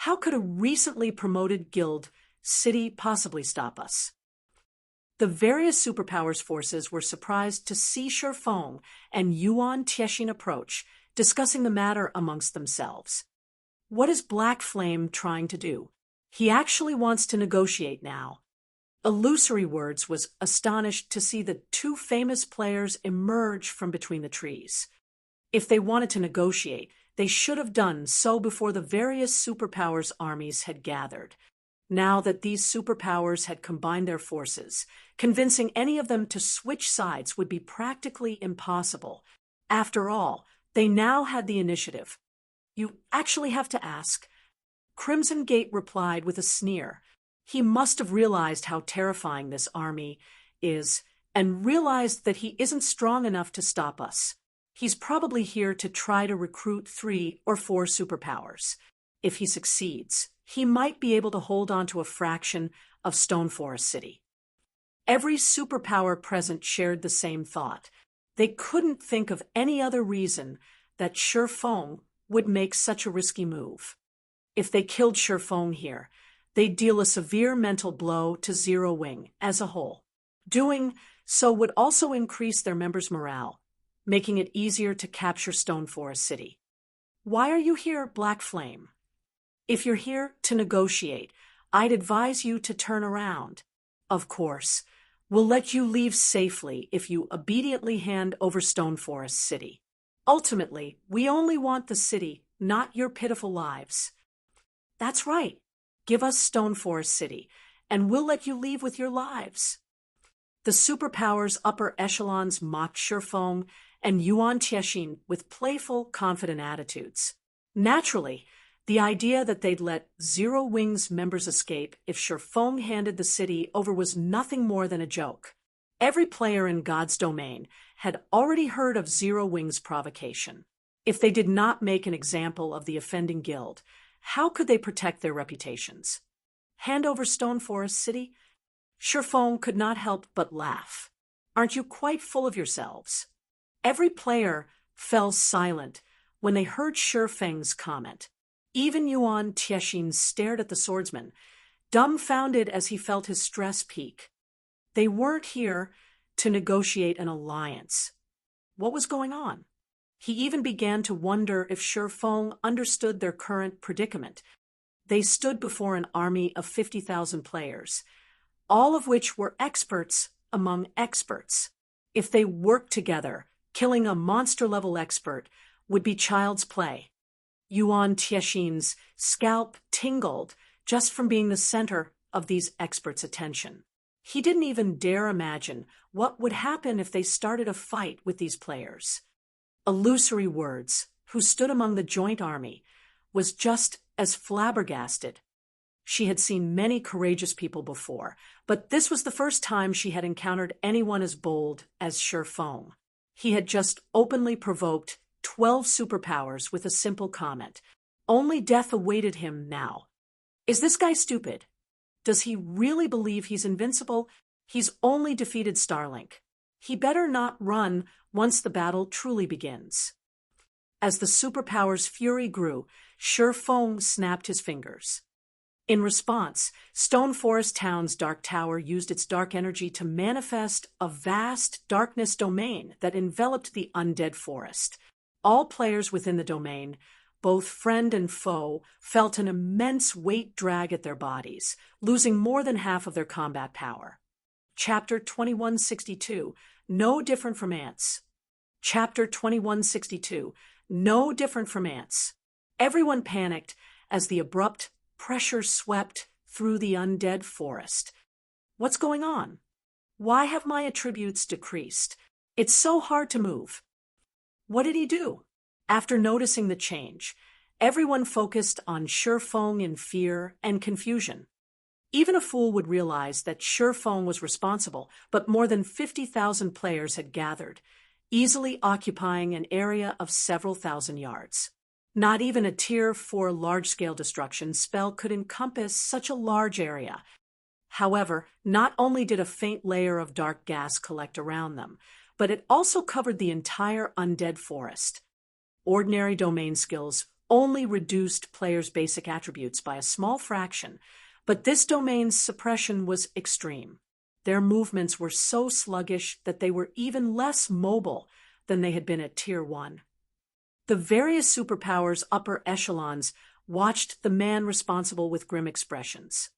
How could a recently promoted guild city possibly stop us? The various superpowers forces were surprised to see Shifeng and Yuan Tiexin approach, discussing the matter amongst themselves. What is Black Flame trying to do? He actually wants to negotiate now. Illusory Words was astonished to see the two famous players emerge from between the trees. If they wanted to negotiate, they should have done so before the various superpowers' armies had gathered. Now that these superpowers had combined their forces, convincing any of them to switch sides would be practically impossible. After all, they now had the initiative. "You actually have to ask." Crimson Gate replied with a sneer. He must have realized how terrifying this army is, and realized that he isn't strong enough to stop us. He's probably here to try to recruit 3 or 4 superpowers. If he succeeds, he might be able to hold on to a fraction of Stone Forest City. Every superpower present shared the same thought. They couldn't think of any other reason that Shifeng would make such a risky move. If they killed Shifeng here, they'd deal a severe mental blow to Zero Wing as a whole. Doing so would also increase their members' morale, making it easier to capture Stone Forest City. "Why are you here, Black Flame?" "If you're here to negotiate, I'd advise you to turn around. Of course, we'll let you leave safely if you obediently hand over Stone Forest City. Ultimately, we only want the city, not your pitiful lives." "That's right. Give us Stone Forest City, and we'll let you leave with your lives." The superpowers' upper echelons mocked Shifeng and Yuan Tiexin with playful, confident attitudes. Naturally, the idea that they'd let Zero Wing's members escape if Shifeng handed the city over was nothing more than a joke. Every player in God's domain had already heard of Zero Wing's provocation. If they did not make an example of the offending guild, how could they protect their reputations? Hand over Stone Forest City? Shifeng could not help but laugh. "Aren't you quite full of yourselves?" Every player fell silent when they heard Shifeng's comment. Even Yuan Tiexin stared at the swordsman, dumbfounded as he felt his stress peak. They weren't here to negotiate an alliance. What was going on? He even began to wonder if Shifeng understood their current predicament. They stood before an army of 50,000 players, all of which were experts among experts. If they worked together, Killing a monster-level expert would be child's play. Yuan Tiexin's scalp tingled just from being the center of these experts' attention. He didn't even dare imagine what would happen if they started a fight with these players. Illusory Words, who stood among the joint army, was just as flabbergasted. She had seen many courageous people before, but this was the first time she had encountered anyone as bold as Shi Feng. He had just openly provoked 12 superpowers with a simple comment. Only death awaited him now. Is this guy stupid? Does he really believe he's invincible? He's only defeated Starlink. He better not run once the battle truly begins. As the superpower's fury grew, Shi Feng snapped his fingers. In response, Stone Forest Town's Dark Tower used its dark energy to manifest a vast darkness domain that enveloped the undead forest. All players within the domain, both friend and foe, felt an immense weight drag at their bodies, losing more than half of their combat power. Chapter 2162, No Different from Ants. Chapter 2162, No Different from Ants. Everyone panicked as the abrupt pressure swept through the undead forest. What's going on? Why have my attributes decreased? It's so hard to move. What did he do? After noticing the change, everyone focused on Shi Feng in fear and confusion. Even a fool would realize that Shi Feng was responsible, but more than 50,000 players had gathered, easily occupying an area of several thousand yards. Not even a Tier 4 large-scale destruction spell could encompass such a large area. However, not only did a faint layer of dark gas collect around them, but it also covered the entire undead forest. Ordinary domain skills only reduced players' basic attributes by a small fraction, but this domain's suppression was extreme. Their movements were so sluggish that they were even less mobile than they had been at Tier 1. The various superpowers' upper echelons watched the man responsible with grim expressions.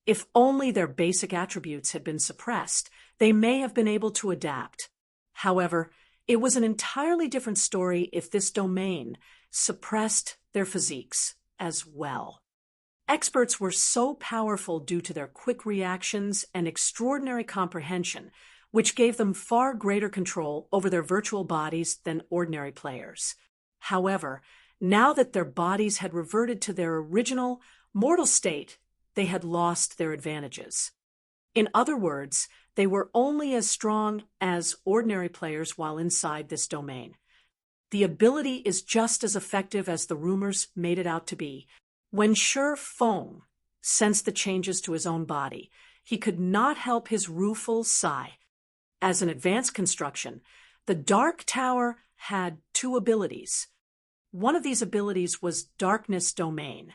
If only their basic attributes had been suppressed, they may have been able to adapt. However, it was an entirely different story if this domain suppressed their physiques as well. Experts were so powerful due to their quick reactions and extraordinary comprehension, which gave them far greater control over their virtual bodies than ordinary players. However, now that their bodies had reverted to their original, mortal state, they had lost their advantages. In other words, they were only as strong as ordinary players while inside this domain. The ability is just as effective as the rumors made it out to be. When Shi Feng sensed the changes to his own body, he could not help his rueful sigh. As an advanced construction, the Dark Tower had two abilities. One of these abilities was Darkness Domain.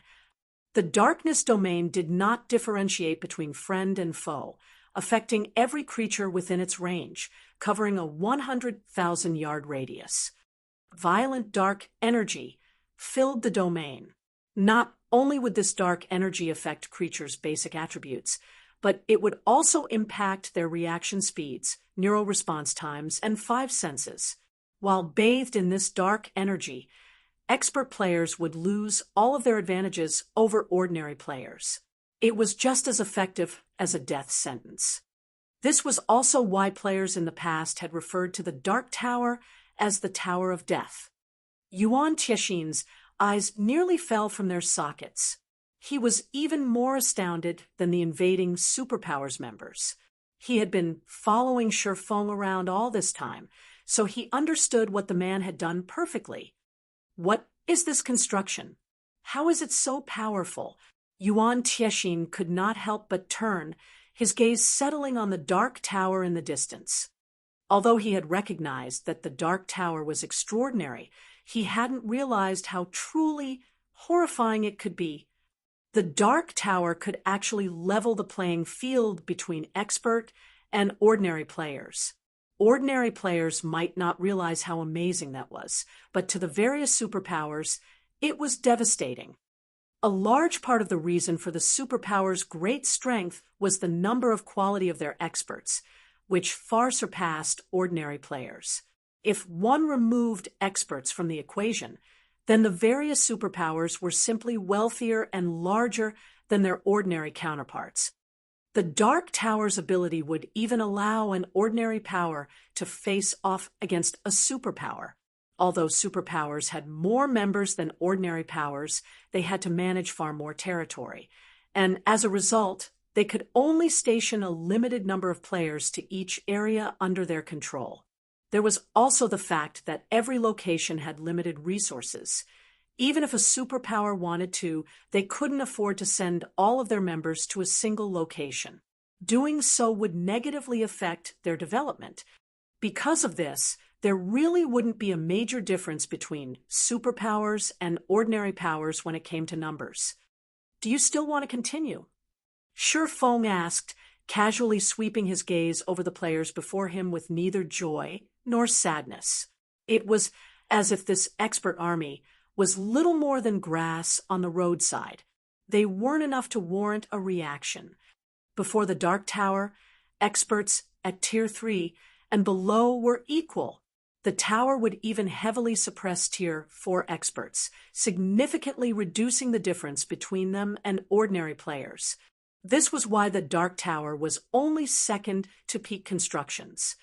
The Darkness Domain did not differentiate between friend and foe, affecting every creature within its range, covering a 100,000-yard radius. Violent dark energy filled the domain. Not only would this dark energy affect creatures' basic attributes, but it would also impact their reaction speeds, neural response times, and five senses. While bathed in this dark energy, expert players would lose all of their advantages over ordinary players. It was just as effective as a death sentence. This was also why players in the past had referred to the Dark Tower as the Tower of Death. Yuan Tiexin's eyes nearly fell from their sockets. He was even more astounded than the invading superpowers members. He had been following Shi Feng around all this time, so he understood what the man had done perfectly. What is this construction? How is it so powerful? Yuan Tiexin could not help but turn, his gaze settling on the Dark Tower in the distance. Although he had recognized that the Dark Tower was extraordinary, he hadn't realized how truly horrifying it could be. The Dark Tower could actually level the playing field between expert and ordinary players. Ordinary players might not realize how amazing that was, but to the various superpowers, it was devastating. A large part of the reason for the superpowers' great strength was the number of quality of their experts, which far surpassed ordinary players. If one removed experts from the equation, then the various superpowers were simply wealthier and larger than their ordinary counterparts. The Dark Tower's ability would even allow an ordinary power to face off against a superpower. Although superpowers had more members than ordinary powers, they had to manage far more territory. And as a result, they could only station a limited number of players to each area under their control. There was also the fact that every location had limited resources. Even if a superpower wanted to, they couldn't afford to send all of their members to a single location. Doing so would negatively affect their development. Because of this, there really wouldn't be a major difference between superpowers and ordinary powers when it came to numbers. Do you still want to continue? Feng asked, casually sweeping his gaze over the players before him with neither joy nor sadness. It was as if this expert army was little more than grass on the roadside. They weren't enough to warrant a reaction. Before the Dark Tower, experts at Tier 3 and below were equal. The tower would even heavily suppress Tier 4 experts, significantly reducing the difference between them and ordinary players. This was why the Dark Tower was only second to peak constructions.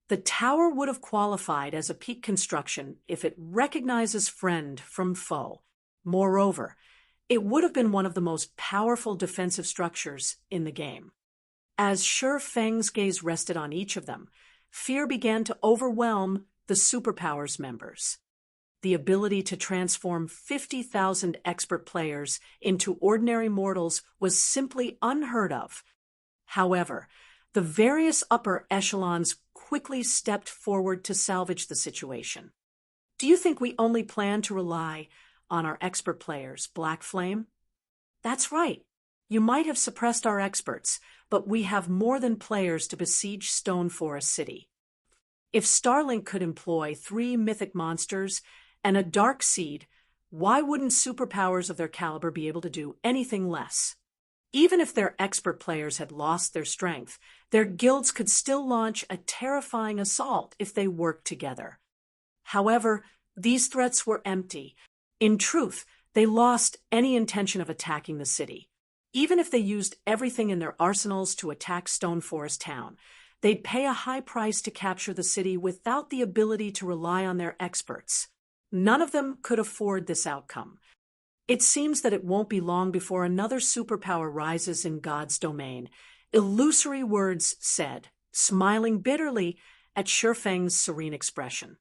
The tower would have qualified as a peak construction if it recognizes friend from foe. Moreover, it would have been one of the most powerful defensive structures in the game. As Feng's gaze rested on each of them, fear began to overwhelm the superpowers members. The ability to transform 50,000 expert players into ordinary mortals was simply unheard of. However, the various upper echelons quickly stepped forward to salvage the situation. Do you think we only plan to rely on our expert players, Black Flame? That's right. You might have suppressed our experts, but we have more than players to besiege Stone Forest City. If Starlink could employ 3 mythic monsters and a dark seed, why wouldn't superpowers of their caliber be able to do anything less? Even if their expert players had lost their strength, their guilds could still launch a terrifying assault if they worked together. However, these threats were empty. In truth, they lost any intention of attacking the city. Even if they used everything in their arsenals to attack Stone Forest Town, they'd pay a high price to capture the city without the ability to rely on their experts. None of them could afford this outcome. It seems that it won't be long before another superpower rises in God's domain. Illusory words said, smiling bitterly at Feng's serene expression.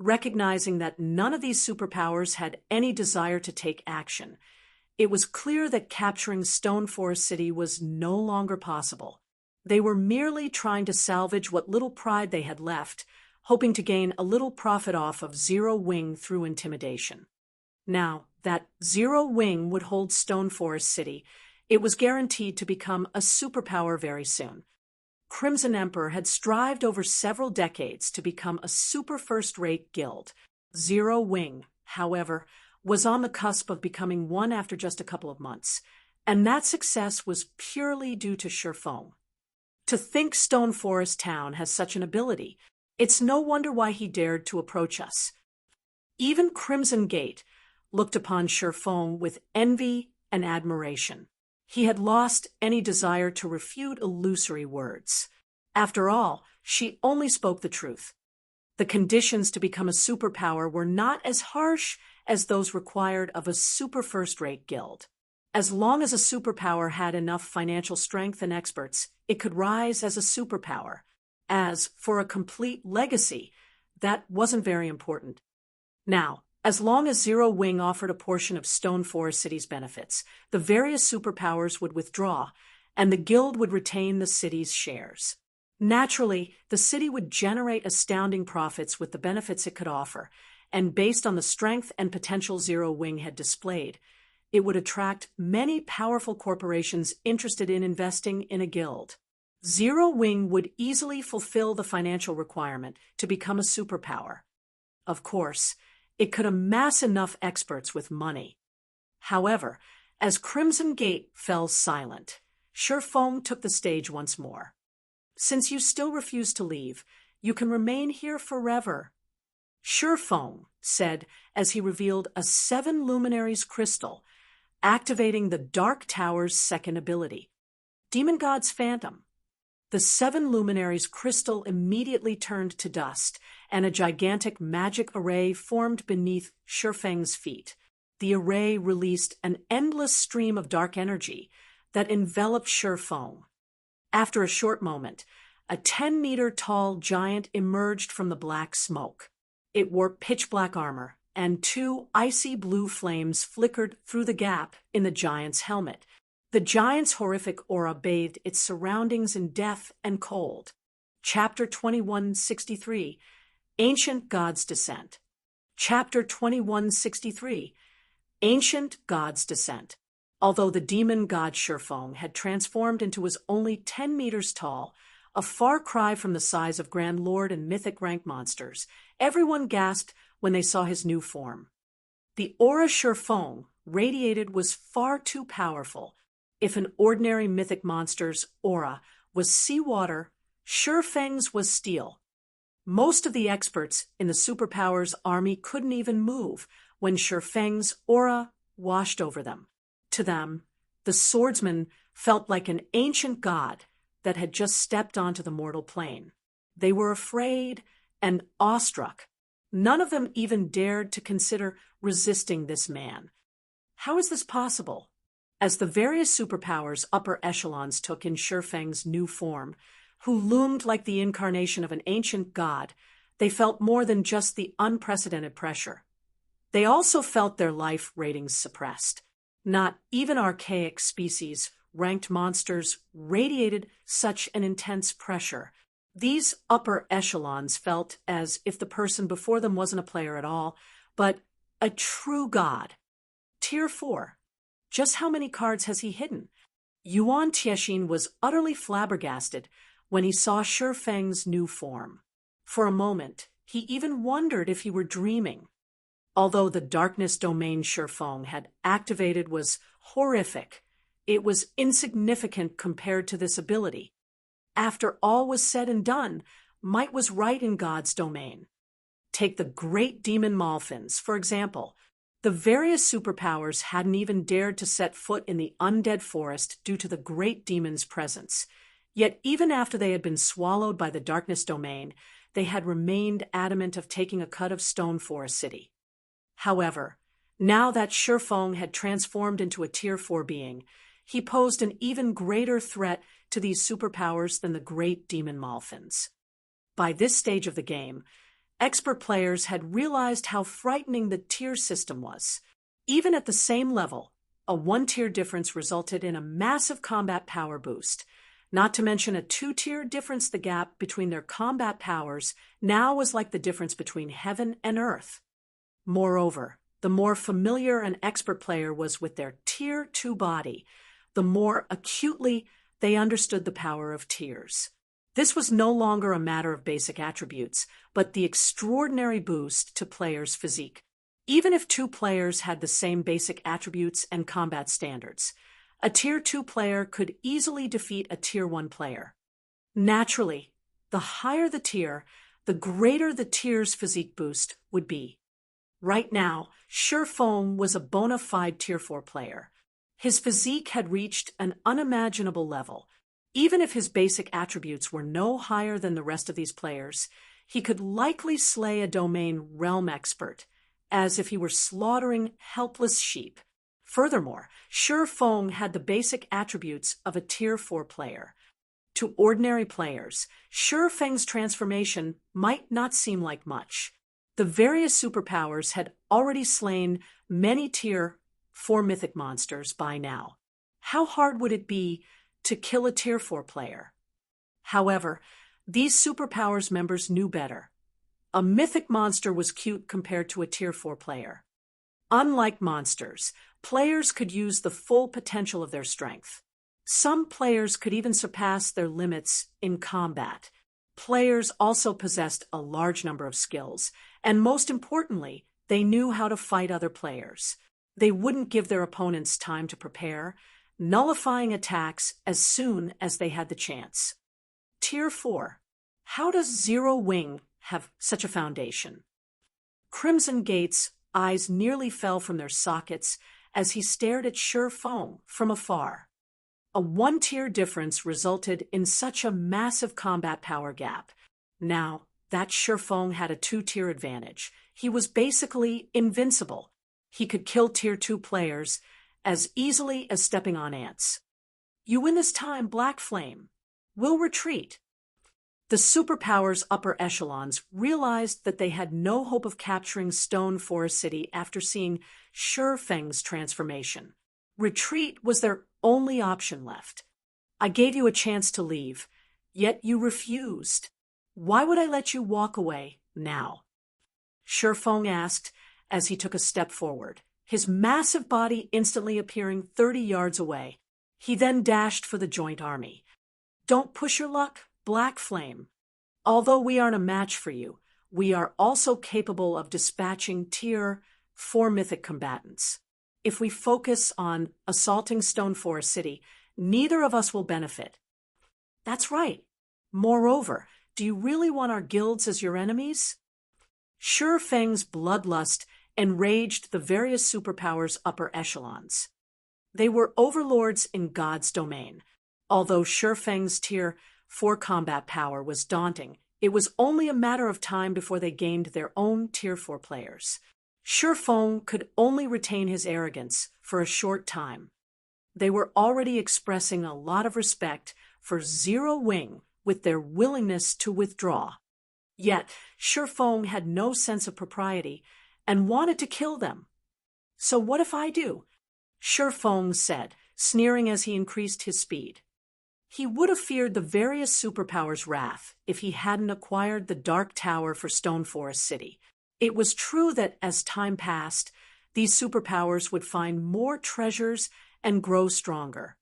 Recognizing that none of these superpowers had any desire to take action, it was clear that capturing Stone Forest City was no longer possible. They were merely trying to salvage what little pride they had left, hoping to gain a little profit off of Zero Wing through intimidation. Now, that Zero Wing would hold Stone Forest City, it was guaranteed to become a superpower very soon. Crimson Emperor had strived over several decades to become a super first-rate guild. Zero Wing, however, was on the cusp of becoming one after just a couple of months, and that success was purely due to Feng. To think Stone Forest Town has such an ability, it's no wonder why he dared to approach us. Even Crimson Gate looked upon Feng with envy and admiration. He had lost any desire to refute illusory words. After all, she only spoke the truth. The conditions to become a superpower were not as harsh as those required of a super first-rate guild. As long as a superpower had enough financial strength and experts, it could rise as a superpower. As for a complete legacy, that wasn't very important. Now, as long as Zero Wing offered a portion of Stone Forest City's benefits, the various superpowers would withdraw, and the guild would retain the city's shares. Naturally, the city would generate astounding profits with the benefits it could offer, and based on the strength and potential Zero Wing had displayed, it would attract many powerful corporations interested in investing in a guild. Zero Wing would easily fulfill the financial requirement to become a superpower. Of course, it could amass enough experts with money. However, as Crimson Gate fell silent, Feng took the stage once more. Since you still refuse to leave, you can remain here forever Feng said as he revealed a 7 luminaries crystal, activating the Dark Tower's second ability, Demon God's Phantom. The 7 luminaries crystal immediately turned to dust, and a gigantic magic array formed beneath Feng's feet. The array released an endless stream of dark energy that enveloped Feng. After a short moment, a 10-meter-tall giant emerged from the black smoke. It wore pitch-black armor, and 2 icy blue flames flickered through the gap in the giant's helmet. The giant's horrific aura bathed its surroundings in death and cold. Chapter 2163, Ancient God's Descent. Chapter 2163, Ancient God's Descent. Although the demon god Feng had transformed into was only 10 meters tall, a far cry from the size of Grand Lord and mythic rank monsters, everyone gasped when they saw his new form. The aura Feng radiated was far too powerful. If an ordinary mythic monster's aura was seawater, Feng's was steel. Most of the experts in the superpowers army couldn't even move when Feng's aura washed over them. To them, the swordsman felt like an ancient god that had just stepped onto the mortal plane. They were afraid and awestruck. None of them even dared to consider resisting this man. How is this possible? As the various superpowers upper echelons took in Feng's new form, who loomed like the incarnation of an ancient god, they felt more than just the unprecedented pressure. They also felt their life ratings suppressed. Not even archaic species, ranked monsters, radiated such an intense pressure. These upper echelons felt as if the person before them wasn't a player at all, but a true god. Tier 4. Just how many cards has he hidden? Yuan Tiexin was utterly flabbergasted when he saw Feng's new form. For a moment, he even wondered if he were dreaming. Although the darkness domain Feng had activated was horrific, it was insignificant compared to this ability. After all was said and done, might was right in God's domain. Take the great demon Malfins, for example. The various superpowers hadn't even dared to set foot in the undead forest due to the great demon's presence. Yet even after they had been swallowed by the darkness domain, they had remained adamant of taking a cut of stone for a city. However, now that Feng had transformed into a Tier 4 being, he posed an even greater threat to these superpowers than the great demon Malfins. By this stage of the game, expert players had realized how frightening the tier system was. Even at the same level, a 1-tier difference resulted in a massive combat power boost. Not to mention a 2-tier difference, the gap between their combat powers now was like the difference between heaven and earth. Moreover, the more familiar an expert player was with their Tier 2 body, the more acutely they understood the power of tiers. This was no longer a matter of basic attributes, but the extraordinary boost to players' physique. Even if 2 players had the same basic attributes and combat standards, a Tier 2 player could easily defeat a Tier 1 player. Naturally, the higher the tier, the greater the tier's physique boost would be. Right now, Feng was a bona fide Tier 4 player. His physique had reached an unimaginable level. Even if his basic attributes were no higher than the rest of these players, he could likely slay a domain realm expert, as if he were slaughtering helpless sheep. Furthermore, Feng had the basic attributes of a Tier 4 player. To ordinary players, Feng's transformation might not seem like much. The various superpowers had already slain many Tier 4 mythic monsters by now. How hard would it be to kill a Tier 4 player? However, these superpowers members knew better. A mythic monster was cute compared to a Tier 4 player. Unlike monsters, players could use the full potential of their strength. Some players could even surpass their limits in combat. Players also possessed a large number of skills, and most importantly, they knew how to fight other players. They wouldn't give their opponents time to prepare, nullifying attacks as soon as they had the chance. Tier 4. How does Zero Wing have such a foundation? Crimson Gate's eyes nearly fell from their sockets as he stared at Shi Feng from afar. A one-tier difference resulted in such a massive combat power gap. Now, that Shi Feng had a two-tier advantage. He was basically invincible. He could kill Tier 2 players as easily as stepping on ants. You win this time, Black Flame. We'll retreat. The superpower's upper echelons realized that they had no hope of capturing Stone Forest City after seeing Shi Feng's transformation. Retreat was their only option left. I gave you a chance to leave, yet you refused. Why would I let you walk away now? Shi Feng asked as he took a step forward, his massive body instantly appearing 30 yards away. He then dashed for the joint army. Don't push your luck, Black Flame. Although we aren't a match for you, we are also capable of dispatching Tier 4 mythic combatants. If we focus on assaulting Stone Forest City, neither of us will benefit. That's right. Moreover, do you really want our guilds as your enemies? Shi Feng's bloodlust enraged the various superpowers' upper echelons. They were overlords in God's domain. Although Shi Feng's Tier 4 combat power was daunting, it was only a matter of time before they gained their own Tier 4 players. Shi Feng could only retain his arrogance for a short time. They were already expressing a lot of respect for Zero Wing with their willingness to withdraw. Yet, Shi Feng had no sense of propriety and wanted to kill them. So what if I do? Shi Feng said, sneering as he increased his speed. He would have feared the various superpowers' wrath if he hadn't acquired the Dark Tower for Stone Forest City. It was true that as time passed, these superpowers would find more treasures and grow stronger.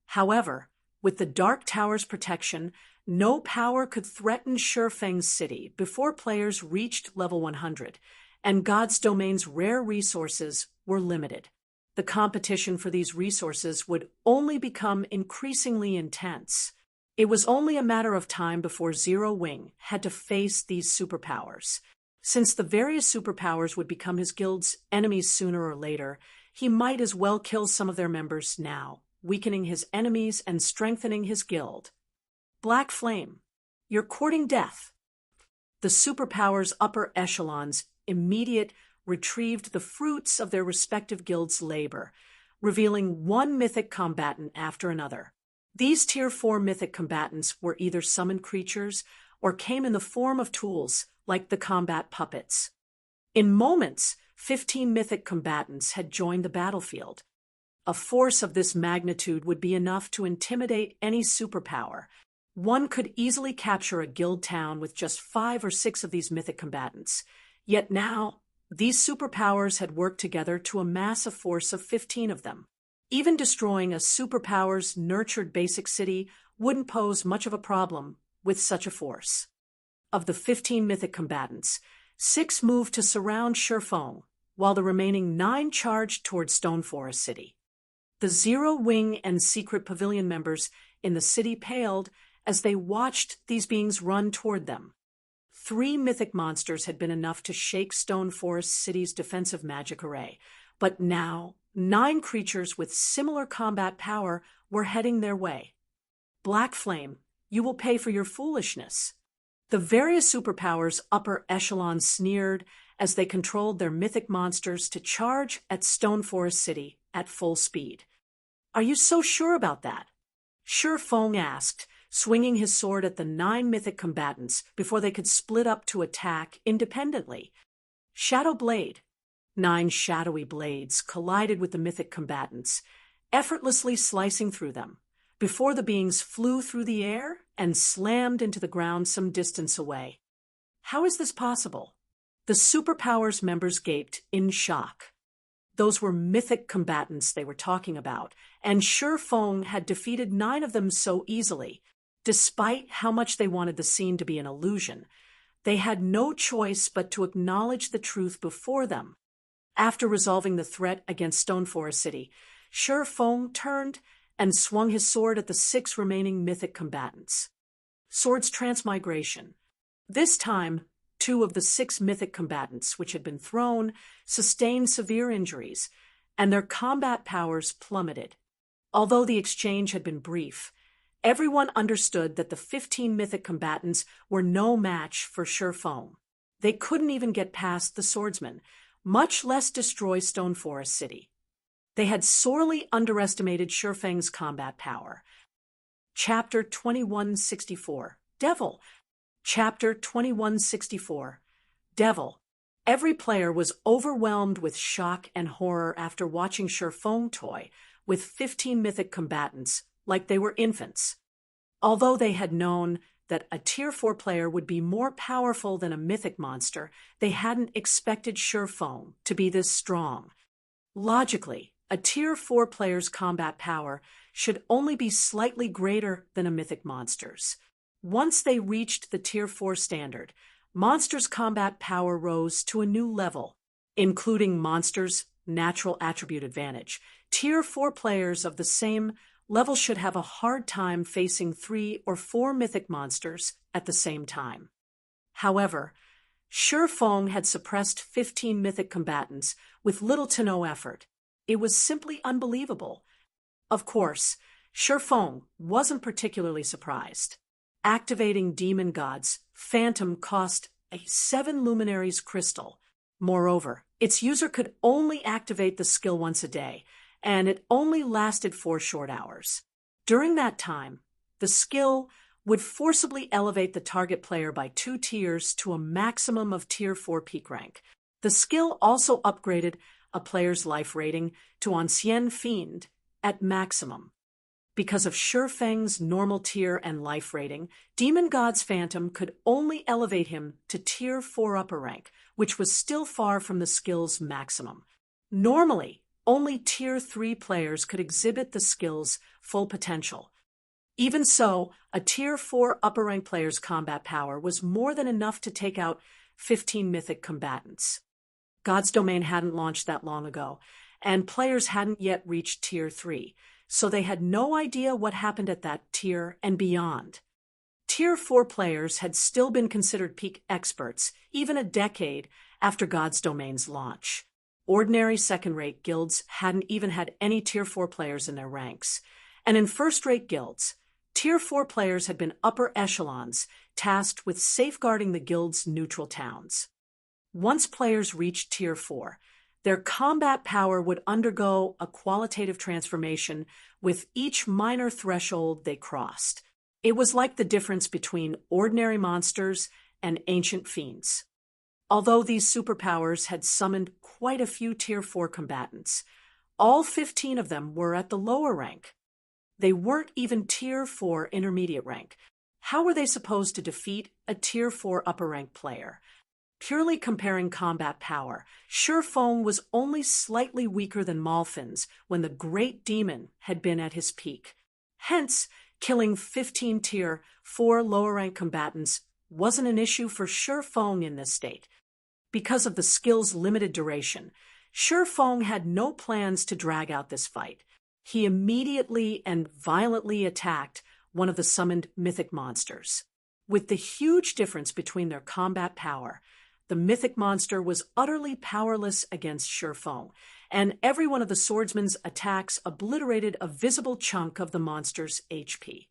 However, with the Dark Tower's protection, no power could threaten Shi Feng's city before players reached level 100, and God's domain's rare resources were limited. The competition for these resources would only become increasingly intense. It was only a matter of time before Zero Wing had to face these superpowers. Since the various superpowers would become his guild's enemies sooner or later, he might as well kill some of their members now, weakening his enemies and strengthening his guild. Black Flame, you're courting death. The superpowers' upper echelons immediately retrieved the fruits of their respective guilds' labor, revealing one mythic combatant after another. These Tier 4 mythic combatants were either summoned creatures or came in the form of tools like the combat puppets. In moments, 15 mythic combatants had joined the battlefield. A force of this magnitude would be enough to intimidate any superpower. One could easily capture a guild town with just 5 or 6 of these mythic combatants. Yet now, these superpowers had worked together to amass a force of 15 of them. Even destroying a superpower's nurtured basic city wouldn't pose much of a problem with such a force. Of the 15 mythic combatants, 6 moved to surround Shi Feng, while the remaining 9 charged toward Stone Forest City. The Zero Wing and Secret Pavilion members in the city paled as they watched these beings run toward them. 3 mythic monsters had been enough to shake Stone Forest City's defensive magic array, but now 9 creatures with similar combat power were heading their way. Black Flame, you will pay for your foolishness. The various superpowers' upper echelons sneered as they controlled their mythic monsters to charge at Stone Forest City at full speed. Are you so sure about that? Shi Feng asked, swinging his sword at the 9 mythic combatants before they could split up to attack independently. Shadow Blade. 9 shadowy blades collided with the mythic combatants, effortlessly slicing through them, before the beings flew through the air and slammed into the ground some distance away. How is this possible? The superpowers members gaped in shock. Those were mythic combatants they were talking about, and Shi Feng had defeated 9 of them so easily. Despite how much they wanted the scene to be an illusion, they had no choice but to acknowledge the truth before them. After resolving the threat against Stone Forest City, Shi Feng turned and swung his sword at the 6 remaining mythic combatants. Sword's transmigration. This time, 2 of the 6 mythic combatants which had been thrown sustained severe injuries, and their combat powers plummeted. Although the exchange had been brief, everyone understood that the 15 mythic combatants were no match for Shifeng. They couldn't even get past the swordsmen, much less destroy Stone Forest City. They had sorely underestimated Shifeng's combat power. Chapter 2164. Devil. Chapter 2164. Devil. Every player was overwhelmed with shock and horror after watching Shifeng toy with 15 mythic combatants like they were infants. Although they had known that a Tier 4 player would be more powerful than a mythic monster, they hadn't expected Shifeng to be this strong. Logically, a Tier 4 player's combat power should only be slightly greater than a mythic monster's. Once they reached the Tier 4 standard, monsters' combat power rose to a new level, including monsters' natural attribute advantage. Tier 4 players of the same level should have a hard time facing 3 or 4 mythic monsters at the same time. However, Shifeng had suppressed 15 mythic combatants with little to no effort. It was simply unbelievable. Of course, Shifeng wasn't particularly surprised. Activating Demon God's Phantom cost a 7 luminaries crystal. Moreover, its user could only activate the skill once a day, and it only lasted 4 short hours. During that time, the skill would forcibly elevate the target player by 2 tiers to a maximum of Tier 4 peak rank. The skill also upgraded a player's life rating to Ancien Fiend at maximum. Because of Shifeng's normal tier and life rating, Demon God's Phantom could only elevate him to Tier 4 upper rank, which was still far from the skill's maximum. Normally, only Tier 3 players could exhibit the skill's full potential. Even so, a Tier 4 upper rank player's combat power was more than enough to take out 15 mythic combatants. God's Domain hadn't launched that long ago, and players hadn't yet reached Tier 3, so they had no idea what happened at that tier and beyond. Tier 4 players had still been considered peak experts, even a decade after God's Domain's launch. Ordinary second-rate guilds hadn't even had any Tier 4 players in their ranks, and in first-rate guilds, Tier 4 players had been upper echelons, tasked with safeguarding the guild's neutral towns. Once players reached Tier 4, their combat power would undergo a qualitative transformation with each minor threshold they crossed. It was like the difference between ordinary monsters and ancient fiends. Although these superpowers had summoned quite a few Tier 4 combatants, all 15 of them were at the lower rank. They weren't even Tier 4 intermediate rank. How were they supposed to defeat a Tier 4 upper rank player? Purely comparing combat power, Shifeng was only slightly weaker than Malfin's when the Great Demon had been at his peak. Hence, killing 15 Tier 4 lower-rank combatants wasn't an issue for Shifeng in this state. Because of the skill's limited duration, Shifeng had no plans to drag out this fight. He immediately and violently attacked one of the summoned mythic monsters. With the huge difference between their combat power, the mythic monster was utterly powerless against Shifeng, and every one of the swordsman's attacks obliterated a visible chunk of the monster's HP.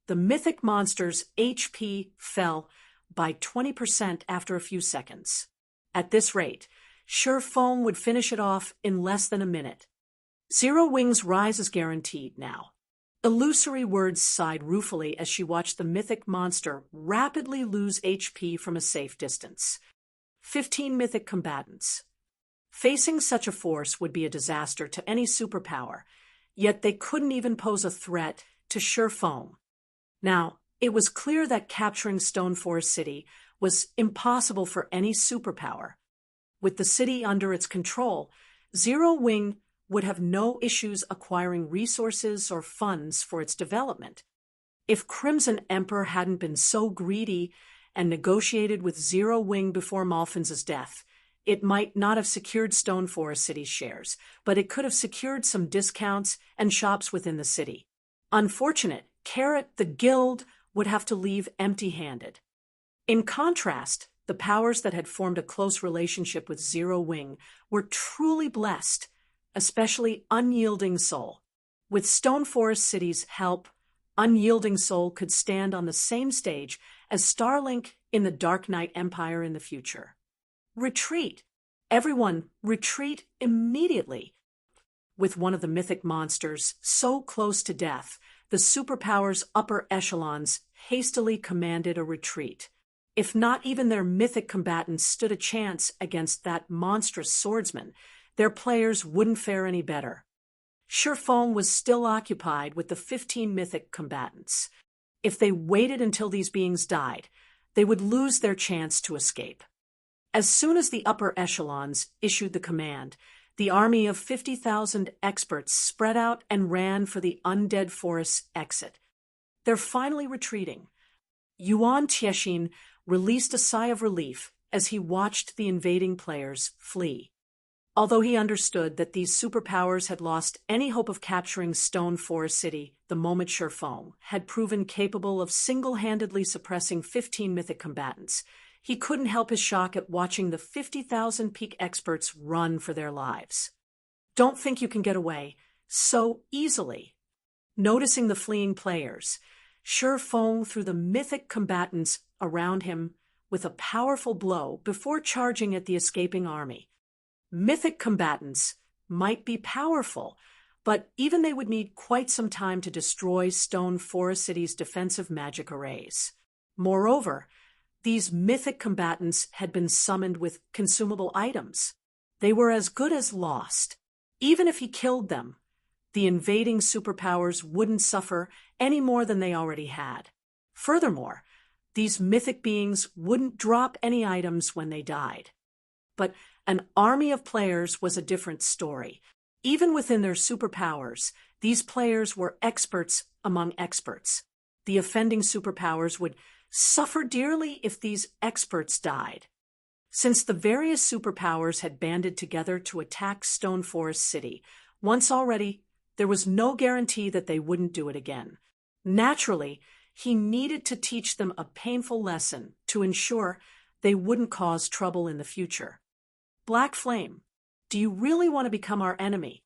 The mythic monster's HP fell by 20% after a few seconds. At this rate, Shifeng would finish it off in less than a minute. Zero Wing's rise is guaranteed now. Illusory Words sighed ruefully as she watched the mythic monster rapidly lose HP from a safe distance. 15 mythic combatants. Facing such a force would be a disaster to any superpower, yet they couldn't even pose a threat to Shifeng. Now, it was clear that capturing Stone Forest City was impossible for any superpower. With the city under its control, Zero Wing would have no issues acquiring resources or funds for its development. If Crimson Emperor hadn't been so greedy and negotiated with Zero Wing before Malfin's death, it might not have secured Stone Forest City's shares, but it could have secured some discounts and shops within the city. Unfortunate, Carrot, the guild, would have to leave empty-handed. In contrast, The powers that had formed a close relationship with Zero Wing were truly blessed, especially Unyielding Soul. With Stone Forest City's help, Unyielding Soul could stand on the same stage as Starlink in the Dark Knight Empire in the future. Retreat! Everyone, retreat immediately! With one of the mythic monsters so close to death, the superpowers' upper echelons hastily commanded a retreat. If not even their mythic combatants stood a chance against that monstrous swordsman, their players wouldn't fare any better. Shifeng was still occupied with the 15 mythic combatants. If they waited until these beings died, they would lose their chance to escape. As soon as the upper echelons issued the command, the army of 50,000 experts spread out and ran for the Undead Forest's exit. They're finally retreating. Yuan Tiexin released a sigh of relief as he watched the invading players flee. Although he understood that these superpowers had lost any hope of capturing Stone Forest City the moment Shifeng had proven capable of single-handedly suppressing 15 mythic combatants, he couldn't help his shock at watching the 50,000 peak experts run for their lives. Don't think you can get away so easily. Noticing the fleeing players, Shifeng threw the mythic combatants around him with a powerful blow before charging at the escaping army. Mythic combatants might be powerful, but even they would need quite some time to destroy Stone Forest City's defensive magic arrays. Moreover, these mythic combatants had been summoned with consumable items. They were as good as lost. Even if he killed them, the invading superpowers wouldn't suffer any more than they already had. Furthermore, these mythic beings wouldn't drop any items when they died. But an army of players was a different story. Even within their superpowers, these players were experts among experts. The offending superpowers would suffer dearly if these experts died. Since the various superpowers had banded together to attack Stone Forest City once already, there was no guarantee that they wouldn't do it again. Naturally, he needed to teach them a painful lesson to ensure they wouldn't cause trouble in the future. Black Flame, do you really want to become our enemy?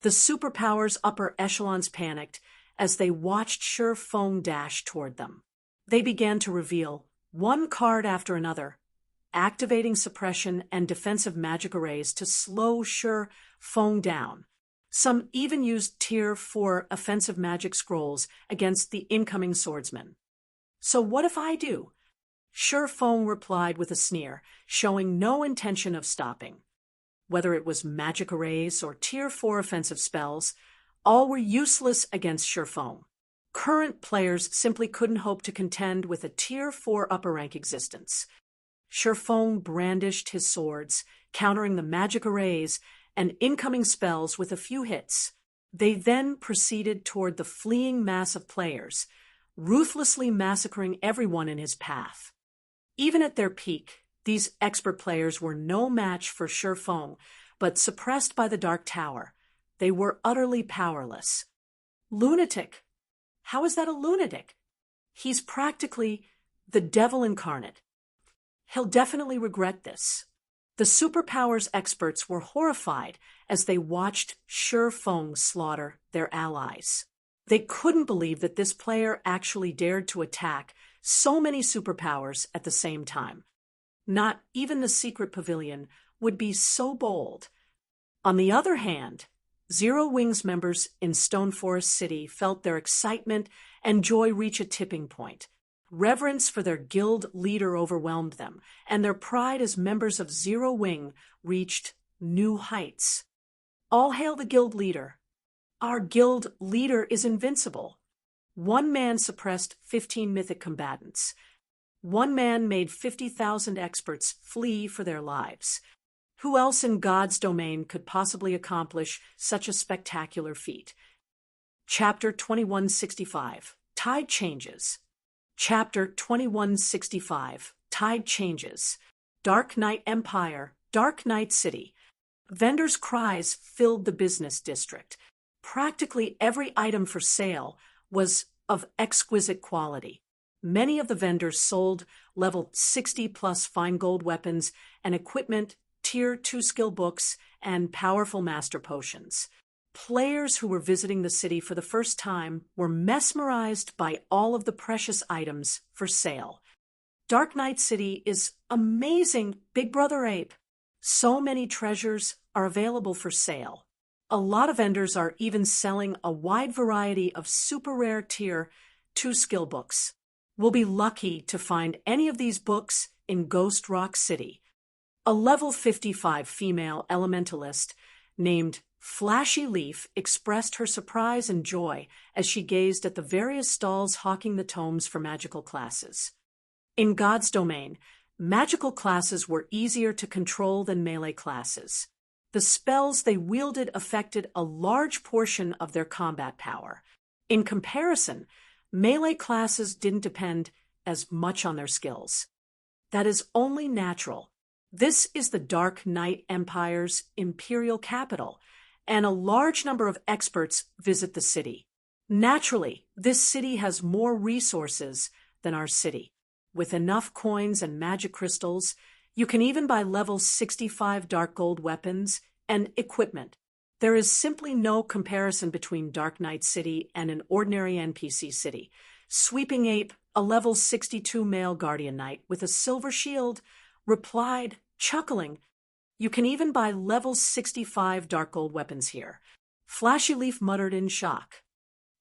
The superpowers' upper echelons panicked as they watched Shifeng dash toward them. They began to reveal, one card after another, activating suppression and defensive magic arrays to slow Shifeng down. Some even used Tier 4 offensive magic scrolls against the incoming swordsman. So what if I do? Shifeng replied with a sneer, showing no intention of stopping. Whether it was magic arrays or Tier 4 offensive spells, all were useless against Shifeng. Current players simply couldn't hope to contend with a Tier 4 upper rank existence. Shifeng brandished his swords, countering the magic arrays and incoming spells with a few hits. They then proceeded toward the fleeing mass of players, ruthlessly massacring everyone in his path. Even at their peak, these expert players were no match for Shifeng, but suppressed by the Dark Tower, they were utterly powerless. Lunatic! How is that a lunatic? He's practically the devil incarnate. He'll definitely regret this. The superpowers experts were horrified as they watched Shifeng slaughter their allies. They couldn't believe that this player actually dared to attack so many superpowers at the same time. Not even the secret pavilion would be so bold. On the other hand, Zero Wing's members in Stone Forest City felt their excitement and joy reach a tipping point. Reverence for their guild leader overwhelmed them, and their pride as members of Zero Wing reached new heights. All hail the guild leader. Our guild leader is invincible. One man suppressed 15 mythic combatants. One man made 50,000 experts flee for their lives. Who else in God's domain could possibly accomplish such a spectacular feat? Chapter 2165, Tide Changes. Chapter 2165, Tide Changes. Dark Knight Empire, Dark Knight City. Vendors' cries filled the business district. Practically every item for sale was of exquisite quality. Many of the vendors sold level 60 plus fine gold weapons and equipment, tier 2 skill books, and powerful master potions. Players who were visiting the city for the first time were mesmerized by all of the precious items for sale. Dark Knight City is amazing, Big Brother Ape. So many treasures are available for sale. A lot of vendors are even selling a wide variety of super rare tier 2 skill books. We'll be lucky to find any of these books in Ghost Rock City. A level 55 female elementalist named Flashy Leaf expressed her surprise and joy as she gazed at the various stalls hawking the tomes for magical classes. In God's domain, magical classes were easier to control than melee classes. The spells they wielded affected a large portion of their combat power. In comparison, melee classes didn't depend as much on their skills. That is only natural. This is the Dark Knight Empire's imperial capital, and a large number of experts visit the city. Naturally, this city has more resources than our city. With enough coins and magic crystals, you can even buy level 65 dark gold weapons and equipment. There is simply no comparison between Dark Knight City and an ordinary NPC city. Sweeping Ape, a level 62 male guardian knight with a silver shield, replied, chuckling, "You can even buy level 65 dark gold weapons here." Flashy Leaf muttered in shock.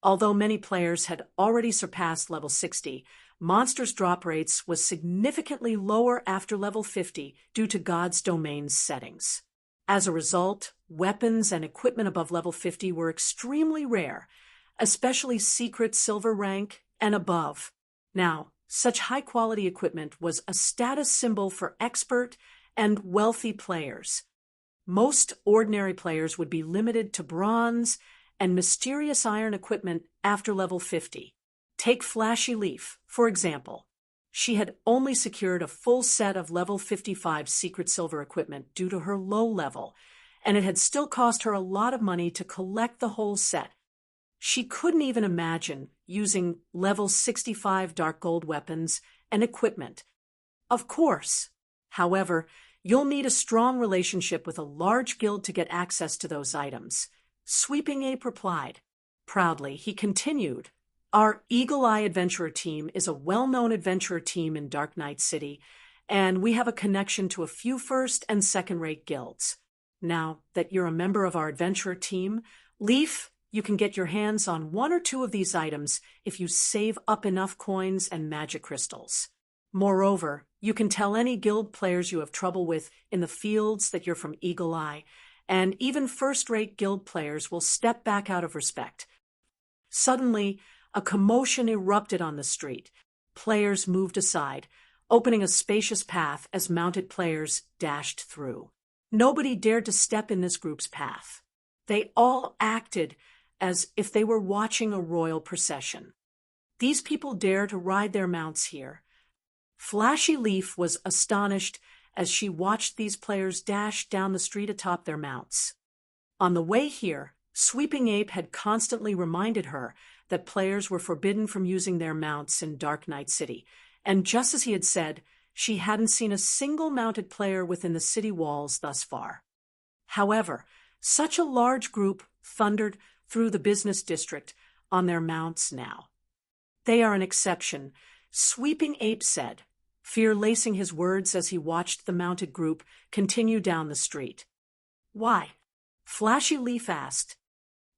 Although many players had already surpassed level 60, monsters' drop rates was significantly lower after level 50 due to God's domain's settings. As a result, weapons and equipment above level 50 were extremely rare, especially secret silver rank and above. Now, such high-quality equipment was a status symbol for expert and wealthy players. Most ordinary players would be limited to bronze and mysterious iron equipment after level 50. Take Flashy Leaf, for example. She had only secured a full set of level 55 secret silver equipment due to her low level, and it had still cost her a lot of money to collect the whole set. She couldn't even imagine using level 65 dark gold weapons and equipment. Of course. However, you'll need a strong relationship with a large guild to get access to those items. Sweeping Ape replied. Proudly, he continued, "Our Eagle Eye Adventurer team is a well-known adventurer team in Dark Knight City, and we have a connection to a few first- and second-rate guilds. Now that you're a member of our adventurer team, Leaf, you can get your hands on one or two of these items if you save up enough coins and magic crystals. Moreover, you can tell any guild players you have trouble with in the fields that you're from Eagle Eye, and even first-rate guild players will step back out of respect." Suddenly, a commotion erupted on the street. Players moved aside, opening a spacious path as mounted players dashed through. Nobody dared to step in this group's path. They all acted as if they were watching a royal procession. These people dare to ride their mounts here. Flashy Leaf was astonished as she watched these players dash down the street atop their mounts. On the way here, Sweeping Ape had constantly reminded her that players were forbidden from using their mounts in Dark Knight City, and just as he had said, she hadn't seen a single mounted player within the city walls thus far. However, such a large group thundered through the business district on their mounts now. "They are an exception," Sweeping Ape said, fear lacing his words as he watched the mounted group continue down the street. "Why?" Flashy Leaf asked.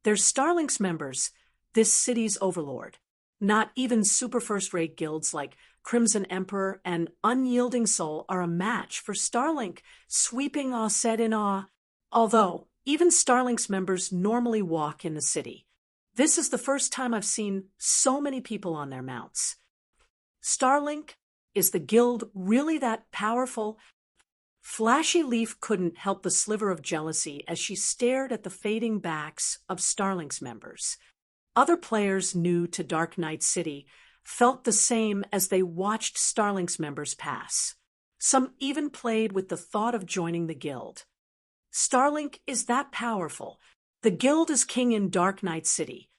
"They're Starlink's members, this city's overlord. Not even super first-rate guilds like Crimson Emperor and Unyielding Soul are a match for Starlink," Sweeping Awe said in awe. "Although, even Starlink's members normally walk in the city. This is the first time I've seen so many people on their mounts. Starlink, is the guild really that powerful?" Flashy Leaf couldn't help the sliver of jealousy as she stared at the fading backs of Starlink's members. Other players new to Dark Knight City felt the same as they watched Starlink's members pass. Some even played with the thought of joining the guild. Starlink is that powerful. The guild is king in Dark Knight City,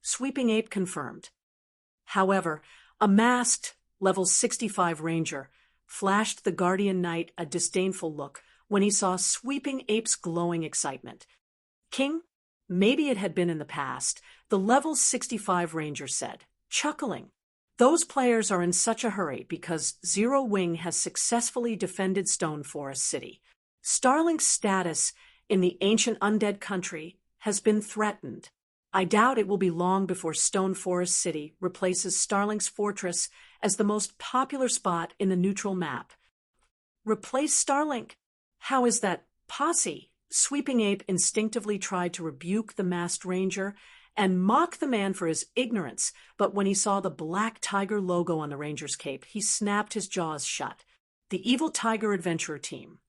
Sweeping Ape confirmed. However, A masked, level 65 ranger flashed the guardian knight a disdainful look when he saw Sweeping Ape's glowing excitement. King? Maybe it had been in the past, the level 65 ranger said, chuckling. Those players are in such a hurry because Zero Wing has successfully defended Stone Forest City. Starlink's status in the ancient undead country has been threatened. I doubt it will be long before Stone Forest City replaces Starlink's fortress as the most popular spot in the neutral map. Replace Starlink? How is that posse? Sweeping Ape instinctively tried to rebuke the masked ranger and mock the man for his ignorance, but when he saw the black tiger logo on the ranger's cape, he snapped his jaws shut. The Evil Tiger Adventurer Team.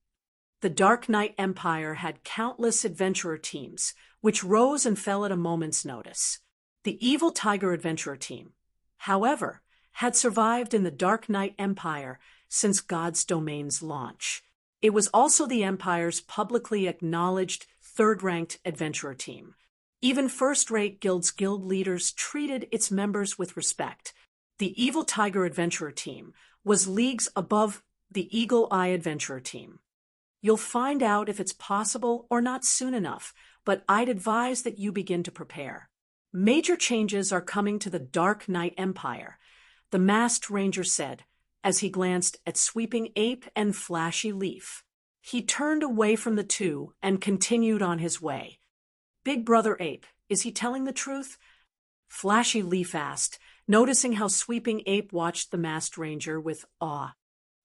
The Dark Knight Empire had countless adventurer teams, which rose and fell at a moment's notice. The Evil Tiger Adventurer Team, however, had survived in the Dark Knight Empire since God's Domain's launch. It was also the Empire's publicly acknowledged third-ranked adventurer team. Even first-rate guild leaders treated its members with respect. The Evil Tiger Adventurer Team was leagues above the Eagle Eye Adventurer Team. You'll find out if it's possible or not soon enough, but I'd advise that you begin to prepare. Major changes are coming to the Dark Knight Empire, the masked ranger said, as he glanced at Sweeping Ape and Flashy Leaf. He turned away from the two and continued on his way. Big Brother Ape, is he telling the truth? Flashy Leaf asked, noticing how Sweeping Ape watched the masked ranger with awe.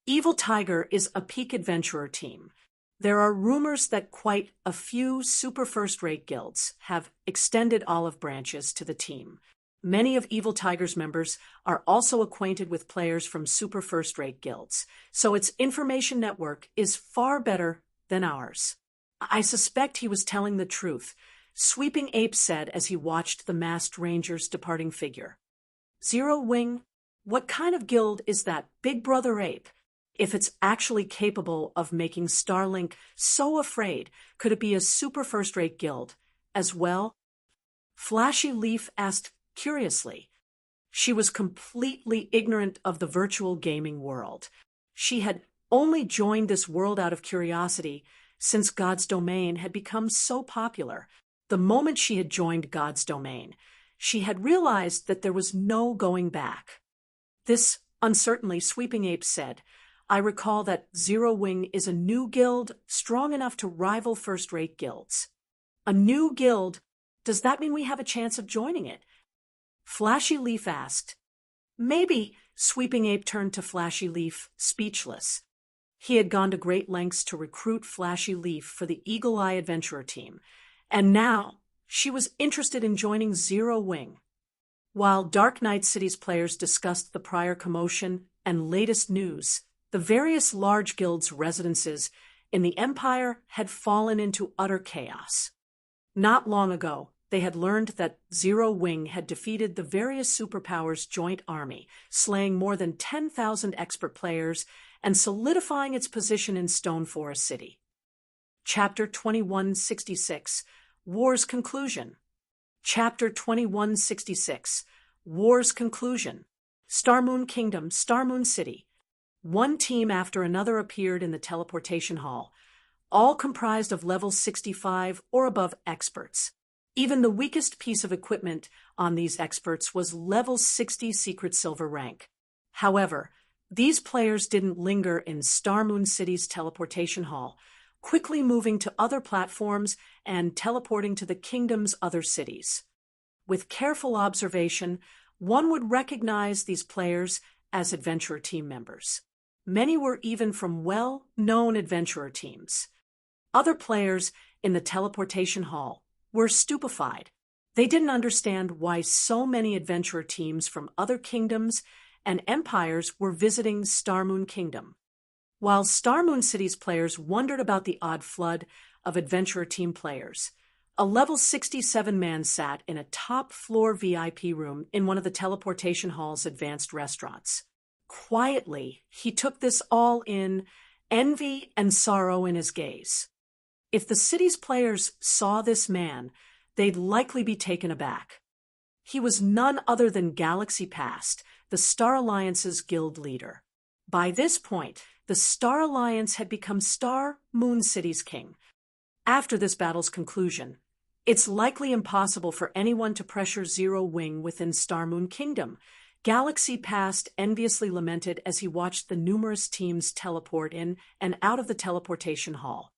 Evil Tiger is a peak adventurer team. There are rumors that quite a few super first-rate guilds have extended olive branches to the team. Many of Evil Tiger's members are also acquainted with players from super first-rate guilds, so its information network is far better than ours. I suspect he was telling the truth, Sweeping Ape said as he watched the masked ranger's departing figure. Zero Wing? What kind of guild is that, Big Brother Ape? If it's actually capable of making Starlink so afraid, could it be a super first-rate guild as well? Flashy Leaf asked curiously. She was completely ignorant of the virtual gaming world. She had only joined this world out of curiosity since God's Domain had become so popular. The moment she had joined God's Domain, she had realized that there was no going back. This uncertainly, Sweeping Ape said, I recall that Zero Wing is a new guild strong enough to rival first-rate guilds. A new guild? Does that mean we have a chance of joining it? Flashy Leaf asked. Maybe. Sweeping Ape turned to Flashy Leaf, speechless. He had gone to great lengths to recruit Flashy Leaf for the Eagle Eye Adventurer Team, and now she was interested in joining Zero Wing. While Dark Knight City's players discussed the prior commotion and latest news, the various large guilds' residences in the Empire had fallen into utter chaos. Not long ago, they had learned that Zero Wing had defeated the various superpowers' joint army, slaying more than 10,000 expert players and solidifying its position in Stone Forest City. Chapter 2166, War's Conclusion. Chapter 2166, War's Conclusion. Starmoon Kingdom, Starmoon City. One team after another appeared in the teleportation hall, all comprised of level 65 or above experts. Even the weakest piece of equipment on these experts was level 60 secret silver rank. However, these players didn't linger in Starmoon City's teleportation hall, quickly moving to other platforms and teleporting to the kingdom's other cities. With careful observation, one would recognize these players as adventurer team members. Many were even from well-known adventurer teams. Other players in the teleportation hall were stupefied. They didn't understand why so many adventurer teams from other kingdoms and empires were visiting Starmoon Kingdom. While Starmoon City's players wondered about the odd flood of adventurer team players, a level 67 man sat in a top-floor VIP room in one of the teleportation hall's advanced restaurants. Quietly, he took this all in, envy and sorrow in his gaze. If the city's players saw this man, they'd likely be taken aback. He was none other than Galaxy Past, the Star Alliance's guild leader. By this point, the Star Alliance had become Star Moon City's king. After this battle's conclusion, it's likely impossible for anyone to pressure Zero Wing within Star Moon Kingdom. Galaxy Past enviously lamented as he watched the numerous teams teleport in and out of the teleportation hall.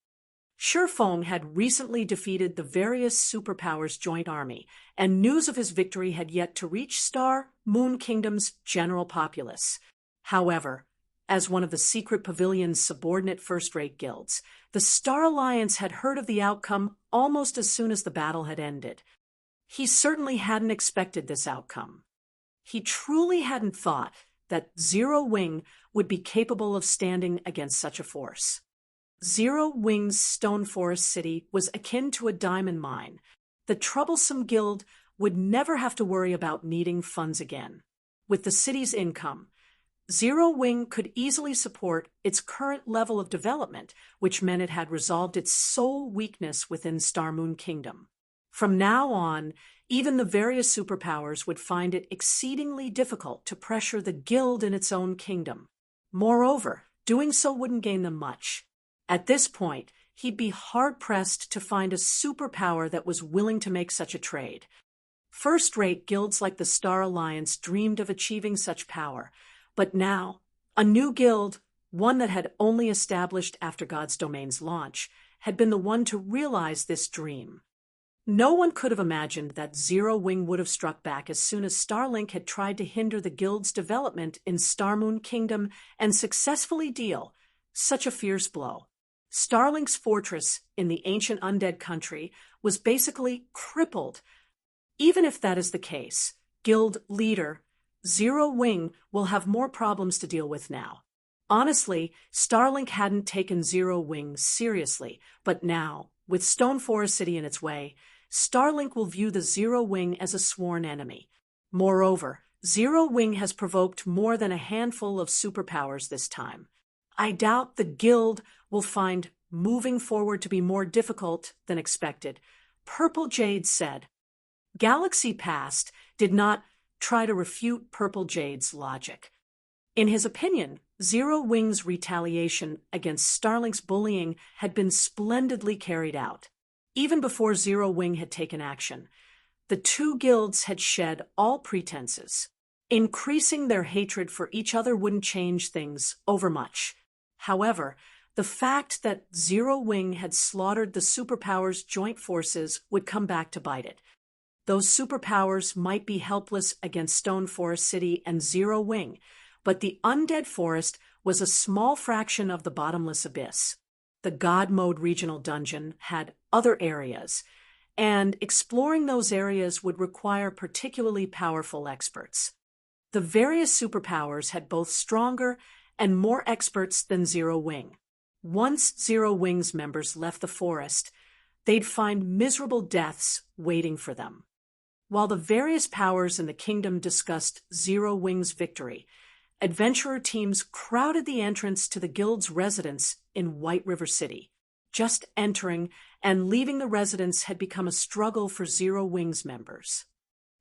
Shifeng had recently defeated the various superpowers' joint army, and news of his victory had yet to reach Star Moon Kingdom's general populace. However, as one of the secret pavilion's subordinate first-rate guilds, the Star Alliance had heard of the outcome almost as soon as the battle had ended. He certainly hadn't expected this outcome. He truly hadn't thought that Zero Wing would be capable of standing against such a force. Zero Wing's Stone Forest City was akin to a diamond mine. The troublesome guild would never have to worry about needing funds again. With the city's income, Zero Wing could easily support its current level of development, which meant it had resolved its sole weakness within Star Moon Kingdom. From now on, even the various superpowers would find it exceedingly difficult to pressure the guild in its own kingdom. Moreover, doing so wouldn't gain them much. At this point, he'd be hard-pressed to find a superpower that was willing to make such a trade. First-rate guilds like the Star Alliance dreamed of achieving such power, but now, a new guild, one that had only established after God's Domain's launch, had been the one to realize this dream. No one could have imagined that Zero Wing would have struck back as soon as Starlink had tried to hinder the guild's development in Star Moon Kingdom and successfully deal such a fierce blow. Starlink's fortress in the ancient undead country was basically crippled. Even if that is the case, guild leader Zero Wing will have more problems to deal with now. Honestly, Starlink hadn't taken Zero Wing seriously, but now, with Stone Forest City in its way, Starlink will view the Zero Wing as a sworn enemy. Moreover, Zero Wing has provoked more than a handful of superpowers this time. I doubt the guild will find moving forward to be more difficult than expected, Purple Jade said. Galaxy Past did not try to refute Purple Jade's logic. In his opinion, Zero Wing's retaliation against Starlink's bullying had been splendidly carried out. Even before Zero Wing had taken action, the two guilds had shed all pretenses. Increasing their hatred for each other wouldn't change things overmuch. However, the fact that Zero Wing had slaughtered the superpowers' joint forces would come back to bite it. Those superpowers might be helpless against Stone Forest City and Zero Wing, but the undead forest was a small fraction of the bottomless abyss. The God Mode regional dungeon had other areas, and exploring those areas would require particularly powerful experts. The various superpowers had both stronger and more experts than Zero Wing. Once Zero Wing's members left the forest, they'd find miserable deaths waiting for them. While the various powers in the kingdom discussed Zero Wing's victory, adventurer teams crowded the entrance to the guild's residence in White River City. Just entering and leaving the residence had become a struggle for Zero Wing's members.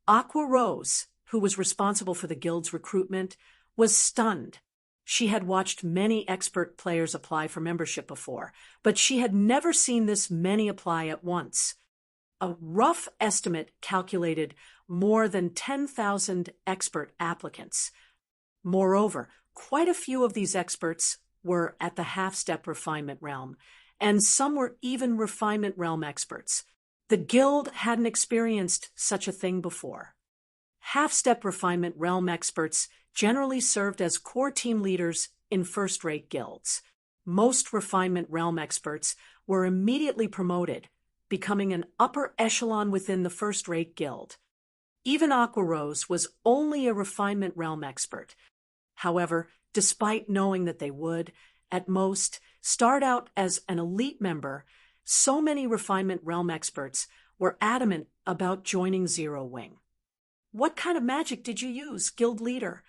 Aqua Rose, who was responsible for the guild's recruitment, was stunned. She had watched many expert players apply for membership before, but she had never seen this many apply at once. A rough estimate calculated more than 10,000 expert applicants. Moreover, quite a few of these experts were at the half-step refinement realm, and some were even refinement realm experts. The guild hadn't experienced such a thing before. Half-step refinement realm experts generally served as core team leaders in first-rate guilds. Most refinement realm experts were immediately promoted, becoming an upper echelon within the first-rate guild. Even Aqua Rose was only a refinement realm expert. However, despite knowing that they would, at most, start out as an elite member, so many refinement realm experts were adamant about joining Zero Wing. "What kind of magic did you use, guild leader?"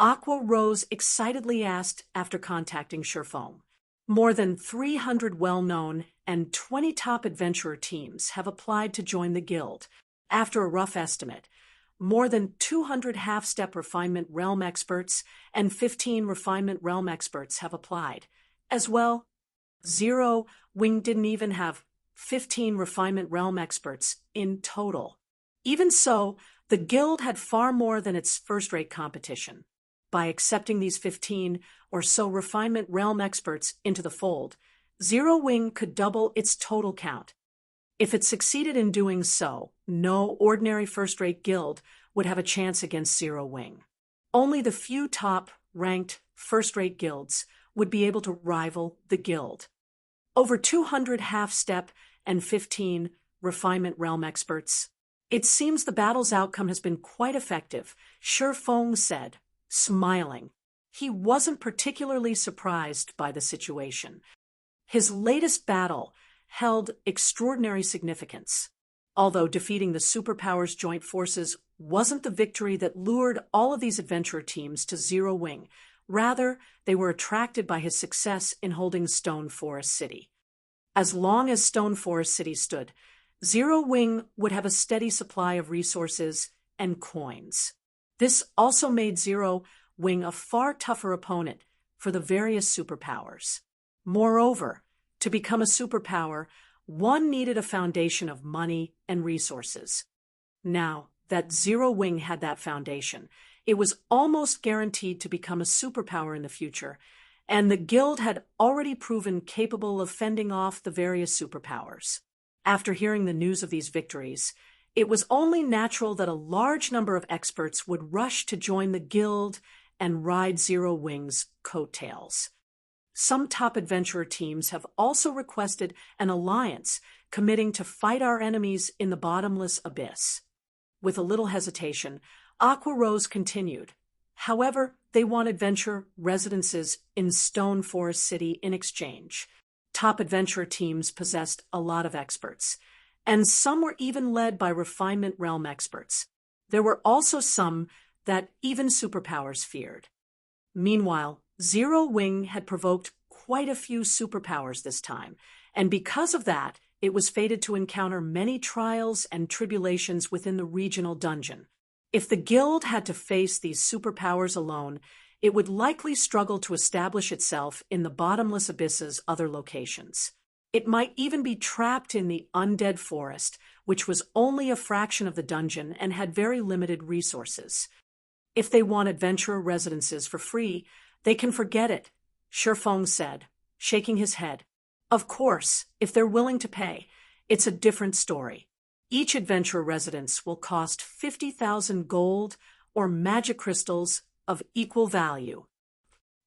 Aqua Rose excitedly asked after contacting Shifeng. More than 300 well-known and 20 top adventurer teams have applied to join the guild. After a rough estimate, more than 200 half-step refinement realm experts and 15 refinement realm experts have applied. As well, Zero Wing didn't even have 15 refinement realm experts in total. Even so, the guild had far more than its first-rate competition. By accepting these 15 or so refinement realm experts into the fold, Zero Wing could double its total count. If it succeeded in doing so, no ordinary first-rate guild would have a chance against Zero Wing. Only the few top-ranked first-rate guilds would be able to rival the guild. Over 200 half-step and 15 refinement realm experts. It seems the battle's outcome has been quite effective, Shi Feng said, smiling. He wasn't particularly surprised by the situation. His latest battle held extraordinary significance. Although defeating the superpowers' joint forces wasn't the victory that lured all of these adventurer teams to Zero Wing, rather, they were attracted by his success in holding Stone Forest City. As long as Stone Forest City stood, Zero Wing would have a steady supply of resources and coins. This also made Zero Wing a far tougher opponent for the various superpowers. Moreover, to become a superpower, one needed a foundation of money and resources. Now that Zero Wing had that foundation, it was almost guaranteed to become a superpower in the future, and the guild had already proven capable of fending off the various superpowers. After hearing the news of these victories, it was only natural that a large number of experts would rush to join the guild and ride Zero Wing's coattails. Some top adventurer teams have also requested an alliance committing to fight our enemies in the bottomless abyss. With a little hesitation, Aqua Rose continued. However, they want adventure residences in Stone Forest City in exchange. Top adventurer teams possessed a lot of experts, and some were even led by refinement realm experts. There were also some that even superpowers feared. Meanwhile, Zero Wing had provoked quite a few superpowers this time, and because of that, it was fated to encounter many trials and tribulations within the regional dungeon. If the guild had to face these superpowers alone, it would likely struggle to establish itself in the bottomless abyss's other locations. It might even be trapped in the undead forest, which was only a fraction of the dungeon and had very limited resources. If they want adventurer residences for free, they can forget it, Shi Feng said, shaking his head. Of course, if they're willing to pay, it's a different story. Each adventurer residence will cost 50,000 gold or magic crystals of equal value.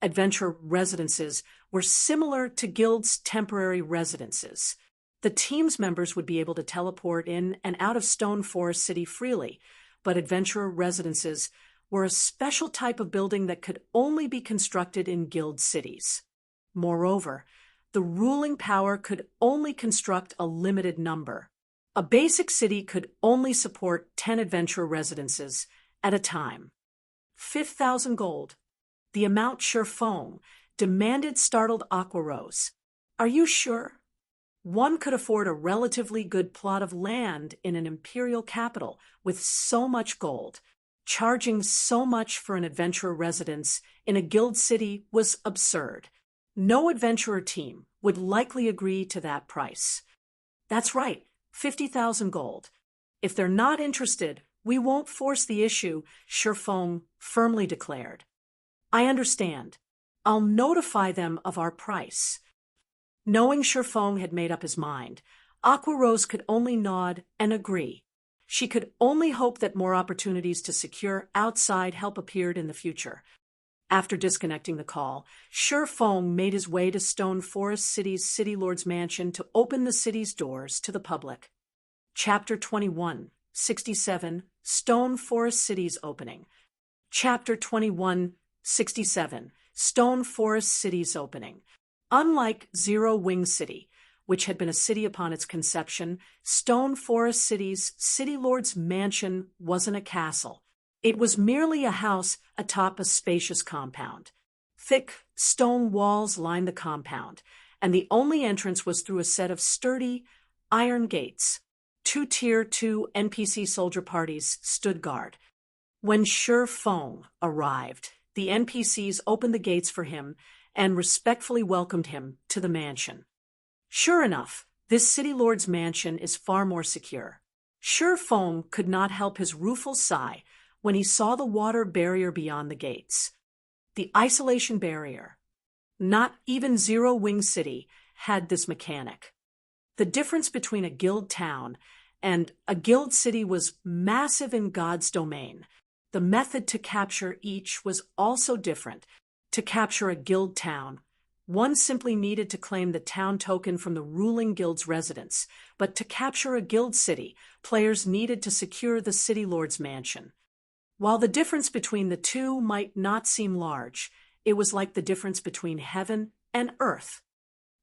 Adventurer residences were similar to guilds' temporary residences. The team's members would be able to teleport in and out of Stone Forest City freely, but adventurer residences were a special type of building that could only be constructed in guild cities. Moreover, the ruling power could only construct a limited number. A basic city could only support 10 adventurer residences at a time. 5,000 gold, the amount Shi Feng demanded, startled Aqua Rose. Are you sure? One could afford a relatively good plot of land in an imperial capital with so much gold. Charging so much for an adventurer residence in a guild city was absurd. No adventurer team would likely agree to that price. That's right, 50,000 gold. If they're not interested, we won't force the issue, Shi Feng firmly declared. I understand. I'll notify them of our price. Knowing Shi Feng had made up his mind, Aqua Rose could only nod and agree. She could only hope that more opportunities to secure outside help appeared in the future. After disconnecting the call, Shi Feng made his way to Stone Forest City's City Lord's mansion to open the city's doors to the public. Chapter 21, 67, Stone Forest City's opening. Chapter 21, 67, Stone Forest City's opening. Unlike Zero Wing City, which had been a city upon its conception, Stone Forest City's City Lord's mansion wasn't a castle. It was merely a house atop a spacious compound. Thick stone walls lined the compound, and the only entrance was through a set of sturdy iron gates. Two Tier 2 NPC soldier parties stood guard. When Shi Feng arrived, the NPCs opened the gates for him and respectfully welcomed him to the mansion. Sure enough, this city lord's mansion is far more secure. Shi Feng could not help his rueful sigh when he saw the water barrier beyond the gates. The isolation barrier. Not even Zero Wing City had this mechanic. The difference between a guild town and a guild city was massive in God's domain. The method to capture each was also different. To capture a guild town, one simply needed to claim the town token from the ruling guild's residents, but to capture a guild city, players needed to secure the city lord's mansion. While the difference between the two might not seem large, it was like the difference between heaven and earth.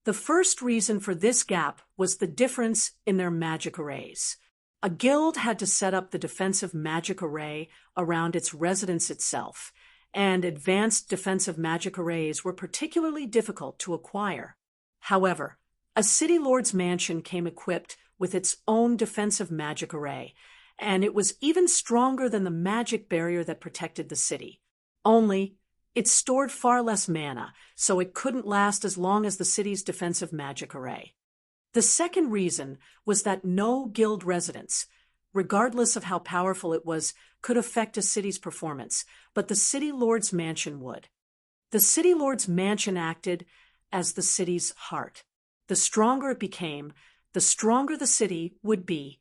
The first reason for this gap was the difference in their magic arrays. A guild had to set up the defensive magic array around its residence itself, and advanced defensive magic arrays were particularly difficult to acquire. However, a city lord's mansion came equipped with its own defensive magic array, and it was even stronger than the magic barrier that protected the city. Only, it stored far less mana, so it couldn't last as long as the city's defensive magic array. The second reason was that no guild residence, regardless of how powerful it was, could affect a city's performance, but the city lord's mansion would. The city lord's mansion acted as the city's heart. The stronger it became, the stronger the city would be.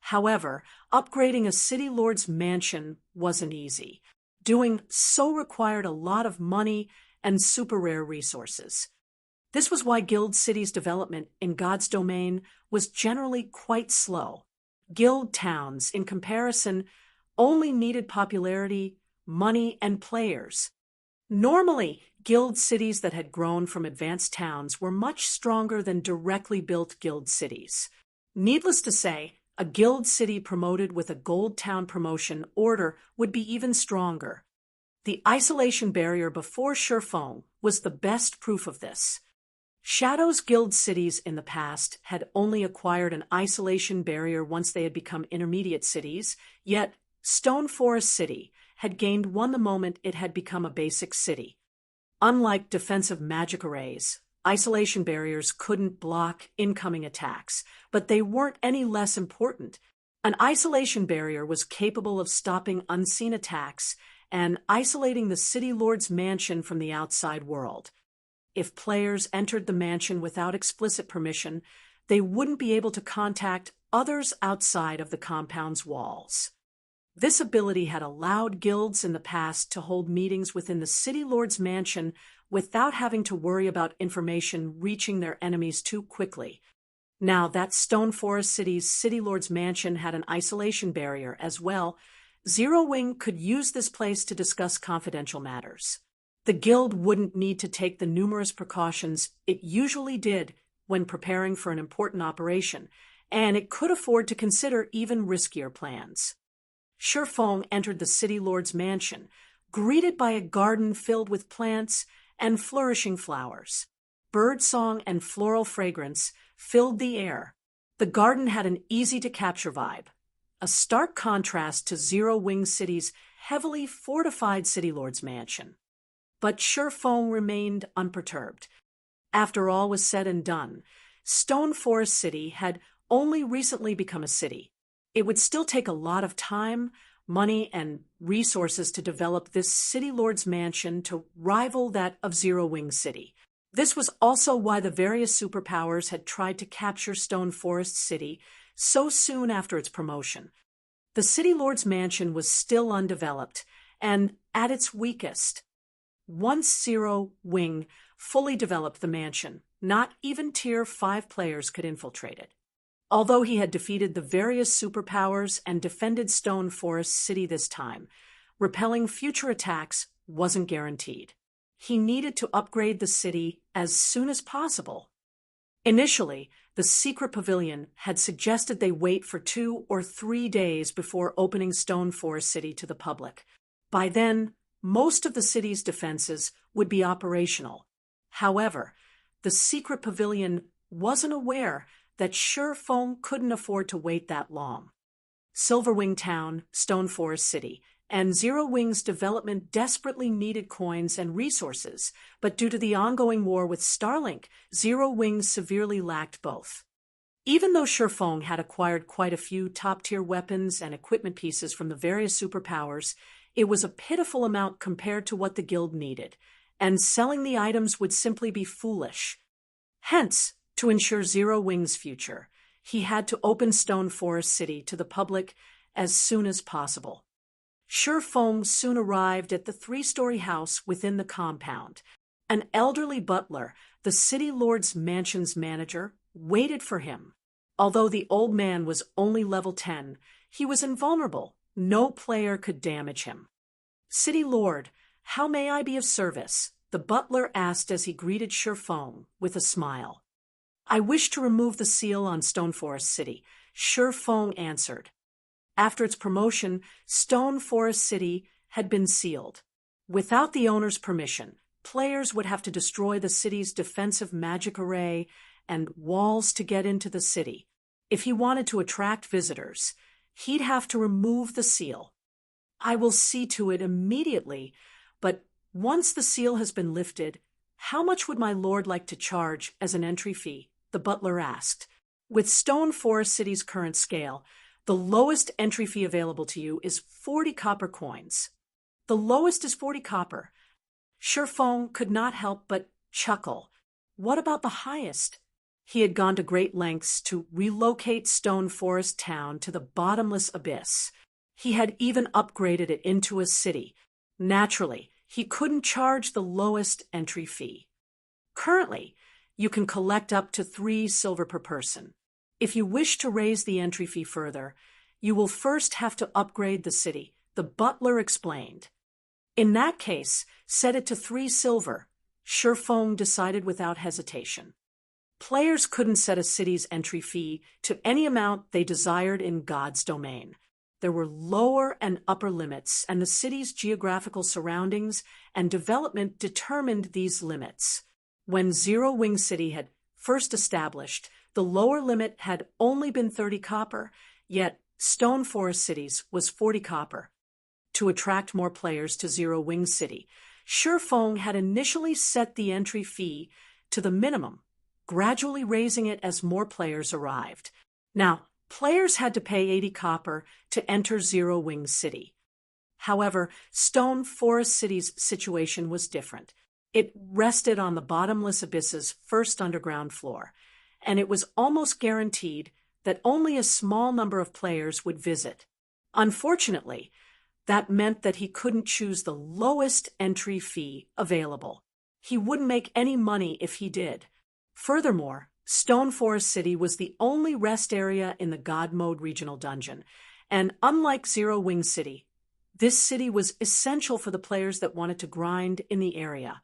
However, upgrading a city lord's mansion wasn't easy. Doing so required a lot of money and super rare resources. This was why guild cities' development in God's domain was generally quite slow. Guild towns, in comparison, only needed popularity, money, and players. Normally, guild cities that had grown from advanced towns were much stronger than directly built guild cities. Needless to say, a guild city promoted with a gold town promotion order would be even stronger. The isolation barrier before Shi Feng was the best proof of this. Shadow's guild cities in the past had only acquired an isolation barrier once they had become intermediate cities, yet Stone Forest City had gained one the moment it had become a basic city. Unlike defensive magic arrays, isolation barriers couldn't block incoming attacks, but they weren't any less important. An isolation barrier was capable of stopping unseen attacks and isolating the city lord's mansion from the outside world. If players entered the mansion without explicit permission, they wouldn't be able to contact others outside of the compound's walls. This ability had allowed guilds in the past to hold meetings within the city lord's mansion without having to worry about information reaching their enemies too quickly. Now that Stone Forest City's city lord's mansion had an isolation barrier as well, Zero Wing could use this place to discuss confidential matters. The guild wouldn't need to take the numerous precautions it usually did when preparing for an important operation, and it could afford to consider even riskier plans. Shi Feng entered the city lord's mansion, greeted by a garden filled with plants and flourishing flowers. Birdsong and floral fragrance filled the air. The garden had an easy-to-capture vibe, a stark contrast to Zero Wing City's heavily fortified city lord's mansion. But Shi Feng remained unperturbed. After all was said and done, Stone Forest City had only recently become a city. It would still take a lot of time, money, and resources to develop this city lord's mansion to rival that of Zero Wing City. This was also why the various superpowers had tried to capture Stone Forest City so soon after its promotion. The city lord's mansion was still undeveloped, and at its weakest. Once Zero Wing fully developed the mansion, not even Tier 5 players could infiltrate it. Although he had defeated the various superpowers and defended Stone Forest City this time, repelling future attacks wasn't guaranteed. He needed to upgrade the city as soon as possible. Initially, the secret pavilion had suggested they wait for 2 or 3 days before opening Stone Forest City to the public. By then, most of the city's defenses would be operational. However, the secret pavilion wasn't aware that Feng couldn't afford to wait that long. Silverwing Town, Stone Forest City, and Zero Wing's development desperately needed coins and resources, but due to the ongoing war with Starlink, Zero Wing severely lacked both. Even though Feng had acquired quite a few top-tier weapons and equipment pieces from the various superpowers, it was a pitiful amount compared to what the guild needed, and selling the items would simply be foolish. Hence, to ensure Zero Wing's future, he had to open Stone Forest City to the public as soon as possible. Feng soon arrived at the 3-story house within the compound. An elderly butler, the city lord's mansion's manager, waited for him. Although the old man was only level 10, he was invulnerable. No player could damage him. "City Lord, how may I be of service?" the butler asked as he greeted Feng with a smile. "I wish to remove the seal on Stone Forest City," Feng answered. After its promotion, Stone Forest City had been sealed. Without the owner's permission, players would have to destroy the city's defensive magic array and walls to get into the city. If he wanted to attract visitors, he'd have to remove the seal. "I will see to it immediately, but once the seal has been lifted, how much would my lord like to charge as an entry fee?" the butler asked. With Stone Forest City's current scale, the lowest entry fee available to you is 40 copper coins. The lowest is 40 copper. Feng could not help but chuckle. What about the highest? He had gone to great lengths to relocate Stone Forest Town to the bottomless abyss. He had even upgraded it into a city. Naturally, he couldn't charge the lowest entry fee. Currently, you can collect up to 3 silver per person. If you wish to raise the entry fee further, you will first have to upgrade the city, the butler explained. In that case, set it to 3 silver, Feng decided without hesitation. Players couldn't set a city's entry fee to any amount they desired in God's domain. There were lower and upper limits, and the city's geographical surroundings and development determined these limits. When Zero Wing City had first established, the lower limit had only been 30 copper, yet Stone Forest City's was 40 copper. To attract more players to Zero Wing City, Feng had initially set the entry fee to the minimum, gradually raising it as more players arrived. Now, players had to pay 80 copper to enter Zero Wing City. However, Stone Forest City's situation was different. It rested on the bottomless abyss's first underground floor, and it was almost guaranteed that only a small number of players would visit. Unfortunately, that meant that he couldn't choose the lowest entry fee available. He wouldn't make any money if he did. Furthermore, Stone Forest City was the only rest area in the God Mode regional dungeon, and unlike Zero Wing City, this city was essential for the players that wanted to grind in the area.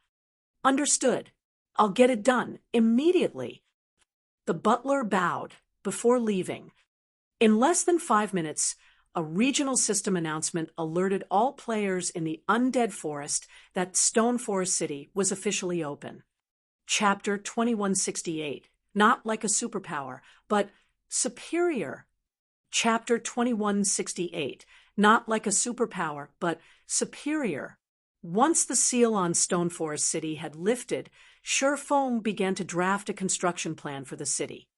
"Understood. I'll get it done immediately." The butler bowed before leaving. In less than 5 minutes, a regional system announcement alerted all players in the Undead Forest that Stone Forest City was officially open. Chapter 2168. Not like a superpower, but superior. Chapter 2168. Not like a superpower, but superior. Once the seal on Stone Forest City had lifted, Feng began to draft a construction plan for the city.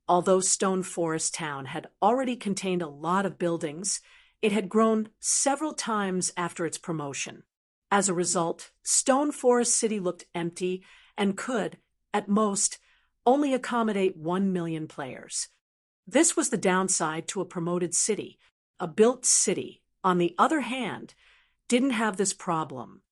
Although Stone Forest Town had already contained a lot of buildings, it had grown several times after its promotion. As a result, Stone Forest City looked empty and could, at most, only accommodate 1 million players. This was the downside to a promoted city. A built city, on the other hand, didn't have this problem.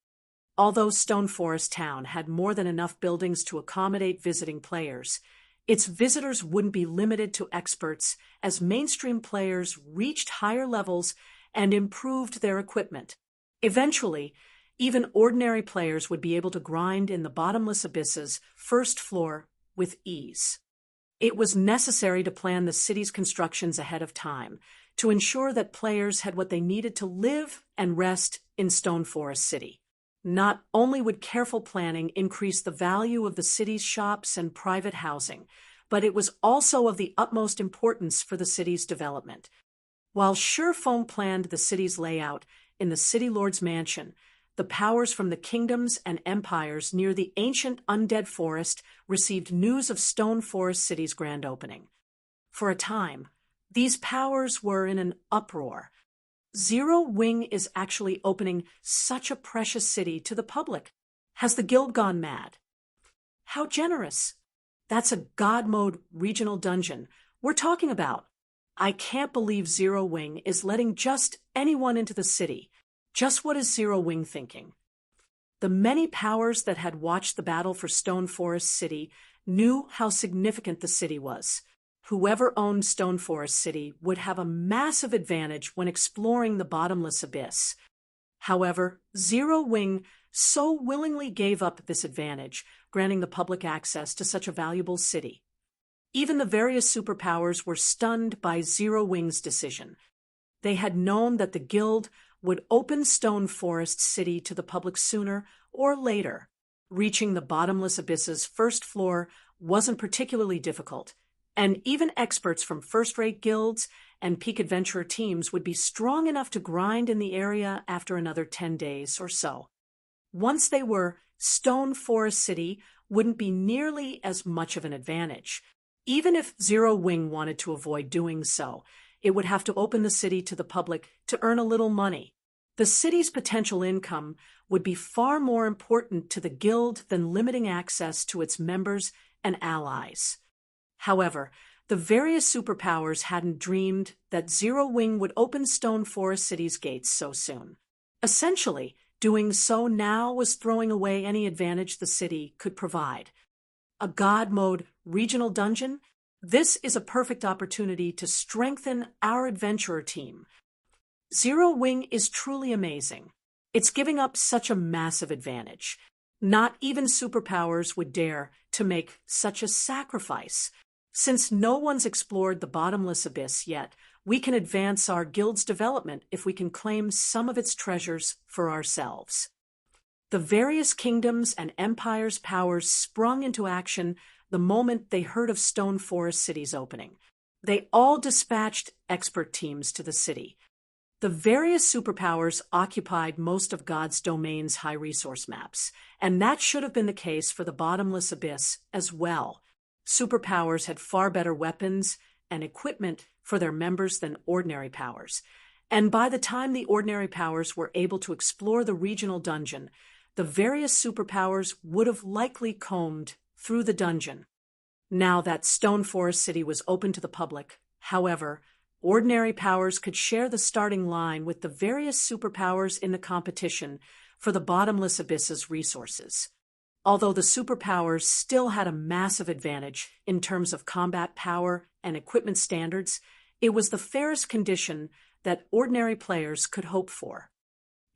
Although Stone Forest Town had more than enough buildings to accommodate visiting players, its visitors wouldn't be limited to experts as mainstream players reached higher levels and improved their equipment. Eventually, even ordinary players would be able to grind in the bottomless abyss's first floor with ease. It was necessary to plan the city's constructions ahead of time to ensure that players had what they needed to live and rest in Stone Forest City. Not only would careful planning increase the value of the city's shops and private housing, but it was also of the utmost importance for the city's development. While Surefoam planned the city's layout in the City Lord's mansion, the powers from the kingdoms and empires near the ancient undead forest received news of Stone Forest City's grand opening. For a time, these powers were in an uproar. Zero Wing is actually opening such a precious city to the public. Has the guild gone mad? How generous! That's a God mode regional dungeon we're talking about. I can't believe Zero Wing is letting just anyone into the city. Just what is Zero Wing thinking? The many powers that had watched the battle for Stone Forest City knew how significant the city was. Whoever owned Stone Forest City would have a massive advantage when exploring the bottomless abyss. However, Zero Wing so willingly gave up this advantage, granting the public access to such a valuable city. Even the various superpowers were stunned by Zero Wing's decision. They had known that the guild would open Stone Forest City to the public sooner or later. Reaching the bottomless abyss's first floor wasn't particularly difficult, and even experts from first-rate guilds and peak adventurer teams would be strong enough to grind in the area after another 10 days or so. Once they were, Stone Forest City wouldn't be nearly as much of an advantage. Even if Zero Wing wanted to avoid doing so, it would have to open the city to the public to earn a little money. The city's potential income would be far more important to the guild than limiting access to its members and allies. However, the various superpowers hadn't dreamed that Zero Wing would open Stone Forest City's gates so soon. Essentially, doing so now was throwing away any advantage the city could provide. A God mode regional dungeon? This is a perfect opportunity to strengthen our adventurer team. Zero Wing is truly amazing. It's giving up such a massive advantage. Not even superpowers would dare to make such a sacrifice. Since no one's explored the bottomless abyss yet, we can advance our guild's development if we can claim some of its treasures for ourselves. The various kingdoms and empires' powers sprung into action the moment they heard of Stone Forest City's opening. They all dispatched expert teams to the city. The various superpowers occupied most of God's domain's high resource maps, and that should have been the case for the bottomless abyss as well. Superpowers had far better weapons and equipment for their members than ordinary powers, and by the time the ordinary powers were able to explore the regional dungeon, the various superpowers would have likely combed through the dungeon. Now that Stone Forest City was open to the public, however, ordinary powers could share the starting line with the various superpowers in the competition for the bottomless abyss's resources. Although the superpowers still had a massive advantage in terms of combat power and equipment standards, it was the fairest condition that ordinary players could hope for.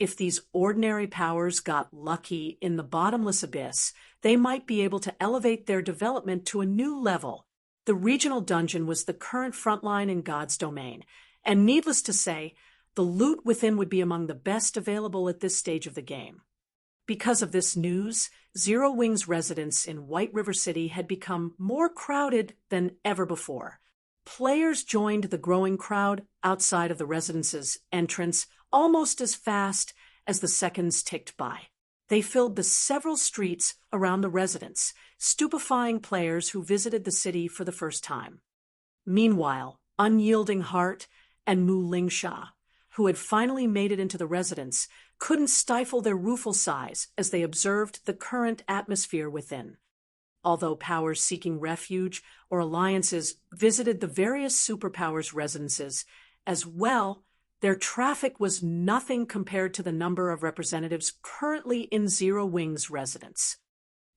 If these ordinary powers got lucky in the bottomless abyss, they might be able to elevate their development to a new level. The regional dungeon was the current frontline in God's domain, and needless to say, the loot within would be among the best available at this stage of the game. Because of this news, Zero Wing's residence in White River City had become more crowded than ever before. Players joined the growing crowd outside of the residence's entrance almost as fast as the seconds ticked by. They filled the several streets around the residence, stupefying players who visited the city for the first time. Meanwhile, Unyielding Heart and Mu Lingsha, who had finally made it into the residence, couldn't stifle their rueful sighs as they observed the current atmosphere within. Although powers seeking refuge or alliances visited the various superpowers' residences as well, their traffic was nothing compared to the number of representatives currently in Zero Wing's residence.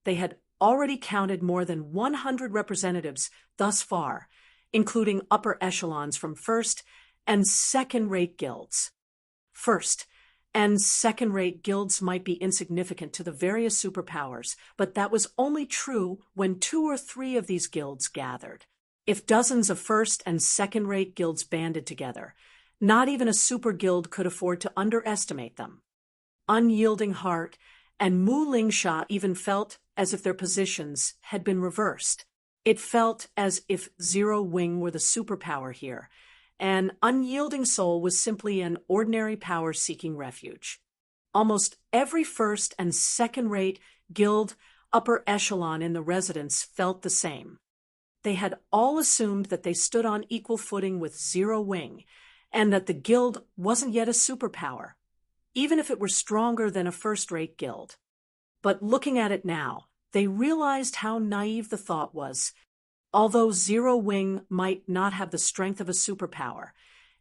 They had already counted more than 100 representatives thus far, including upper echelons from first and second-rate guilds. First and second-rate guilds might be insignificant to the various superpowers, but that was only true when 2 or 3 of these guilds gathered. If dozens of first and second-rate guilds banded together, not even a super guild could afford to underestimate them. Unyielding Heart and Mu Lingsha even felt as if their positions had been reversed. It felt as if Zero Wing were the superpower here. An unyielding soul was simply an ordinary power seeking refuge. Almost every first and second-rate guild upper echelon in the residence felt the same. They had all assumed that they stood on equal footing with Zero Wing, and that the guild wasn't yet a superpower, even if it were stronger than a first-rate guild. But looking at it now, they realized how naive the thought was. Although Zero Wing might not have the strength of a superpower,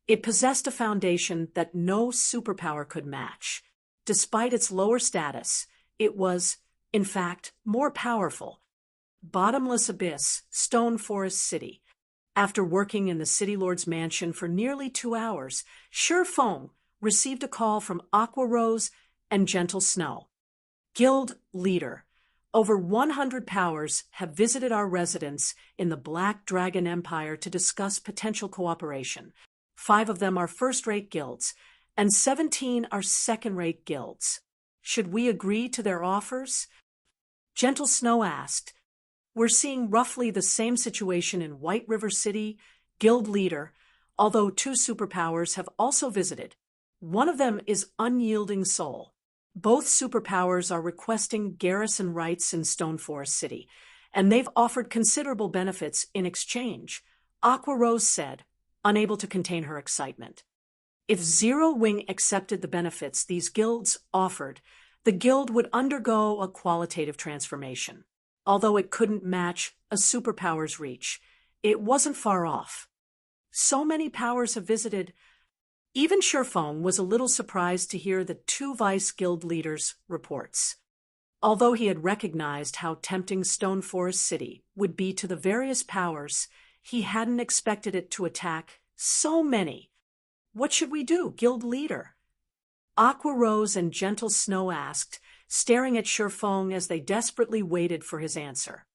it possessed a foundation that no superpower could match. Despite its lower status, it was, in fact, more powerful. Bottomless Abyss, Stone Forest City. After working in the City Lord's mansion for nearly 2 hours, Feng received a call from Aqua Rose and Gentle Snow. Guild leader. Over 100 powers have visited our residence in the Black Dragon Empire to discuss potential cooperation. 5 of them are first-rate guilds, and 17 are second-rate guilds. Should we agree to their offers? Gentle Snow asked. We're seeing roughly the same situation in White River City, guild leader, although 2 superpowers have also visited. One of them is Unyielding Soul. Both superpowers are requesting garrison rights in Stone Forest City, and they've offered considerable benefits in exchange, Aqua Rose said, unable to contain her excitement. If Zero Wing accepted the benefits these guilds offered, the guild would undergo a qualitative transformation. Although it couldn't match a superpower's reach, it wasn't far off. So many powers have visited. Even Feng was a little surprised to hear the 2 vice guild leaders' reports. Although he had recognized how tempting Stone Forest City would be to the various powers, he hadn't expected it to attack so many. What should we do, guild leader? Aqua Rose and Gentle Snow asked, staring at Feng as they desperately waited for his answer.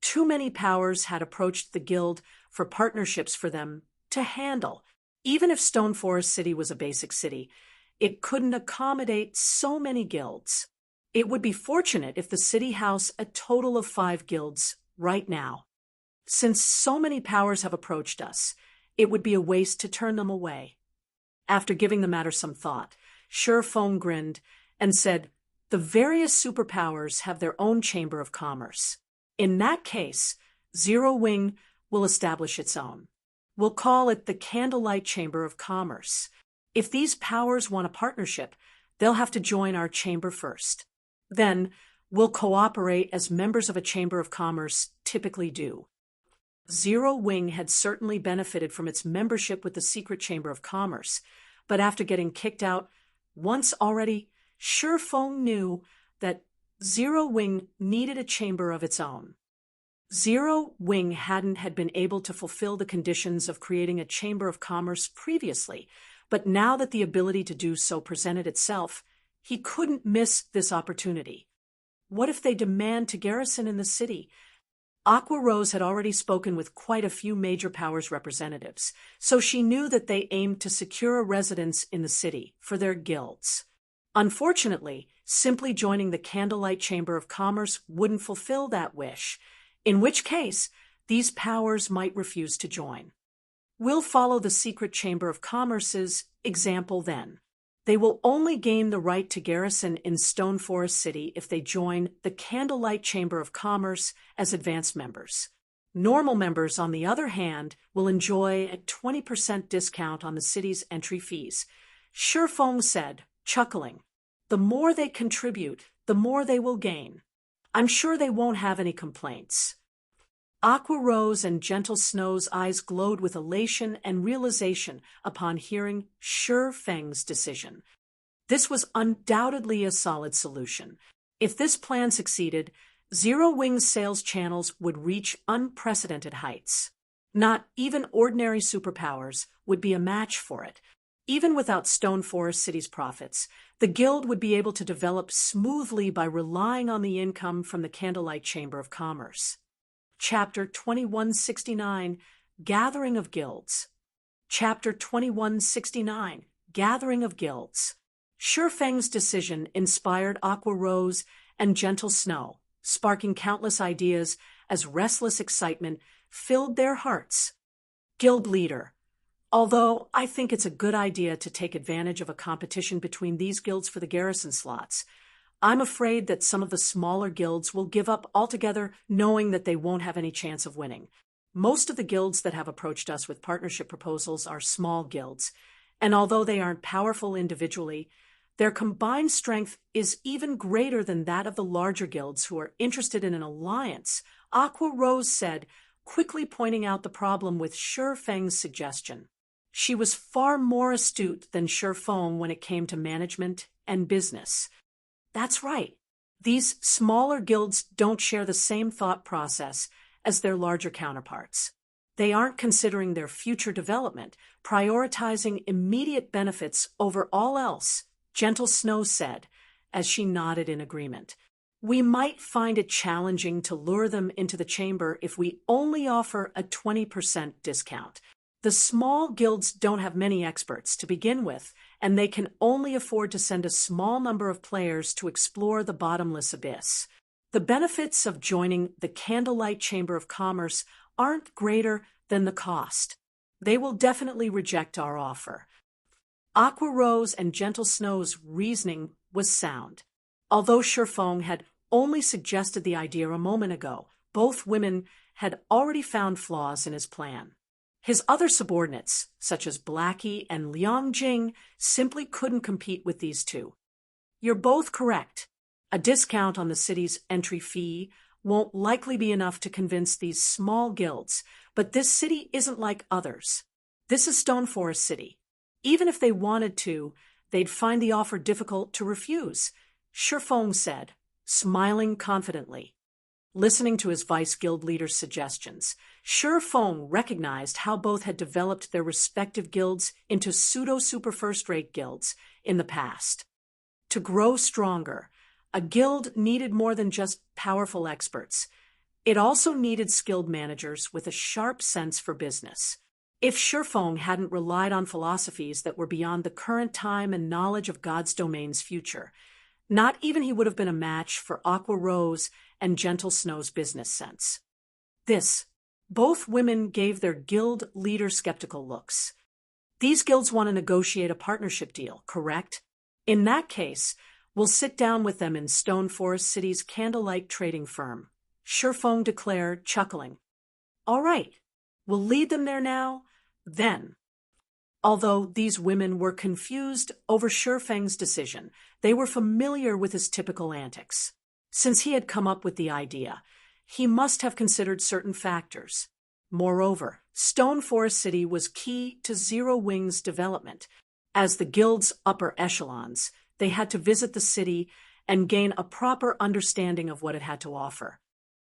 Too many powers had approached the guild for partnerships for them to handle. Even if Stone Forest City was a basic city, it couldn't accommodate so many guilds. It would be fortunate if the city housed a total of 5 guilds right now. Since so many powers have approached us, it would be a waste to turn them away. After giving the matter some thought, Feng grinned and said, the various superpowers have their own chamber of commerce. In that case, Zero Wing will establish its own. We'll call it the Candlelight Chamber of Commerce. If these powers want a partnership, they'll have to join our chamber first. Then, we'll cooperate as members of a chamber of commerce typically do. Zero Wing had certainly benefited from its membership with the secret chamber of commerce, but after getting kicked out once already, Feng knew that Zero Wing needed a chamber of its own. Zero Wing had been able to fulfill the conditions of creating a chamber of commerce previously, but now that the ability to do so presented itself, he couldn't miss this opportunity. What if they demand to garrison in the city? Aqua Rose had already spoken with quite a few major powers representatives, so she knew that they aimed to secure a residence in the city for their guilds. Unfortunately, simply joining the Candlelight Chamber of Commerce wouldn't fulfill that wish, in which case these powers might refuse to join. We'll follow the secret Chamber of Commerce's example then. They will only gain the right to garrison in Stone Forest City if they join the Candlelight Chamber of Commerce as advanced members. Normal members, on the other hand, will enjoy a 20% discount on the city's entry fees. Feng said, chuckling. The more they contribute, the more they will gain. I'm sure they won't have any complaints. Aqua Rose and Gentle Snow's eyes glowed with elation and realization upon hearing Feng's decision. This was undoubtedly a solid solution. If this plan succeeded, Zero Wing's sales channels would reach unprecedented heights. Not even ordinary superpowers would be a match for it. Even without Stone Forest City's profits, the guild would be able to develop smoothly by relying on the income from the Candlelight Chamber of Commerce. Chapter 2169, Gathering of Guilds. Chapter 2169, Gathering of Guilds. Feng's decision inspired Aqua Rose and Gentle Snow, sparking countless ideas as restless excitement filled their hearts. Guild leader. Although I think it's a good idea to take advantage of a competition between these guilds for the garrison slots, I'm afraid that some of the smaller guilds will give up altogether, knowing that they won't have any chance of winning. Most of the guilds that have approached us with partnership proposals are small guilds, and although they aren't powerful individually, their combined strength is even greater than that of the larger guilds who are interested in an alliance, Aqua Rose said, quickly pointing out the problem with Shi Feng's suggestion. She was far more astute than Shi Feng when it came to management and business. That's right. These smaller guilds don't share the same thought process as their larger counterparts. They aren't considering their future development, prioritizing immediate benefits over all else, Gentle Snow said, as she nodded in agreement. We might find it challenging to lure them into the chamber if we only offer a 20% discount. The small guilds don't have many experts to begin with, and they can only afford to send a small number of players to explore the bottomless abyss. The benefits of joining the Candlelight Chamber of Commerce aren't greater than the cost. They will definitely reject our offer. Aqua Rose and Gentle Snow's reasoning was sound. Although Shi Feng had only suggested the idea a moment ago, both women had already found flaws in his plan. His other subordinates, such as Blackie and Liang Jing, simply couldn't compete with these two. You're both correct. A discount on the city's entry fee won't likely be enough to convince these small guilds, but this city isn't like others. This is Stone Forest City. Even if they wanted to, they'd find the offer difficult to refuse, Shi Feng said, smiling confidently. Listening to his vice guild leader's suggestions, Shi Feng recognized how both had developed their respective guilds into pseudo-super first-rate guilds in the past. To grow stronger, a guild needed more than just powerful experts. It also needed skilled managers with a sharp sense for business. If Shi Feng hadn't relied on philosophies that were beyond the current time and knowledge of God's domain's future, not even he would have been a match for Aqua Rose and Gentle Snow's business sense. Both women gave their guild leader skeptical looks. These guilds want to negotiate a partnership deal, correct? In that case, we'll sit down with them in Stone Forest City's Candlelight trading firm, Shi Feng declared, chuckling. All right, we'll lead them there now, then. Although these women were confused over Shi Feng's decision, they were familiar with his typical antics. Since he had come up with the idea, he must have considered certain factors. Moreover, Stone Forest City was key to Zero Wing's development. As the guild's upper echelons, they had to visit the city and gain a proper understanding of what it had to offer.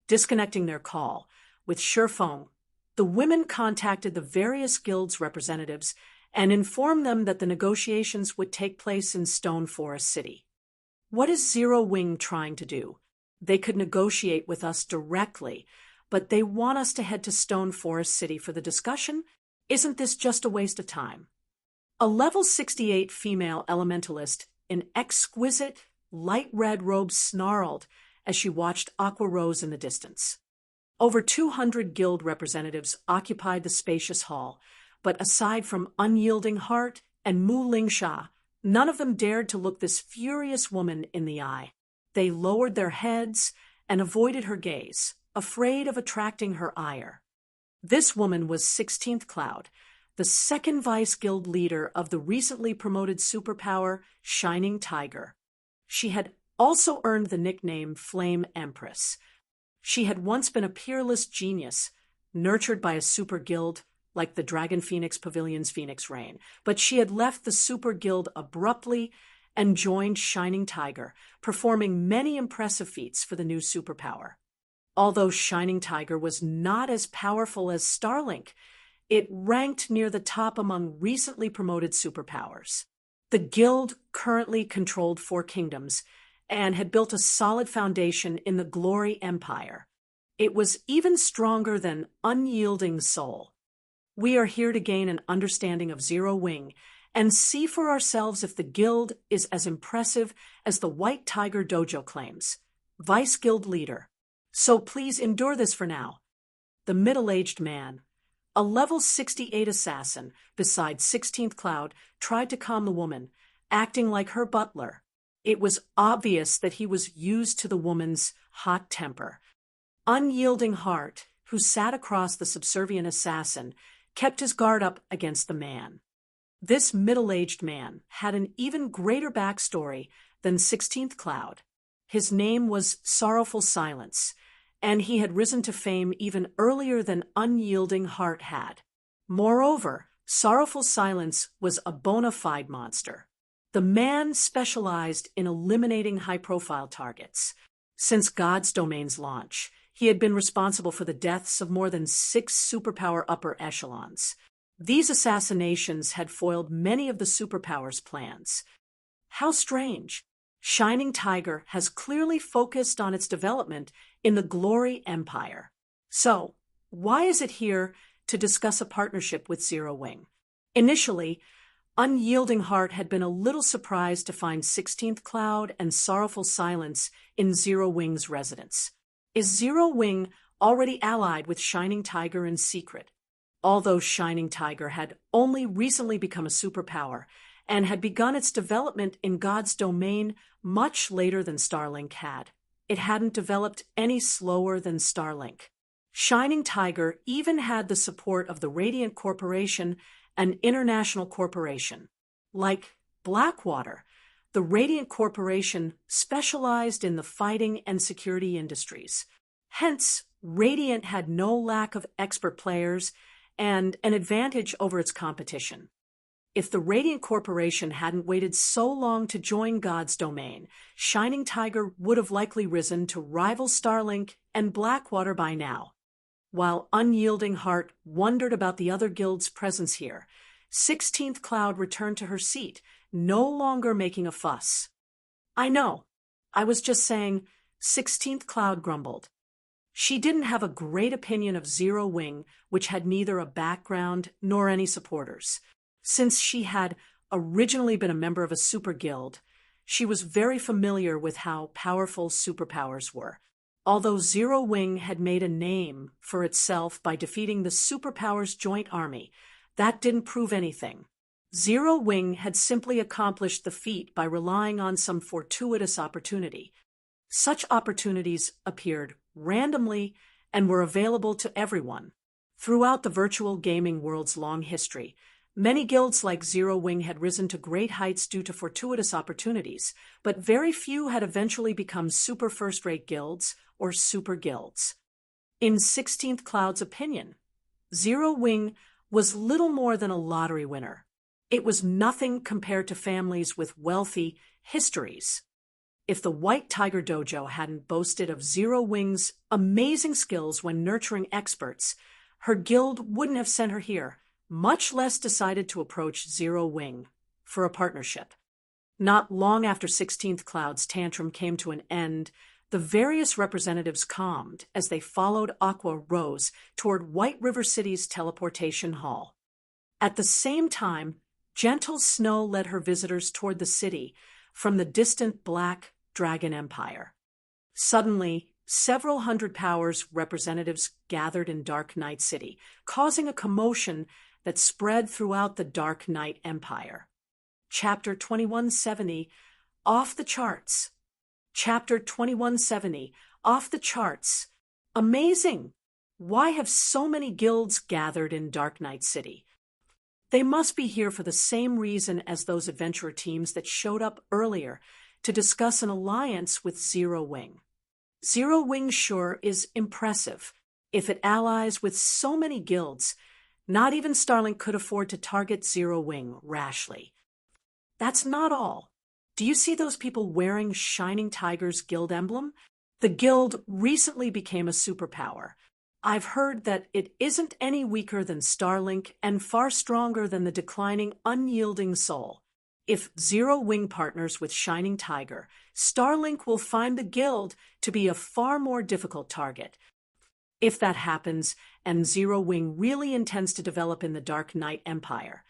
Disconnecting their call, with Shi Feng, the women contacted the various guilds' representatives and informed them that the negotiations would take place in Stone Forest City. What is Zero Wing trying to do? They could negotiate with us directly, but they want us to head to Stone Forest City for the discussion? Isn't this just a waste of time? A level 68 female elementalist in exquisite, light red robes snarled as she watched Aqua Rose in the distance. Over 200 guild representatives occupied the spacious hall, but aside from Unyielding Heart and Mu Lingsha, none of them dared to look this furious woman in the eye. They lowered their heads and avoided her gaze, afraid of attracting her ire. This woman was 16th Cloud, the second vice guild leader of the recently promoted superpower Shining Tiger. She had also earned the nickname Flame Empress. She had once been a peerless genius, nurtured by a super guild like the Dragon Phoenix Pavilion's Phoenix Rain, but she had left the super guild abruptly and joined Shining Tiger, performing many impressive feats for the new superpower. Although Shining Tiger was not as powerful as Starlink, it ranked near the top among recently promoted superpowers. The guild currently controlled 4 kingdoms and had built a solid foundation in the Glory Empire. It was even stronger than Unyielding Soul. We are here to gain an understanding of Zero Wing and see for ourselves if the guild is as impressive as the White Tiger Dojo claims. Vice Guild Leader. So please endure this for now. The middle-aged man, a level 68 assassin beside 16th Cloud, tried to calm the woman, acting like her butler. It was obvious that he was used to the woman's hot temper. Unyielding Heart, who sat across the subservient assassin, kept his guard up against the man. This middle-aged man had an even greater backstory than 16th Cloud. His name was Sorrowful Silence, and he had risen to fame even earlier than Unyielding Heart had. Moreover, Sorrowful Silence was a bona fide monster. The man specialized in eliminating high-profile targets. Since God's Domain's launch, he had been responsible for the deaths of more than 6 superpower upper echelons. These assassinations had foiled many of the superpowers' plans. How strange! Shining Tiger has clearly focused on its development in the Glory Empire. So, why is it here to discuss a partnership with Zero Wing? Initially, Unyielding Heart had been a little surprised to find 16th Cloud and Sorrowful Silence in Zero Wing's residence. Is Zero Wing already allied with Shining Tiger in secret? Although Shining Tiger had only recently become a superpower and had begun its development in God's Domain much later than Starlink had, it hadn't developed any slower than Starlink. Shining Tiger even had the support of the Radiant Corporation, an international corporation. Like Blackwater, the Radiant Corporation specialized in the fighting and security industries. Hence, Radiant had no lack of expert players and an advantage over its competition. If the Radiant Corporation hadn't waited so long to join God's Domain, Shining Tiger would have likely risen to rival Starlink and Blackwater by now. While Unyielding Heart wondered about the other guilds' presence here, 16th Cloud returned to her seat, no longer making a fuss. I know. I was just saying, 16th Cloud grumbled. She didn't have a great opinion of Zero Wing, which had neither a background nor any supporters. Since she had originally been a member of a super guild, she was very familiar with how powerful superpowers were. Although Zero Wing had made a name for itself by defeating the superpowers' joint army, that didn't prove anything. Zero Wing had simply accomplished the feat by relying on some fortuitous opportunity. Such opportunities appeared randomly and were available to everyone. Throughout the virtual gaming world's long history, many guilds like Zero Wing had risen to great heights due to fortuitous opportunities, but very few had eventually become super first-rate guilds or super guilds. In 16th Cloud's opinion, Zero Wing was little more than a lottery winner. It was nothing compared to families with wealthy histories. If the White Tiger Dojo hadn't boasted of Zero Wing's amazing skills when nurturing experts, her guild wouldn't have sent her here, much less decided to approach Zero Wing for a partnership. Not long after 16th Cloud's tantrum came to an end, the various representatives calmed as they followed Aqua Rose toward White River City's teleportation hall. At the same time, Gentle Snow led her visitors toward the city from the distant Black Dragon Empire. Suddenly, several hundred powers representatives gathered in Dark Knight City, causing a commotion that spread throughout the Dark Knight Empire. Chapter 2170, Off the Charts. Chapter 2170, Off the Charts. Amazing! Why have so many guilds gathered in Dark Knight City? They must be here for the same reason as those adventurer teams that showed up earlier to discuss an alliance with Zero Wing. Zero Wing sure is impressive. If it allies with so many guilds, not even Starlink could afford to target Zero Wing rashly. That's not all. Do you see those people wearing Shining Tiger's guild emblem? The guild recently became a superpower. I've heard that it isn't any weaker than Starlink and far stronger than the declining Unyielding Soul. If Zero Wing partners with Shining Tiger, Starlink will find the guild to be a far more difficult target. If that happens, and Zero Wing really intends to develop in the Dark Knight Empire,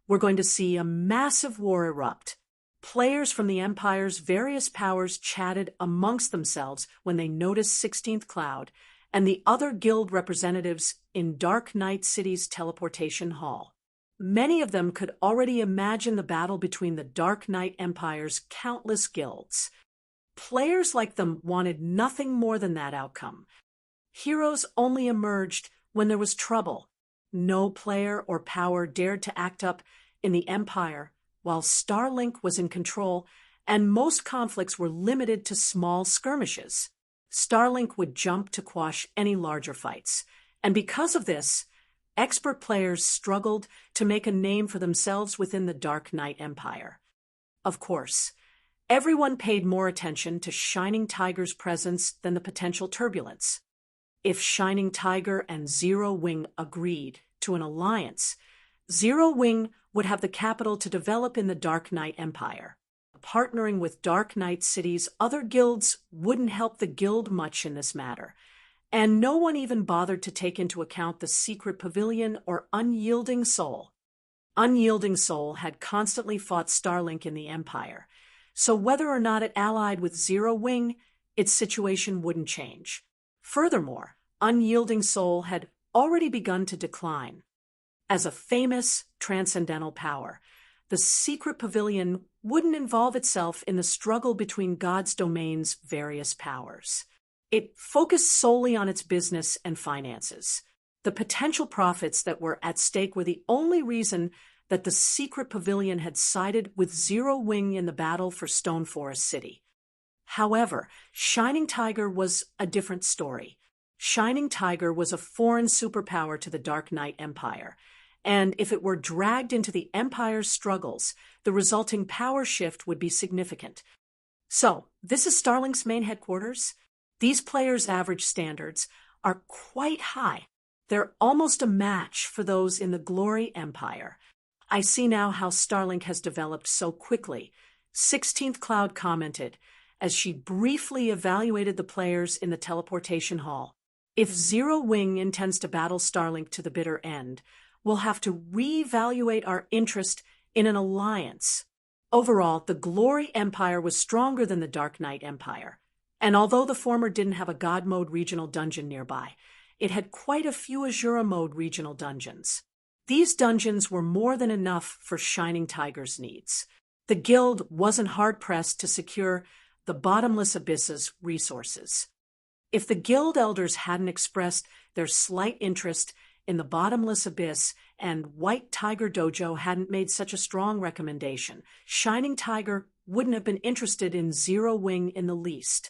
we're going to see a massive war erupt. Players from the Empire's various powers chatted amongst themselves when they noticed 16th Cloud and the other guild representatives in Dark Knight City's teleportation hall. Many of them could already imagine the battle between the Dark Knight Empire's countless guilds. Players like them wanted nothing more than that outcome. Heroes only emerged when there was trouble. No player or power dared to act up in the Empire while Starlink was in control, and most conflicts were limited to small skirmishes. Starlink would jump to quash any larger fights, and because of this, expert players struggled to make a name for themselves within the Dark Knight Empire. Of course, everyone paid more attention to Shining Tiger's presence than the potential turbulence. If Shining Tiger and Zero Wing agreed to an alliance, Zero Wing would have the capital to develop in the Dark Knight Empire. Partnering with Dark Knight City's other guilds wouldn't help the guild much in this matter, and no one even bothered to take into account the secret pavilion or Unyielding Soul. Unyielding Soul had constantly fought Starlink in the Empire, so whether or not it allied with Zero Wing, its situation wouldn't change. Furthermore, Unyielding Soul had already begun to decline. As a famous transcendental power, the secret pavilion wouldn't involve itself in the struggle between God's domain's various powers. It focused solely on its business and finances. The potential profits that were at stake were the only reason that the secret pavilion had sided with Zero Wing in the battle for Stone Forest City. However, Shining Tiger was a different story. Shining Tiger was a foreign superpower to the Dark Knight Empire, and if it were dragged into the Empire's struggles, the resulting power shift would be significant. So, this is Starlink's main headquarters. These players' average standards are quite high. They're almost a match for those in the Glory Empire. I see now how Starlink has developed so quickly, 16th Cloud commented, as she briefly evaluated the players in the teleportation hall. If Zero Wing intends to battle Starlink to the bitter end, we'll have to reevaluate our interest in an alliance. Overall, the Glory Empire was stronger than the Dark Knight Empire, and although the former didn't have a God Mode regional dungeon nearby, it had quite a few Azura Mode regional dungeons. These dungeons were more than enough for Shining Tiger's needs. The guild wasn't hard-pressed to secure the Bottomless Abyss's resources. If the guild elders hadn't expressed their slight interest in the Bottomless Abyss and White Tiger Dojo hadn't made such a strong recommendation, Shining Tiger wouldn't have been interested in Zero Wing in the least.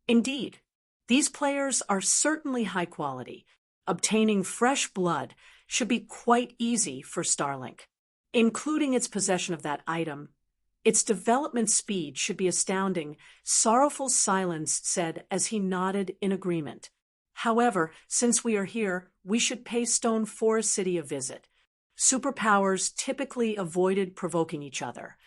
Indeed, these players are certainly high quality. Obtaining fresh blood should be quite easy for Starlink. Including its possession of that item, its development speed should be astounding, Sorrowful Silence said as he nodded in agreement. However, since we are here, we should pay Stone Forest City a visit. Superpowers typically avoided provoking each other.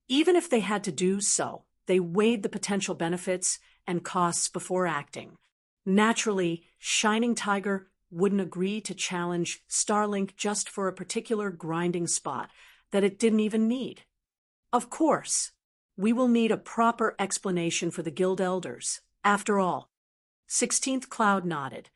Even if they had to do so, they weighed the potential benefits and costs before acting. Naturally, Shining Tiger wouldn't agree to challenge Starlink just for a particular grinding spot that it didn't even need. Of course, we will need a proper explanation for the guild elders. After all, 16th Cloud nodded.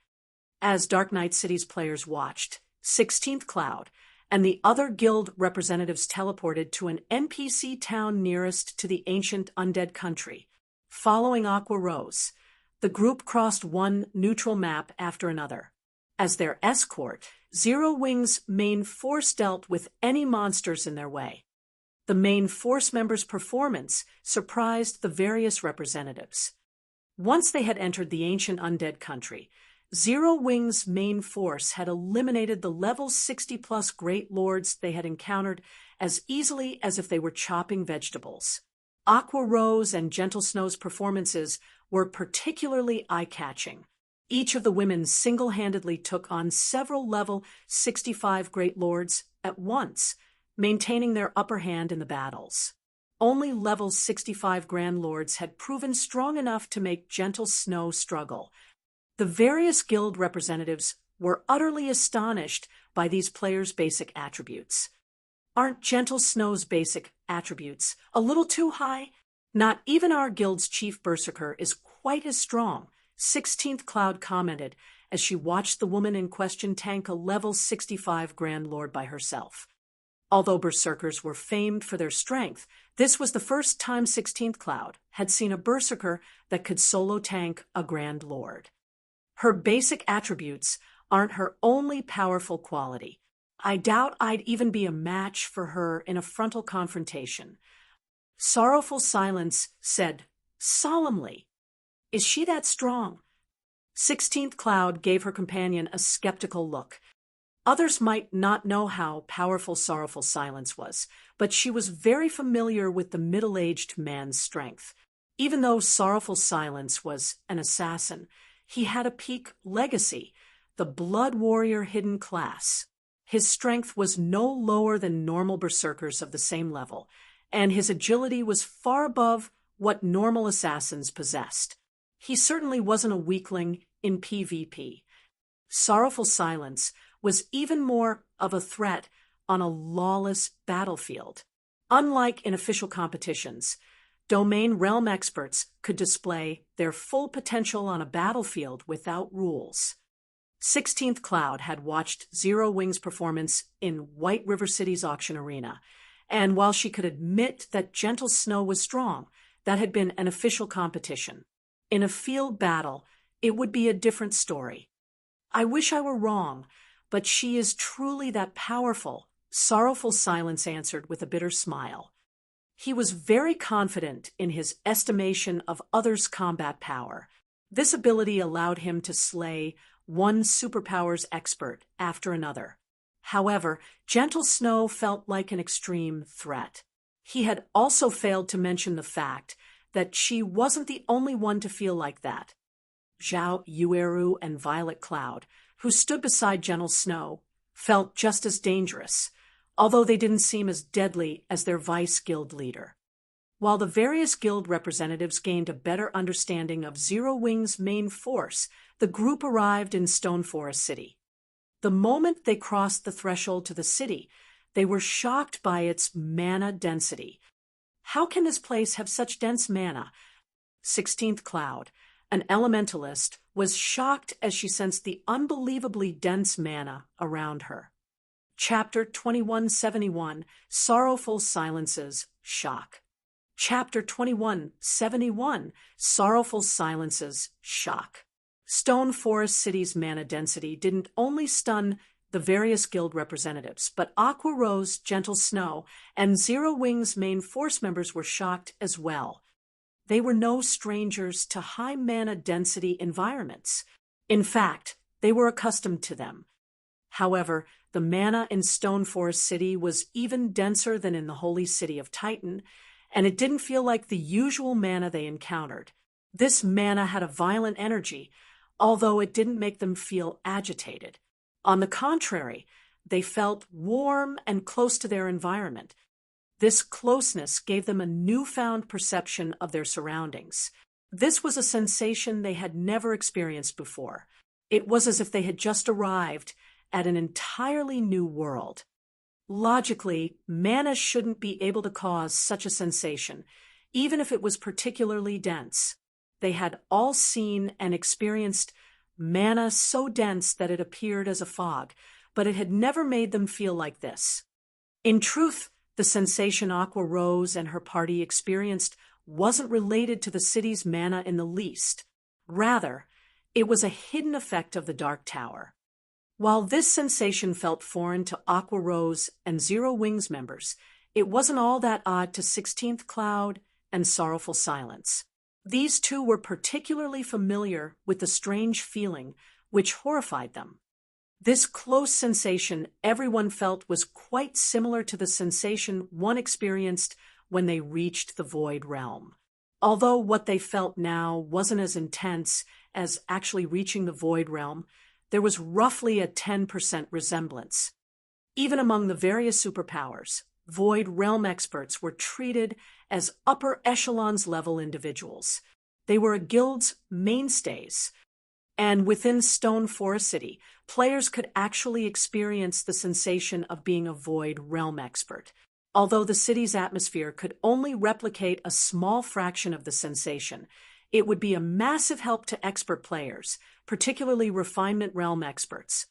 As Dark Knight City's players watched, 16th Cloud and the other guild representatives teleported to an NPC town nearest to the ancient undead country. Following Aqua Rose, the group crossed one neutral map after another. As their escort, Zero Wing's main force dealt with any monsters in their way. The main force members' performance surprised the various representatives. Once they had entered the ancient undead country, Zero Wing's main force had eliminated the level 60-plus Great Lords they had encountered as easily as if they were chopping vegetables. Aqua Rose and Gentle Snow's performances were particularly eye-catching. Each of the women single-handedly took on several level 65 Great Lords at once, maintaining their upper hand in the battles. Only level 65 Grand Lords had proven strong enough to make Gentle Snow struggle. The various guild representatives were utterly astonished by these players' basic attributes. Aren't Gentle Snow's basic attributes a little too high? Not even our guild's chief berserker is quite as strong, 16th Cloud commented as she watched the woman in question tank a level 65 Grand Lord by herself. Although berserkers were famed for their strength, this was the first time 16th Cloud had seen a berserker that could solo tank a Grand Lord. Her basic attributes aren't her only powerful quality. I doubt I'd even be a match for her in a frontal confrontation. Sorrowful Silence said solemnly, "Is she that strong?" 16th Cloud gave her companion a skeptical look. Others might not know how powerful Sorrowful Silence was, but she was very familiar with the middle-aged man's strength. Even though Sorrowful Silence was an assassin, he had a peak legacy, the Blood Warrior hidden class. His strength was no lower than normal berserkers of the same level, and his agility was far above what normal assassins possessed. He certainly wasn't a weakling in PvP. Sorrowful Silence was even more of a threat on a lawless battlefield. Unlike in official competitions, domain realm experts could display their full potential on a battlefield without rules. 16th Cloud had watched Zero Wing's performance in White River City's auction arena, and while she could admit that Gentle Snow was strong, that had been an official competition. In a field battle, it would be a different story. I wish I were wrong, but she is truly that powerful, Sorrowful Silence answered with a bitter smile. He was very confident in his estimation of others' combat power. This ability allowed him to slay one superpowers expert after another. However, Gentle Snow felt like an extreme threat. He had also failed to mention the fact that she wasn't the only one to feel like that. Zhao Yueru and Violet Cloud, who stood beside Gentle Snow, felt just as dangerous, although they didn't seem as deadly as their vice guild leader. While the various guild representatives gained a better understanding of Zero Wing's main force, the group arrived in Stone Forest City. The moment they crossed the threshold to the city, they were shocked by its mana density. How can this place have such dense mana? 16th Cloud, an elementalist, was shocked as she sensed the unbelievably dense mana around her. Chapter 2171, Sorrowful Silences, Shock. Chapter 2171, Sorrowful Silences, Shock. Stone Forest City's mana density didn't only stun the various guild representatives, but Aqua Rose, Gentle Snow, and Zero Wing's main force members were shocked as well. They were no strangers to high mana density environments. In fact, they were accustomed to them. However, the mana in Stone Forest City was even denser than in the Holy City of Titan, and it didn't feel like the usual mana they encountered. This mana had a violent energy, although it didn't make them feel agitated. On the contrary, they felt warm and close to their environment. This closeness gave them a newfound perception of their surroundings. This was a sensation they had never experienced before. It was as if they had just arrived at an entirely new world. Logically, mana shouldn't be able to cause such a sensation, even if it was particularly dense. They had all seen and experienced mana so dense that it appeared as a fog, but it had never made them feel like this. In truth, the sensation Aqua Rose and her party experienced wasn't related to the city's mana in the least. Rather, it was a hidden effect of the Dark Tower. While this sensation felt foreign to Aqua Rose and Zero Wing's members, it wasn't all that odd to 16th Cloud and Sorrowful Silence. These two were particularly familiar with the strange feeling which horrified them. This close sensation everyone felt was quite similar to the sensation one experienced when they reached the Void Realm. Although what they felt now wasn't as intense as actually reaching the Void Realm, there was roughly a 10% resemblance. Even among the various superpowers, Void Realm experts were treated as upper echelons level individuals. They were a guild's mainstays. And within Stone Forest City, players could actually experience the sensation of being a Void Realm expert. Although the city's atmosphere could only replicate a small fraction of the sensation, it would be a massive help to expert players, particularly Refinement Realm experts.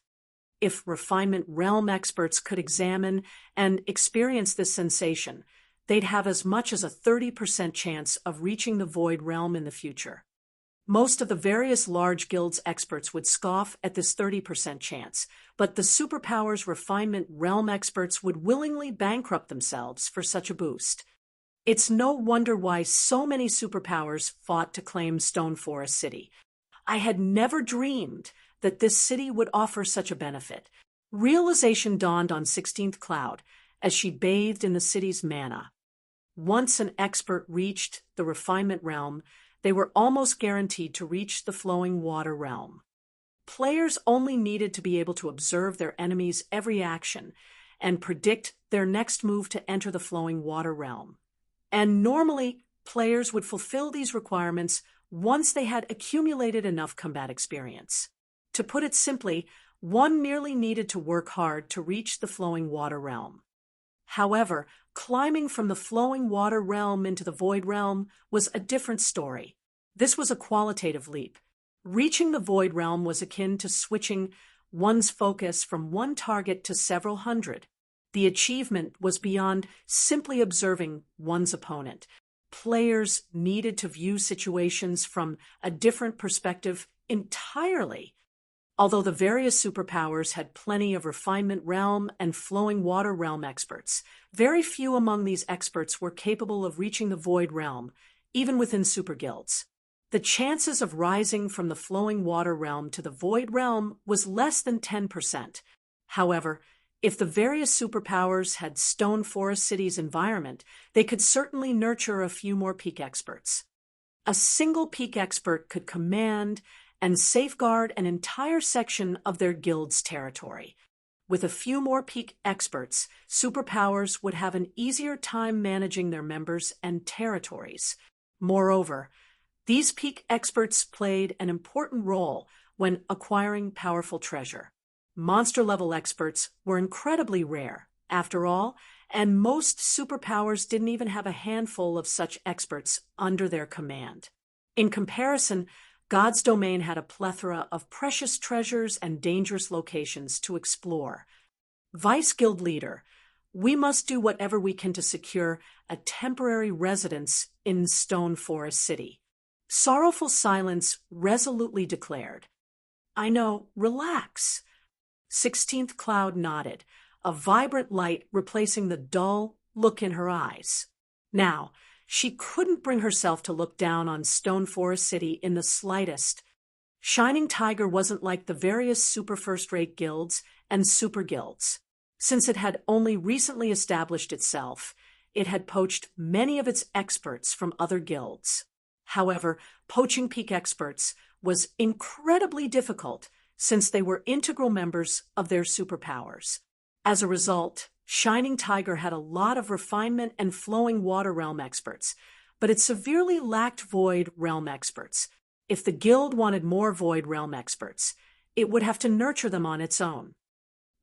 If Refinement Realm experts could examine and experience this sensation, they'd have as much as a 30% chance of reaching the Void Realm in the future. Most of the various large guilds' experts would scoff at this 30% chance, but the Superpowers Refinement Realm experts would willingly bankrupt themselves for such a boost. It's no wonder why so many superpowers fought to claim Stone Forest City. I had never dreamed that this city would offer such a benefit. Realization dawned on 16th Cloud as she bathed in the city's mana. Once an expert reached the Refinement Realm, they were almost guaranteed to reach the Flowing Water Realm. Players only needed to be able to observe their enemies' every action and predict their next move to enter the Flowing Water Realm. And normally, players would fulfill these requirements once they had accumulated enough combat experience. To put it simply, one merely needed to work hard to reach the Flowing Water Realm. However, climbing from the Flowing Water Realm into the Void Realm was a different story. This was a qualitative leap. Reaching the Void Realm was akin to switching one's focus from one target to several hundred. The achievement was beyond simply observing one's opponent. Players needed to view situations from a different perspective entirely. Although the various superpowers had plenty of Refinement Realm and Flowing Water Realm experts, very few among these experts were capable of reaching the Void Realm, even within super guilds. The chances of rising from the Flowing Water Realm to the Void Realm was less than 10%. However, if the various superpowers had Stone Forest City's environment, they could certainly nurture a few more peak experts. A single peak expert could command and safeguard an entire section of their guild's territory. With a few more peak experts, superpowers would have an easier time managing their members and territories. Moreover, these peak experts played an important role when acquiring powerful treasure. Monster-level experts were incredibly rare, after all, and most superpowers didn't even have a handful of such experts under their command. In comparison, God's domain had a plethora of precious treasures and dangerous locations to explore. Vice Guild Leader, we must do whatever we can to secure a temporary residence in Stone Forest City. Sorrowful Silence resolutely declared. I know, relax. 16th Cloud nodded, a vibrant light replacing the dull look in her eyes. Now, she couldn't bring herself to look down on Stone Forest City in the slightest. Shining Tiger wasn't like the various super first-rate guilds and super guilds. Since it had only recently established itself, it had poached many of its experts from other guilds. However, poaching peak experts was incredibly difficult since they were integral members of their superpowers. As a result, Shining Tiger had a lot of Refinement and Flowing Water Realm experts, but it severely lacked Void Realm experts. If the guild wanted more Void Realm experts, it would have to nurture them on its own.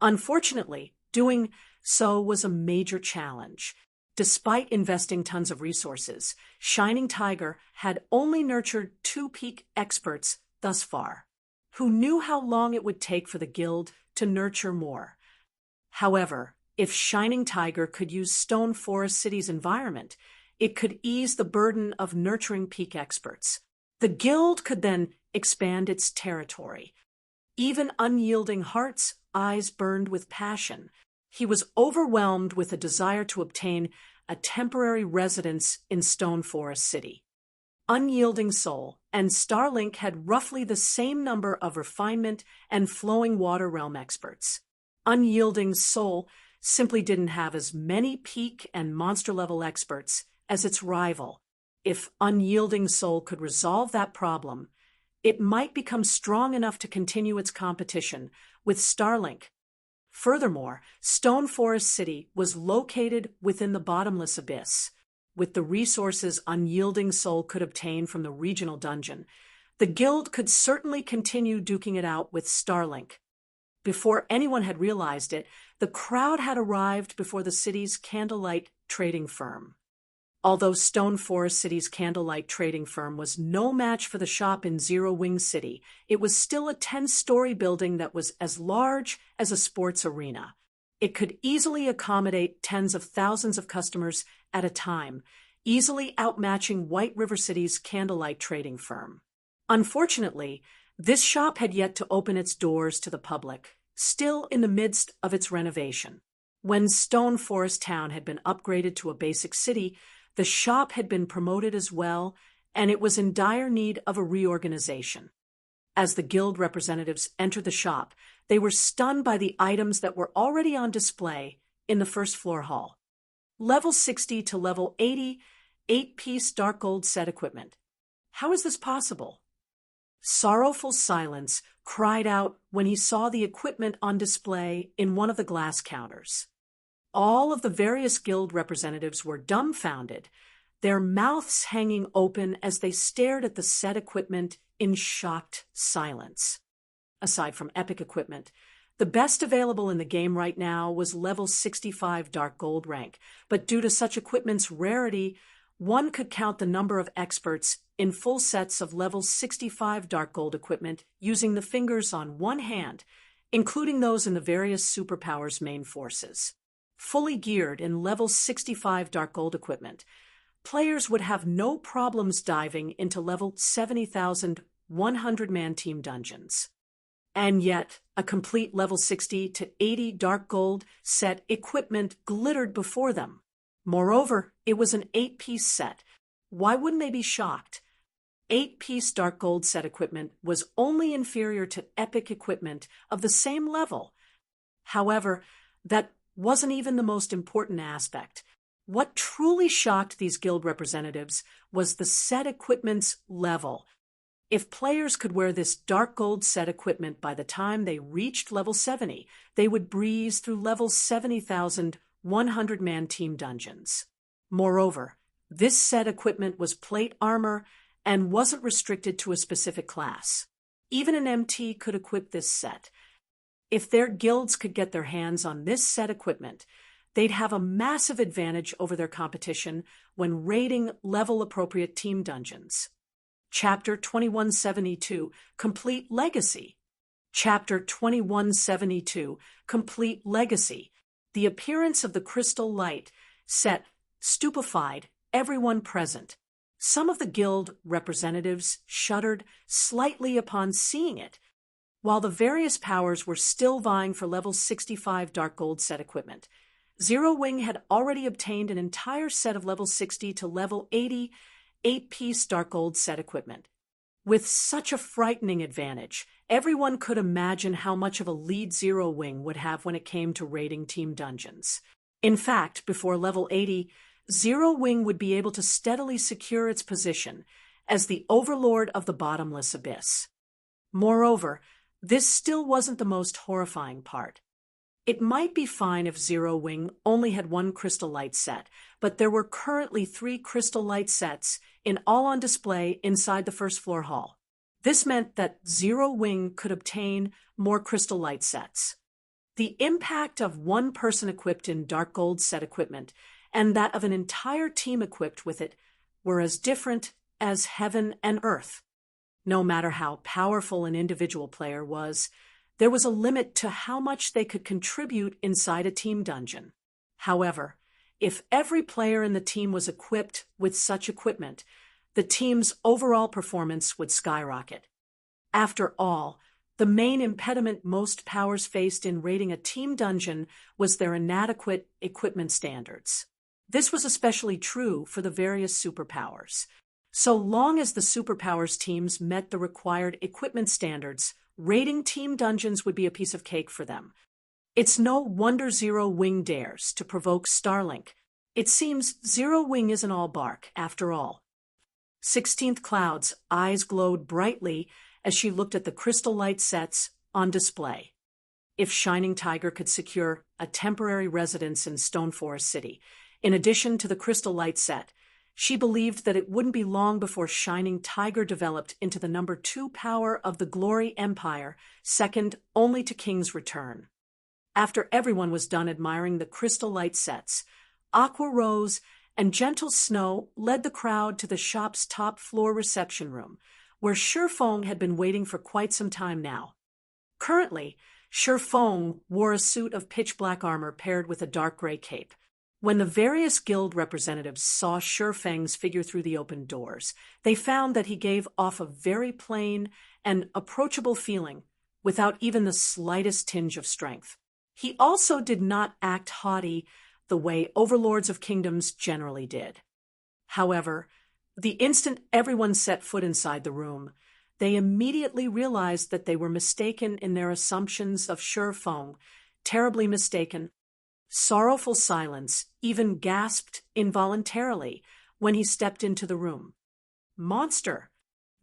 Unfortunately, doing so was a major challenge. Despite investing tons of resources, Shining Tiger had only nurtured 2 peak experts thus far. Who knew how long it would take for the guild to nurture more? However, if Shining Tiger could use Stone Forest City's environment, it could ease the burden of nurturing peak experts. The guild could then expand its territory. Even Unyielding Heart's eyes burned with passion. He was overwhelmed with a desire to obtain a temporary residence in Stone Forest City. Unyielding Soul and Starlink had roughly the same number of Refinement and Flowing Water Realm experts. Unyielding Soul simply didn't have as many peak and monster-level experts as its rival. If Unyielding Soul could resolve that problem, it might become strong enough to continue its competition with Starlink. Furthermore, Stone Forest City was located within the bottomless abyss. With the resources Unyielding Soul could obtain from the regional dungeon, The guild could certainly continue duking it out with Starlink. Before anyone had realized it, the crowd had arrived before the city's candlelight trading firm. Although Stone Forest City's candlelight trading firm was no match for the shop in Zero Wing City, it was still a 10-story building that was as large as a sports arena. It could easily accommodate tens of thousands of customers at a time, easily outmatching White River City's candlelight trading firm. Unfortunately, this shop had yet to open its doors to the public, still in the midst of its renovation. When Stone Forest Town had been upgraded to a basic city, the shop had been promoted as well, and it was in dire need of a reorganization. As the guild representatives entered the shop, they were stunned by the items that were already on display in the first floor hall. Level 60 to level 80, 8-piece dark gold set equipment. How is this possible? Sorrowful Silence cried out when he saw the equipment on display in one of the glass counters. All of the various guild representatives were dumbfounded, their mouths hanging open as they stared at the set equipment in shocked silence. Aside from epic equipment, the best available in the game right now was level 65 dark gold rank, but due to such equipment's rarity, one could count the number of experts in full sets of level 65 dark gold equipment using the fingers on one hand, including those in the various superpowers' main forces. Fully geared in level 65 dark gold equipment, players would have no problems diving into level 70,000 100-man team dungeons. And yet, a complete level 60 to 80 dark gold set equipment glittered before them. Moreover, it was an 8-piece set. Why wouldn't they be shocked? 8-piece dark gold set equipment was only inferior to epic equipment of the same level. However, that wasn't even the most important aspect. What truly shocked these guild representatives was the set equipment's level. If players could wear this dark gold set equipment by the time they reached level 70, they would breeze through level 70,000 100-man team dungeons. Moreover, this set equipment was plate armor and wasn't restricted to a specific class. Even an MT could equip this set. If their guilds could get their hands on this set equipment, they'd have a massive advantage over their competition when raiding level-appropriate team dungeons. Chapter 2172, Complete Legacy. Chapter 2172, Complete Legacy. The appearance of the crystal light set stupefied everyone present. Some of the guild representatives shuddered slightly upon seeing it, while the various powers were still vying for level 65 dark gold set equipment. Zero Wing had already obtained an entire set of level 60 to level 80 8-piece dark gold set equipment. With such a frightening advantage, everyone could imagine how much of a lead Zero Wing would have when it came to raiding team dungeons. In fact, before level 80, Zero Wing would be able to steadily secure its position as the overlord of the bottomless abyss. Moreover, this still wasn't the most horrifying part. It might be fine if Zero Wing only had one crystal light set, but there were currently 3 crystal light sets in all on display inside the first floor hall. This meant that Zero Wing could obtain more crystal light sets. The impact of one person equipped in dark gold set equipment and that of an entire team equipped with it were as different as heaven and earth. No matter how powerful an individual player was, there was a limit to how much they could contribute inside a team dungeon. However, if every player in the team was equipped with such equipment, the team's overall performance would skyrocket. After all, the main impediment most powers faced in raiding a team dungeon was their inadequate equipment standards. This was especially true for the various superpowers. So long as the superpowers teams met the required equipment standards, raiding team dungeons would be a piece of cake for them. It's no wonder Zero Wing dares to provoke Starlink. It seems Zero Wing isn't all bark, after all. 16th Cloud's eyes glowed brightly as she looked at the crystal light sets on display. If Shining Tiger could secure a temporary residence in Stone Forest City, in addition to the crystal light set, She believed that it wouldn't be long before Shining Tiger developed into the number 2 power of the Glory Empire, second only to King's Return. After everyone was done admiring the crystal light sets, Aqua Rose and Gentle Snow led the crowd to the shop's top-floor reception room, where Shifeng had been waiting for quite some time now. Currently, Shifeng wore a suit of pitch-black armor paired with a dark gray cape. When the various guild representatives saw Shifeng's figure through the open doors, they found that he gave off a very plain and approachable feeling, without even the slightest tinge of strength. He also did not act haughty the way overlords of kingdoms generally did. However, the instant everyone set foot inside the room, they immediately realized that they were mistaken in their assumptions of Shifeng, terribly mistaken. Sorrowful Silence even gasped involuntarily when he stepped into the room. Monster!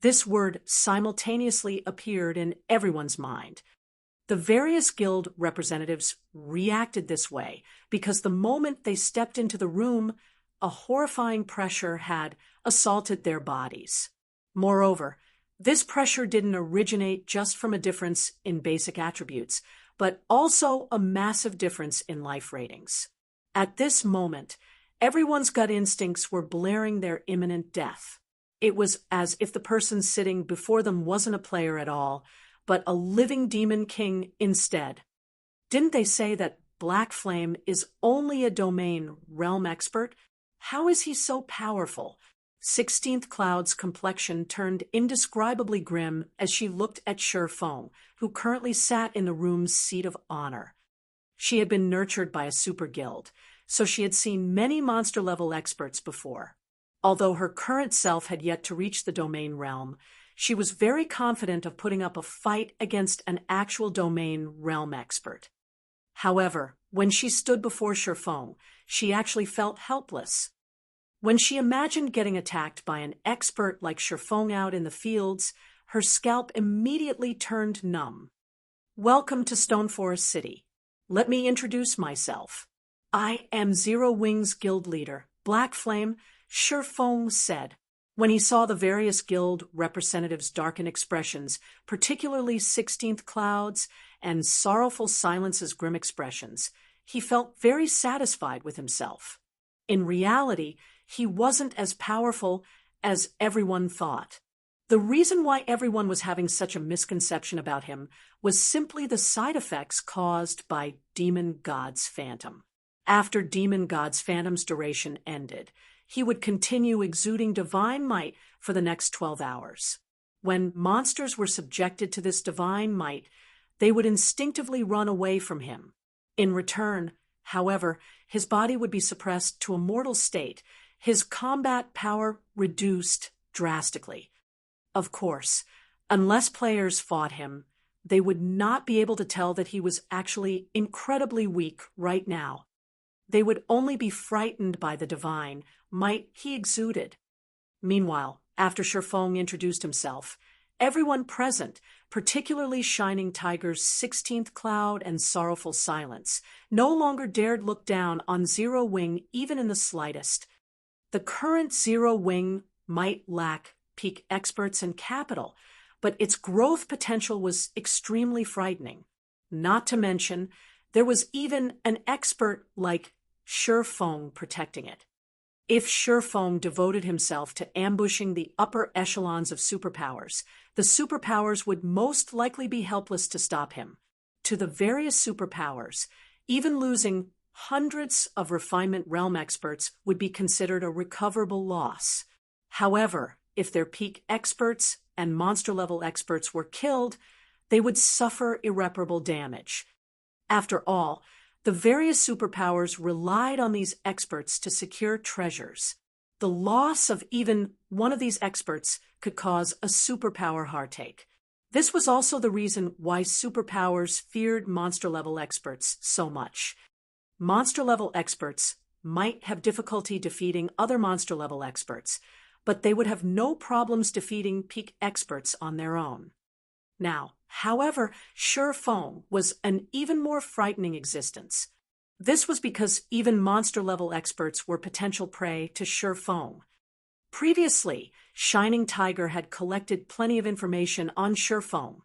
This word simultaneously appeared in everyone's mind. The various guild representatives reacted this way because the moment they stepped into the room, a horrifying pressure had assaulted their bodies. Moreover, this pressure didn't originate just from a difference in basic attributes, but also a massive difference in life ratings. At this moment, everyone's gut instincts were blaring their imminent death. It was as if the person sitting before them wasn't a player at all, but a living demon king instead. Didn't they say that Black Flame is only a domain realm expert? How is he so powerful? 16th Cloud's complexion turned indescribably grim as she looked at Shifeng, who currently sat in the room's seat of honor. She had been nurtured by a super guild, so she had seen many monster-level experts before. Although her current self had yet to reach the domain realm, she was very confident of putting up a fight against an actual domain realm expert. However, when she stood before Shifeng, she actually felt helpless. When she imagined getting attacked by an expert like Shifeng out in the fields, her scalp immediately turned numb. Welcome to Stoneforest City. Let me introduce myself. I am Zero Wings Guild Leader, Black Flame, Shifeng said. When he saw the various guild representatives' darkened expressions, particularly 16th Cloud's and Sorrowful Silence's grim expressions, he felt very satisfied with himself. In reality, he wasn't as powerful as everyone thought. The reason why everyone was having such a misconception about him was simply the side effects caused by Demon God's Phantom. After Demon God's Phantom's duration ended, he would continue exuding divine might for the next 12 hours. When monsters were subjected to this divine might, they would instinctively run away from him. In return, however, his body would be suppressed to a mortal state, his combat power reduced drastically. Of course, unless players fought him, they would not be able to tell that he was actually incredibly weak right now. They would only be frightened by the divine might he exuded. Meanwhile, after Shifeng introduced himself, everyone present, particularly Shining Tiger's 16th Cloud and Sorrowful Silence, no longer dared look down on Zero Wing even in the slightest. The current Zero Wing might lack peak experts and capital, but its growth potential was extremely frightening. Not to mention, there was even an expert like Shifeng protecting it. If Shifeng devoted himself to ambushing the upper echelons of superpowers, the superpowers would most likely be helpless to stop him. To the various superpowers, even losing hundreds of refinement realm experts would be considered a recoverable loss. However, if their peak experts and monster-level experts were killed, they would suffer irreparable damage. After all, the various superpowers relied on these experts to secure treasures. The loss of even one of these experts could cause a superpower heartache. This was also the reason why superpowers feared monster-level experts so much. Monster-level experts might have difficulty defeating other monster-level experts, but they would have no problems defeating peak experts on their own. Now, however, Shifeng was an even more frightening existence. This was because even monster-level experts were potential prey to Shifeng. Previously, Shining Tiger had collected plenty of information on Surefoam.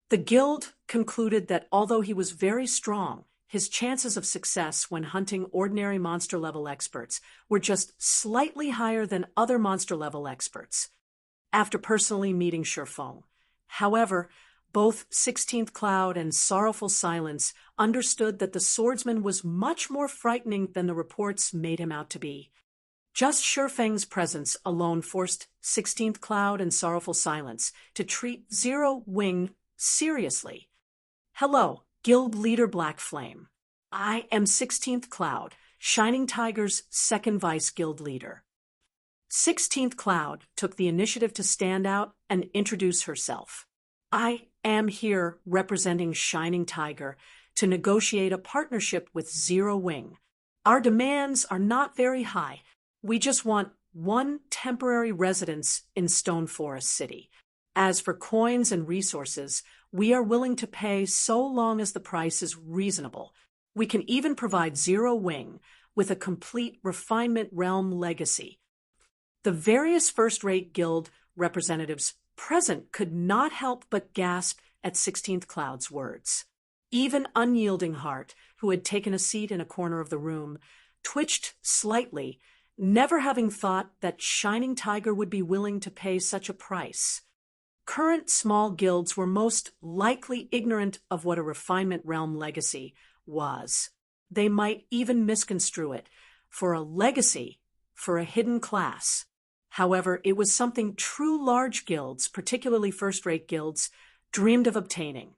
The guild concluded that although he was very strong, his chances of success when hunting ordinary monster-level experts were just slightly higher than other monster-level experts. After personally meeting Surefoam, however, both 16th Cloud and Sorrowful Silence understood that the swordsman was much more frightening than the reports made him out to be. Just Shurfeng's presence alone forced 16th Cloud and Sorrowful Silence to treat Zero Wing seriously. Hello, Guild Leader Black Flame. I am 16th Cloud, Shining Tiger's second Vice Guild Leader. 16th Cloud took the initiative to stand out and introduce herself. I am here representing Shining Tiger to negotiate a partnership with Zero Wing. Our demands are not very high. We just want one temporary residence in Stone Forest City. As for coins and resources, we are willing to pay so long as the price is reasonable. We can even provide Zero Wing with a complete refinement realm legacy. The various first-rate guild representatives present could not help but gasp at 16th Cloud's words. Even Unyielding Heart, who had taken a seat in a corner of the room, twitched slightly, never having thought that Shining Tiger would be willing to pay such a price. Current small guilds were most likely ignorant of what a refinement realm legacy was. They might even misconstrue it for a legacy for a hidden class. However, it was something true large guilds, particularly first-rate guilds, dreamed of obtaining.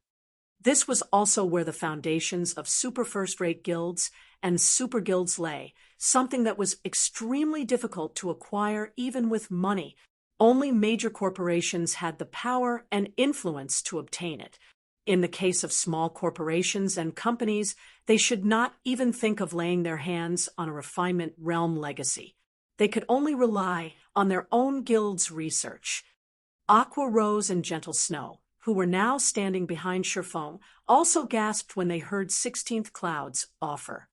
This was also where the foundations of super first-rate guilds and super guilds lay, something that was extremely difficult to acquire even with money. Only major corporations had the power and influence to obtain it. In the case of small corporations and companies, they should not even think of laying their hands on a refinement realm legacy. They could only rely on their own guild's research. Aqua Rose and Gentle Snow, who were now standing behind Surefoam, also gasped when they heard 16th Cloud's offer.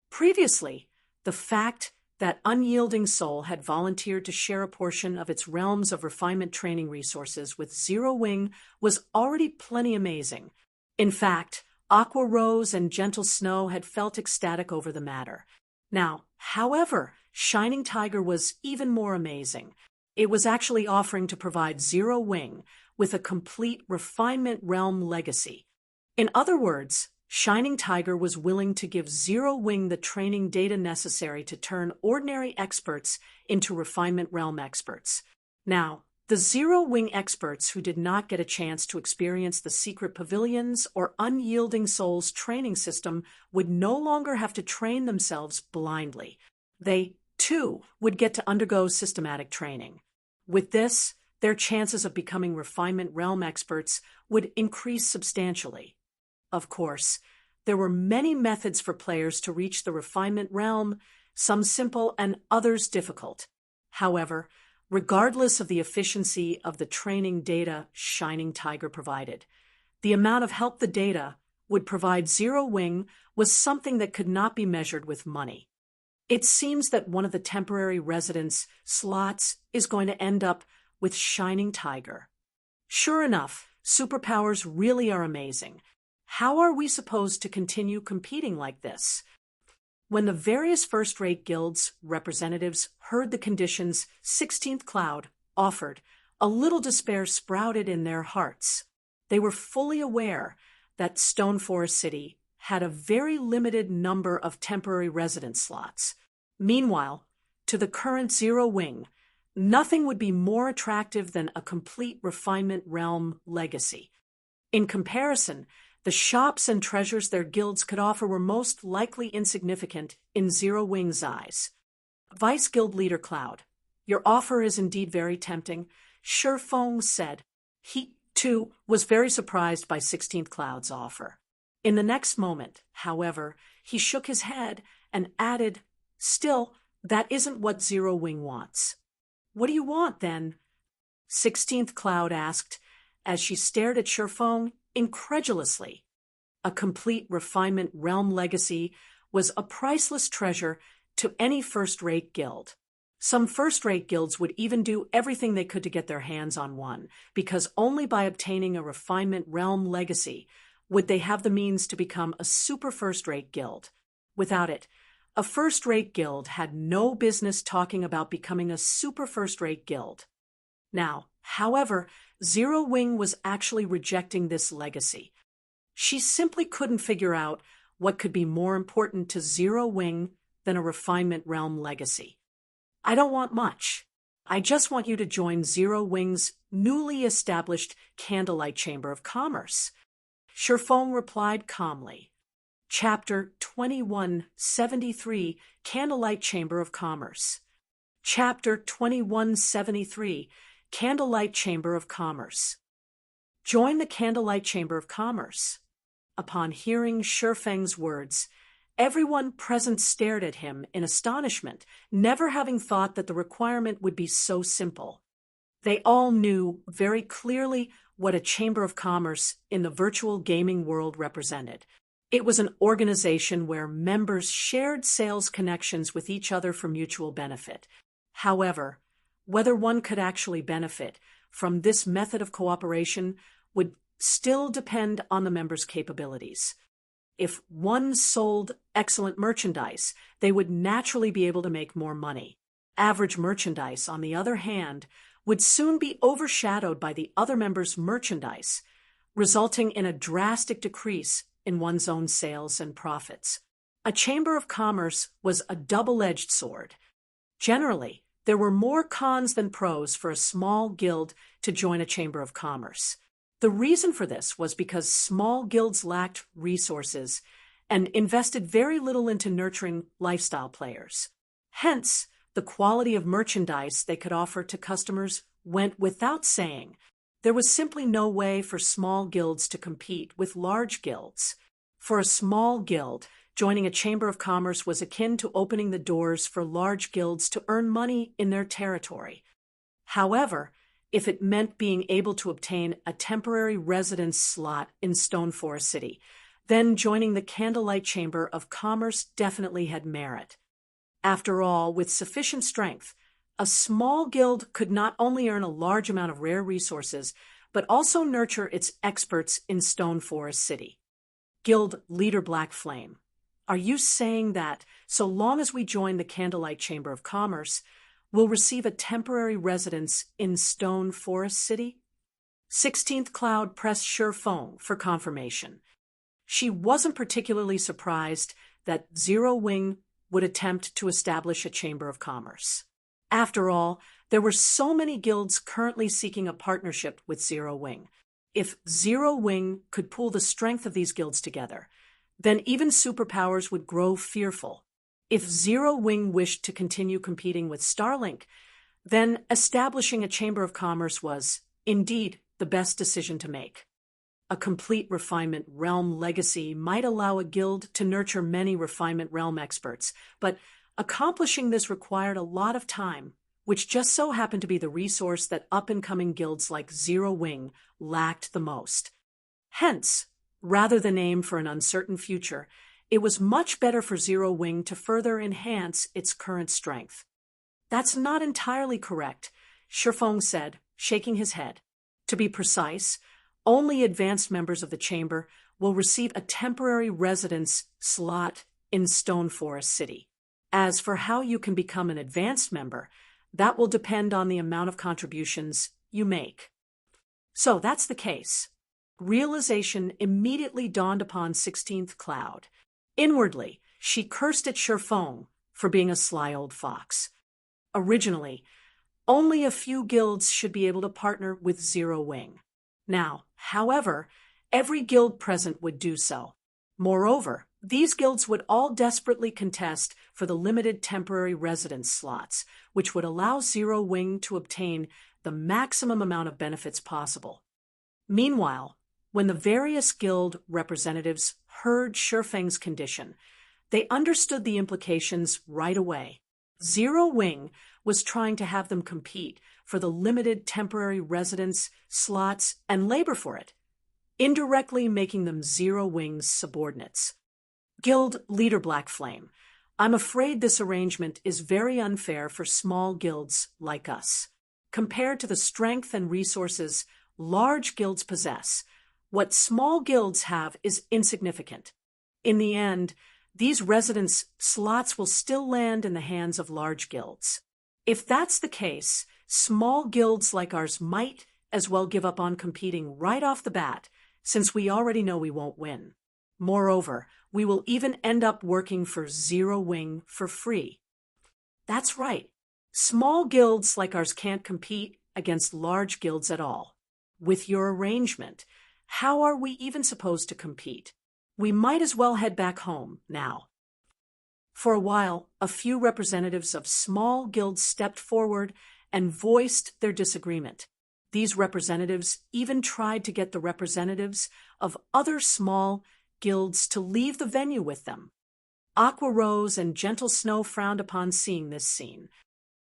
Previously, the fact that Unyielding Soul had volunteered to share a portion of its realms of refinement training resources with Zero Wing was already plenty amazing. In fact, Aqua Rose and Gentle Snow had felt ecstatic over the matter. Now, however, Shining Tiger was even more amazing. It was actually offering to provide Zero Wing with a complete refinement realm legacy. In other words, Shining Tiger was willing to give Zero Wing the training data necessary to turn ordinary experts into refinement realm experts. Now, the Zero Wing experts who did not get a chance to experience the secret pavilions or Unyielding Soul's training system would no longer have to train themselves blindly. They, too, would get to undergo systematic training. With this, their chances of becoming refinement realm experts would increase substantially. Of course, there were many methods for players to reach the refinement realm, some simple and others difficult. However, regardless of the efficiency of the training data Shining Tiger provided, the amount of help the data would provide Zero Wing was something that could not be measured with money. It seems that one of the temporary residence slots is going to end up with Shining Tiger. Sure enough, superpowers really are amazing. How are we supposed to continue competing like this? When the various first-rate guilds' representatives heard the conditions 16th Cloud offered, a little despair sprouted in their hearts. They were fully aware that Stone Forest City had a very limited number of temporary residence slots. Meanwhile, to the current Zero Wing, nothing would be more attractive than a complete refinement realm legacy. In comparison, the shops and treasures their guilds could offer were most likely insignificant in Zero Wing's eyes. Vice Guild Leader Cloud, your offer is indeed very tempting, Surefoam said. He, too, was very surprised by 16th Cloud's offer. In the next moment, however, he shook his head and added, "Still, that isn't what Zero Wing wants." "What do you want, then?" 16th Cloud asked, as she stared at Surefoam incredulously. A complete refinement realm legacy was a priceless treasure to any first-rate guild. Some first-rate guilds would even do everything they could to get their hands on one, because only by obtaining a refinement realm legacy would they have the means to become a super first-rate guild. Without it, a first-rate guild had no business talking about becoming a super first-rate guild. Now, however, Zero Wing was actually rejecting this legacy. She simply couldn't figure out what could be more important to Zero Wing than a refinement realm legacy. I don't want much. I just want you to join Zero Wing's newly established Candlelight Chamber of Commerce. Shifeng replied calmly. Chapter 2173, Candlelight Chamber of Commerce. Chapter 2173, Candlelight Chamber of Commerce. Join the Candlelight Chamber of Commerce. Upon hearing Shifeng's words, everyone present stared at him in astonishment, never having thought that the requirement would be so simple. They all knew very clearly what a Chamber of Commerce in the virtual gaming world represented. It was an organization where members shared sales connections with each other for mutual benefit. However, whether one could actually benefit from this method of cooperation would still depend on the members' capabilities. If one sold excellent merchandise, they would naturally be able to make more money. Average merchandise, on the other hand, would soon be overshadowed by the other members' merchandise, resulting in a drastic decrease in one's own sales and profits. A chamber of commerce was a double-edged sword. Generally, there were more cons than pros for a small guild to join a chamber of commerce. The reason for this was because small guilds lacked resources and invested very little into nurturing lifestyle players. Hence, the quality of merchandise they could offer to customers went without saying. There was simply no way for small guilds to compete with large guilds. For a small guild, joining a chamber of commerce was akin to opening the doors for large guilds to earn money in their territory. However, if it meant being able to obtain a temporary residence slot in Stone Forest City, then joining the Candlelight Chamber of Commerce definitely had merit. After all, with sufficient strength, a small guild could not only earn a large amount of rare resources, but also nurture its experts in Stone Forest City. Guild Leader Black Flame, are you saying that, so long as we join the Candlelight Chamber of Commerce, we'll receive a temporary residence in Stone Forest City? 16th Cloud pressed Shifeng for confirmation. She wasn't particularly surprised that Zero Wing would attempt to establish a chamber of commerce. After all, there were so many guilds currently seeking a partnership with Zero Wing. If Zero Wing could pool the strength of these guilds together, then even superpowers would grow fearful. If Zero Wing wished to continue competing with Starlink, then establishing a chamber of commerce was, indeed, the best decision to make. A complete refinement realm legacy might allow a guild to nurture many refinement realm experts, but accomplishing this required a lot of time, which just so happened to be the resource that up-and-coming guilds like Zero Wing lacked the most. Hence, rather than aim for an uncertain future, it was much better for Zero Wing to further enhance its current strength. That's not entirely correct, Shifeng said, shaking his head. To be precise, only advanced members of the chamber will receive a temporary residence slot in Stone Forest City. As for how you can become an advanced member, that will depend on the amount of contributions you make. So that's the case. Realization immediately dawned upon 16th Cloud. Inwardly, she cursed at Shifeng for being a sly old fox. Originally, only a few guilds should be able to partner with Zero Wing. Now, however, every guild present would do so. Moreover, these guilds would all desperately contest for the limited temporary residence slots, which would allow Zero Wing to obtain the maximum amount of benefits possible. Meanwhile, when the various guild representatives heard Shifeng's condition, they understood the implications right away. Zero Wing was trying to have them compete for the limited temporary residence slots and labor for it, indirectly making them Zero Wing's subordinates. Guild Leader Black Flame, I'm afraid this arrangement is very unfair for small guilds like us. Compared to the strength and resources large guilds possess, what small guilds have is insignificant. In the end, these residence slots will still land in the hands of large guilds. If that's the case, small guilds like ours might as well give up on competing right off the bat, since we already know we won't win. Moreover, we will even end up working for Zero Wing for free. That's right. Small guilds like ours can't compete against large guilds at all. With your arrangement, how are we even supposed to compete? We might as well head back home now. For a while, a few representatives of small guilds stepped forward and voiced their disagreement. These representatives even tried to get the representatives of other small guilds to leave the venue with them. Aqua Rose and Gentle Snow frowned upon seeing this scene.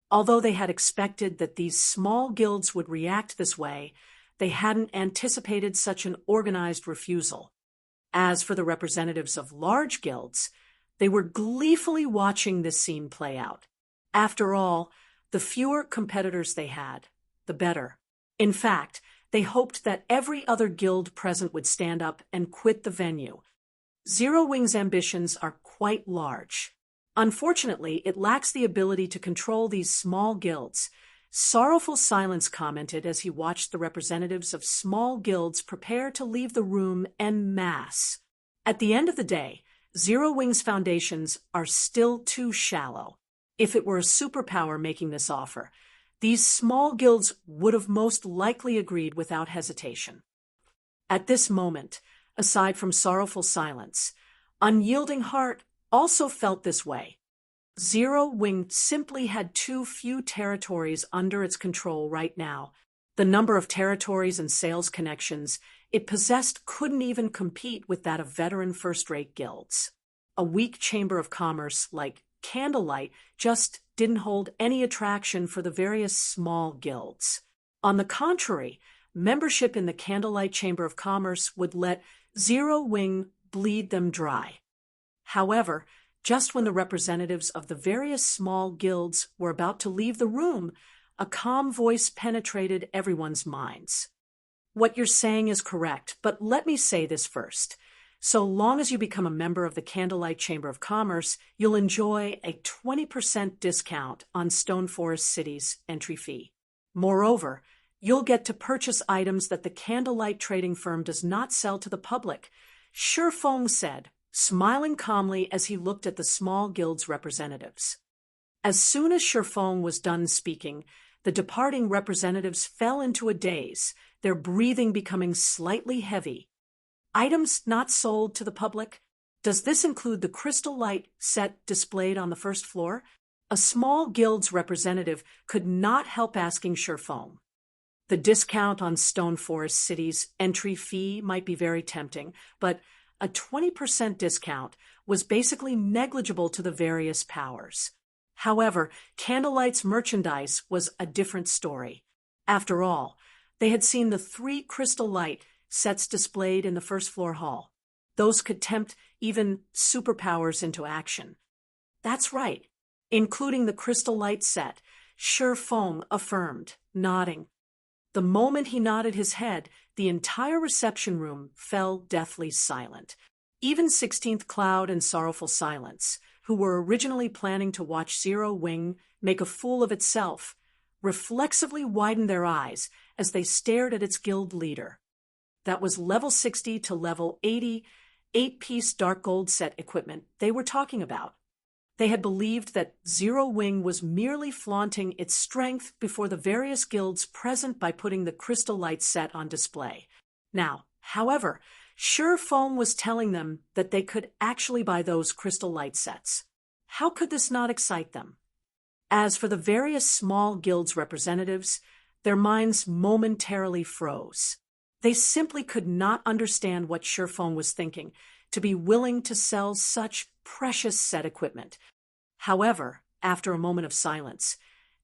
Although they had expected that these small guilds would react this way, they hadn't anticipated such an organized refusal. As for the representatives of large guilds, they were gleefully watching this scene play out. After all, the fewer competitors they had, the better. In fact, they hoped that every other guild present would stand up and quit the venue. Zero Wing's ambitions are quite large. Unfortunately, it lacks the ability to control these small guilds. Sorrowful Silence commented as he watched the representatives of small guilds prepare to leave the room en masse. At the end of the day, Zero Wing's foundations are still too shallow. If it were a superpower making this offer, these small guilds would have most likely agreed without hesitation. At this moment, aside from Sorrowful Silence, Unyielding Heart also felt this way. Zero Wing simply had too few territories under its control right now. The number of territories and sales connections it possessed couldn't even compete with that of veteran first-rate guilds. A weak chamber of commerce like Candlelight just didn't hold any attraction for the various small guilds. On the contrary, membership in the Candlelight Chamber of Commerce would let Zero Wing bleed them dry. However, just when the representatives of the various small guilds were about to leave the room, a calm voice penetrated everyone's minds. What you're saying is correct, but let me say this first. So long as you become a member of the Candlelight Chamber of Commerce, you'll enjoy a 20% discount on Stone Forest City's entry fee. Moreover, you'll get to purchase items that the Candlelight trading firm does not sell to the public, Shifeng said, smiling calmly as he looked at the small guild's representatives. As soon as Shifeng was done speaking, the departing representatives fell into a daze, their breathing becoming slightly heavy. Items not sold to the public? Does this include the crystal light set displayed on the first floor? A small guild's representative could not help asking Shifeng. The discount on Stone Forest City's entry fee might be very tempting, but a 20% discount was basically negligible to the various powers. However, Candlelight's merchandise was a different story. After all, they had seen the 3 crystal light sets displayed in the first floor hall. Those could tempt even superpowers into action. That's right, including the crystal light set, Shifeng affirmed, nodding. The moment he nodded his head, the entire reception room fell deathly silent. Even 16th Cloud and Sorrowful Silence, who were originally planning to watch Zero Wing make a fool of itself, reflexively widened their eyes as they stared at its guild leader. That was level 60 to level 80, 8-piece dark gold set equipment they were talking about. They had believed that Zero Wing was merely flaunting its strength before the various guilds present by putting the crystal light set on display. Now, however, Shifeng was telling them that they could actually buy those crystal light sets. How could this not excite them? As for the various small guilds' representatives, their minds momentarily froze. They simply could not understand what Shifeng was thinking, to be willing to sell such precious set equipment. However, after a moment of silence,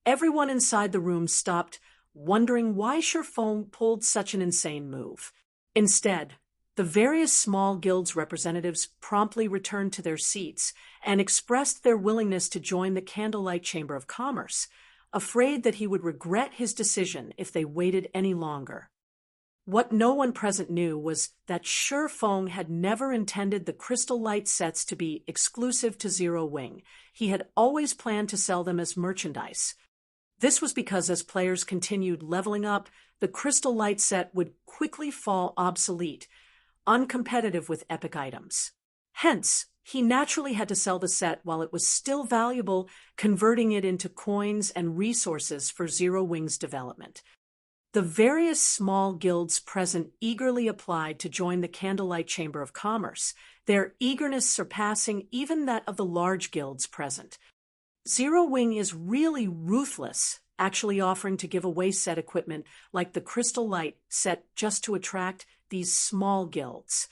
everyone inside the room stopped, wondering why Shifeng pulled such an insane move. Instead, The various small guilds' representatives promptly returned to their seats and expressed their willingness to join the Candlelight Chamber of Commerce, afraid that he would regret his decision if they waited any longer. What no one present knew was that Shi Feng had never intended the crystal light sets to be exclusive to Zero Wing. He had always planned to sell them as merchandise. This was because as players continued leveling up, the crystal light set would quickly fall obsolete, uncompetitive with epic items. Hence, he naturally had to sell the set while it was still valuable, converting it into coins and resources for Zero Wing's development. The various small guilds present eagerly applied to join the Candlelight Chamber of Commerce, their eagerness surpassing even that of the large guilds present. Zero Wing is really ruthless, actually offering to give away set equipment like the Crystal Light set just to attract these small guilds.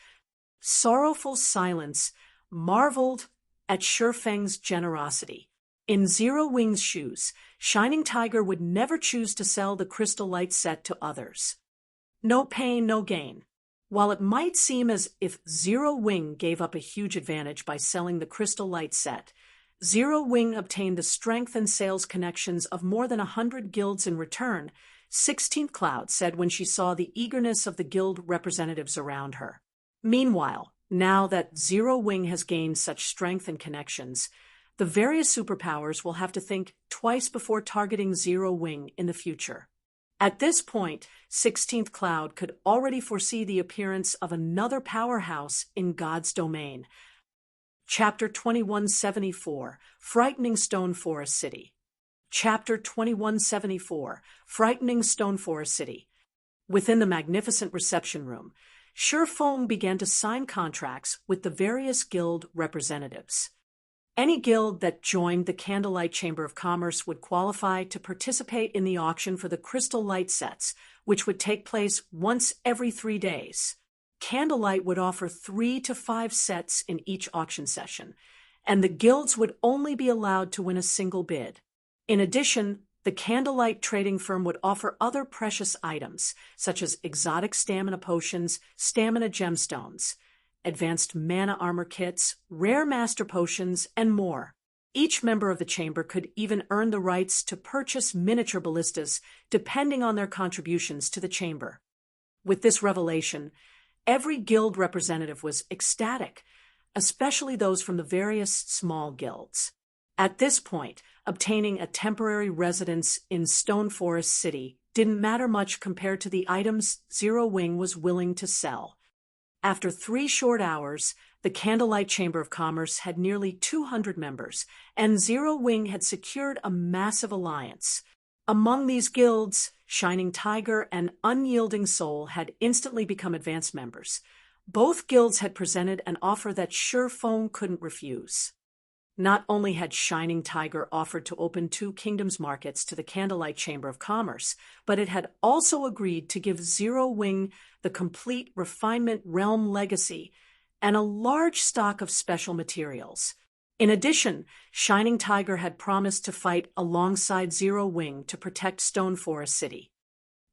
Sorrowful Silence marveled at Shi Feng's generosity. In Zero Wing's shoes, Shining Tiger would never choose to sell the Crystal Light set to others. No pain, no gain. While it might seem as if Zero Wing gave up a huge advantage by selling the Crystal Light set, Zero Wing obtained the strength and sales connections of more than 100 guilds in return, 16th Cloud said when she saw the eagerness of the guild representatives around her. Meanwhile, now that Zero Wing has gained such strength and connections, the various superpowers will have to think twice before targeting Zero Wing in the future. At this point, 16th Cloud could already foresee the appearance of another powerhouse in God's domain. Chapter 2174, Frightening Stone Forest City. Chapter 2174, Frightening Stone Forest City. Within the magnificent reception room, Shi Feng began to sign contracts with the various guild representatives. Any guild that joined the Candlelight Chamber of Commerce would qualify to participate in the auction for the Crystal Light sets, which would take place once every 3 days. Candlelight would offer 3 to 5 sets in each auction session, and the guilds would only be allowed to win a single bid. In addition, the Candlelight trading firm would offer other precious items, such as exotic stamina potions, stamina gemstones, advanced mana armor kits, rare master potions, and more. Each member of the chamber could even earn the rights to purchase miniature ballistas, depending on their contributions to the chamber. With this revelation, every guild representative was ecstatic, especially those from the various small guilds. At this point, obtaining a temporary residence in Stone Forest City didn't matter much compared to the items Zero Wing was willing to sell. After 3 short hours, the Candlelight Chamber of Commerce had nearly 200 members, and Zero Wing had secured a massive alliance. Among these guilds, Shining Tiger and Unyielding Soul had instantly become advanced members. Both guilds had presented an offer that Shi Feng couldn't refuse. Not only had Shining Tiger offered to open 2 Kingdoms markets to the Candlelight Chamber of Commerce, but it had also agreed to give Zero Wing the complete Refinement Realm legacy and a large stock of special materials. In addition, Shining Tiger had promised to fight alongside Zero Wing to protect Stone Forest City.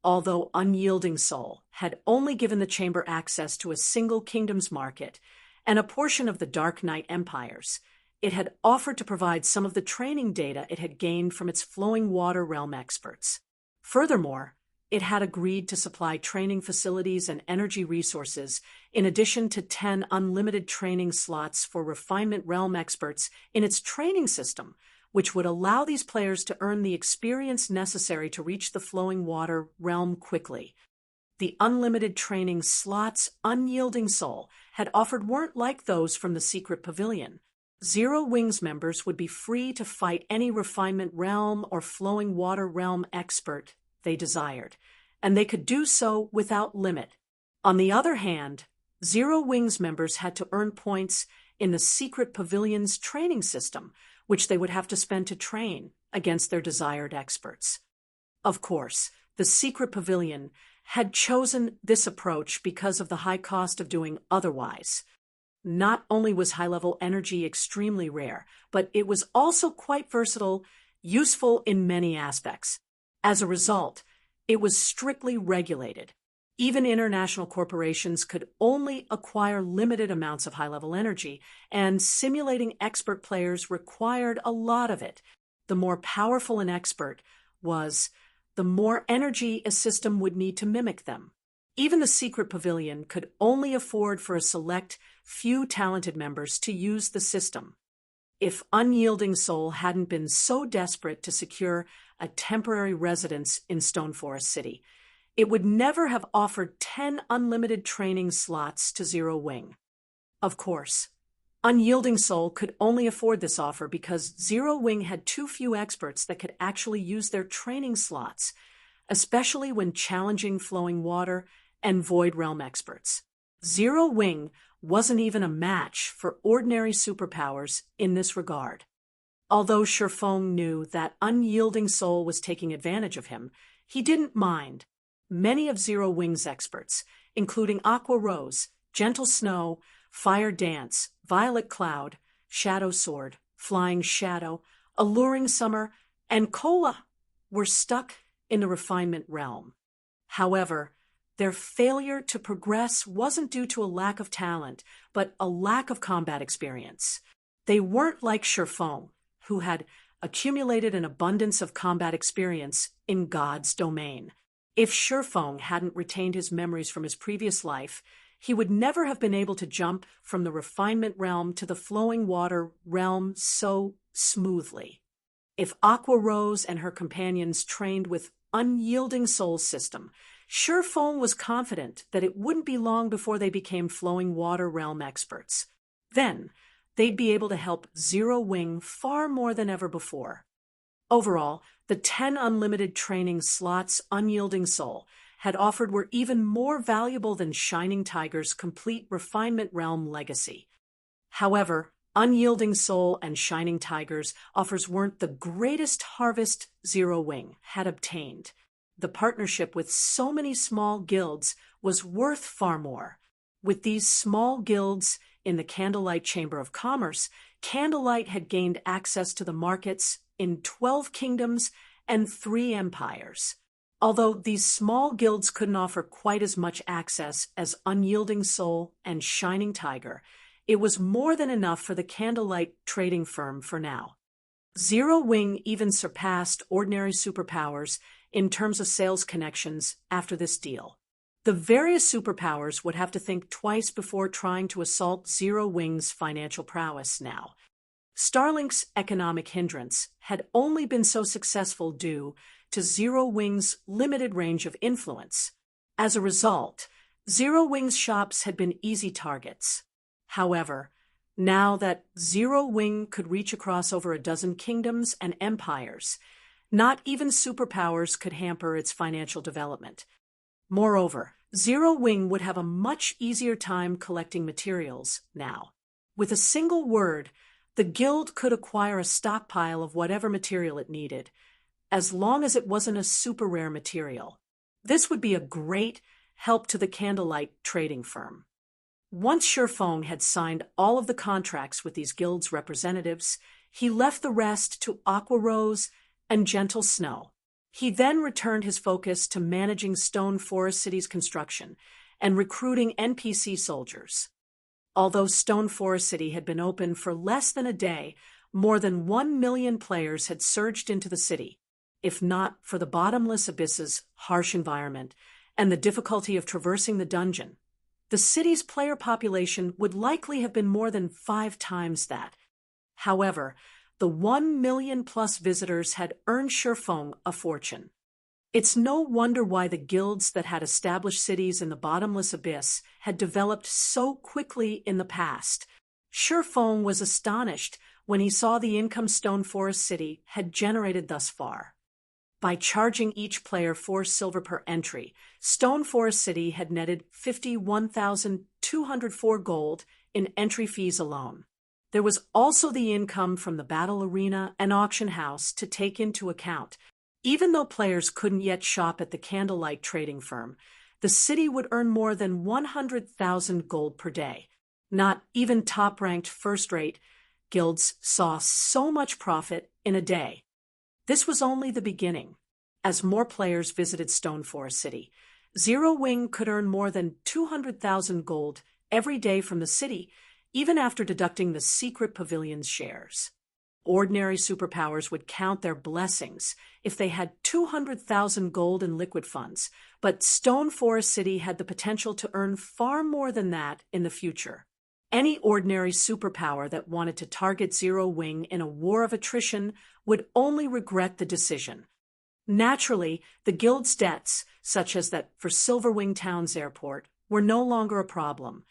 Although Unyielding Soul had only given the chamber access to a single Kingdoms market and a portion of the Dark Knight empires, it had offered to provide some of the training data it had gained from its Flowing Water Realm experts. Furthermore, it had agreed to supply training facilities and energy resources, in addition to 10 unlimited training slots for Refinement Realm experts in its training system, which would allow these players to earn the experience necessary to reach the Flowing Water Realm quickly. The unlimited training slots Unyielding Soul had offered weren't like those from the Secret Pavilion. Zero Wing's members would be free to fight any Refinement Realm or Flowing Water Realm expert they desired, and they could do so without limit. On the other hand, Zero Wing's members had to earn points in the Secret Pavilion's training system, which they would have to spend to train against their desired experts. Of course, the Secret Pavilion had chosen this approach because of the high cost of doing otherwise. Not only was high-level energy extremely rare, but it was also quite versatile, useful in many aspects. As a result, it was strictly regulated. Even international corporations could only acquire limited amounts of high-level energy, and simulating expert players required a lot of it. The more powerful an expert was, the more energy a system would need to mimic them. Even the secret pavilion could only afford for a select few talented members to use the system. If Unyielding Soul hadn't been so desperate to secure a temporary residence in Stone Forest City, it would never have offered 10 unlimited training slots to Zero Wing. Of course, Unyielding Soul could only afford this offer because Zero Wing had too few experts that could actually use their training slots, especially when challenging Flowing Water and Void Realm experts. Zero Wing wasn't even a match for ordinary superpowers in this regard. Although Shifeng knew that Unyielding Soul was taking advantage of him, he didn't mind. Many of Zero Wing's experts, including Aqua Rose, Gentle Snow, Fire Dance, Violet Cloud, Shadow Sword, Flying Shadow, Alluring Summer, and Cola, were stuck in the refinement realm. However, their failure to progress wasn't due to a lack of talent, but a lack of combat experience. They weren't like Shifeng, who had accumulated an abundance of combat experience in God's domain. If Shifeng hadn't retained his memories from his previous life, he would never have been able to jump from the refinement realm to the Flowing Water realm so smoothly. If Aqua Rose and her companions trained with Unyielding Soul's system, Shifeng was confident that it wouldn't be long before they became Flowing Water realm experts. Then, they'd be able to help Zero Wing far more than ever before. Overall, the 10 unlimited training slots Unyielding Soul had offered were even more valuable than Shining Tiger's complete refinement realm legacy. However, Unyielding Soul and Shining Tiger's offers weren't the greatest harvest Zero Wing had obtained. The partnership with so many small guilds was worth far more. With these small guilds in the Candlelight Chamber of Commerce, Candlelight had gained access to the markets in 12 kingdoms and 3 empires. Although these small guilds couldn't offer quite as much access as Unyielding Soul and Shining Tiger, it was more than enough for the Candlelight trading firm for now. Zero Wing even surpassed ordinary superpowers in terms of sales connections after this deal. The various superpowers would have to think twice before trying to assault Zero Wing's financial prowess now. Starlink's economic hindrance had only been so successful due to Zero Wing's limited range of influence. As a result, Zero Wing's shops had been easy targets. However, now that Zero Wing could reach across over a dozen kingdoms and empires, not even superpowers could hamper its financial development. Moreover, Zero Wing would have a much easier time collecting materials now. With a single word, the guild could acquire a stockpile of whatever material it needed, as long as it wasn't a super rare material. This would be a great help to the Candlelight trading firm. Once Shifeng had signed all of the contracts with these guilds' representatives, he left the rest to Aqua Rose and Gentle Snow. He then returned his focus to managing Stone Forest City's construction and recruiting NPC soldiers. Although Stone Forest City had been open for less than a day, more than 1 million players had surged into the city. If not for the bottomless abyss's harsh environment and the difficulty of traversing the dungeon, the city's player population would likely have been more than 5 times that. However, the 1 million-plus visitors had earned Shifeng a fortune. It's no wonder why the guilds that had established cities in the bottomless abyss had developed so quickly in the past. Shifeng was astonished when he saw the income Stone Forest City had generated thus far. By charging each player 4 silver per entry, Stone Forest City had netted 51,204 gold in entry fees alone. There was also the income from the battle arena and auction house to take into account. Even though players couldn't yet shop at the Candlelight trading firm, the city would earn more than 100,000 gold per day. Not even top-ranked first-rate guilds saw so much profit in a day. This was only the beginning. As more players visited Stone Forest City, Zero Wing could earn more than 200,000 gold every day from the city, even after deducting the secret pavilion's shares. Ordinary superpowers would count their blessings if they had 200,000 gold in liquid funds, but Stone Forest City had the potential to earn far more than that in the future. Any ordinary superpower that wanted to target Zero Wing in a war of attrition would only regret the decision. Naturally, the guild's debts, such as that for Silverwing Town's airport, were no longer a problem.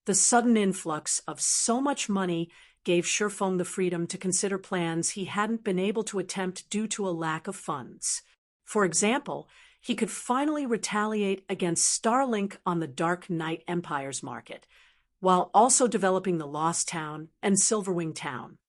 The sudden influx of so much money gave Shifeng the freedom to consider plans he hadn't been able to attempt due to a lack of funds. For example, he could finally retaliate against Starlink on the Dark Knight Empire's market, while also developing the Lost Town and Silverwing Town.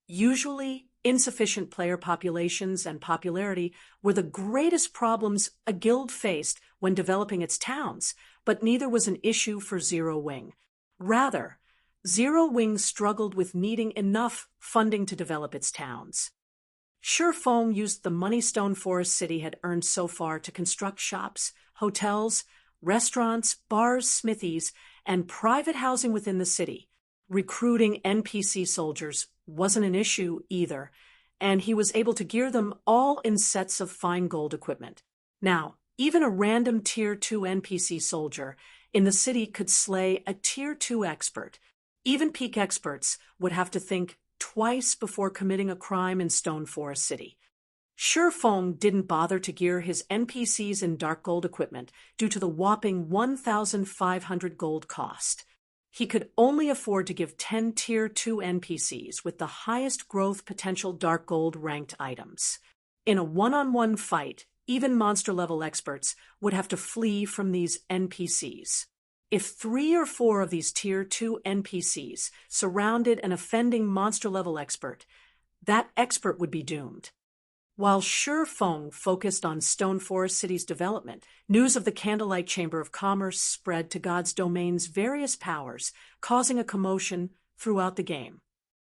Usually, insufficient player populations and popularity were the greatest problems a guild faced when developing its towns, but neither was an issue for Zero Wing. Rather, Zero Wing struggled with needing enough funding to develop its towns. Shifeng used the money Stone Forest City had earned so far to construct shops, hotels, restaurants, bars, smithies, and private housing within the city. Recruiting NPC soldiers wasn't an issue either, and he was able to gear them all in sets of fine gold equipment. Now, even a random Tier 2 NPC soldier in the city could slay a Tier 2 expert. Even peak experts would have to think twice before committing a crime in Stone Forest City. Shifeng didn't bother to gear his NPCs in dark gold equipment due to the whopping 1,500 gold cost. He could only afford to give 10 Tier 2 NPCs with the highest growth potential dark gold ranked items. In a one-on-one fight, even monster-level experts would have to flee from these NPCs. If 3 or 4 of these Tier 2 NPCs surrounded an offending monster-level expert, that expert would be doomed. While Shifeng focused on Stone Forest City's development, news of the Candlelight Chamber of Commerce spread to God's Domain's various powers, causing a commotion throughout the game.